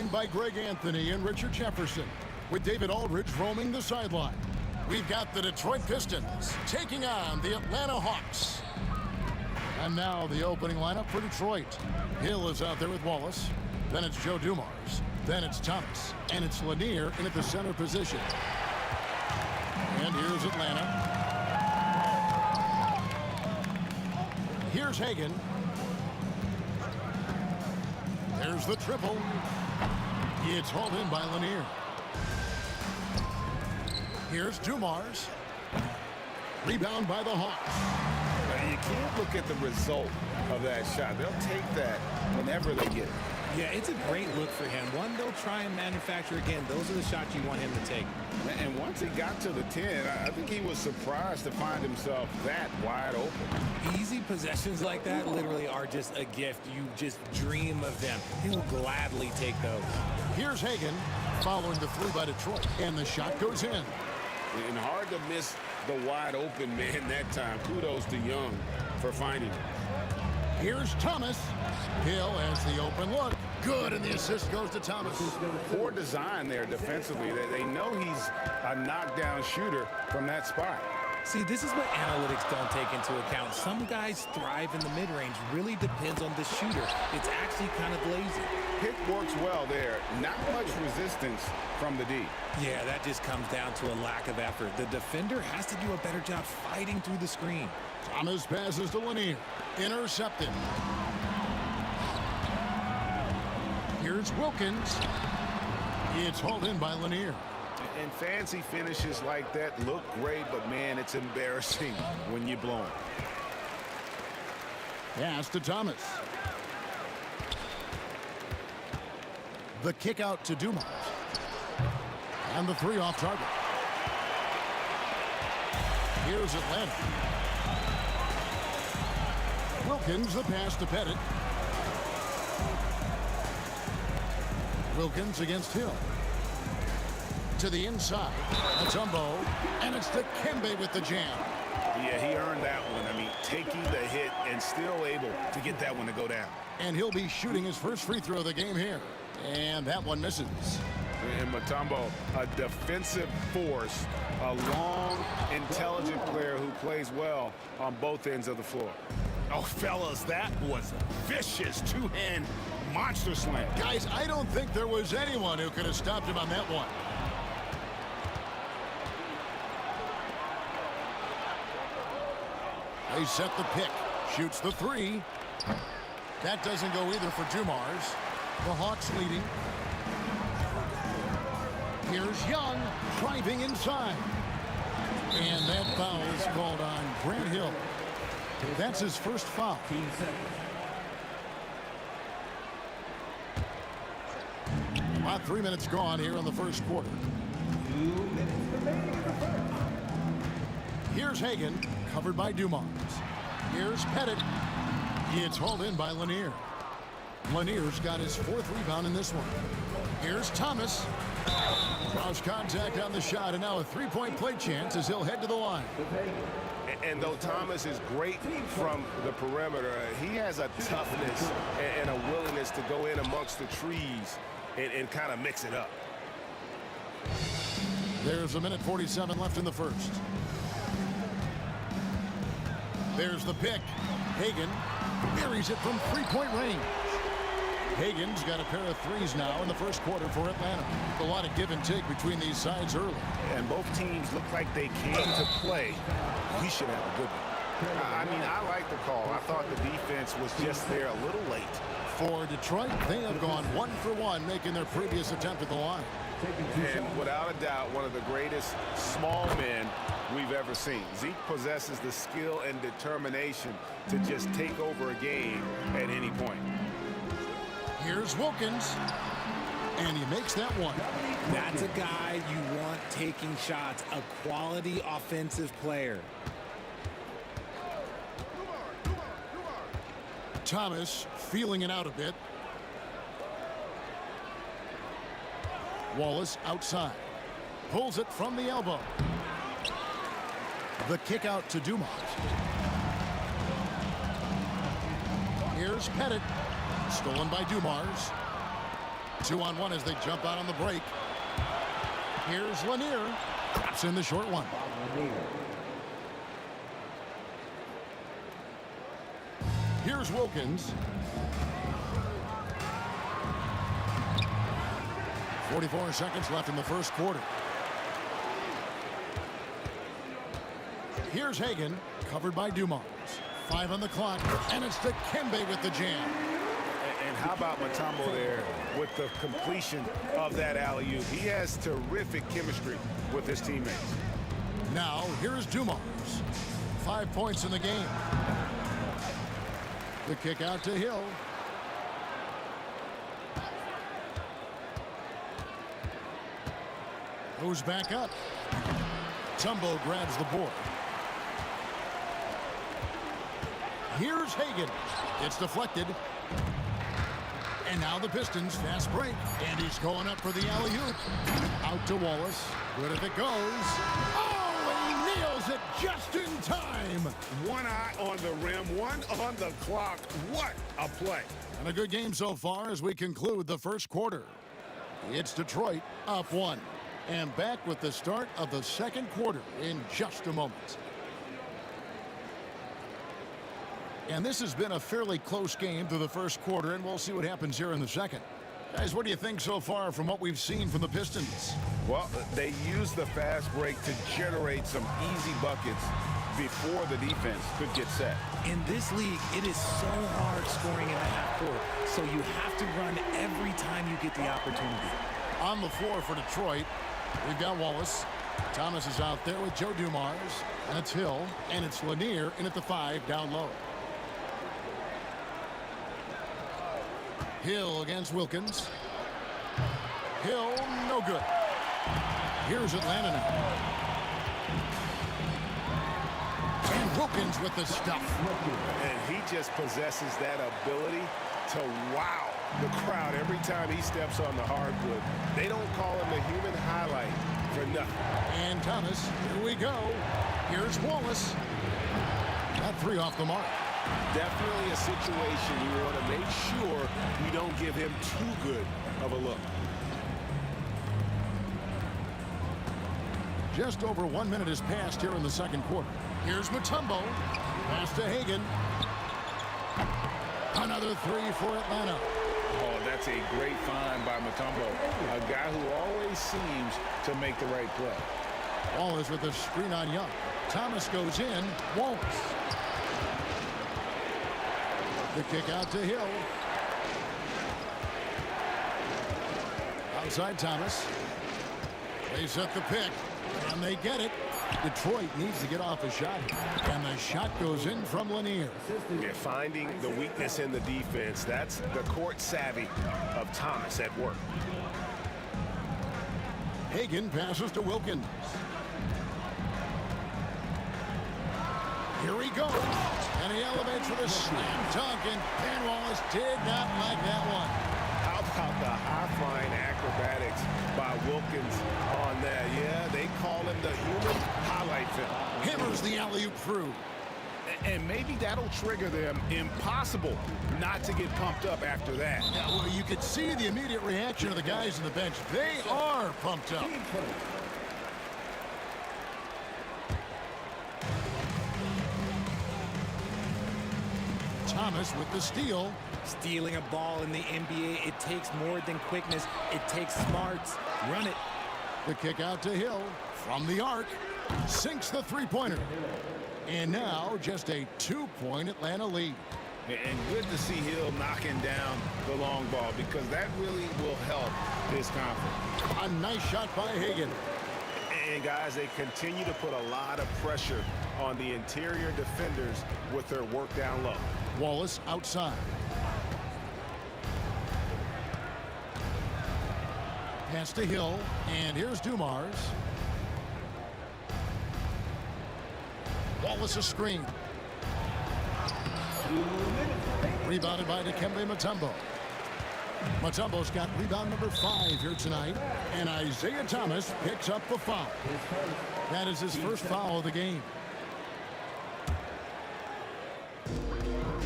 joined by Greg Anthony and Richard Jefferson, with David Aldridge roaming the sideline. We've got the Detroit Pistons taking on the Atlanta Hawks. And now the opening lineup for Detroit. Hill is out there with Wallace. Then it's Joe Dumars. Then it's Thomas. And it's Lanier in at the center position. And here's Atlanta. Here's Hagan. There's the triple. It's hauled in by Lanier. Here's Dumars. Rebound by the Hawks. You can't look at the result of that shot. They'll take that whenever they get it. Yeah, it's a great look for him. One, they'll try and manufacture again. Those are the shots you want him to take. And once he got to the 10, I think he was surprised to find himself that wide open. Easy possessions like that literally are just a gift. You just dream of them. He'll gladly take those. Here's Hagan following the three by Detroit, and the shot goes in. And hard to miss the wide open man that time. Kudos to Young for finding it. Here's Thomas. Hill has the open look. Good, and the assist goes to Thomas. Poor design there defensively. They know he's a knockdown shooter from that spot. See, this is what analytics don't take into account. Some guys thrive in the mid-range. Really depends on the shooter. It's actually kind of lazy. Pick works well there. Not much resistance from the D. Yeah, that just comes down to a lack of effort. The defender has to do a better job fighting through the screen. Thomas passes to Lanier. Intercepted. Here's Wilkins. It's hauled in by Lanier. And fancy finishes like that look great, but man, it's embarrassing when you blow them. Pass to Thomas. The kick out to Dumars. And the three off target. Here's Atlanta. Wilkins, the pass to Pettit. Wilkins against Hill. To the inside. Mutombo. And it's to Kembe with the jam. Yeah, he earned that one. I mean, taking the hit and still able to get that one to go down. And he'll be shooting his first free throw of the game here. And that one misses. And Mutombo, a defensive force, a long, intelligent player who plays well on both ends of the floor. Oh, fellas, that was a vicious two-hand monster slam. Guys, I don't think there was anyone who could have stopped him on that one. They set the pick. Shoots the three. That doesn't go either for Dumars. The Hawks leading. Here's Young driving inside. And that foul is called on Grant Hill. That's his first foul. About 3 minutes gone here in the first quarter. Here's Hagan, covered by Dumars. Here's Pettit. It's hauled in by Lanier. Lanier's got his fourth rebound in this one. Here's Thomas. Cross contact on the shot, and now a three-point play chance as he'll head to the line. And though Thomas is great from the perimeter, he has a toughness and a willingness to go in amongst the trees and kind of mix it up. There's a minute 47 left in the first. There's the pick. Hagan buries it from three-point range. Hagan's got a pair of threes now in the first quarter for Atlanta. A lot of give and take between these sides early. And both teams look like they came to play. We should have a good one. I mean, I like the call. I thought the defense was just there a little late. For Detroit, they have gone 1 for 1, making their previous attempt at the line. And without a doubt, one of the greatest small men we've ever seen. Zeke possesses the skill and determination to just take over a game at any point. Here's Wilkins, and he makes that one. That's a guy you want taking shots, a quality offensive player. Thomas feeling it out a bit. Wallace outside. Pulls it from the elbow. The kick out to Dumars. Here's Pettit. Stolen by Dumars. 2-on-1 as they jump out on the break. Here's Lanier. Drops in the short one. Here's Wilkins. 44 seconds left in the first quarter. Here's Hagan, covered by Dumars. 5 on the clock, and it's Dikembe with the jam. And how about Mutombo there with the completion of that alley-oop? He has terrific chemistry with his teammates. Now, here's Dumars. 5 points in the game. The kick out to Hill. Goes back up. Tumbo grabs the board. Here's Hagan. It's deflected. And now the Pistons fast break. And he's going up for the alley-oop. Out to Wallace. Good if it goes. Oh, he nails it just in time. One eye on the rim, one on the clock. What a play. And a good game so far as we conclude the first quarter. It's Detroit up 1. And back with the start of the second quarter in just a moment. And this has been a fairly close game through the first quarter, and we'll see what happens here in the second. Guys, what do you think so far from what we've seen from the Pistons? Well, they used the fast break to generate some easy buckets before the defense could get set. In this league, it is so hard scoring in the half court, so you have to run every time you get the opportunity. On the floor for Detroit, we've got Wallace. Thomas is out there with Joe Dumars. That's Hill, and it's Lanier in at the 5 down low. Hill against Wilkins. Hill, no good. Here's Atlanta now. And Wilkins with the stuff. And he just possesses that ability to wow the crowd every time he steps on the hardwood. They don't call him the human highlight for nothing. And Thomas, here we go. Here's Wallace. That 3 off the mark. Definitely a situation you want to make sure you don't give him too good of a look. Just over 1 minute has passed here in the second quarter. Here's Mutombo. Pass to Hagan. Another 3 for Atlanta. Oh, that's a great find by Mutombo. A guy who always seems to make the right play. Wallace with a screen on Young. Thomas goes in. Wallace. The kick out to Hill. Outside Thomas. They set the pick, and they get it. Detroit needs to get off a shot, and the shot goes in from Lanier. Yeah, finding the weakness in the defense. That's the court savvy of Thomas at work. Hagan passes to Wilkins. Here he goes, and he elevates with a slam dunk, and Ben Wallace did not like that one. How about the high-flying acrobatics by Wilkins on that? Yeah, they call him the human highlight film. Hammers the alley-oop through. And maybe that'll trigger them. Impossible not to get pumped up after that. Yeah, well, you could see the immediate reaction of the guys on the bench. They are pumped up. Thomas with the steal. Stealing a ball in the NBA, it takes more than quickness. It takes smarts. Run it. The kick out to Hill from the arc. Sinks the three-pointer. And now just a 2-point Atlanta lead. And good to see Hill knocking down the long ball because that really will help his confidence. A nice shot by Hagan. And guys, they continue to put a lot of pressure on the interior defenders with their work down low. Wallace outside. Pass to Hill, and here's Dumars. Wallace a screen. Rebounded by Dikembe Mutombo. Mutombo's got rebound number 5 here tonight, and Isaiah Thomas picks up the foul. That is his first foul of the game.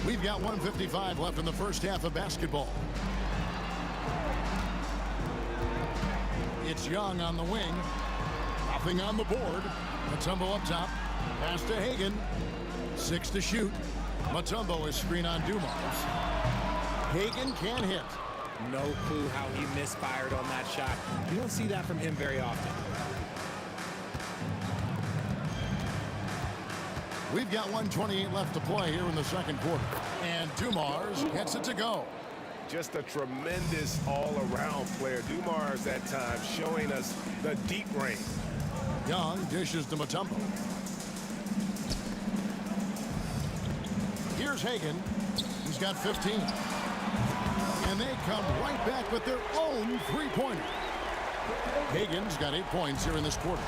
We've got 1:55 left in the first half of basketball. It's Young on the wing. Nothing on the board. Mutombo up top. Pass to Hagan. 6 to shoot. Mutombo is screen on Dumars. Hagan can't hit. No clue how he misfired on that shot. You don't see that from him very often. We've got 1:28 left to play here in the second quarter. And Dumars gets it to go. Just a tremendous all-around player. Dumars at times showing us the deep range. Young dishes to Mutombo. Here's Hagan. He's got 15. And they come right back with their own three-pointer. Hagan's got 8 points here in this quarter.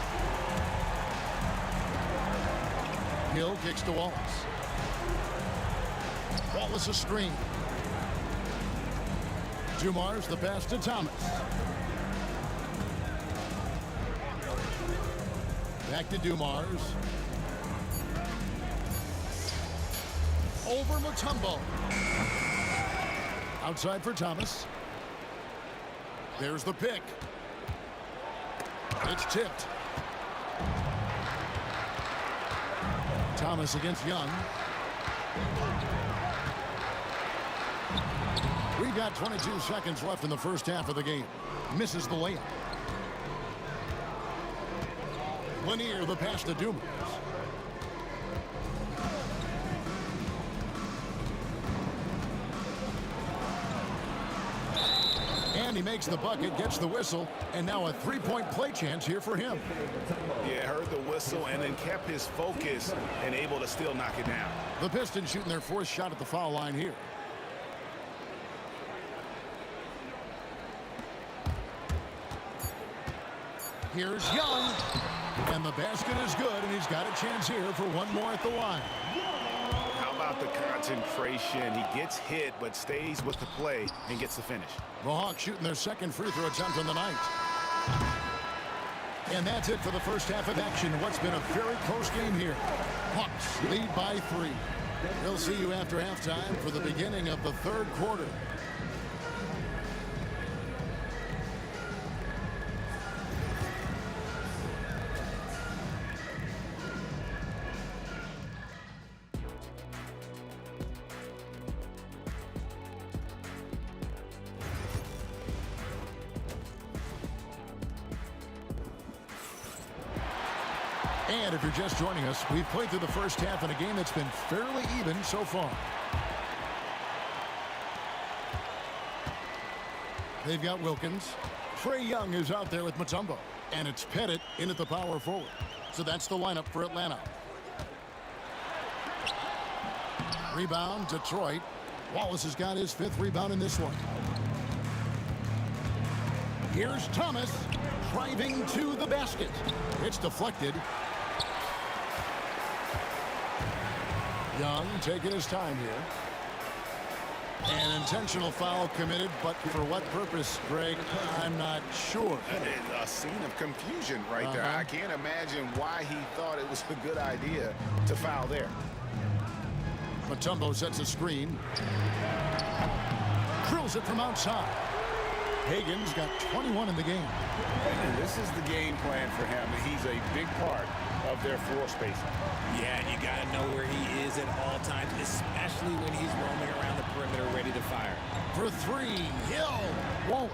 Hill kicks to Wallace. Wallace a screen. Dumars the pass to Thomas. Back to Dumars. Over Mutombo. Outside for Thomas. There's the pick. It's tipped. Thomas against Young. We've got 22 seconds left in the first half of the game. Misses the layup. Lanier the pass to Dumars. And he makes the bucket, gets the whistle, and now a three-point play chance here for him. Yeah, heard the whistle and then kept his focus and able to still knock it down. The Pistons shooting their fourth shot at the foul line here. Here's Young, and the basket is good, and he's got a chance here for one more at the line. How about the concentration? He gets hit, but stays with the play and gets the finish. The Hawks shooting their second free throw attempt on the night. And that's it for the first half of action. What's been a very close game here. Hawks lead by 3. We'll see you after halftime for the beginning of the third quarter. And if you're just joining us, we've played through the first half in a game that's been fairly even so far. They've got Wilkins. Trae Young is out there with Mutombo. And it's Pettit in at the power forward. So that's the lineup for Atlanta. Rebound, Detroit. Wallace has got his 5th rebound in this one. Here's Thomas driving to the basket. It's deflected. Young taking his time here. An intentional foul committed, but for what purpose, Greg? I'm not sure. A scene of confusion right there. I can't imagine why he thought it was a good idea to foul there. Mutombo sets a screen. Drills it from outside. Hagan's got 21 in the game. And this is the game plan for him. He's a big part of their floor spacing. Yeah, and you got to know where he is at all times, especially when he's roaming around the perimeter ready to fire. For 3, Hill won't.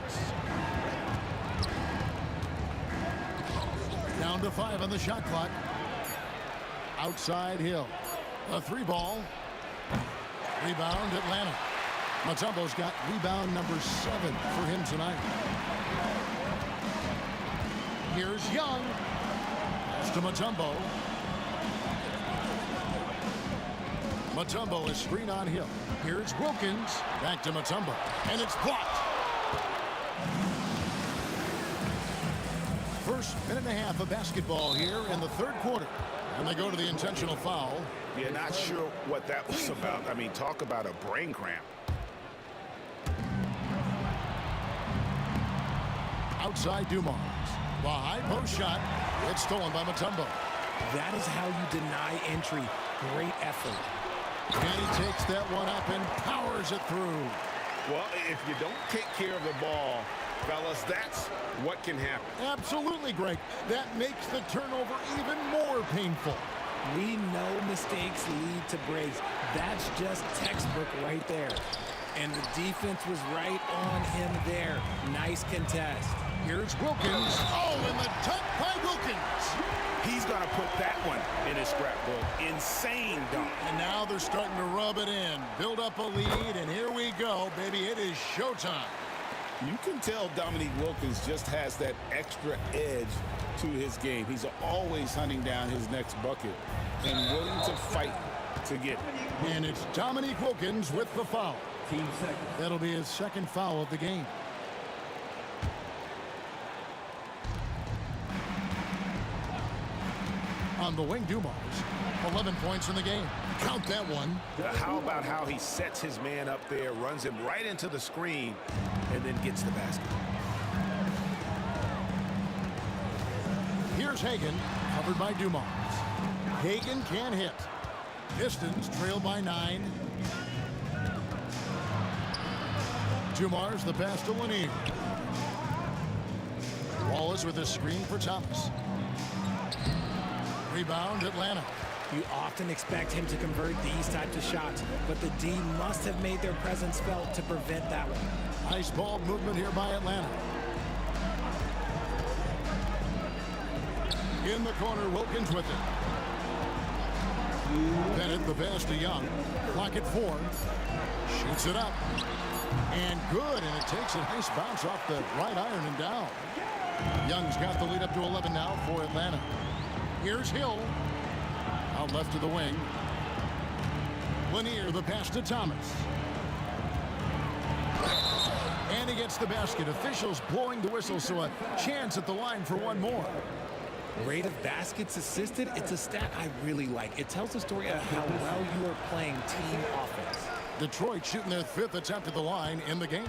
Down to 5 on the shot clock. Outside Hill. A 3-ball. Rebound Atlanta. Mutombo's got rebound number 7 for him tonight. Here's Young. Pass to Mutombo. Mutombo is screen on Hill. Here's Wilkins. Back to Mutombo. And it's blocked. First minute and a half of basketball here in the third quarter. And they go to the intentional foul. Yeah, not sure what that was about. I mean, talk about a brain cramp. Outside Dumars. The high post shot. It's stolen by Mutombo. That is how you deny entry. Great effort. And he takes that one up and powers it through. Well, if you don't take care of the ball Fellas, that's what can happen. Absolutely, Greg. That makes the turnover even more painful. We know mistakes lead to breaks. That's just textbook right there. And the defense was right on him there. Nice contest. Here's Wilkins. Oh, and the dunk by Wilkins. He's going to put that one in his scrapbook. Insane dunk. And now they're starting to rub it in. Build up a lead, and here we go, baby. It is showtime. You can tell Dominique Wilkins just has that extra edge to his game. He's always hunting down his next bucket and willing to fight to get it. And it's Dominique Wilkins with the foul. That'll be his second foul of the game. On the wing, Dumars, 11 points in the game. Count that one. How about how he sets his man up there, runs him right into the screen, and then gets the basket. Here's Hagan, covered by Dumars. Hagan can't hit. Pistons trail by 9. Dumars the pass to Lanier. Wallace with a screen for Thomas. Rebound, Atlanta. You often expect him to convert these types of shots, but the D must have made their presence felt to prevent that one. Nice ball movement here by Atlanta. In the corner, Wilkins with it. Bennett the pass to Young. Clock at 4. Shoots it up. And good, and it takes a nice bounce off the right iron and down. Young's got the lead up to 11 now for Atlanta. Here's Hill. Out left to the wing. Lanier the pass to Thomas. And he gets the basket. Officials blowing the whistle, so a chance at the line for one more. Rate of baskets assisted, it's a stat I really like. It tells the story of how well you are playing team offense. Detroit shooting their 5th attempt at the line in the game.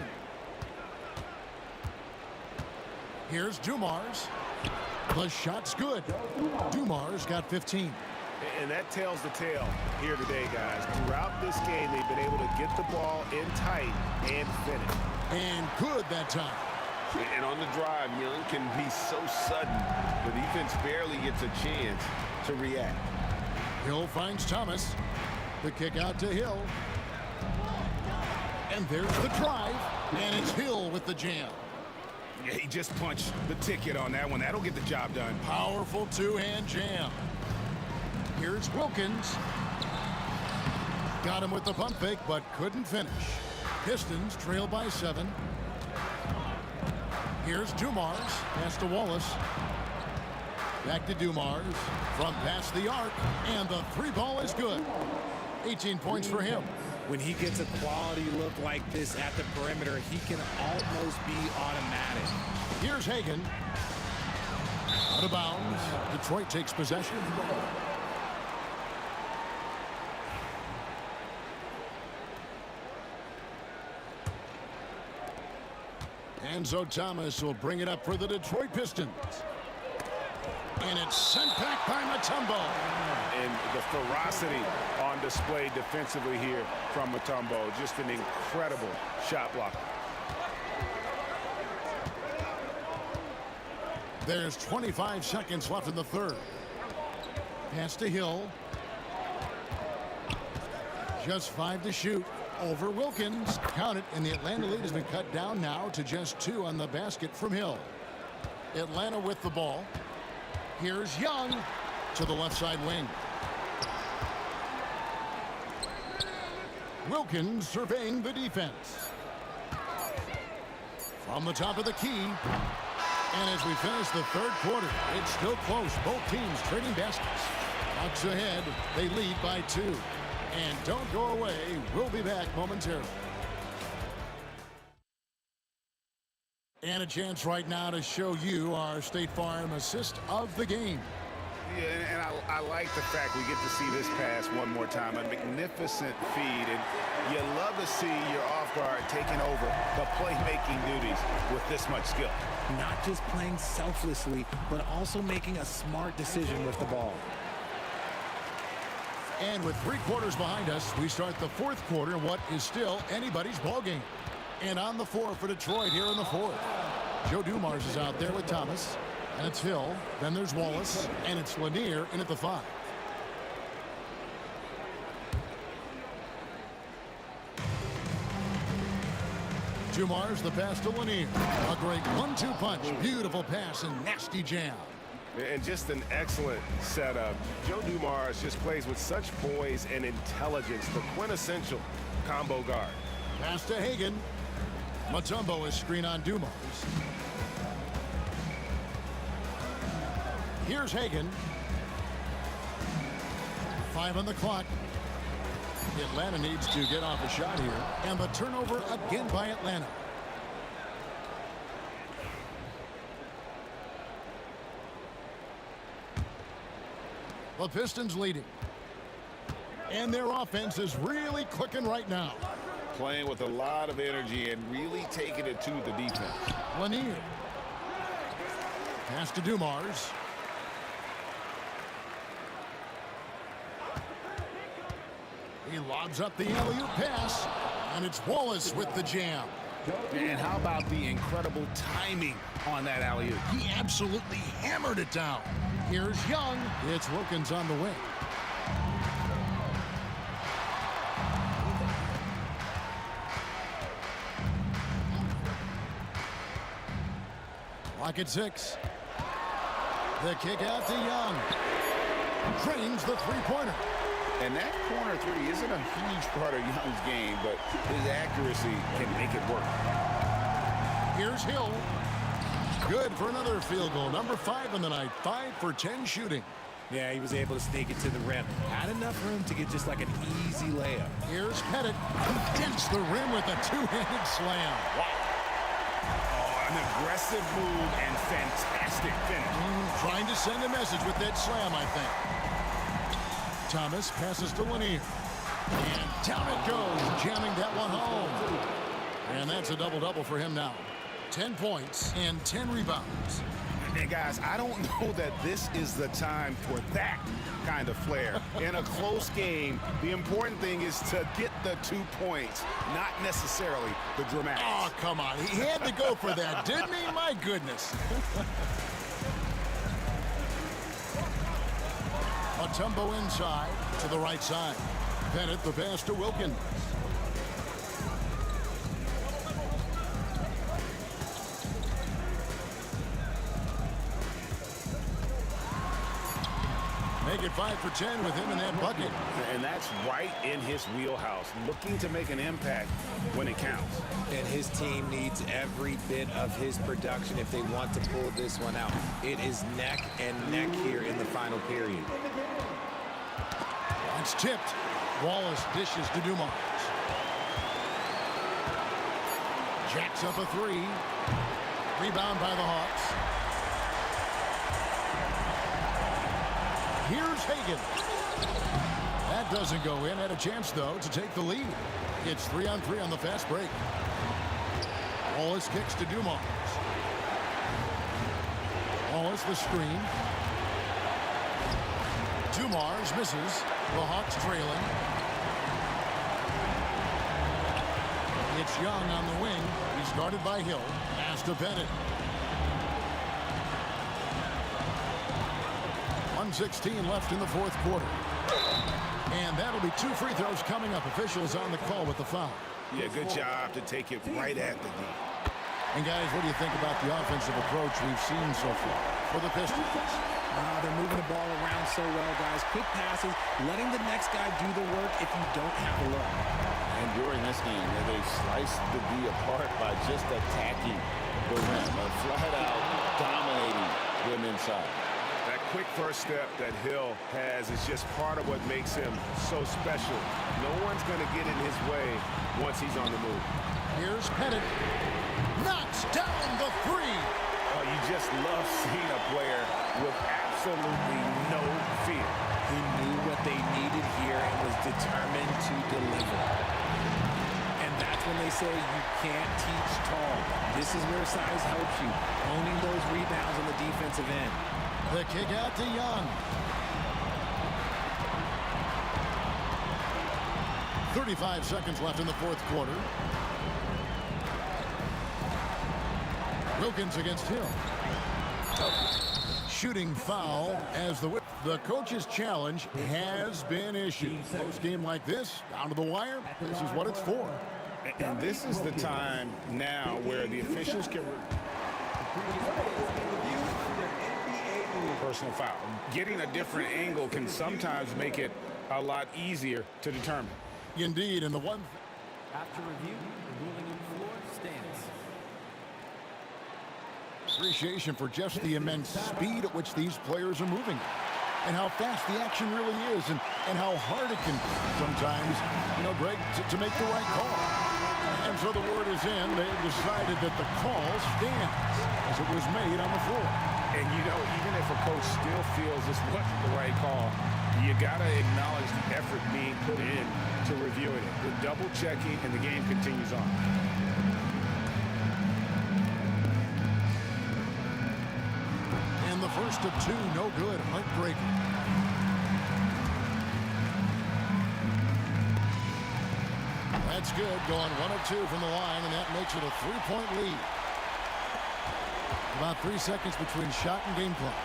Here's Dumars. The shot's good. Dumars got 15. And that tells the tale here today, guys. Throughout this game, they've been able to get the ball in tight and finish. And good that time. And on the drive, Young can be so sudden. The defense barely gets a chance to react. Hill finds Thomas. The kick out to Hill. And there's the drive. And it's Hill with the jam. Yeah, he just punched the ticket on that one. That'll get the job done. Powerful two-hand jam. Here's Wilkins. Got him with the pump fake, but couldn't finish. Pistons trail by 7. Here's Dumars. Pass to Wallace. Back to Dumars. From past the arc. And the 3-ball is good. 18 points for him. When he gets a quality look like this at the perimeter, he can almost be automatic. Here's Hagan. Out of bounds. Detroit takes possession. Enzo Thomas will bring it up for the Detroit Pistons. And it's sent back by Mutombo. And the ferocity on display defensively here from Mutombo. Just an incredible shot blocker. There's 25 seconds left in the third. Pass to Hill. Just 5 to shoot. Over Wilkins. Count it, and the Atlanta lead has been cut down now to just 2 on the basket from Hill. Atlanta with the ball. Here's Young to the left side wing. Wilkins surveying the defense. From the top of the key. And as we finish the third quarter, it's still close. Both teams trading baskets. Bucks ahead. They lead by 2. And don't go away. We'll be back momentarily. And a chance right now to show you our State Farm assist of the game. Yeah, and I like the fact we get to see this pass one more time. A magnificent feed, and you love to see your off guard taking over the playmaking duties with this much skill. Not just playing selflessly, but also making a smart decision with the ball. And with 3 quarters behind us, we start the fourth quarter in what is still anybody's ball game. And on the floor for Detroit here in the fourth. Joe Dumars is out there with Thomas. And it's Hill. Then there's Wallace. And it's Lanier in at the 5. Dumars the pass to Lanier. A great 1-2 punch. Beautiful pass and nasty jam. And just an excellent setup. Joe Dumars just plays with such poise and intelligence. The quintessential combo guard. Pass to Hagan. Mutombo is screen on Dumars. Here's Hagan. 5 on the clock. Atlanta needs to get off a shot here. And the turnover again by Atlanta. The Pistons leading. And their offense is really clicking right now. Playing with a lot of energy and really taking it to the defense. Lanier. Pass to Dumars. He lobs up the alley-oop pass, and it's Wallace with the jam. And how about the incredible timing on that alley-oop? He absolutely hammered it down. Here's Young. It's Wilkins on the wing. Lock at 6. The kick out to Young. Drains the three-pointer. And that corner 3 isn't a huge part of Young's game, but his accuracy can make it work. Here's Hill. Good for another field goal. Number 5 in the night. 5 for 10 shooting. Yeah, he was able to sneak it to the rim. Had enough room to get just like an easy layup. Here's Pettit. He dents the rim with a two-handed slam. Wow. Oh, an aggressive move and fantastic finish. Trying to send a message with that slam, I think. Thomas passes to Lanier. And down it goes, jamming that one home. And that's a double-double for him now. 10 points and 10 rebounds. And guys, I don't know that this is the time for that kind of flair. In a close game, the important thing is to get the 2 points, not necessarily the dramatics. Oh, come on. He had to go for that, didn't he? My goodness. Mutombo inside to the right side. Bennett the pass to Wilkins. Make it 5 for 10 with him in that bucket. And that's right in his wheelhouse, looking to make an impact when it counts. And his team needs every bit of his production if they want to pull this one out. It is neck and neck here in the final period. It's tipped. Wallace dishes to Dumars. Jacks up a 3. Rebound by the Hawks. Here's Hagan. That doesn't go in. Had a chance, though, to take the lead. It's 3-on-3 on the fast break. Wallace kicks to Dumars. Wallace the screen. Dumars misses. The Hawks trailing. It's Young on the wing. He's guarded by Hill. Pass to Bennett. 1:16 left in the fourth quarter. And that'll be 2 free throws coming up. Officials on the call with the foul. Yeah, good job to take it right at the knee. And guys, what do you think about the offensive approach we've seen so far for the Pistons? They're moving the ball around so well, guys. Quick passes, letting the next guy do the work if you don't have a look. And during this game, they sliced the D apart by just attacking the rim, flat out dominating them inside. That quick first step that Hill has is just part of what makes him so special. No one's going to get in his way once he's on the move. Here's Pettit. Knocks down the 3. Oh, you just love seeing a player with absolutely no fear. He knew what they needed here and was determined to deliver. And that's when they say you can't teach tall. This is where size helps you, owning those rebounds on the defensive end. The kick out to Young. 35 seconds left in the fourth quarter. Wilkins against Hill. Shooting foul as the coach's challenge has been issued. Post game like this, down to the wire, this is what it's for. And this is the time now where the officials can personal foul. Getting a different angle can sometimes make it a lot easier to determine. Indeed, and the one After review, the ruling on the floor stands. appreciation for just the immense speed at which these players are moving and how fast the action really is and how hard it can be sometimes, Greg, to make the right call. And so the word is in. They've decided that the call stands as it was made on the floor. And, even if a coach still feels this wasn't the right call, you got to acknowledge the effort being put in to reviewing it. The double checking, and the game continues on. And the first of two, no good, heartbreaking. That's good, going 1 of 2 from the line, and that makes it a 3-point lead. About 3 seconds between shot and game clock.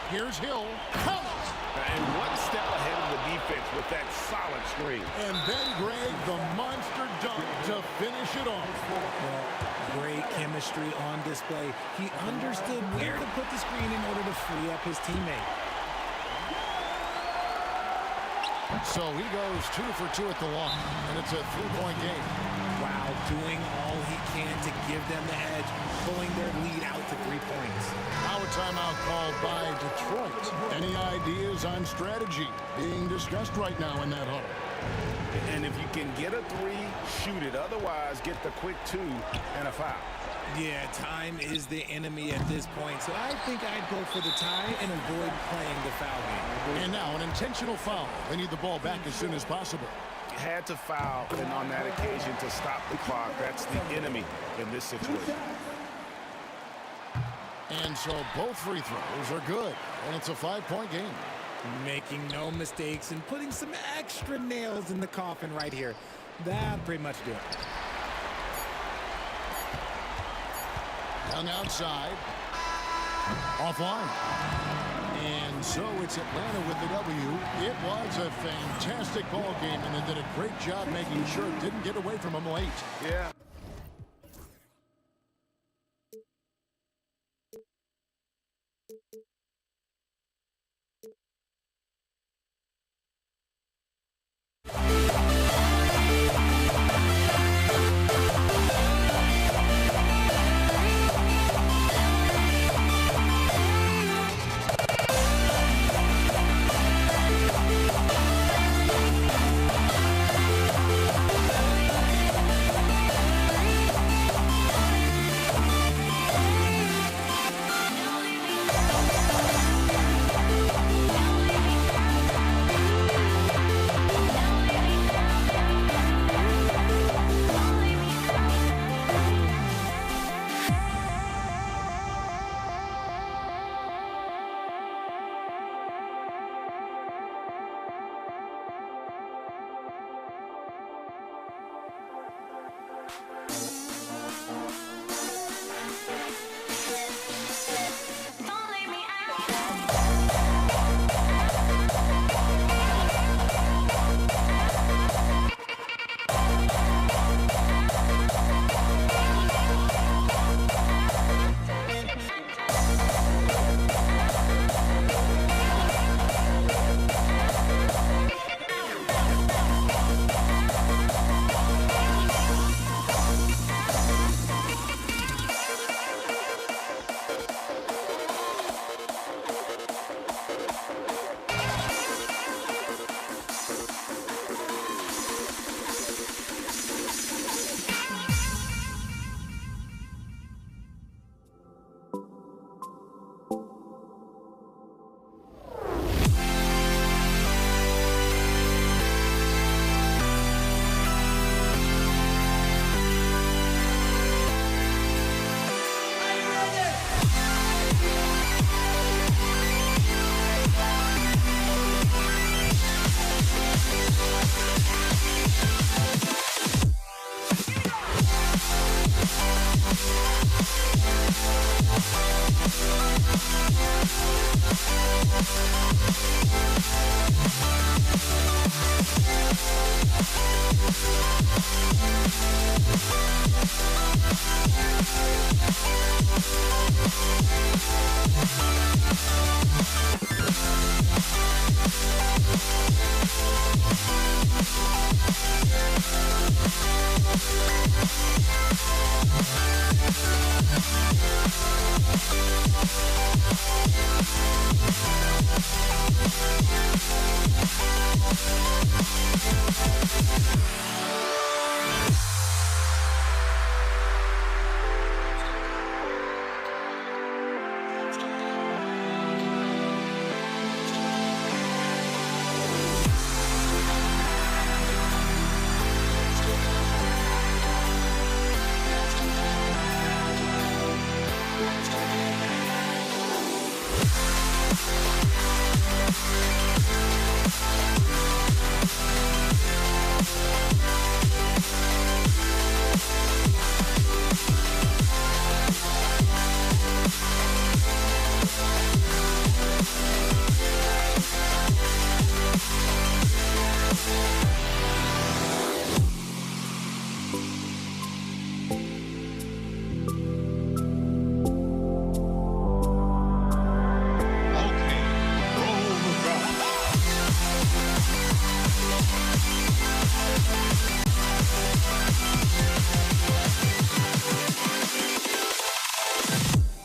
Here's Hill. Count! And one step ahead of the defense with that solid screen. And then Greg, the monster dunk to finish it off. Well, great chemistry on display. He understood where to put the screen in order to free up his teammate. So he goes 2 for 2 at the line, and it's a 3-point game. Wow, doing all he can to give them the edge, pulling their lead out to 3 points. Now a timeout called by Detroit. Any ideas on strategy being discussed right now in that huddle? And if you can get a 3, shoot it. Otherwise, get the quick 2 and a foul. Yeah, time is the enemy at this point, so I think I'd go for the tie and avoid playing the foul game. And now an intentional foul. They need the ball back as soon as possible. Had to foul, and on that occasion to stop the clock. That's the enemy in this situation. And so both free throws are good, and it's a 5-point game. Making no mistakes and putting some extra nails in the coffin right here. That'll pretty much do it. Young outside. Offline. And so it's Atlanta with the W. It was a fantastic ball game, and they did a great job making sure it didn't get away from them late. Yeah.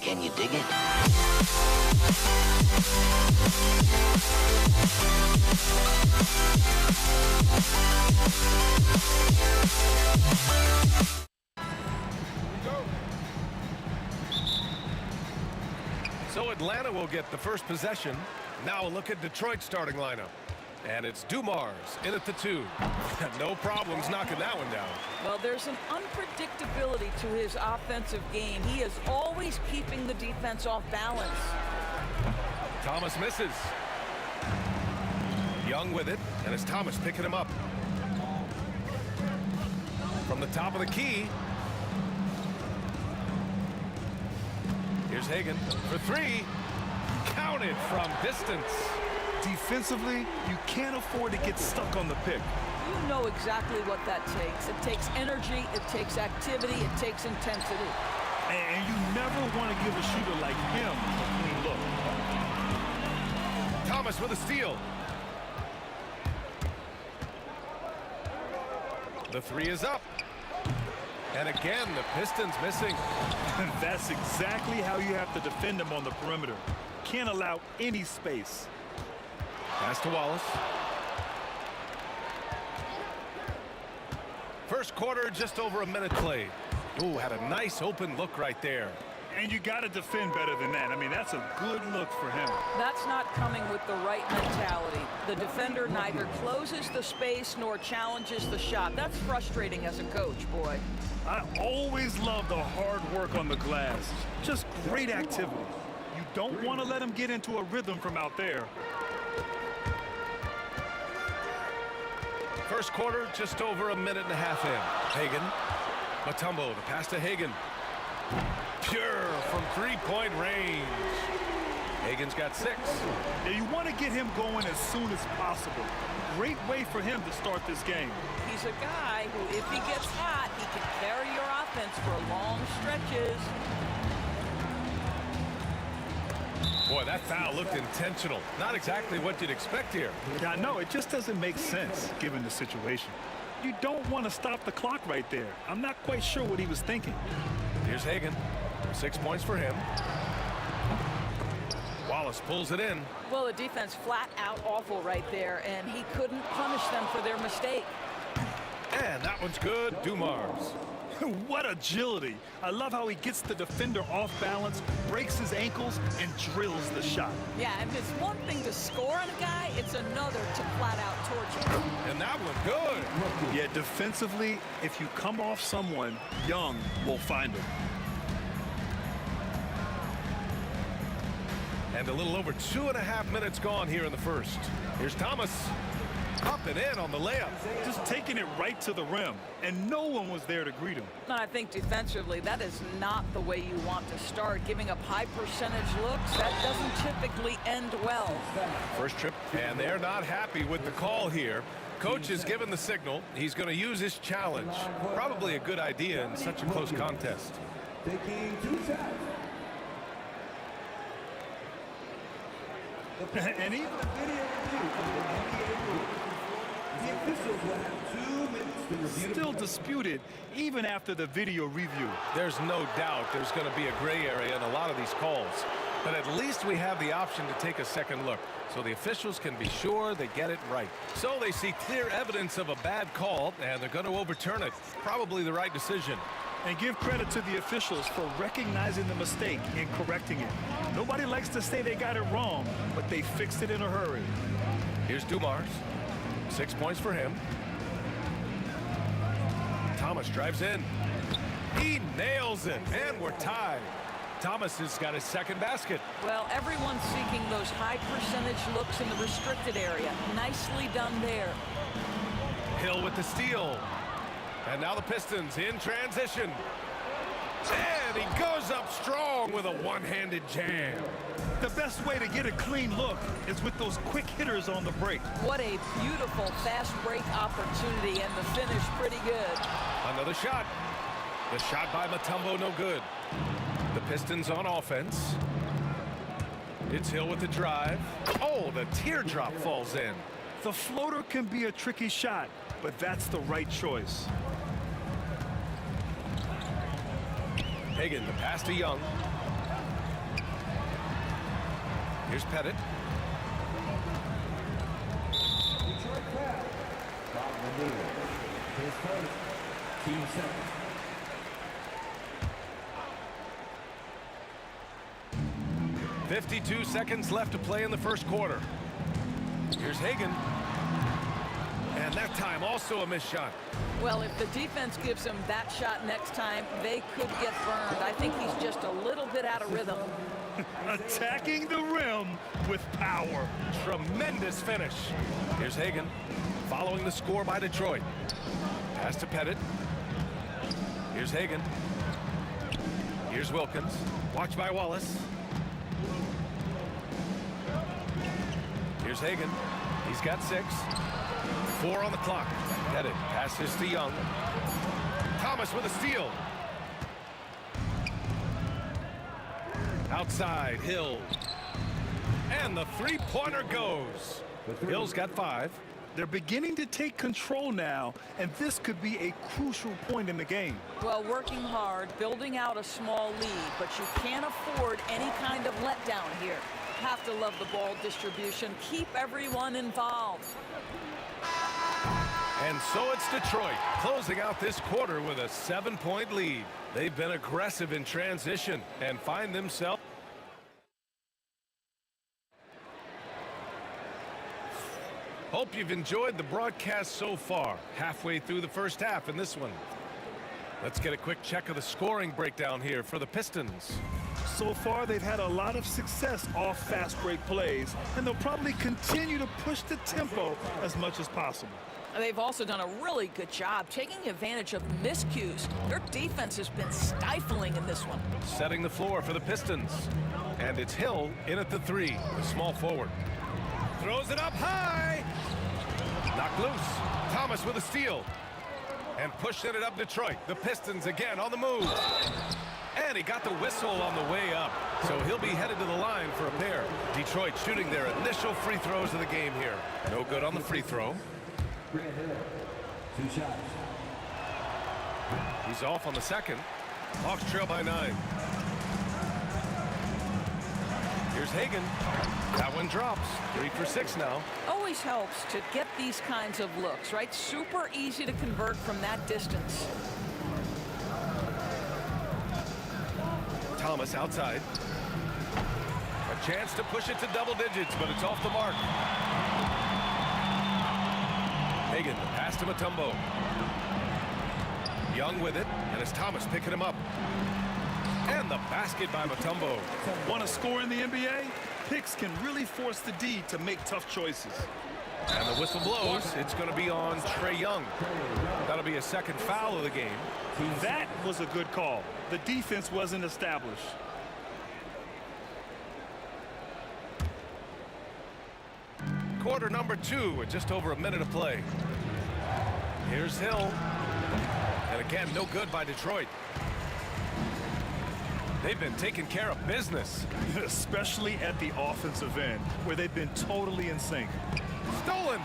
Can you dig it? So Atlanta will get the first possession. Now a look at Detroit's starting lineup. And it's Dumars in at the 2. No problems knocking that one down. Well, there's an unpredictability to his offensive game. He is always keeping the defense off balance. Thomas misses. Young with it, and it's Thomas picking him up. From the top of the key. Here's Hagan for 3. Counted from distance. Defensively, you can't afford to get stuck on the pick. You know exactly what that takes. It takes energy, it takes activity, it takes intensity. And you never want to give a shooter like him a clean look. Thomas with a steal. The 3 is up. And again, the Pistons missing. And that's exactly how you have to defend him on the perimeter. Can't allow any space. Pass to Wallace. First quarter, just over a minute played. Ooh, had a nice open look right there. And you got to defend better than that. I mean, that's a good look for him. That's not coming with the right mentality. The defender neither closes the space nor challenges the shot. That's frustrating as a coach, boy. I always love the hard work on the glass. Just great activity. You don't want to let him get into a rhythm from out there. First quarter, just over a minute and a half in. Hagan. Mutombo, the pass to Hagan. Pure from three-point range. Hagan's got 6. Yeah, you want to get him going as soon as possible. Great way for him to start this game. He's a guy who, if he gets hot, he can carry your offense for long stretches. Boy, that foul looked intentional. Not exactly what you'd expect here. Yeah, no, it just doesn't make sense given the situation. You don't want to stop the clock right there. I'm not quite sure what he was thinking. Here's Hagan. 6 points for him. Wallace pulls it in. Well, the defense flat out awful right there, and he couldn't punish them for their mistake. And that one's good. Dumars. What agility. I love how he gets the defender off balance, breaks his ankles, and drills the shot. Yeah, and it's one thing to score on a guy, it's another to flat out torch him. And that one good. Yeah, defensively, if you come off someone, Young will find him. And a little over 2.5 minutes gone here in the first. Here's Thomas. Up and in on the layup. Just taking it right to the rim, and no one was there to greet him. I think defensively, that is not the way you want to start. Giving up high percentage looks, that doesn't typically end well. First trip, and they're not happy with the call here. Coach has given the signal. He's going to use his challenge. Probably a good idea in such a close contest. Taking 2 shots. And even the video review from the NBA rules. The officials will have 2 minutes to review. Still disputed even after the video review. There's no doubt there's going to be a gray area in a lot of these calls. But at least we have the option to take a second look, so the officials can be sure they get it right. So they see clear evidence of a bad call, and they're going to overturn it. Probably the right decision. And give credit to the officials for recognizing the mistake and correcting it. Nobody likes to say they got it wrong, but they fixed it in a hurry. Here's Dumars. 6 points for him. Thomas drives in. He nails it, and we're tied. Thomas has got his second basket. Well, everyone's seeking those high percentage looks in the restricted area. Nicely done there. Hill with the steal. And now the Pistons in transition. And he goes up strong with a one-handed jam. The best way to get a clean look is with those quick hitters on the break. What a beautiful fast break opportunity, and the finish pretty good. Another shot. The shot by Mutombo, no good. The Pistons on offense. It's Hill with the drive. Oh, the teardrop falls in. The floater can be a tricky shot, but that's the right choice. Hagan, the pass to Young. Here's Pettit. Detroit Crab. Bob Manila. His first. Team second. .52 seconds left to play in the first quarter. Here's Hagan. And that time also a missed shot. Well, if the defense gives him that shot next time, they could get burned. I think he's just a little bit out of rhythm. Attacking the rim with power. Tremendous finish. Here's Hagan, following the score by Detroit. Pass to Pettit. Here's Hagan. Here's Wilkins. Watched by Wallace. Here's Hagan. He's got 6. 4 on the clock. Pettit passes to Young. Thomas with a steal. Outside, Hill. And the three-pointer goes. Hill's got 5. They're beginning to take control now, and this could be a crucial point in the game. Well, working hard, building out a small lead, but you can't afford any kind of letdown here. Have to love the ball distribution. Keep everyone involved. And so it's Detroit closing out this quarter with a 7-point lead. They've been aggressive in transition and find themselves. Hope you've enjoyed the broadcast so far. Halfway through the first half in this one. Let's get a quick check of the scoring breakdown here for the Pistons. So far, they've had a lot of success off fast break plays, and they'll probably continue to push the tempo as much as possible. They've also done a really good job taking advantage of miscues. Their defense has been stifling in this one. Setting the floor for the Pistons. And it's Hill in at the 3, the small forward. Throws it up high. Knocked loose. Thomas with a steal. And pushing it up Detroit. The Pistons again on the move. And he got the whistle on the way up. So he'll be headed to the line for a pair. Detroit shooting their initial free throws of the game here. No good on the free throw. Grant Hill. 2 shots. He's off on the second. Hawks trail by 9. Here's Hagan. That one drops. 3 for 6 now. Always helps to get these kinds of looks, right? Super easy to convert from that distance. Thomas outside. A chance to push it to double digits, but it's off the mark. Hagan, the pass to Mutombo. Young with it, and it's Thomas picking him up. And the basket by Mutombo. Want to score in the NBA? Picks can really force the D to make tough choices. And the whistle blows. It's going to be on Trae Young. That'll be a second foul of the game. That was a good call. The defense wasn't established. Quarter number 2 with just over a minute of play. Here's Hill. And again, no good by Detroit. They've been taking care of business. Especially at the offensive end, where they've been totally in sync. Stolen.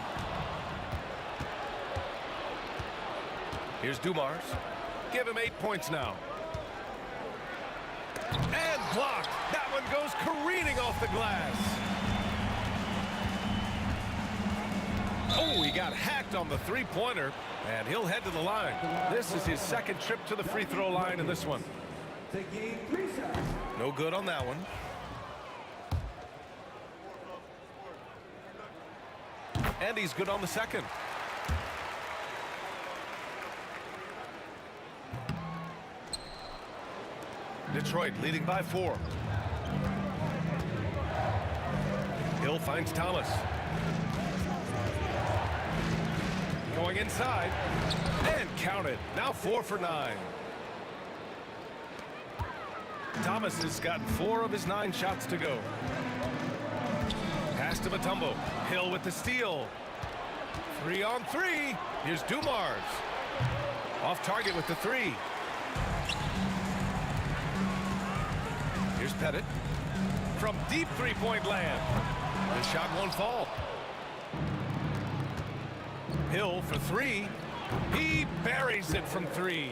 Here's Dumars. Give him 8 points now. And blocked. That one goes careening off the glass. Oh, he got hacked on the three-pointer, and he'll head to the line. This is his second trip to the free throw line in this one. No good on that one. And he's good on the second. Detroit leading by 4. Hill finds Thomas. Going inside. And counted. Now 4 for 9. Thomas has gotten 4 of his 9 shots to go. Pass to Mutombo. Hill with the steal. 3 on 3. Here's Dumars. Off target with the 3. Here's Pettit. From deep three-point land. The shot won't fall. Hill for 3. He buries it from 3.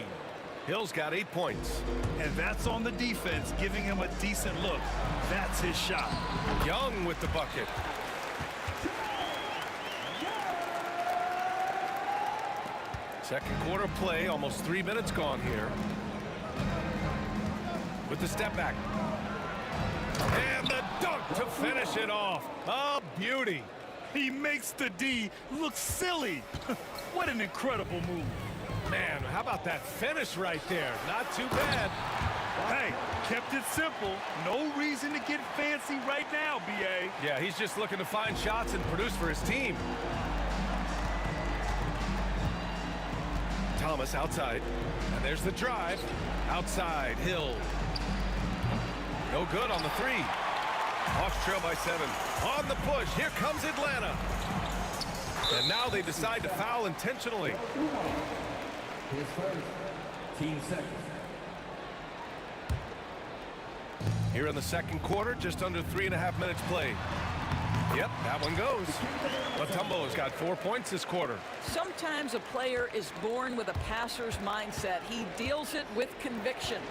Hill's got 8 points. And that's on the defense, giving him a decent look. That's his shot. Young with the bucket. Second quarter play, almost 3 minutes gone here. With the step back. And the dunk to finish it off. A beauty. He makes the D look silly. What an incredible move. Man, how about that finish right there? Not too bad. Hey, kept it simple. No reason to get fancy right now, B.A. Yeah, he's just looking to find shots and produce for his team. Thomas outside. And there's the drive. Outside, Hill. No good on the 3. Hawks trail by 7. On the push, here comes Atlanta. And now they decide to foul intentionally. Team second. Here in the second quarter, just under 3.5 minutes played. Yep, that one goes. Mutombo has got 4 points this quarter. Sometimes a player is born with a passer's mindset. He deals it with conviction.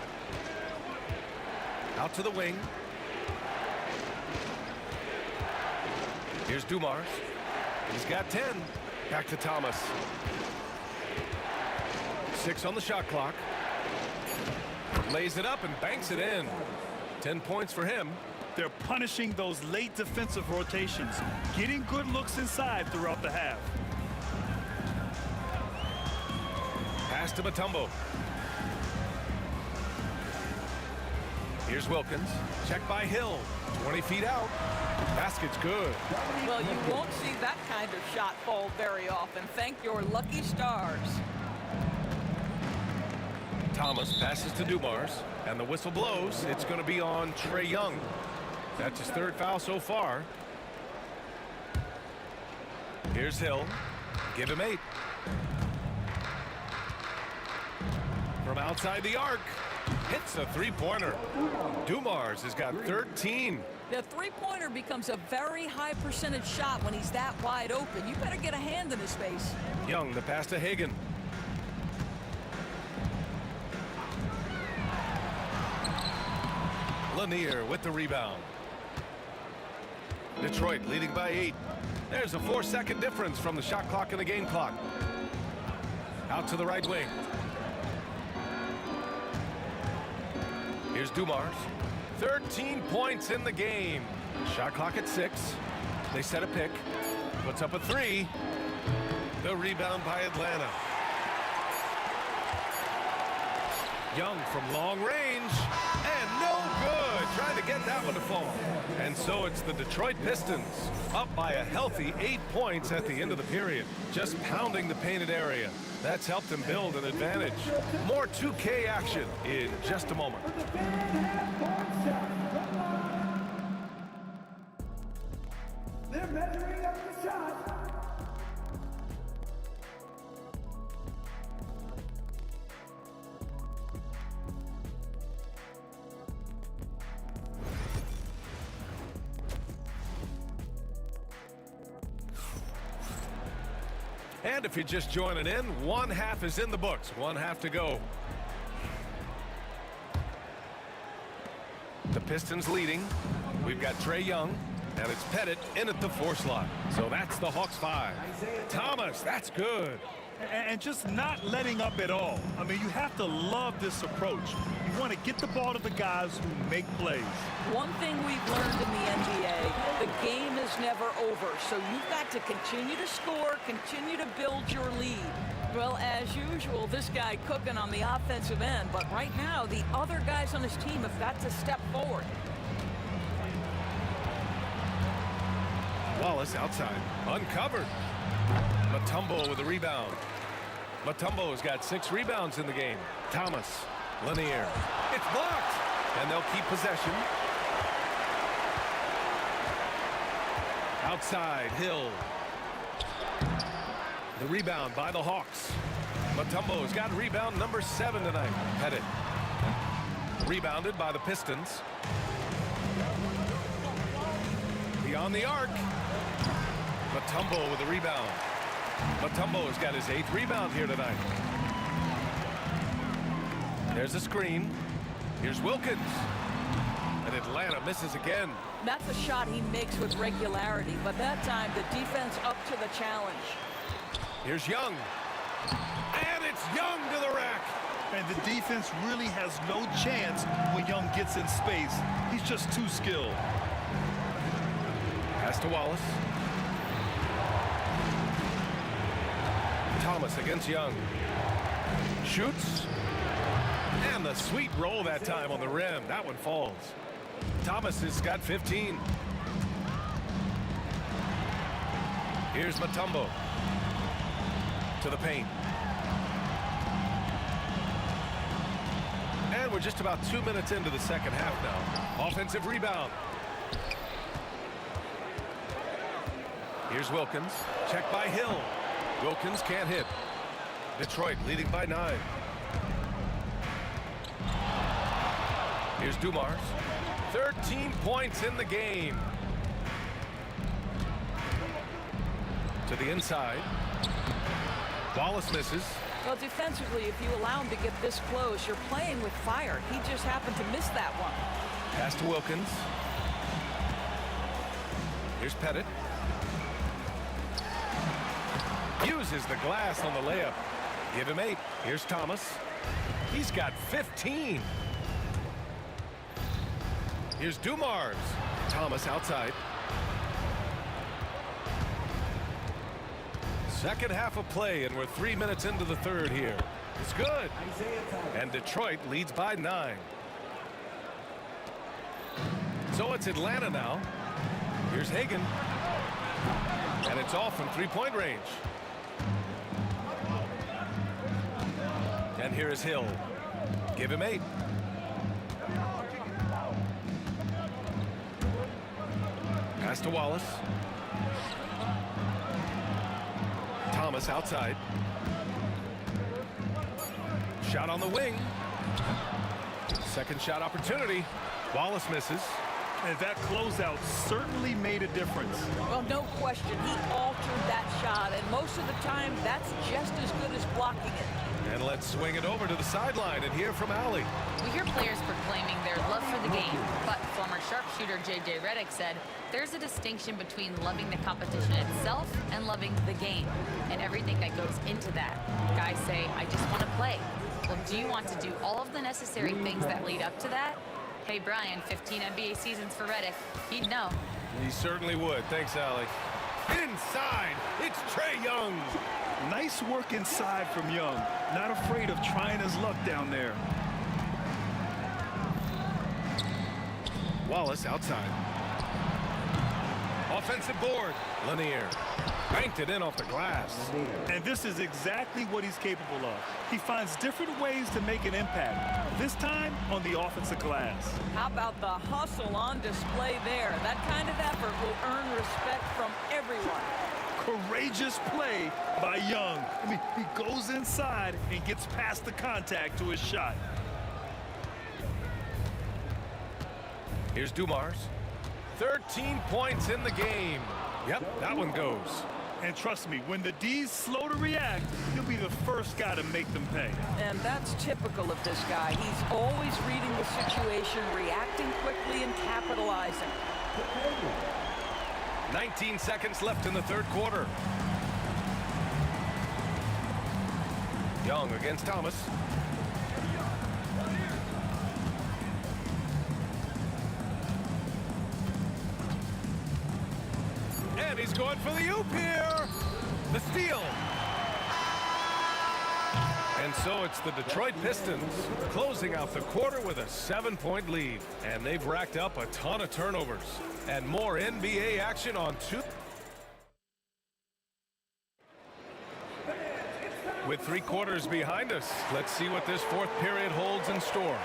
Out to the wing. Here's Dumars. He's got 10. Back to Thomas. 6 on the shot clock. Lays it up and banks it in. 10 points for him. They're punishing those late defensive rotations, getting good looks inside throughout the half. Pass to Mutombo. Here's Wilkins. Check by Hill. 20 feet out. Basket's good. Well, you won't see that kind of shot fall very often. Thank your lucky stars. Thomas passes to Dumars, and the whistle blows. It's going to be on Trae Young. That's his 3rd foul so far. Here's Hill. Give him 8. From outside the arc. Hits a 3-pointer. Dumars has got 13. The 3-pointer becomes a very high percentage shot when he's that wide open. You better get a hand in his face. Young, the pass to Hagan. Lanier with the rebound. Detroit leading by 8. There's a 4-second difference from the shot clock and the game clock. Out to the right wing. Here's Dumars. 13 points in the game. Shot clock at 6. They set a pick. Puts up a 3. The rebound by Atlanta. Young from long range. And no good. Trying to get that one to fall. And so it's the Detroit Pistons up by a healthy 8 points at the end of the period. Just pounding the painted area. That's helped them build an advantage. More 2K action in just a moment. They're measuring up the shot. And if you're just joining in, 1 half is in the books. 1 half to go. The Pistons leading. We've got Trae Young, and it's Pettit in at the 4 slot. So that's the Hawks 5. Thomas, that's good. And just not letting up at all. I mean, you have to love this approach. You want to get the ball to the guys who make plays. One thing we've learned in the NBA, the game is never over. So you've got to continue to score, continue to build your lead. Well, as usual, this guy cooking on the offensive end, but right now the other guys on his team have got to step forward. Wallace outside, uncovered. Mutombo with a rebound. Mutombo's got 6 rebounds in the game. Thomas, Lanier. It's blocked, and they'll keep possession. Outside, Hill. The rebound by the Hawks. Mutombo's got rebound number 7 tonight. Pettit. Rebounded by the Pistons. Beyond the arc. Mutombo with a rebound. Mutombo's got his 8th rebound here tonight. There's a screen. Here's Wilkins. And Atlanta misses again. That's a shot he makes with regularity, but that time the defense up to the challenge. Here's Young. And it's Young to the rack. And the defense really has no chance when Young gets in space. He's just too skilled. Pass to Wallace. Thomas against Young. Shoots. And the sweet roll that time on the rim. That one falls. Thomas has got 15. Here's Mutombo. To the paint. And we're just about 2 minutes into the second half now. Offensive rebound. Here's Wilkins. Checked by Hill. Wilkins can't hit. Detroit leading by 9. Here's Dumars. 13 points in the game. To the inside. Wallace misses. Well, defensively, if you allow him to get this close, you're playing with fire. He just happened to miss that one. Pass to Wilkins. Here's Pettit. Uses the glass on the layup. Give him 8. Here's Thomas. He's got 15. Here's Dumars. Thomas outside. Second half of play, and we're 3 minutes into the third here. It's good. And Detroit leads by 9. So it's Atlanta now. Here's Hagan. And it's off from 3-point range. And here is Hill. Give him 8. Pass to Wallace. Thomas outside. Shot on the wing. Second shot opportunity. Wallace misses. And that closeout certainly made a difference. Well, no question. He altered that shot, and most of the time, that's just as good as blocking it. And let's swing it over to the sideline and hear from Allie. We hear players proclaiming their love for the game, but former sharpshooter J.J. Redick said there's a distinction between loving the competition itself and loving the game, and everything that goes into that. Guys say, I just want to play. Well, do you want to do all of the necessary things that lead up to that? Hey, Brian, 15 NBA seasons for Redick. He'd know. He certainly would. Thanks, Allie. Inside, it's Trae Young. Nice work inside from Young. Not afraid of trying his luck down there. Wallace outside. Offensive board. Lanier banked it in off the glass. And this is exactly what he's capable of. He finds different ways to make an impact. This time on the offensive glass. How about the hustle on display there? That kind of effort will earn respect from everyone. Courageous play by Young. I mean, he goes inside and gets past the contact to his shot. Here's Dumars. 13 points in the game. Yep, that one goes. And trust me, when the D's slow to react, he'll be the first guy to make them pay. And that's typical of this guy. He's always reading the situation, reacting quickly, and capitalizing. 19 seconds left in the third quarter. Young against Thomas. And he's going for the oop here. The steal. And so it's the Detroit Pistons closing out the quarter with a 7-point lead. And they've racked up a ton of turnovers. And more NBA action on two. With 3 quarters behind us, let's see what this fourth period holds in store.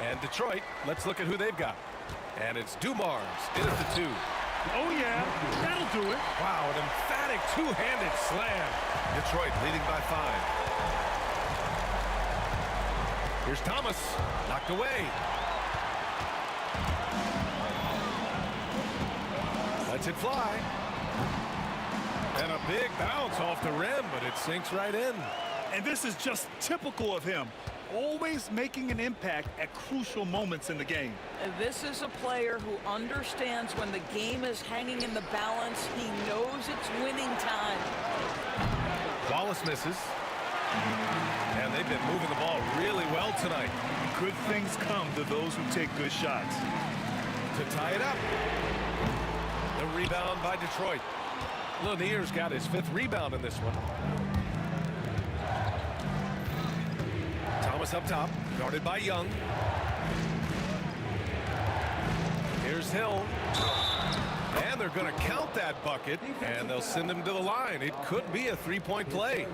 And Detroit, let's look at who they've got. And it's Dumars in at the 2. Oh, yeah, that'll do it. Wow, an emphatic two-handed slam. Detroit leading by 5. Here's Thomas, knocked away. Lets it fly. And a big bounce off the rim, but it sinks right in. And this is just typical of him. Always making an impact at crucial moments in the game. This is a player who understands when the game is hanging in the balance. He knows it's winning time. Wallace misses. And they've been moving the ball really well tonight. Good things come to those who take good shots. To tie it up. The rebound by Detroit. Lanier's got his 5th rebound in this one. Thomas up top, guarded by Young. Here's Hill. And they're going to count that bucket, and they'll send him to the line. It could be a 3-point play.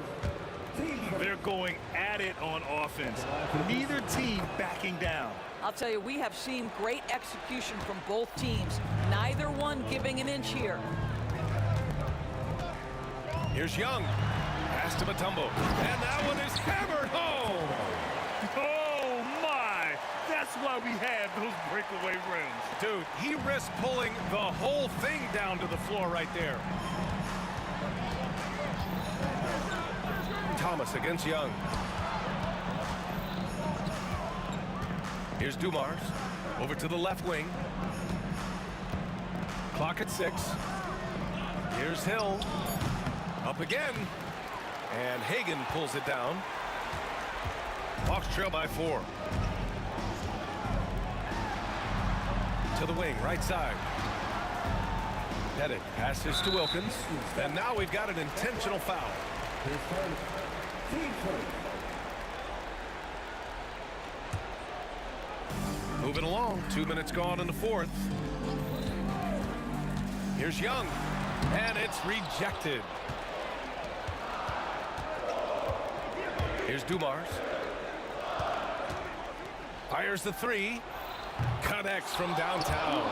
They're going at it on offense. Neither team backing down. I'll tell you, we have seen great execution from both teams. Neither one giving an inch here. Here's Young. Pass to Mutombo. And that one is hammered home. Oh, my. That's why we have those breakaway rims. Dude, he risked pulling the whole thing down to the floor right there. Thomas against Young. Here's Dumars. Over to the left wing. Clock at 6. Here's Hill. Up again. And Hagan pulls it down. Hawks trail by 4. To the wing, right side. Pettit passes to Wilkins. And now we've got an intentional foul. Moving along, 2 minutes gone in the 4th. Here's Young, and it's rejected. Here's Dumars. Fires the 3. Connects from downtown.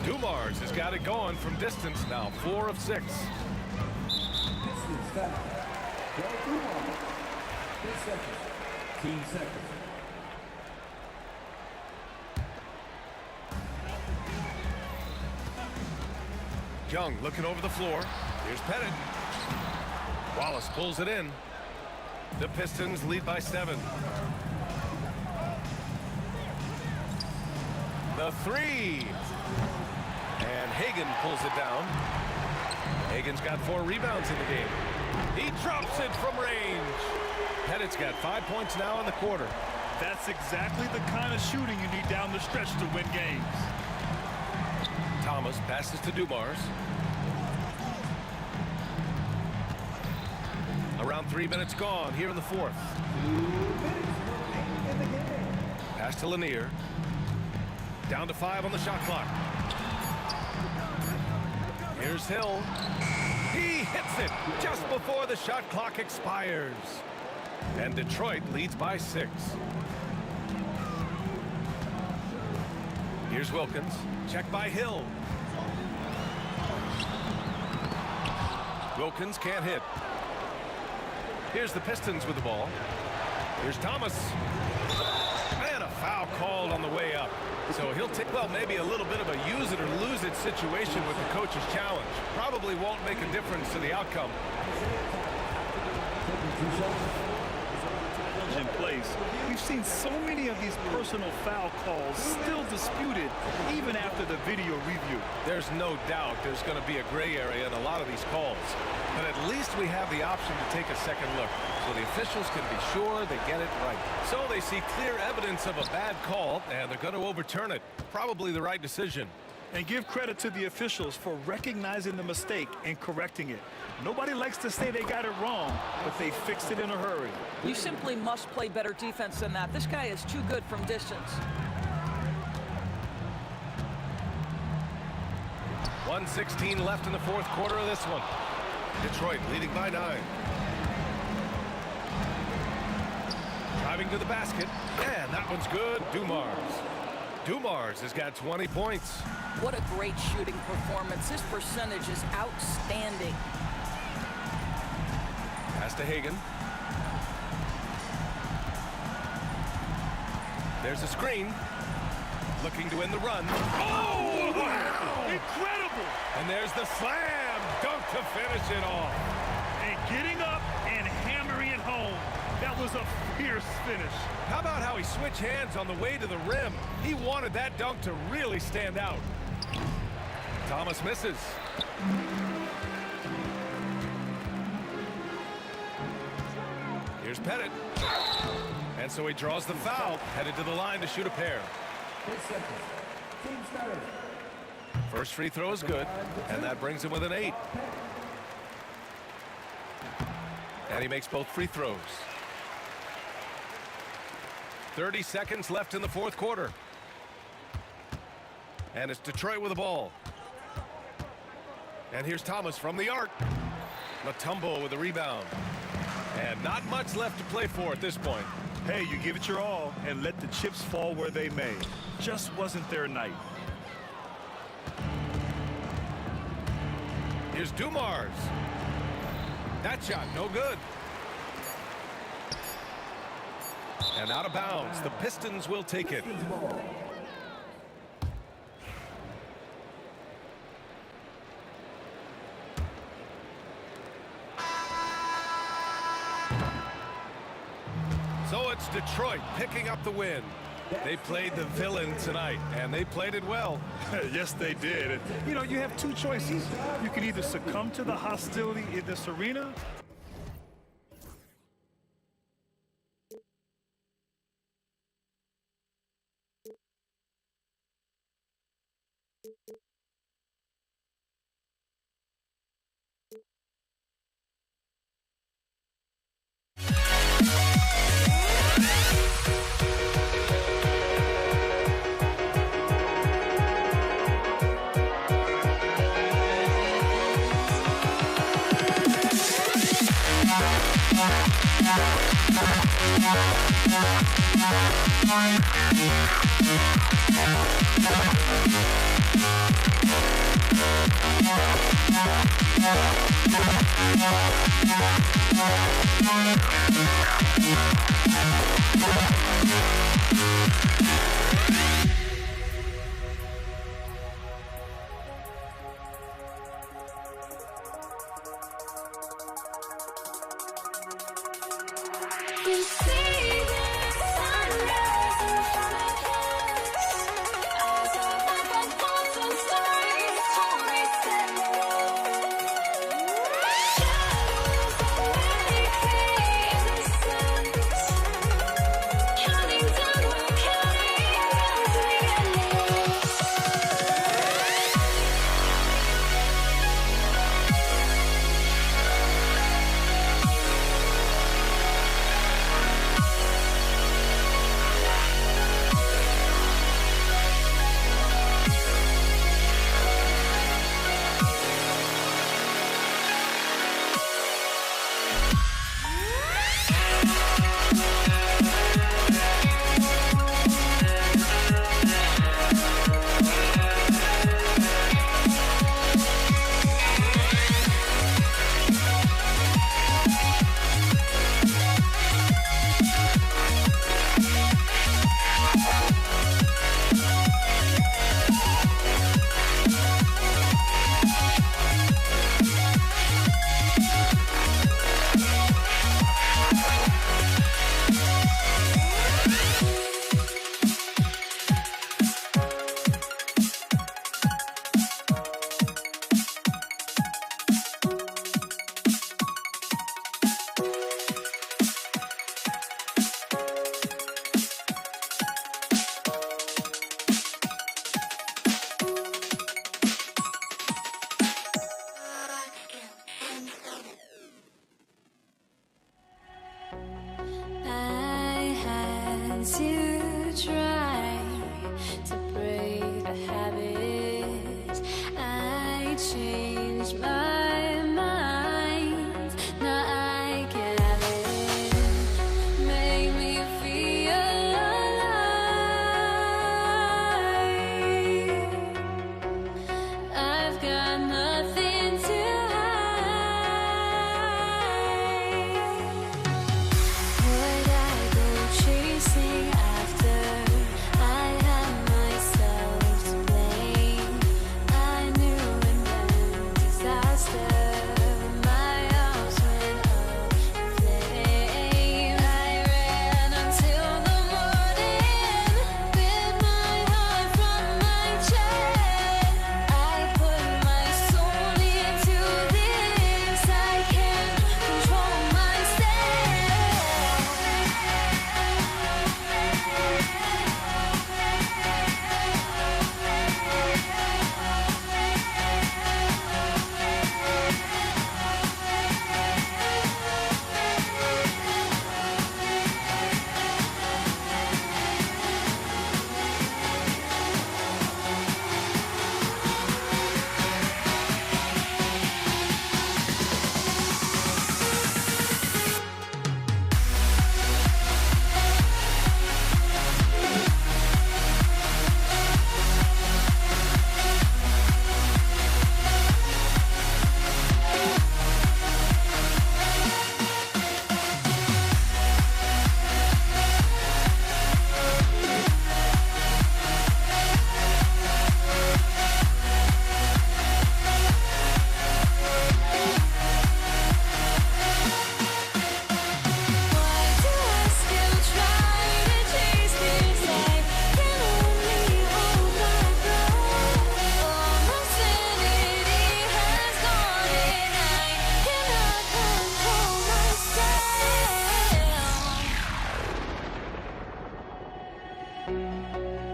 Dumars has got it going from distance now, 4 of 6. Team seconds. Young looking over the floor. Here's Pettit. Wallace pulls it in. The Pistons lead by 7. The 3. And Hagan pulls it down. Hagan's got 4 rebounds in the game. He drops it from range. Pettit's got 5 points now in the quarter. That's exactly the kind of shooting you need down the stretch to win games. Thomas passes to Dumars. Around 3 minutes gone here in the 4th. Pass to Lanier. Down to 5 on the shot clock. Here's Hill. He hits it just before the shot clock expires. And Detroit leads by 6. Here's Wilkins. Checked by Hill. Wilkins can't hit. Here's the Pistons with the ball. Here's Thomas. And a foul called on the way up. So he'll take, well, maybe a little bit of a use it or lose it situation with the coach's challenge. Probably won't make a difference to the outcome. In place. We've seen so many of these personal foul calls still disputed even after the video review. There's no doubt there's going to be a gray area in a lot of these calls. But at least we have the option to take a second look so the officials can be sure they get it right. So they see clear evidence of a bad call and they're going to overturn it. Probably the right decision. And give credit to the officials for recognizing the mistake and correcting it. Nobody likes to say they got it wrong, but they fixed it in a hurry. You simply must play better defense than that. This guy is too good from distance. 1:16 left in the fourth quarter of this one. Detroit leading by 9. Driving to the basket, and that one's good. Dumars has got 20 points. What a great shooting performance. His percentage is outstanding. Pass to Hagan. There's a screen. Looking to win the run. Oh, wow! Incredible! And there's the slam dunk to finish it off. And getting up and hammering it home. That was a fierce finish. How about how he switched hands on the way to the rim? He wanted that dunk to really stand out. Thomas misses. Here's Pettit. And so he draws the foul, headed to the line to shoot a pair. First free throw is good, and that brings him with an 8. And he makes both free throws. 30 seconds left in the fourth quarter. And it's Detroit with the ball. And here's Thomas from the arc. Mutombo with the rebound. And not much left to play for at this point. Hey, you give it your all and let the chips fall where they may. Just wasn't their night. Here's Dumars. That shot, no good. And out of bounds. The Pistons will take it. So it's Detroit picking up the win. They played the villain tonight, and they played it well. Yes, they did. And, you know, you have two choices. You can either succumb to the hostility in this arena, I had to try to break the habit. I changed my mind. Now I can have it. Make me feel alive. I've got nothing to chasing after. I had myself to blame. I knew and then disaster. My arms went up in flames. I ran until the morning. Bit my heart from my chest. I put my soul into this. I can't control myself.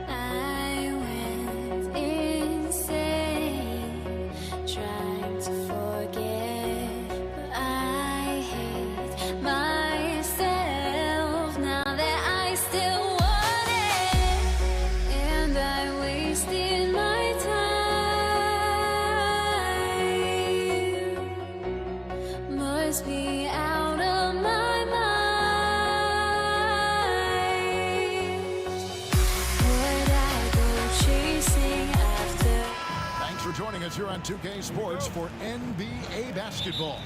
I went insane, trying to forget, but I hate myself now that I still want it, and I wasted my time. Must be out of my mind. Thanks for joining us here on 2K Sports for NBA basketball.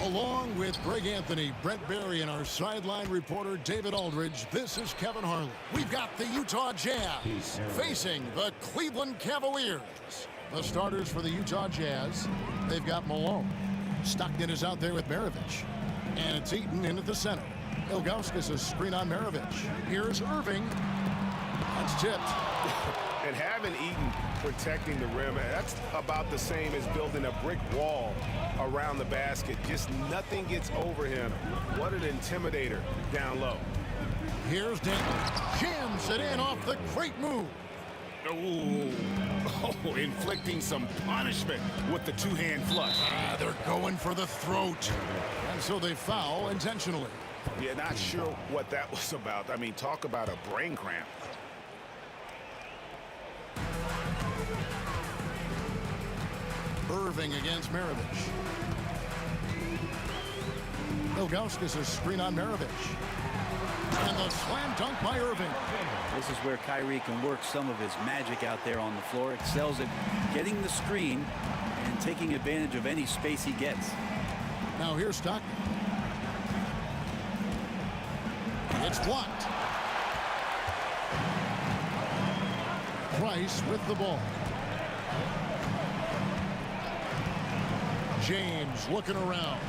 Along with Greg Anthony, Brent Barry, and our sideline reporter David Aldridge, this is Kevin Harlan. We've got the Utah Jazz facing the Cleveland Cavaliers. The starters for the Utah Jazz, they've got Malone. Stockton is out there with Maravich. And it's Eaton in at the center. Ilgauskas a screen on Maravich. Here's Irving. That's tipped. And having Eaton protecting the rim, that's about the same as building a brick wall around the basket. Just nothing gets over him. What an intimidator down low. Here's Denton. Jams it in off the great move. Ooh. Oh, inflicting some punishment with the two-hand flush. They're going for the throat. And so they foul intentionally. Yeah, not sure what that was about. I mean, talk about a brain cramp. Irving against Maravich. Ilgauskas a screen on Maravich. And the slam dunk by Irving. This is where Kyrie can work some of his magic out there on the floor. Excels at getting the screen and taking advantage of any space he gets. Now here's Stockton. It's blocked. Price with the ball. James looking around.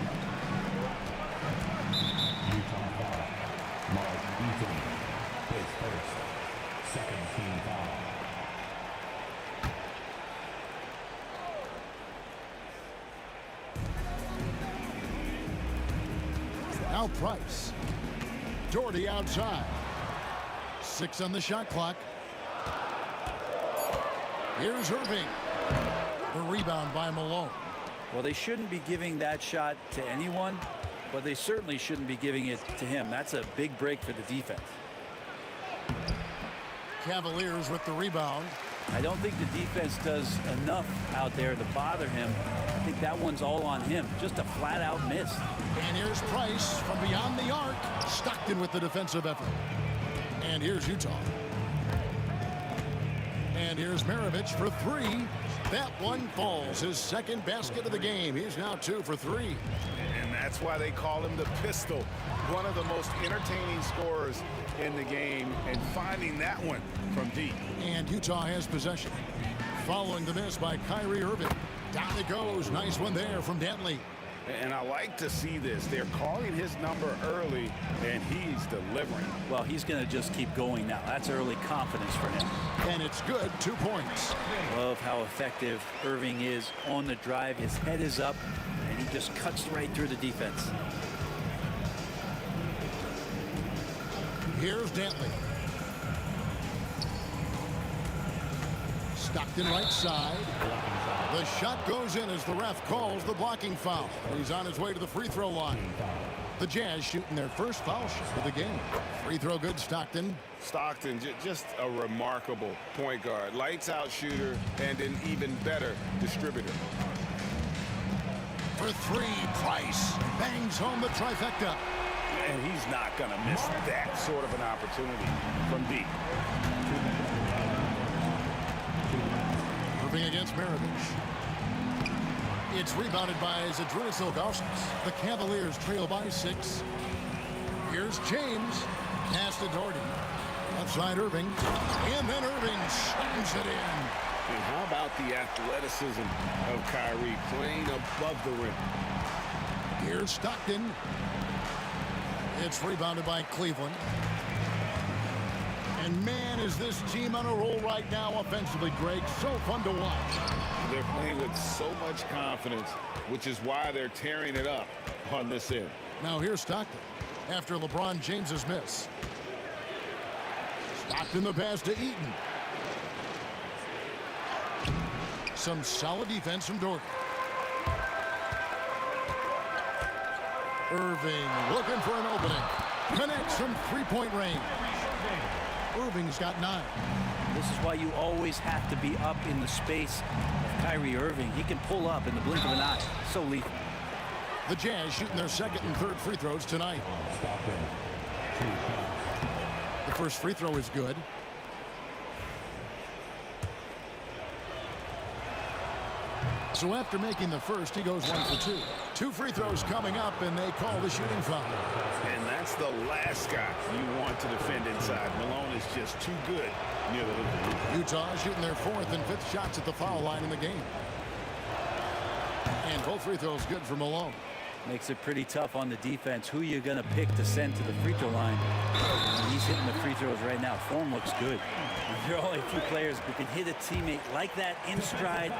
Now Price. Doherty outside. 6 on the shot clock. Here's Irving. The rebound by Malone. Well, they shouldn't be giving that shot to anyone, but they certainly shouldn't be giving it to him. That's a big break for the defense. Cavaliers with the rebound. I don't think the defense does enough out there to bother him. I think that one's all on him. Just a flat-out miss. And here's Price from beyond the arc. Stockton with the defensive effort. And here's Utah. And here's Maravich for three. That one falls. His second basket of the game. He's now 2 for 3. And that's why they call him the pistol. One of the most entertaining scorers in the game, and finding that one from deep. And Utah has possession. Following the miss by Kyrie Irving. Down it goes. Nice one there from Dantley. And I like to see this. They're calling his number early, and he's delivering. Well, he's going to just keep going now. That's early confidence for him. And it's good. 2 points. Love how effective Irving is on the drive. His head is up, and he just cuts right through the defense. Here's Dantley. Stockton right side. The shot goes in as the ref calls the blocking foul. He's on his way to the free throw line. The Jazz shooting their first foul shot of the game. Free throw good, Stockton. Stockton, just a remarkable point guard. Lights out shooter and an even better distributor. For three, Price bangs home the trifecta. And he's not going to miss that sort of an opportunity from deep. Irving against Maravich. It's rebounded by Zydrunas Ilgauskas. The Cavaliers trail by 6. Here's James. Pass to Doherty. Outside Irving. And then Irving slams it in. And how about the athleticism of Kyrie playing above the rim? Here's Stockton. It's rebounded by Cleveland. And man, is this team on a roll right now offensively, Greg. So fun to watch. They're playing with so much confidence, which is why they're tearing it up on this end. Now here's Stockton after LeBron James's miss. Stockton the pass to Eaton. Some solid defense from Doherty. Irving looking for an opening. Connects from three-point range. Irving's got 9. This is why you always have to be up in the space of Kyrie Irving. He can pull up in the blink of an eye. So lethal. The Jazz shooting their second and third free throws tonight. The first free throw is good. So after making the first, he goes 1 for 2. 2 free throws coming up, and they call the shooting foul. And that's the last guy you want to defend inside. Malone is just too good near the hoop. Utah shooting their 4th and 5th shots at the foul line in the game. And both free throws good for Malone. Makes it pretty tough on the defense. Who you going to pick to send to the free throw line? And he's hitting the free throws right now. Form looks good. There are only a few players who can hit a teammate like that in stride.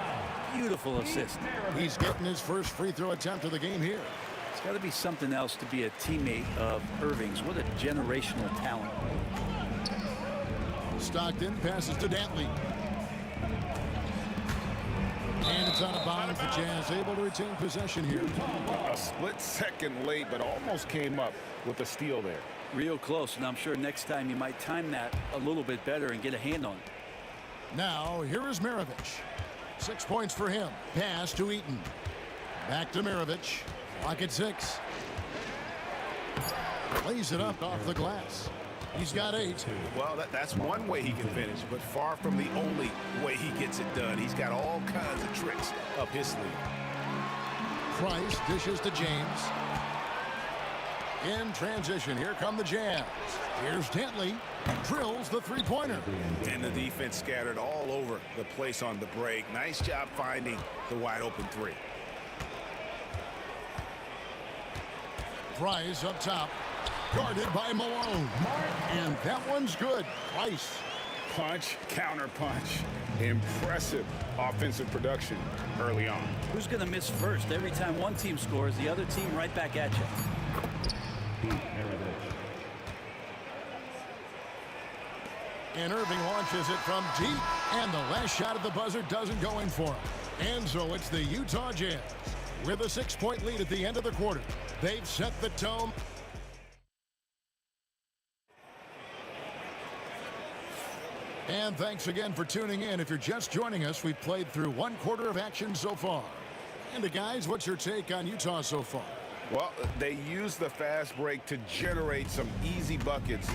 Beautiful assist. He's getting his first free throw attempt of the game here. It's got to be something else to be a teammate of Irving's. What a generational talent. Stockton passes to Dantley. And it's out of bounds. The Jazz able to retain possession here. A split second late, but almost came up with a steal there. Real close, and I'm sure next time you might time that a little bit better and get a hand on it. Now, here is Maravich. 6 points for him. Pass to Eaton. Back to Maravich. Clock at 6. Lays it up off the glass. He's got 8. Well, that's one way he can finish, but far from the only way he gets it done. He's got all kinds of tricks up his sleeve. Price dishes to James. In transition, here come the Jazz. Here's Dantley. Drills the three-pointer. And the defense scattered all over the place on the break. Nice job finding the wide-open 3. Price up top. Guarded by Malone. And that one's good. Price. Punch, counter punch. Impressive offensive production early on. Who's going to miss first? Every time one team scores, the other team right back at you. And Irving launches it from deep. And the last shot at the buzzer doesn't go in for him. And so it's the Utah Jazz With a 6-point lead at the end of the quarter, they've set the tone. And thanks again for tuning in. If you're just joining us, we've played through 1 quarter of action so far. And guys, what's your take on Utah so far? Well, they used the fast break to generate some easy buckets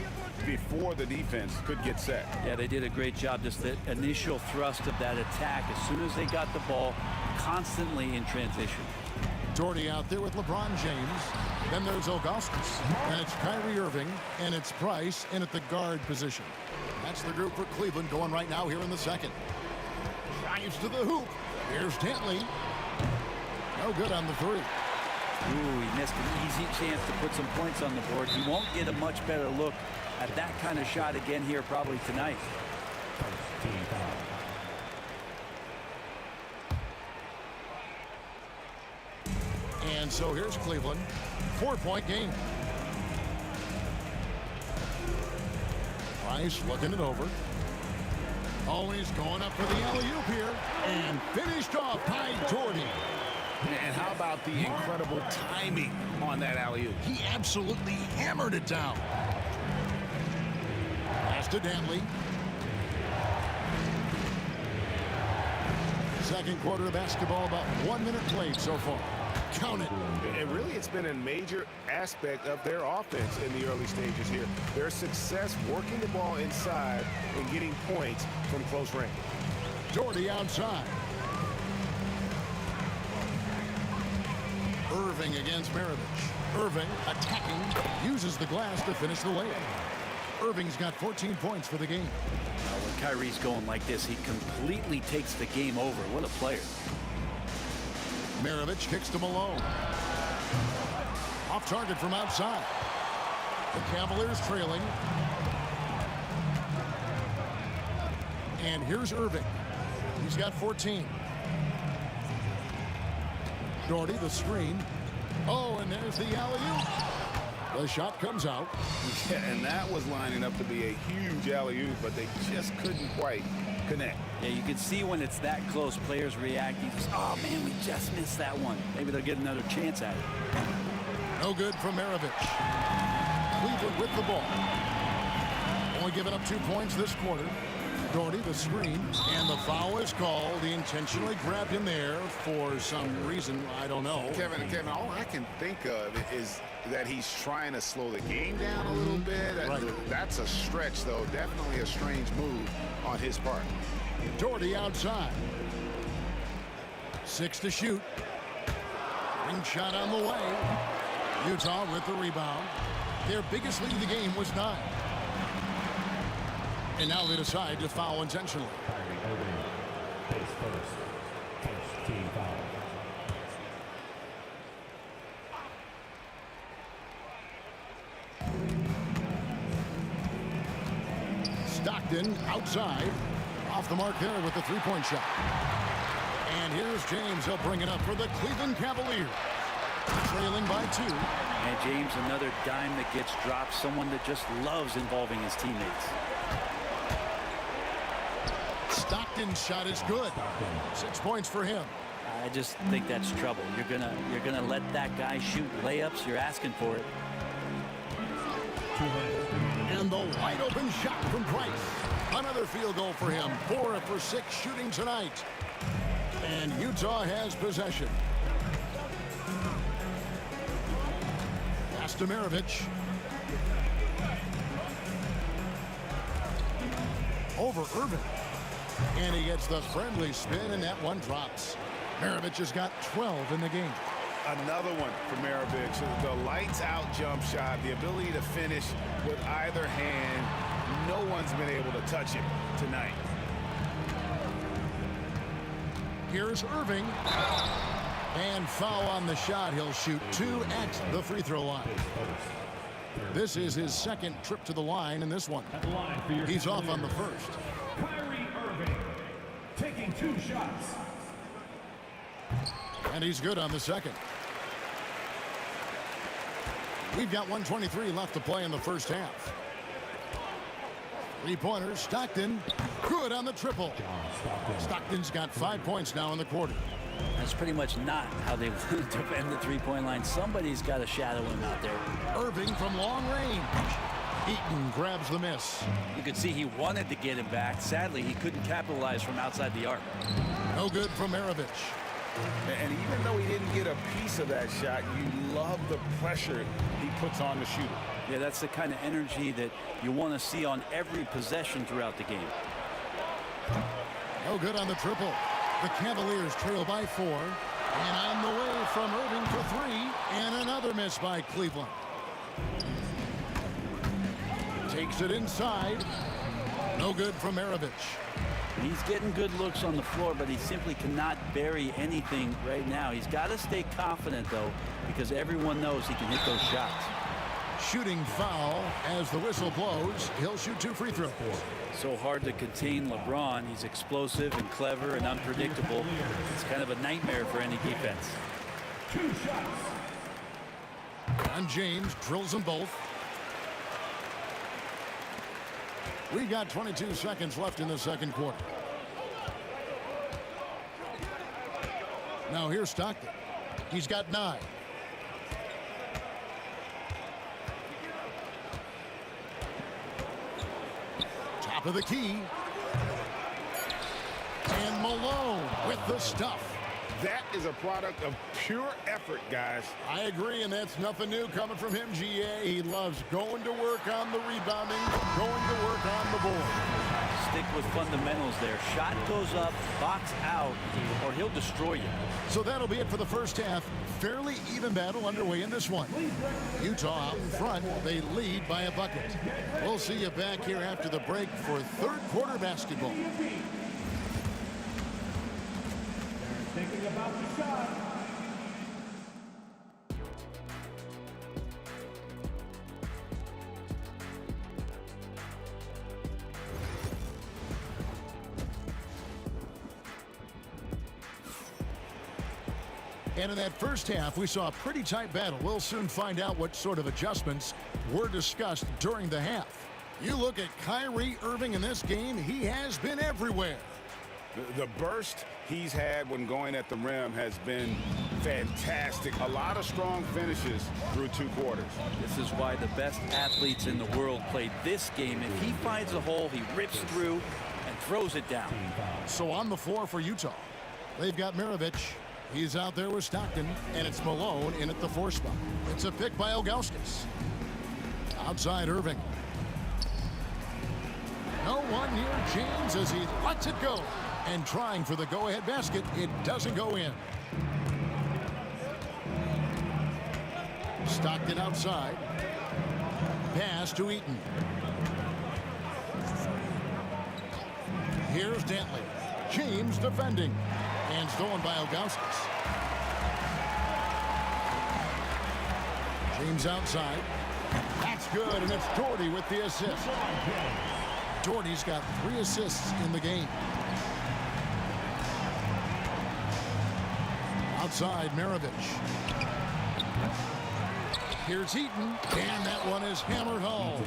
before the defense could get set. Yeah, they did a great job. Just the initial thrust of that attack, as soon as they got the ball, constantly in transition. Doherty out there with LeBron James. Then there's Augustus. And it's Kyrie Irving. And it's Price in at the guard position. That's the group for Cleveland going right now here in the second. Drives to the hoop. Here's Dantley. No good on the three. Ooh, he missed an easy chance to put some points on the board. He won't get a much better look at that kind of shot again here probably tonight. And so here's Cleveland. 4-point game. Price looking it over. Always going up for the alley-oop here. And finished off by Doherty. And how about the incredible timing on that alley-oop? He absolutely hammered it down. Pass to Dantley. Second quarter of basketball, about 1 minute played so far. Count it. And really, it's been a major aspect of their offense in the early stages here. Their success working the ball inside and getting points from close range. Doherty outside. Irving against Maravich. Irving attacking, uses the glass to finish the layup. Irving's got 14 points for the game. When Kyrie's going like this, he completely takes the game over. What a player. Maravich kicks to Malone. Off target from outside. The Cavaliers trailing. And here's Irving. He's got 14. Doherty, the screen. Oh, and there's the alley-oop. The shot comes out. Yeah, and that was lining up to be a huge alley-oop, but they just couldn't quite connect. Yeah, you can see when it's that close, players reacting. Oh, man, we just missed that one. Maybe they'll get another chance at it. No good from Maravich. Cleveland with the ball. Only giving up 2 points this quarter. Doherty, the screen, and the foul is called. He intentionally grabbed him there for some reason. I don't know. Kevin, all I can think of is that he's trying to slow the game down a little bit. Right. That's a stretch, though. Definitely a strange move on his part. Doherty outside. 6 to shoot. Ring shot on the way. Utah with the rebound. Their biggest lead of the game was 9. And now they decide to foul intentionally. Stockton outside. Off the mark there with the three-point shot. And here's James. He'll bring it up for the Cleveland Cavaliers. Trailing by 2. And James, another dime that gets dropped. Someone that just loves involving his teammates. Stockton's shot is good. 6 points for him. I just think that's trouble. You're gonna let that guy shoot layups. You're asking for it. And the wide open shot from Price. Another field goal for him. 4 for 6 shooting tonight. And Utah has possession. Pass to Maravich. Over Irving. And he gets the friendly spin, and that one drops. Maravich has got 12 in the game. Another one for Maravich. The lights-out jump shot, the ability to finish with either hand. No one's been able to touch it tonight. Here's Irving. And foul on the shot. He'll shoot 2 at the free throw line. This is his second trip to the line in this one. He's off on the first. Kyrie Irving taking 2 shots. And he's good on the second. We've got 1:23 left to play in the first half. 3-pointers. Stockton. Good on the triple. Stockton's got 5 points now in the quarter. That's pretty much not how they want to defend the three-point line. Somebody's got to shadow him out there. Irving from long range. Eaton grabs the miss. You could see he wanted to get him back. Sadly, he couldn't capitalize from outside the arc. No good from Maravich. And even though he didn't get a piece of that shot, you love the pressure he puts on the shooter. Yeah, that's the kind of energy that you want to see on every possession throughout the game. No good on the triple. The Cavaliers trail by 4. And on the way from Irving for 3. And another miss by Cleveland. Takes it inside. No good from Maravich. He's getting good looks on the floor, but he simply cannot bury anything right now. He's got to stay confident, though, because everyone knows he can hit those shots. Shooting foul as the whistle blows. He'll shoot 2 free throws. So hard to contain LeBron. He's explosive and clever and unpredictable. It's kind of a nightmare for any defense. 2 shots. And James drills them both. We got 22 seconds left in the second quarter. Now here's Stockton. He's got 9. Top of the key. And Malone with the stuff. That is a product of pure effort, guys. I agree, and that's nothing new coming from him, GA. He loves going to work on the rebounding, going to work on the board. Stick with fundamentals there. Shot goes up, box out, or he'll destroy you. So that'll be it for the first half. Fairly even battle underway in this one. Utah out in front. They lead by a bucket. We'll see you back here after the break for third quarter basketball. Thinking about the shot. And in that first half, we saw a pretty tight battle. We'll soon find out what sort of adjustments were discussed during the half. You look at Kyrie Irving in this game, he has been everywhere. The burst he's had when going at the rim has been fantastic. A lot of strong finishes through 2 quarters. This is why the best athletes in the world play this game. If he finds a hole, he rips through and throws it down. So on the floor for Utah, they've got Maravich. He's out there with Stockton, and it's Malone in at the 4 spot. It's a pick by Ilgauskas. Outside Irving. No one near James as he lets it go. And trying for the go-ahead basket, it doesn't go in. Stockton outside. Pass to Eaton. Here's Dantley. James defending. And stolen by Ilgauskas. James outside. That's good, and it's Doherty with the assist. Doherty's got 3 assists in the game. Outside, Maravich. Here's Eaton, and that one is hammered home.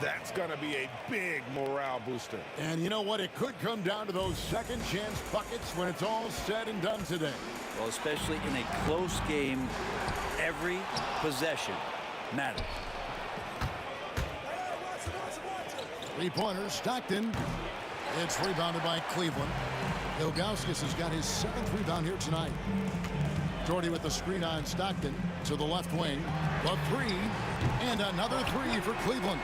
That's going to be a big morale booster. And you know what? It could come down to those second chance buckets when it's all said and done today. Well, especially in a close game, every possession matters. 3-pointers, Stockton. It's rebounded by Cleveland. Ilgauskas has got his 7th rebound here tonight. Doherty with the screen on Stockton to the left wing. The 3, and another 3 for Cleveland.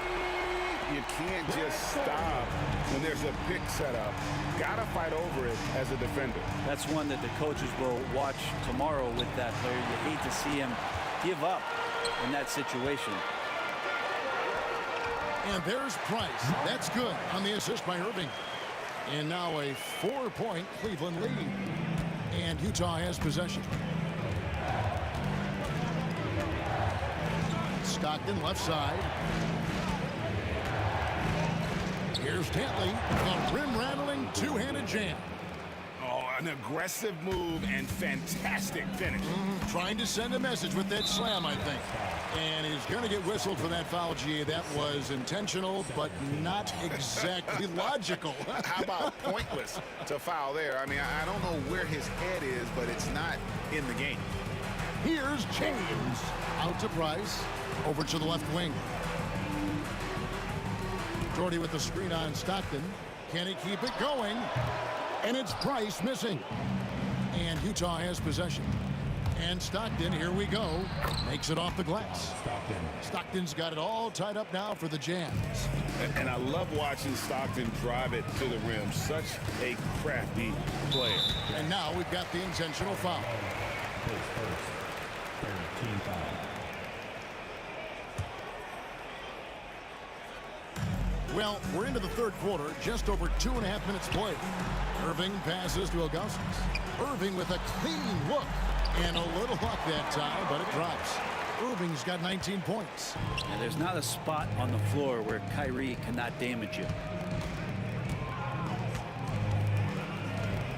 You can't just stop when there's a pick set up. Got to fight over it as a defender. That's one that the coaches will watch tomorrow with that player. You hate to see him give up in that situation. And there's Price. That's good on the assist by Irving. And now a 4-point Cleveland lead. And Utah has possession. Stockton left side. Here's Dantley. A rim-rattling 2-handed jam. Oh, An aggressive move and fantastic finish. Trying to send a message with that slam, I think. And he's going to get whistled for that foul, G. That was intentional, but not exactly logical. How about pointless to foul there? I mean, I don't know where his head is, but it's not in the game. Here's James. Out to Price. Over to the left wing. Jordy with the screen on Stockton. Can he keep it going? And it's Price missing. And Utah has possession. And Stockton, here we go, makes it off the glass. Stockton's got it all tied up now for the Jazz. And I love watching Stockton drive it to the rim. Such a crafty player. And now we've got the intentional foul. Team foul. Well, we're into the third quarter, just over 2.5 minutes played. Irving passes to Ilgauskas. Irving with a clean look. And a little luck that time, but it drops. Irving's got 19 points. And there's not a spot on the floor where Kyrie cannot damage you.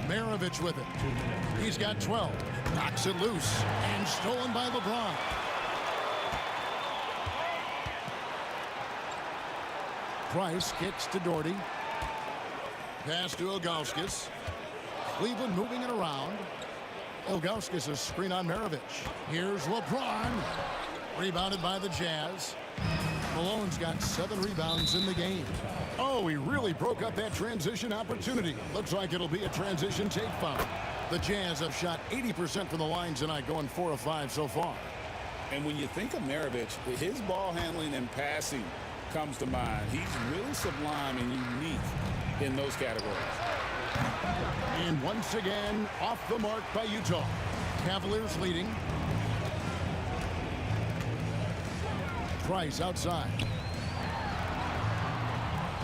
Maravich with it. He's got 12. Knocks it loose. And stolen by LeBron. Price kicks to Doherty. Pass to Ilgauskas. Cleveland moving it around. Ilgauskas a screen on Maravich. Here's LeBron. Rebounded by the Jazz. Malone's got 7 rebounds in the game. Oh, he really broke up that transition opportunity. Looks like it'll be a transition take foul. The Jazz have shot 80% from the line tonight, going 4 of 5 so far. And when you think of Maravich, his ball handling and passing comes to mind. He's really sublime and unique in those categories. And once again, off the mark by Utah. Cavaliers leading. Price outside.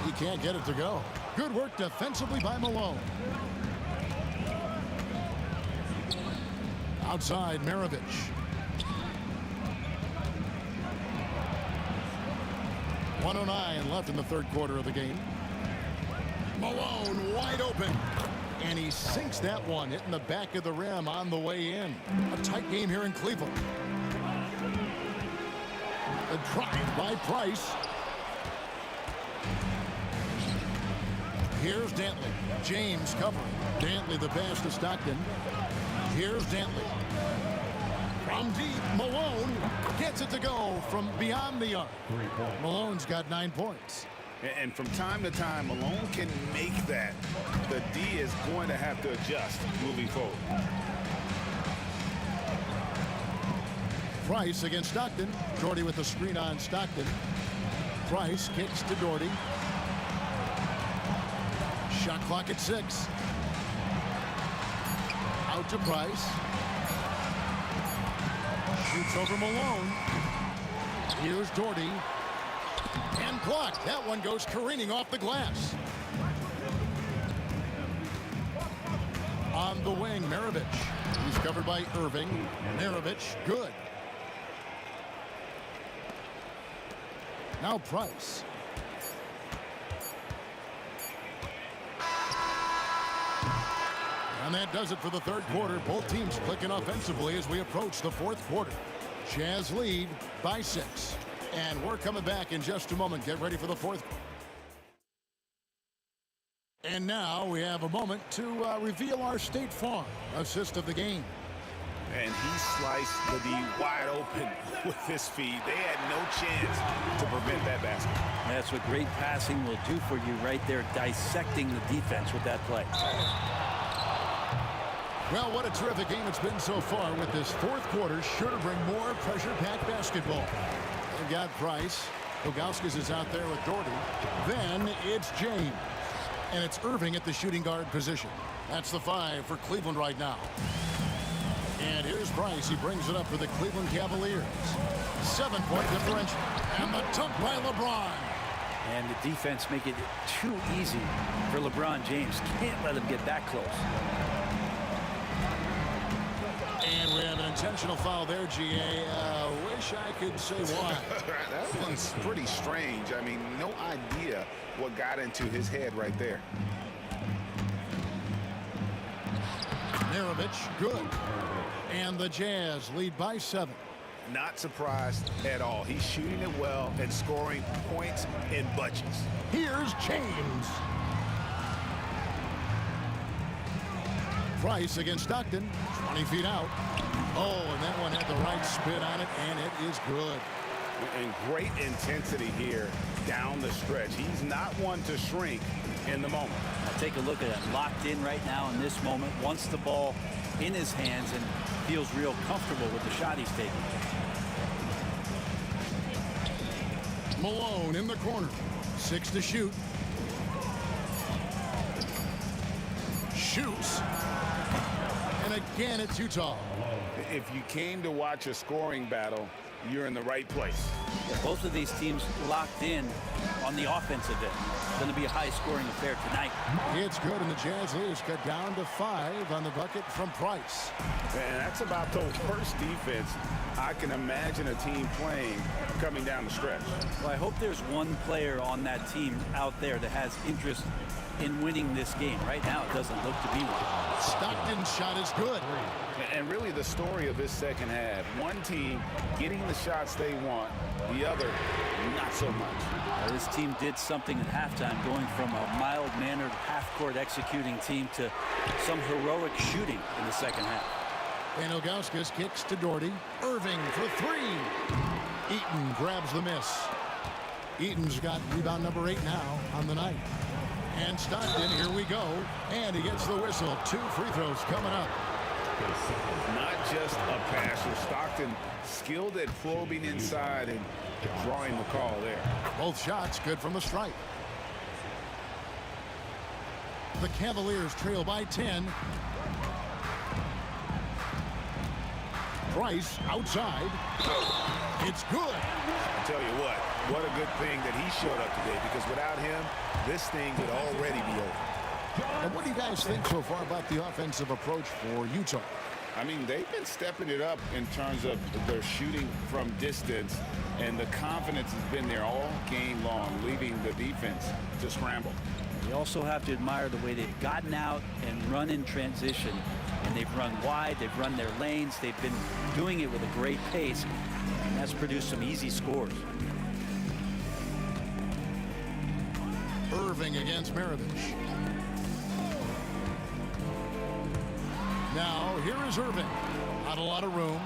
He can't get it to go. Good work defensively by Malone. Outside, Maravich. 1:09 left in the third quarter of the game. Malone wide open. And he sinks that one, hitting the back of the rim on the way in. A tight game here in Cleveland. A drive by Price. Here's Dantley. James covering. Dantley the pass to Stockton. Here's Dantley. From deep, Malone gets it to go from beyond the arc. Malone's got 9 points. And from time to time, Malone can make that. The D is going to have to adjust moving forward. Price against Stockton. Doherty with the screen on Stockton. Price kicks to Doherty. Shot clock at 6. Out to Price. Shoots over Malone. Here's Doherty. And blocked. That one goes careening off the glass. On the wing, Maravich. He's covered by Irving. Maravich, good. Now Price. And that does it for the third quarter. Both teams clicking offensively as we approach the fourth quarter. Jazz lead by 6. And we're coming back in just a moment. Get ready for the fourth. And now we have a moment to reveal our State Farm assist of the game. And he sliced the D wide open with his feet. They had no chance to prevent that basket. That's what great passing will do for you right there, dissecting the defense with that play. Well, what a terrific game it's been so far with this fourth quarter. Sure to bring more pressure-packed basketball. They've got Price. Ilgauskas is out there with Doherty. Then it's James. And it's Irving at the shooting guard position. That's the 5 for Cleveland right now. And here's Price. He brings it up for the Cleveland Cavaliers. 7-point differential. And the dunk by LeBron. And the defense make it too easy for LeBron James. Can't let him get that close. And we have an intentional foul there, GA. Wish I could say why. That one's pretty strange. I mean, no idea what got into his head right there. Maravich, good. And the Jazz lead by 7. Not surprised at all. He's shooting it well and scoring points in bunches. Here's James. Price against Stockton, 20 feet out. Oh, and that one had the right spin on it, and it is good. And great intensity here down the stretch. He's not one to shrink in the moment. Now take a look at it. Locked in right now in this moment. Wants the ball in his hands and feels real comfortable with the shot he's taking. Malone in the corner. 6 to shoot. Shoots. And again, it's Utah. If you came to watch a scoring battle, you're in the right place. Both of these teams locked in on the offensive end. It's going to be a high-scoring affair tonight. It's good, and the Jazz leaders cut down to 5 on the bucket from Price. And that's about the worst defense I can imagine a team playing coming down the stretch. Well, I hope there's one player on that team out there that has interest in winning this game. Right now, it doesn't look to be one. Stockton's shot is good. And really the story of this second half, one team getting the shots they want, the other not so much. Well, this team did something at halftime, going from a mild-mannered half-court executing team to some heroic shooting in the second half. And Ilgauskas kicks to Doherty. Irving for 3. Eaton grabs the miss. Eaton's got rebound number 8 now on the night. And Stockton, here we go. And he gets the whistle. 2 free throws coming up. Not just a passer. Stockton skilled at probing inside and drawing the call there. Both shots good from the stripe. The Cavaliers trail by 10. Price outside. It's good. I tell you what a good thing that he showed up today, because without him, this thing would already be over. And what do you guys think so far about the offensive approach for Utah? I mean, they've been stepping it up in terms of their shooting from distance, and the confidence has been there all game long, leaving the defense to scramble. You also have to admire the way they've gotten out and run in transition. And they've run wide, they've run their lanes, they've been doing it with a great pace, and that's produced some easy scores. Irving against Maravich. Now, here is Irving. Not a lot of room.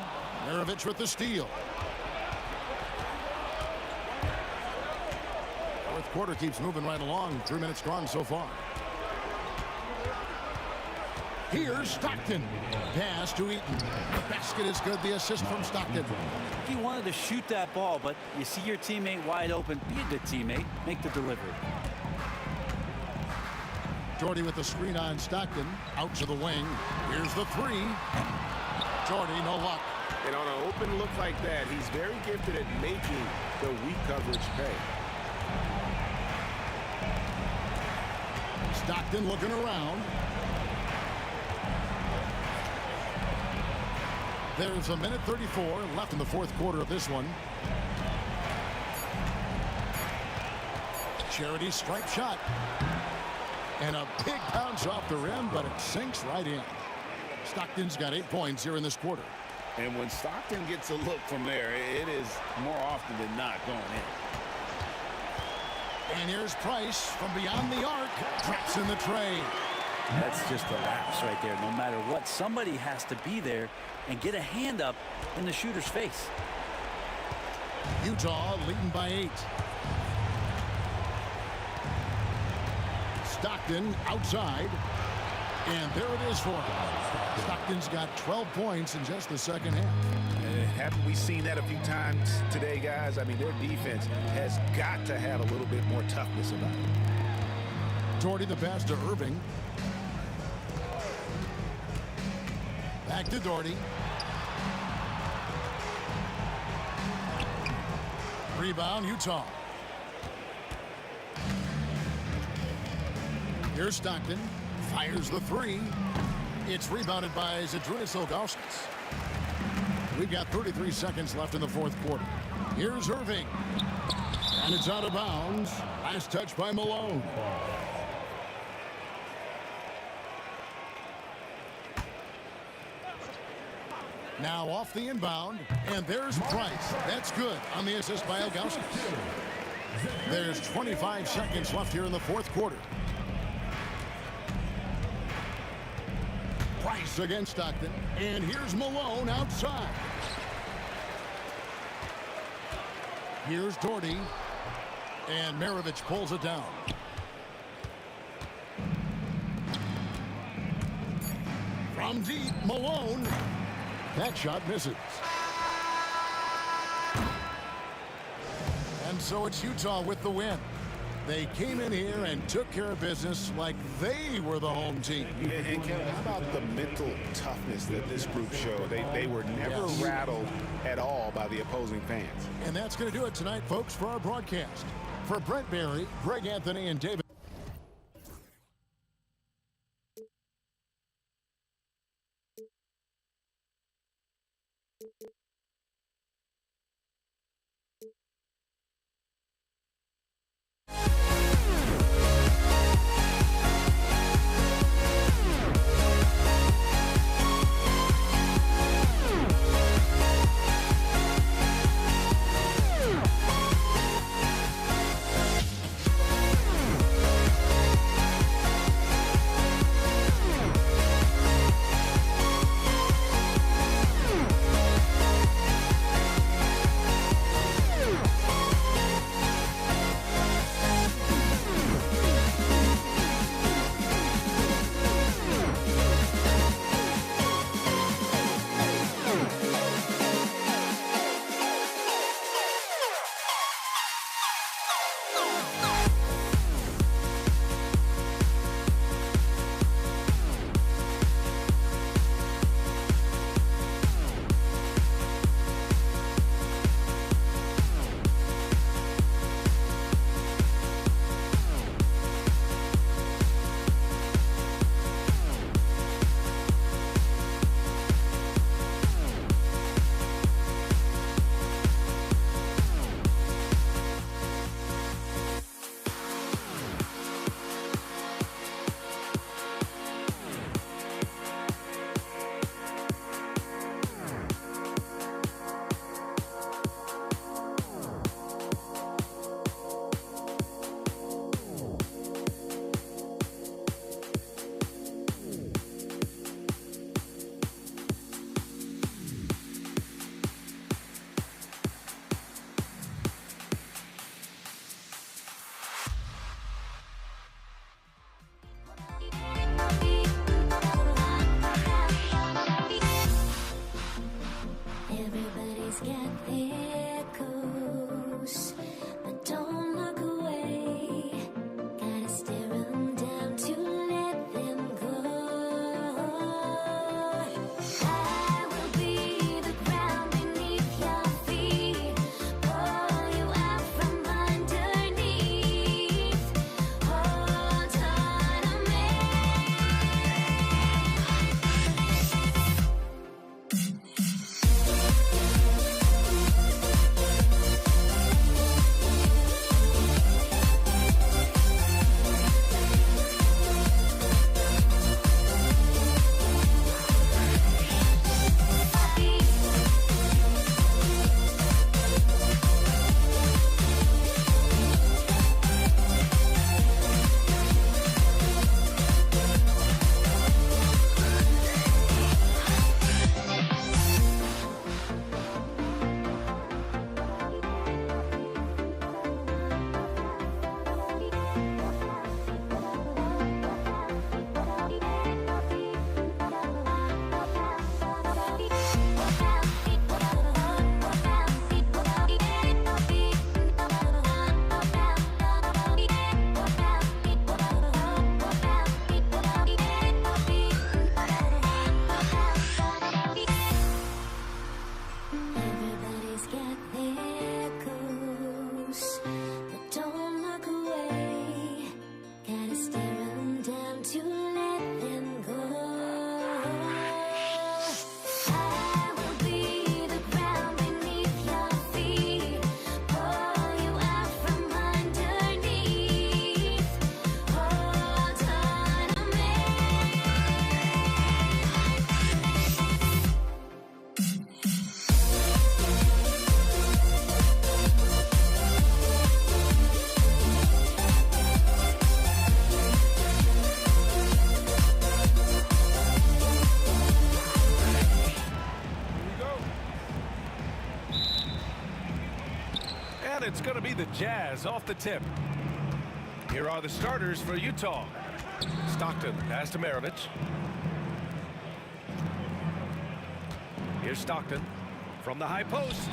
Maravich with the steal. Fourth quarter keeps moving right along. 3 minutes gone so far. Here's Stockton. Pass to Eaton. The basket is good. The assist from Stockton. He wanted to shoot that ball, but you see your teammate wide open. Be a good teammate. Make the delivery. Jordy with the screen on Stockton. Out to the wing. Here's the 3. Jordy, no luck. And on an open look like that, he's very gifted at making the weak coverage pay. Stockton looking around. There's a minute 34 left in the fourth quarter of this one. Charity stripe shot. And a big bounce off the rim, but it sinks right in. Stockton's got 8 points here in this quarter. And when Stockton gets a look from there, it is more often than not going in. And here's Price from beyond the arc. Traps in the tray. That's just a lapse right there. No matter what, somebody has to be there and get a hand up in the shooter's face. Utah leading by 8. Stockton outside. And there it is for him. Stockton's got 12 points in just the second half. Haven't we seen that a few times today, guys? I mean, their defense has got to have a little bit more toughness about it. Doherty the pass to Irving. Back to Doherty. Rebound, Utah. Here's Stockton. Fires the 3. It's rebounded by Zydrunas Ilgauskas. We've got 33 seconds left in the fourth quarter. Here's Irving. And it's out of bounds. Last touch by Malone. Now off the inbound, and there's Price. That's good on the assist by Elgauskas. There's 25 seconds left here in the fourth quarter. Price against Stockton, and here's Malone outside. Here's Doherty, and Maravich pulls it down. From deep, Malone. That shot misses. And so it's Utah with the win. They came in here and took care of business like they were the home team. And Kevin, how about the mental toughness that this group showed? They were never rattled at all by the opposing fans. And that's going to do it tonight, folks, for our broadcast. For Brent Barry, Greg Anthony, and David. Jazz off the tip. Here are the starters for Utah. Stockton, pass to Maravich. Here's Stockton from the high post.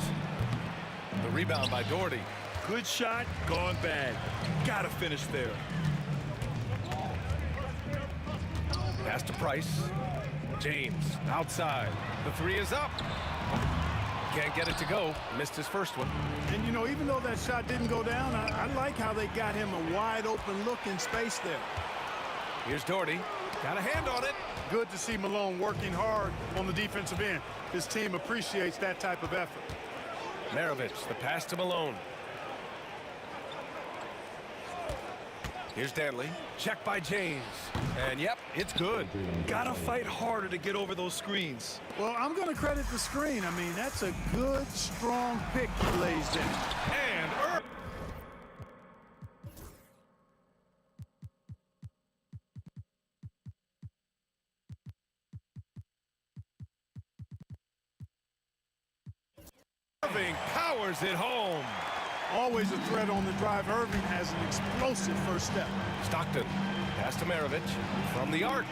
The rebound by Doherty. Good shot, gone bad. Gotta finish there. Pass to Price. James outside. The three is up. Can't get it to go. Missed his first one. And, you know, even though that shot didn't go down, I like how they got him a wide open look in space there. Here's Doherty. Got a hand on it. Good to see Malone working hard on the defensive end. His team appreciates that type of effort. Maravich, the pass to Malone. Here's Danley. Check by James. And yep, it's good. Gotta fight harder to get over those screens. Well, I'm going to credit the screen. I mean, that's a good, strong pick he lays there. And Irving powers it home. Always a threat on the drive. Irving has an explosive first step. Stockton, pass to Maravich from the arc.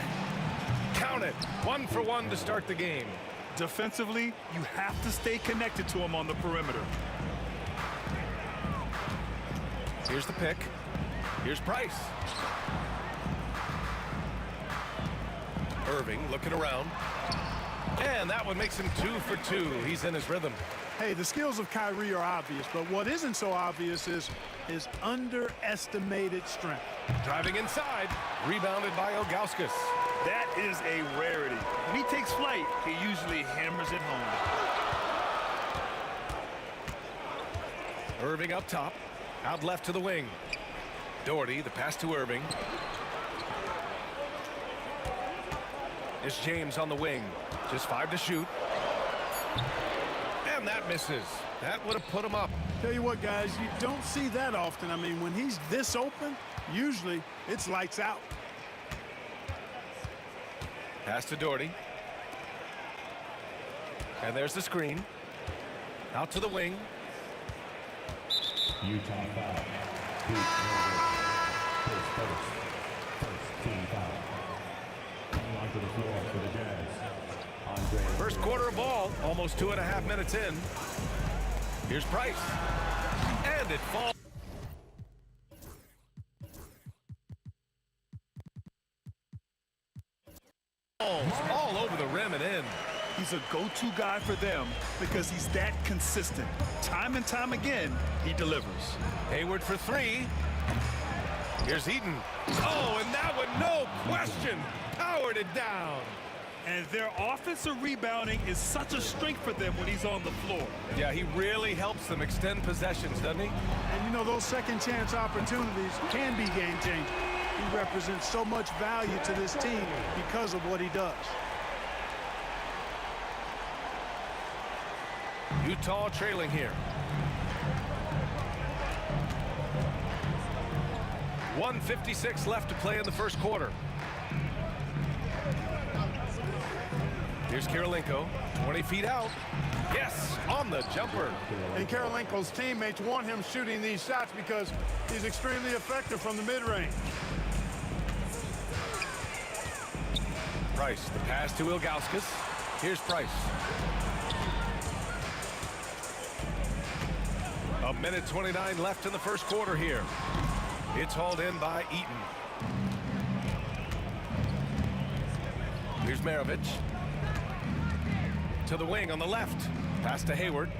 Count it. 1 for 1 to start the game. Defensively, you have to stay connected to him on the perimeter. Here's the pick. Here's Price. Irving looking around. And that one makes him 2 for 2. He's in his rhythm. Hey, the skills of Kyrie are obvious, but what isn't so obvious is his underestimated strength. Driving inside, rebounded by Ilgauskas. That is a rarity. When he takes flight, he usually hammers it home. Irving up top, out left to the wing. Doherty, the pass to Irving. It's James on the wing, just 5 to shoot. And that misses. That would have put him up. Tell you what, guys, you don't see that often. I mean, when he's this open, usually it's lights out. Pass to Doherty. And there's the screen. Out to the wing. Utah foul. First team foul. Coming onto the floor for the Jazz. First quarter of ball, almost 2.5 minutes in. Here's Price. And it falls. All over the rim and in. He's a go-to guy for them because he's that consistent. Time and time again, he delivers. Hayward for 3. Here's Eaton. Oh, and that one, no question, powered it down. And their offensive rebounding is such a strength for them when he's on the floor. Yeah, he really helps them extend possessions, doesn't he? And, you know, those second chance opportunities can be game-changing. He represents so much value to this team because of what he does. Utah trailing here. 1:56 left to play in the first quarter. Here's Kirilenko, 20 feet out. Yes, on the jumper. And Kirilenko's teammates want him shooting these shots because he's extremely effective from the mid-range. Price, the pass to Ilgauskas. Here's Price. 1:29 left in the first quarter here. It's hauled in by Eaton. Here's Maravich. To the wing on the left. Pass to Hayward.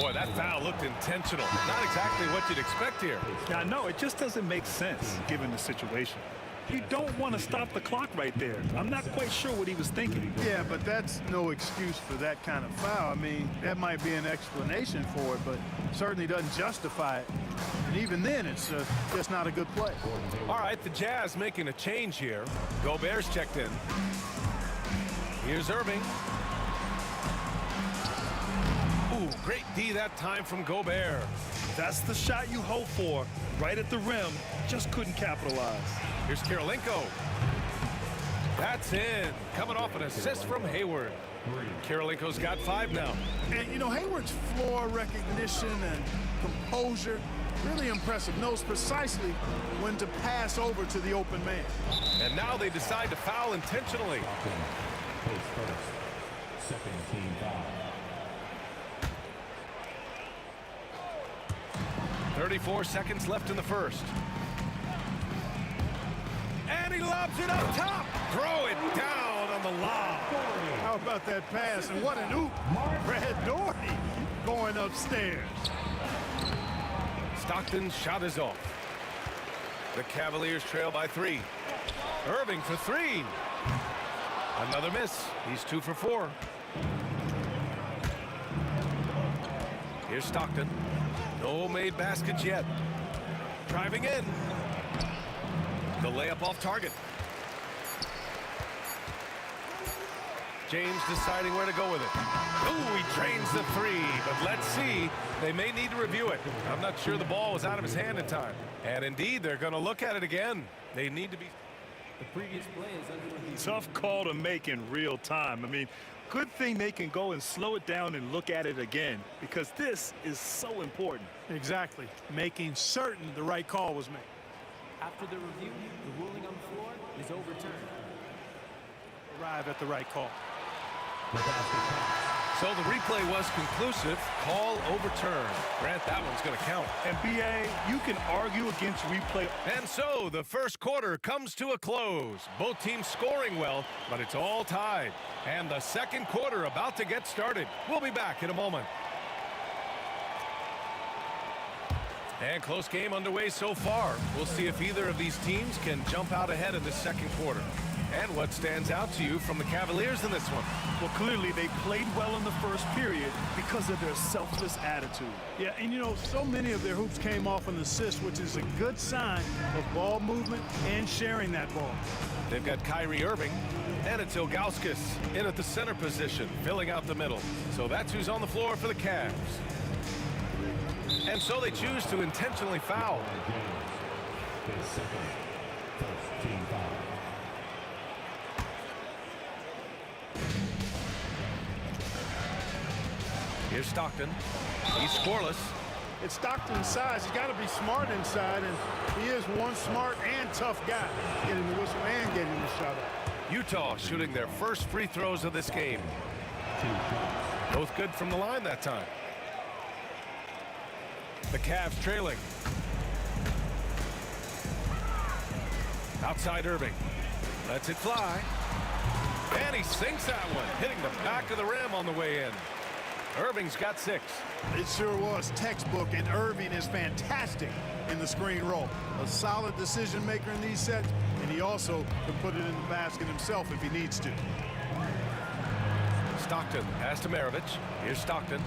Boy, that foul looked intentional. Not exactly what you'd expect here. Now, no, it just doesn't make sense given the situation. You don't want to stop the clock right there. I'm not quite sure what he was thinking. Yeah, but that's no excuse for that kind of foul. I mean, that might be an explanation for it, but certainly doesn't justify it. And even then, it's just not a good play. All right, the Jazz making a change here. Gobert's checked in. Here's Irving. Ooh, great D that time from Gobert. That's the shot you hope for. Right at the rim, just couldn't capitalize. Here's Kirilenko. That's in. Coming off an assist from Hayward. Karolinko's got 5 now. And, you know, Hayward's floor recognition and composure, really impressive. Knows precisely when to pass over to the open man. And now they decide to foul intentionally. Second team foul. 34 seconds left in the first. And he lobs it up top. Throw it down on the lob. How about that pass? And what an oop. Brad Doherty going upstairs. Stockton's shot is off. The Cavaliers trail by 3. Irving for 3. Another miss. He's 2 for 4. Here's Stockton. No made baskets yet. Driving in. The layup off target. James deciding where to go with it. Ooh, he drains the 3, but let's see. They may need to review it. I'm not sure the ball was out of his hand in time. And indeed, they're going to look at it again. They need to be... The previous play is under review. Tough call to make in real time. I mean, good thing they can go and slow it down and look at it again, because this is so important. Exactly. Making certain the right call was made. After the review, the ruling on the floor is overturned. Arrive at the right call. So the replay was conclusive. Call overturned. Grant, that one's going to count. And BA, you can argue against replay. And so the first quarter comes to a close. Both teams scoring well, but it's all tied. And the second quarter about to get started. We'll be back in a moment. And close game underway so far. We'll see if either of these teams can jump out ahead in the second quarter. And what stands out to you from the Cavaliers in this one? Well, clearly they played well in the first period because of their selfless attitude. Yeah, and you know, so many of their hoops came off an assist, which is a good sign of ball movement and sharing that ball. They've got Kyrie Irving, and it's Ilgauskas in at the center position, filling out the middle. So that's who's on the floor for the Cavs. And so they choose to intentionally foul. Here's Stockton. He's scoreless. It's Stockton's size. He's got to be smart inside, and he is one smart and tough guy, getting the whistle and getting the shot up. Utah shooting their first free throws of this game. Both good from the line that time. The Cavs trailing. Outside Irving. Lets it fly. And he sinks that one, hitting the back of the rim on the way in. Irving's got 6. It sure was textbook, and Irving is fantastic in the screen roll. A solid decision maker in these sets, and he also can put it in the basket himself if he needs to. Stockton pass to Maravich. Here's Stockton.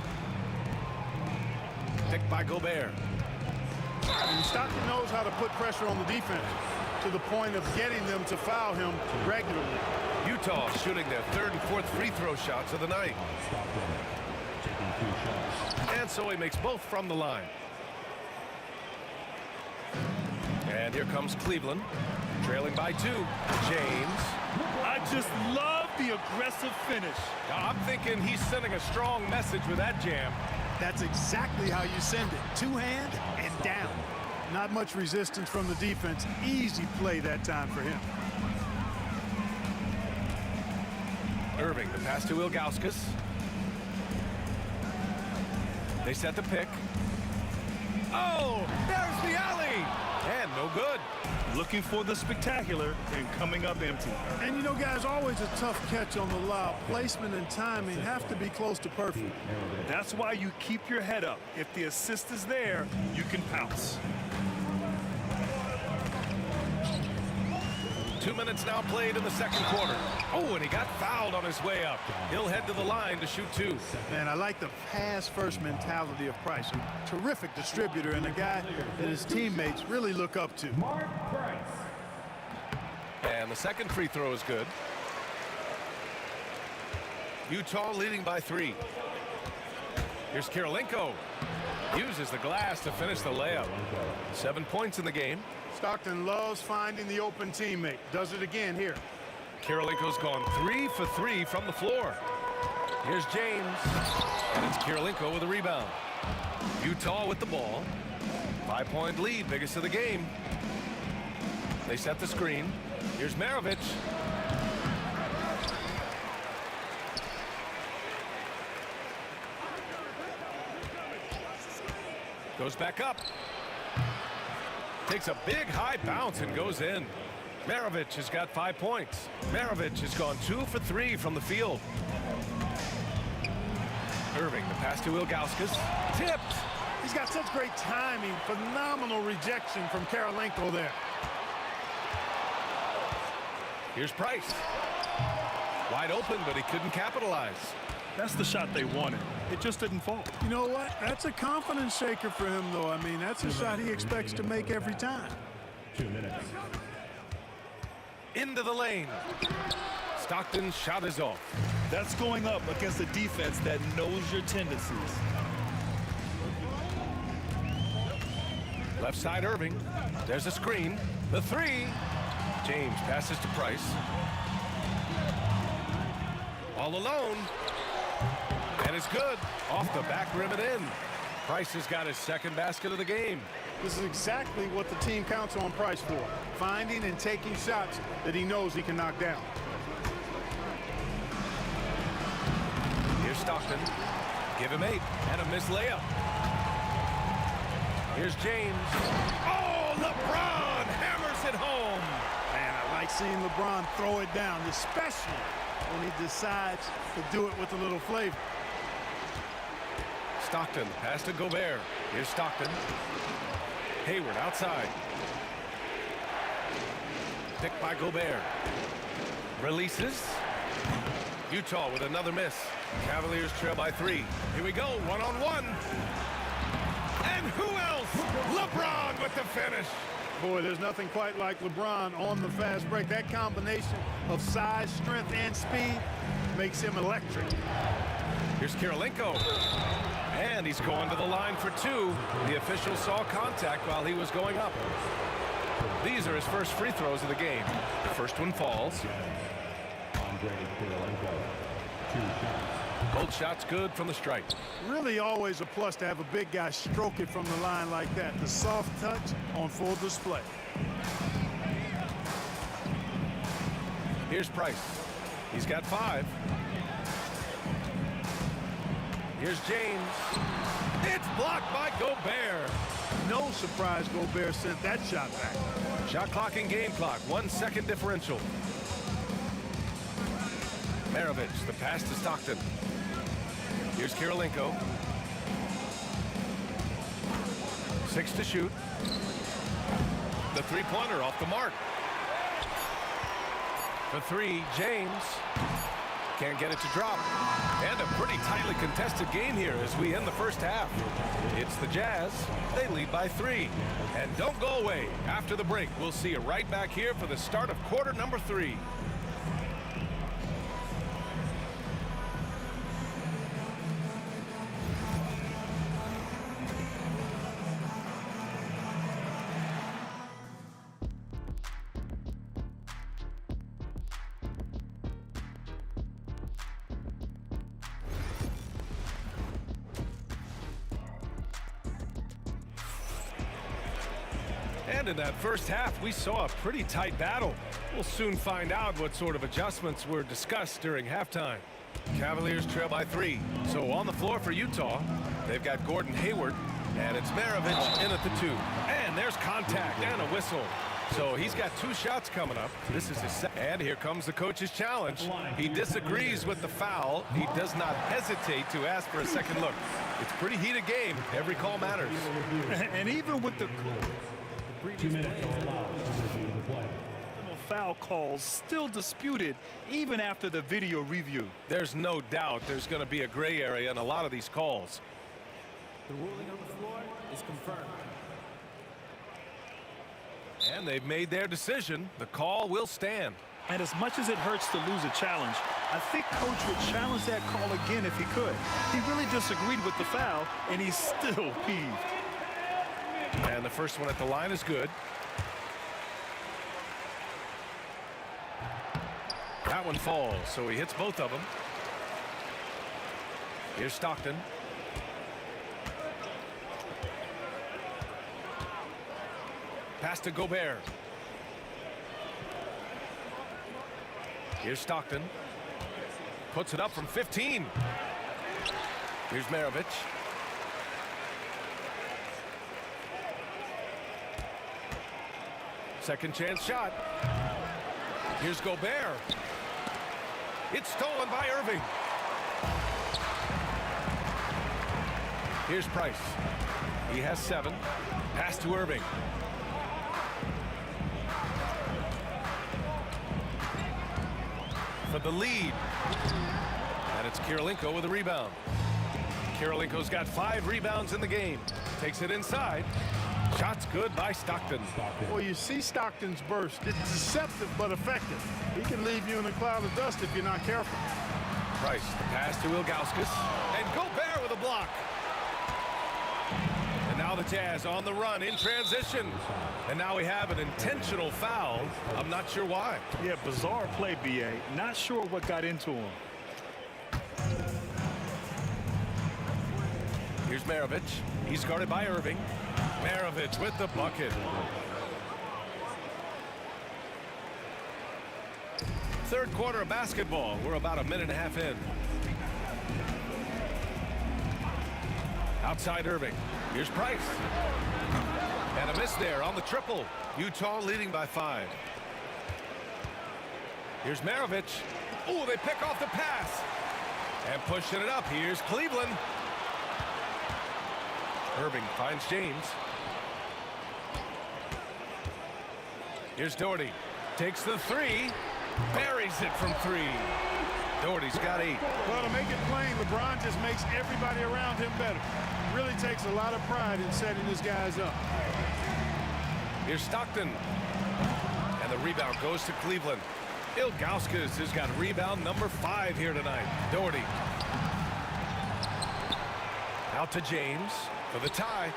Picked by Gobert. And Stockton knows how to put pressure on the defense to the point of getting them to foul him regularly. Utah shooting their 3rd and 4th free throw shots of the night. And so he makes both from the line. And here comes Cleveland, trailing by 2. James. I just love the aggressive finish. I'm thinking he's sending a strong message with that jam. That's exactly how you send it. 2 hands and down. Not much resistance from the defense. Easy play that time for him. Irving, the pass to Ilgauskas. They set the pick. Oh, there's the alley. And no good. Looking for the spectacular and coming up empty. And you know, guys, always a tough catch on the lob. Placement and timing have to be close to perfect. That's why you keep your head up. If the assist is there, you can pounce. 2 minutes now played in the second quarter. Oh, and he got fouled on his way up. He'll head to the line to shoot 2. Man, I like the pass-first mentality of Price. A terrific distributor and a guy that his teammates really look up to. And the second free throw is good. Utah leading by 3. Here's Karolinko. Uses the glass to finish the layup. 7 points in the game. Stockton loves finding the open teammate. Does it again here. Karolinko's gone 3 for 3 from the floor. Here's James. And it's Kirilenko with a rebound. Utah with the ball. 5-point lead, biggest of the game. They set the screen. Here's Maravich. Goes back up. Takes a big high bounce and goes in. Maravich has got 5 points. Maravich has gone 2 for 3 from the field. Irving, the pass to Ilgauskas. Tipped. He's got such great timing. Phenomenal rejection from Kirilenko there. Here's Price. Wide open, but he couldn't capitalize. That's the shot they wanted. It just didn't fall. You know what? That's a confidence shaker for him, though. I mean, that's a shot he expects to make every time. 2 minutes. Into the lane. Stockton's shot is off. That's going up against a defense that knows your tendencies. Left side Irving. There's a screen. The three. James passes to Price. All alone. And it's good. Off the back rim and in. Price has got his second basket of the game. This is exactly what the team counts on Price for. Finding and taking shots that he knows he can knock down. Here's Stockton. Give him 8. And a missed layup. Here's James. Oh, LeBron hammers it home. Man, I like seeing LeBron throw it down, especially when he decides to do it with a little flavor. Stockton, pass to Gobert. Here's Stockton. Hayward outside. Picked by Gobert. Releases. Utah with another miss. Cavaliers trail by 3. Here we go, one-on-one. And who else? LeBron with the finish. Boy, there's nothing quite like LeBron on the fast break. That combination of size, strength, and speed makes him electric. Here's Kirilenko. And he's going to the line for 2. The official saw contact while he was going up. These are his first free throws of the game. The first one falls. Both shots good from the stripe. Really always a plus to have a big guy stroke it from the line like that. The soft touch on full display. Here's Price. He's got 5. Here's James. It's blocked by Gobert. No surprise Gobert sent that shot back. Shot clock and game clock. 1 second differential. Maravich, the pass to Stockton. Here's Kirilenko. 6 to shoot. The three-pointer off the mark. The 3, James. Can't get it to drop. And a pretty tightly contested game here as we end the first half. It's the Jazz. They lead by 3. And don't go away. After the break, we'll see you right back here for the start of quarter number 3. And in that first half, we saw a pretty tight battle. We'll soon find out what sort of adjustments were discussed during halftime. Cavaliers trail by 3. So on the floor for Utah, they've got Gordon Hayward, and it's Maravich in at the 2. And there's contact and a whistle. So he's got 2 shots coming up. This is his second. And here comes the coach's challenge. He disagrees with the foul. He does not hesitate to ask for a second look. It's a pretty heated game. Every call matters. And even with the 2 minutes allowed to review the play. Foul calls still disputed even after the video review. There's no doubt there's going to be a gray area in a lot of these calls. The ruling on the floor is confirmed. And they've made their decision. The call will stand. And as much as it hurts to lose a challenge, I think Coach would challenge that call again if he could. He really disagreed with the foul, and he's still peeved. And the first one at the line is good. That one falls, so he hits both of them. Here's Stockton. Pass to Gobert. Here's Stockton. Puts it up from 15. Here's Maravich. Second chance shot. Here's Gobert. It's stolen by Irving. Here's Price. He has 7. Pass to Irving. For the lead. And it's Kirilenko with a rebound. Kirilenko's got 5 rebounds in the game. Takes it inside. Shot's good by Stockton. Well, you see Stockton's burst. It's deceptive but effective. He can leave you in a cloud of dust if you're not careful. Price, the pass to Ilgauskas. And Gobert with a block. And now the Jazz on the run in transition. And now we have an intentional foul. I'm not sure why. Yeah, bizarre play, B.A. Not sure what got into him. Here's Maravich. He's guarded by Irving. Maravich with the bucket. Third quarter of basketball. We're about a minute and a half in. Outside Irving. Here's Price. And a miss there on the triple. Utah leading by 5. Here's Maravich. Oh, they pick off the pass. And pushing it up. Here's Cleveland. Irving finds James. Here's Doherty. Takes the 3. Buries it from 3. Doherty's got 8. Well, to make it plain, LeBron just makes everybody around him better. Really takes a lot of pride in setting his guys up. Here's Stockton. And the rebound goes to Cleveland. Ilgauskas has got rebound number 5 here tonight. Doherty. Out to James for the tie.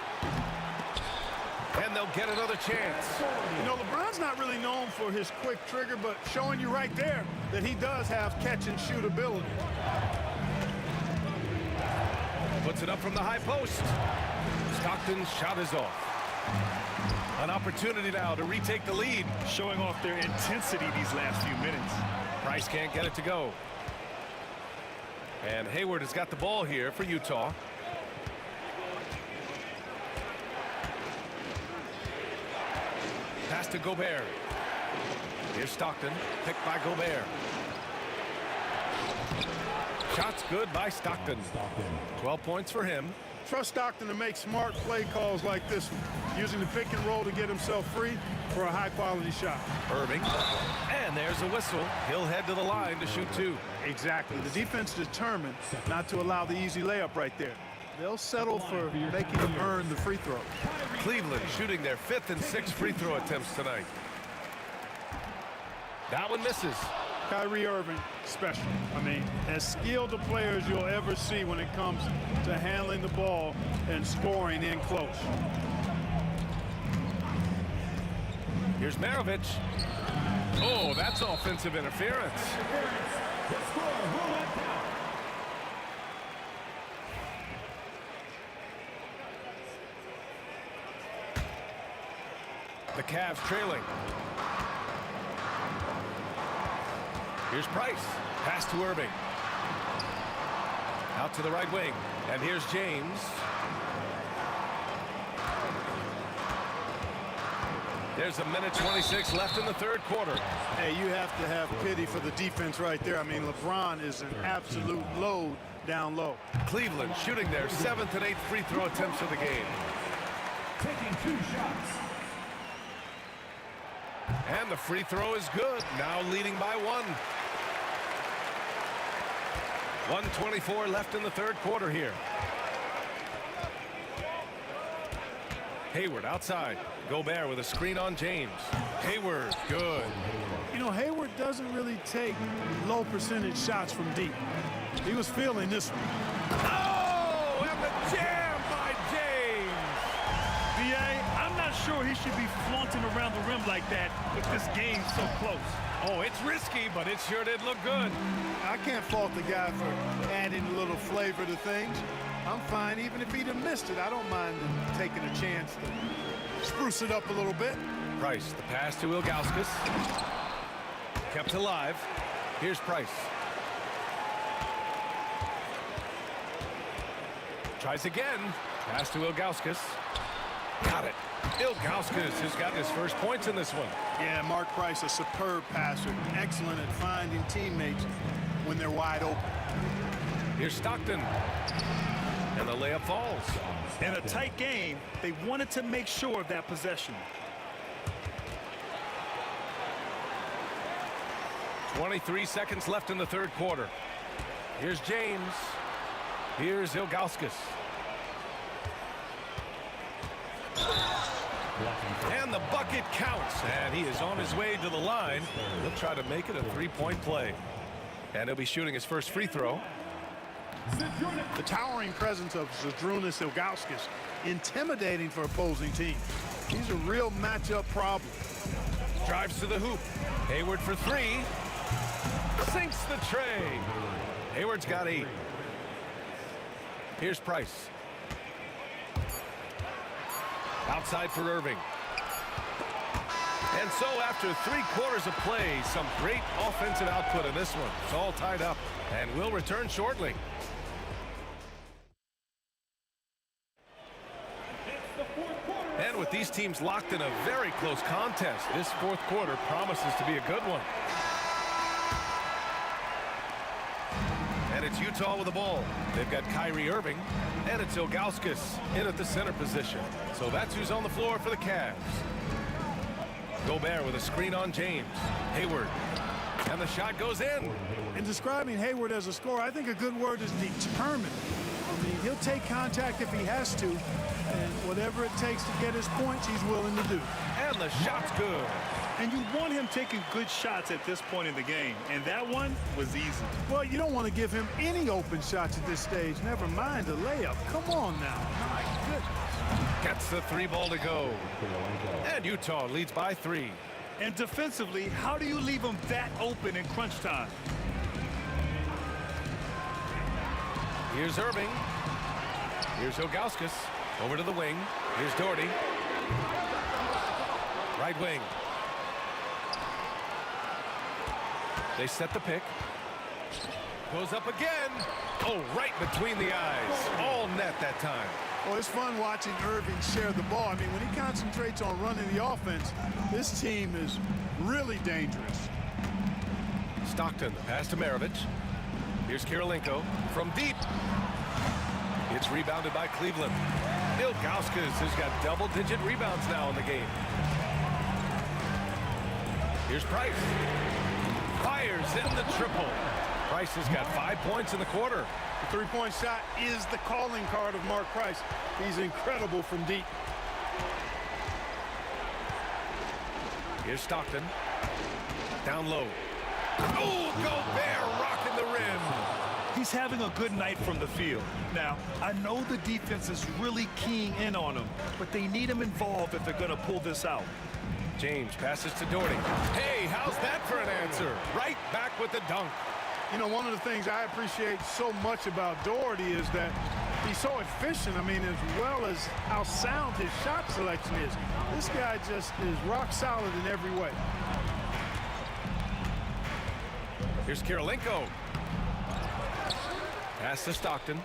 And they'll get another chance. You know, LeBron's not really known for his quick trigger, but showing you right there that he does have catch and shoot ability. Puts it up from the high post. Stockton's shot is off. An opportunity now to retake the lead. Showing off their intensity these last few minutes. Price can't get it to go. And Hayward has got the ball here for Utah. Pass to Gobert. Here's Stockton. Picked by Gobert. Shot's good by Stockton. 12 points for him. Trust Stockton to make smart play calls like this one, using the pick and roll to get himself free for a high-quality shot. Irving. And there's a whistle. He'll head to the line to shoot 2. Exactly. The defense determined not to allow the easy layup right there. They'll settle for making him earn the free throw. Cleveland shooting their 5th and 6th free throw attempts tonight. That one misses. Kyrie Irving, special. I mean, as skilled a player as you'll ever see when it comes to handling the ball and scoring in close. Here's Maravich. Oh, that's offensive interference. The Cavs trailing. Here's Price. Pass to Irving. Out to the right wing. And here's James. There's a minute 26 left in the third quarter. Hey, you have to have pity for the defense right there. I mean, LeBron is an absolute load down low. Cleveland shooting their 7th and 8th free throw attempts of the game. Taking 2 shots. And the free throw is good. Now leading by 1. 1:24 left in the third quarter here. Hayward outside. Gobert with a screen on James. Hayward, good. You know, Hayward doesn't really take low percentage shots from deep. He was feeling this one. Oh, and the jam by James. B.A., I'm not sure he should be flaunting around the rim like that with this game so close. Oh, it's risky, but it sure did look good. I can't fault the guy for adding a little flavor to things. I'm fine even if he'd have missed it. I don't mind taking a chance to spruce it up a little bit. Price, the pass to Ilgauskas. Kept alive. Here's Price. Tries again. Pass to Ilgauskas. Got it. Ilgauskas has got his first points in this one. Yeah, Mark Price, a superb passer. Excellent at finding teammates when they're wide open. Here's Stockton. And the layup falls. In a tight game, they wanted to make sure of that possession. 23 seconds left in the third quarter. Here's James. Here's Ilgauskas. And the bucket counts. And he is on his way to the line. He'll try to make it a three-point play. And he'll be shooting his first free throw. The towering presence of Zydrunas Ilgauskas, intimidating for opposing teams. He's a real matchup problem. Drives to the hoop. Hayward for three. Sinks the tray. Hayward's got 8. Here's Price. Outside for Irving. And so after 3 quarters of play, some great offensive output in this one. It's all tied up and will return shortly. And with these teams locked in a very close contest, this fourth quarter promises to be a good one. And it's Utah with the ball. They've got Kyrie Irving, and it's Ilgauskas in at the center position. So that's who's on the floor for the Cavs. Gobert with a screen on James. Hayward. And the shot goes in. In describing Hayward as a scorer, I think a good word is determined. I mean, he'll take contact if he has to, and whatever it takes to get his points, he's willing to do. And the shot's good. And you want him taking good shots at this point in the game, and that one was easy. Well, you don't want to give him any open shots at this stage, never mind a layup. Come on now. My goodness. Gets the 3 ball to go. And Utah leads by 3. And defensively, how do you leave him that open in crunch time? Here's Irving. Here's Ilgauskas. Over to the wing. Here's Doherty. Right wing. They set the pick. Goes up again. Oh, right between the eyes. All net that time. Well, it's fun watching Irving share the ball. I mean, when he concentrates on running the offense, this team is really dangerous. Stockton, pass to Maravich. Here's Kirilenko from deep. It's rebounded by Cleveland. Ilgauskas has got double-digit rebounds now in the game. Here's Price. Fires in the triple. Price has got 5 points in the quarter. The three-point shot is the calling card of Mark Price. He's incredible from deep. Here's Stockton. Down low. Oh, Gobert rocking the rim. He's having a good night from the field. Now, I know the defense is really keying in on him, but they need him involved if they're going to pull this out. James passes to Doherty. Hey, how's that for an answer? Right back with the dunk. You know, one of the things I appreciate so much about Doherty is that he's so efficient. I mean, as well as how sound his shot selection is. This guy just is rock solid in every way. Here's Kirilenko. Pass to Stockton.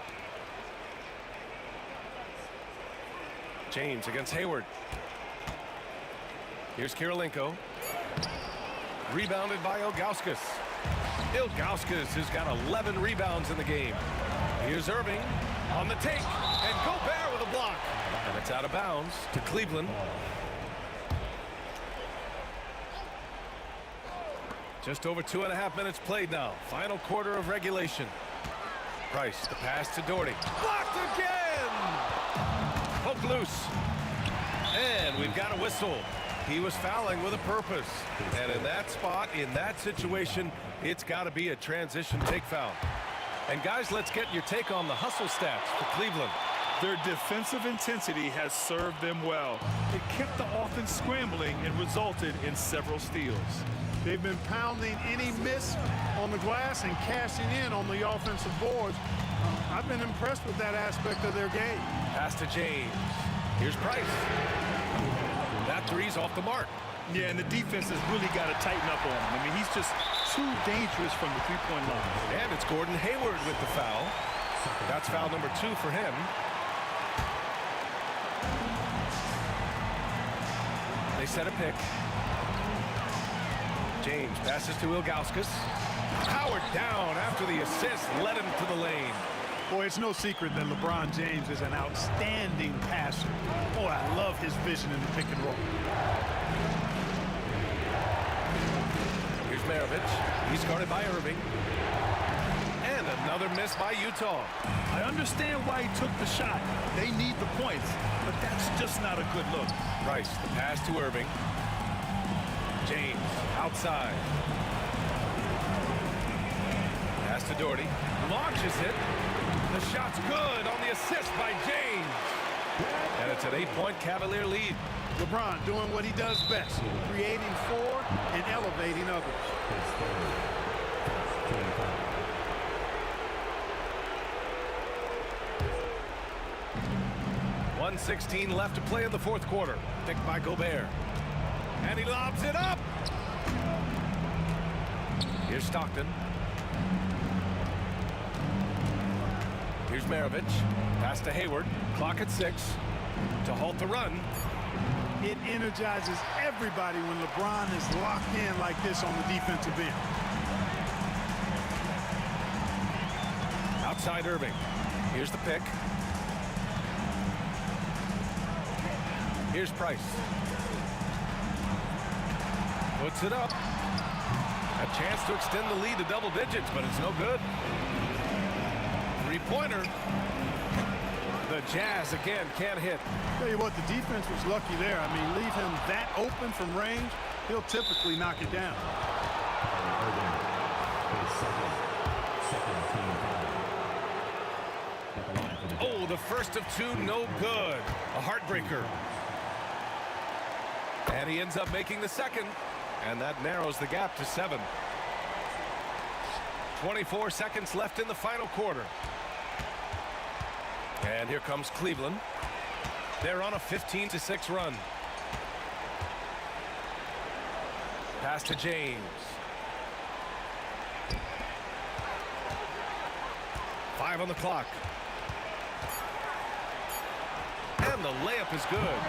James against Hayward. Here's Kirilenko. Rebounded by Ilgauskas. Ilgauskas has got 11 rebounds in the game. Here's Irving on the take. And Gobert with a block. And it's out of bounds to Cleveland. Just over 2.5 minutes played now. Final quarter of regulation. Price, the pass to Doherty. Blocked again! Poked loose. And we've got a whistle. He was fouling with a purpose. And in that spot, in that situation, it's got to be a transition take foul. And guys, let's get your take on the hustle stats for Cleveland. Their defensive intensity has served them well. It kept the offense scrambling and resulted in several steals. They've been pounding any miss on the glass and cashing in on the offensive boards. I've been impressed with that aspect of their game. Pass to James. Here's Price. That three's off the mark. Yeah, and the defense has really got to tighten up on him. I mean, he's just too dangerous from the three-point line. And it's Gordon Hayward with the foul. That's foul number 2 for him. They set a pick. James passes to Ilgauskas. Howard down after the assist, led him to the lane. Boy, it's no secret that LeBron James is an outstanding passer. Boy, I love his vision in the pick and roll. Here's Maravich. He's guarded by Irving. And another miss by Utah. I understand why he took the shot. They need the points, but that's just not a good look. Price, the pass to Irving. James, outside. Pass to Doherty. Launches it. The shot's good on the assist by James. And it's an 8-point Cavalier lead. LeBron doing what he does best, creating for and elevating others. 1:16 left to play in the fourth quarter. Picked by Gobert. And he lobs it up. Here's Stockton. Here's Maravich. Pass to Hayward. Clock at 6. To halt the run. It energizes everybody when LeBron is locked in like this on the defensive end. Outside Irving. Here's the pick. Here's Price. Puts it up. A chance to extend the lead to double digits, but it's no good. Three-pointer. The Jazz again can't hit. Tell you what, the defense was lucky there. I mean, leave him that open from range, he'll typically knock it down. Oh, the first of 2, no good. A heartbreaker. And he ends up making the second, and that narrows the gap to 7. 24 seconds left in the final quarter. And here comes Cleveland. They're on a 15-6 run. Pass to James. 5 on the clock. And the layup is good.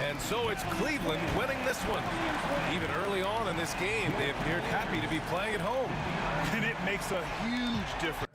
And so it's Cleveland winning this one. Even early on in this game, they appeared happy to be playing at home. And it makes a huge difference.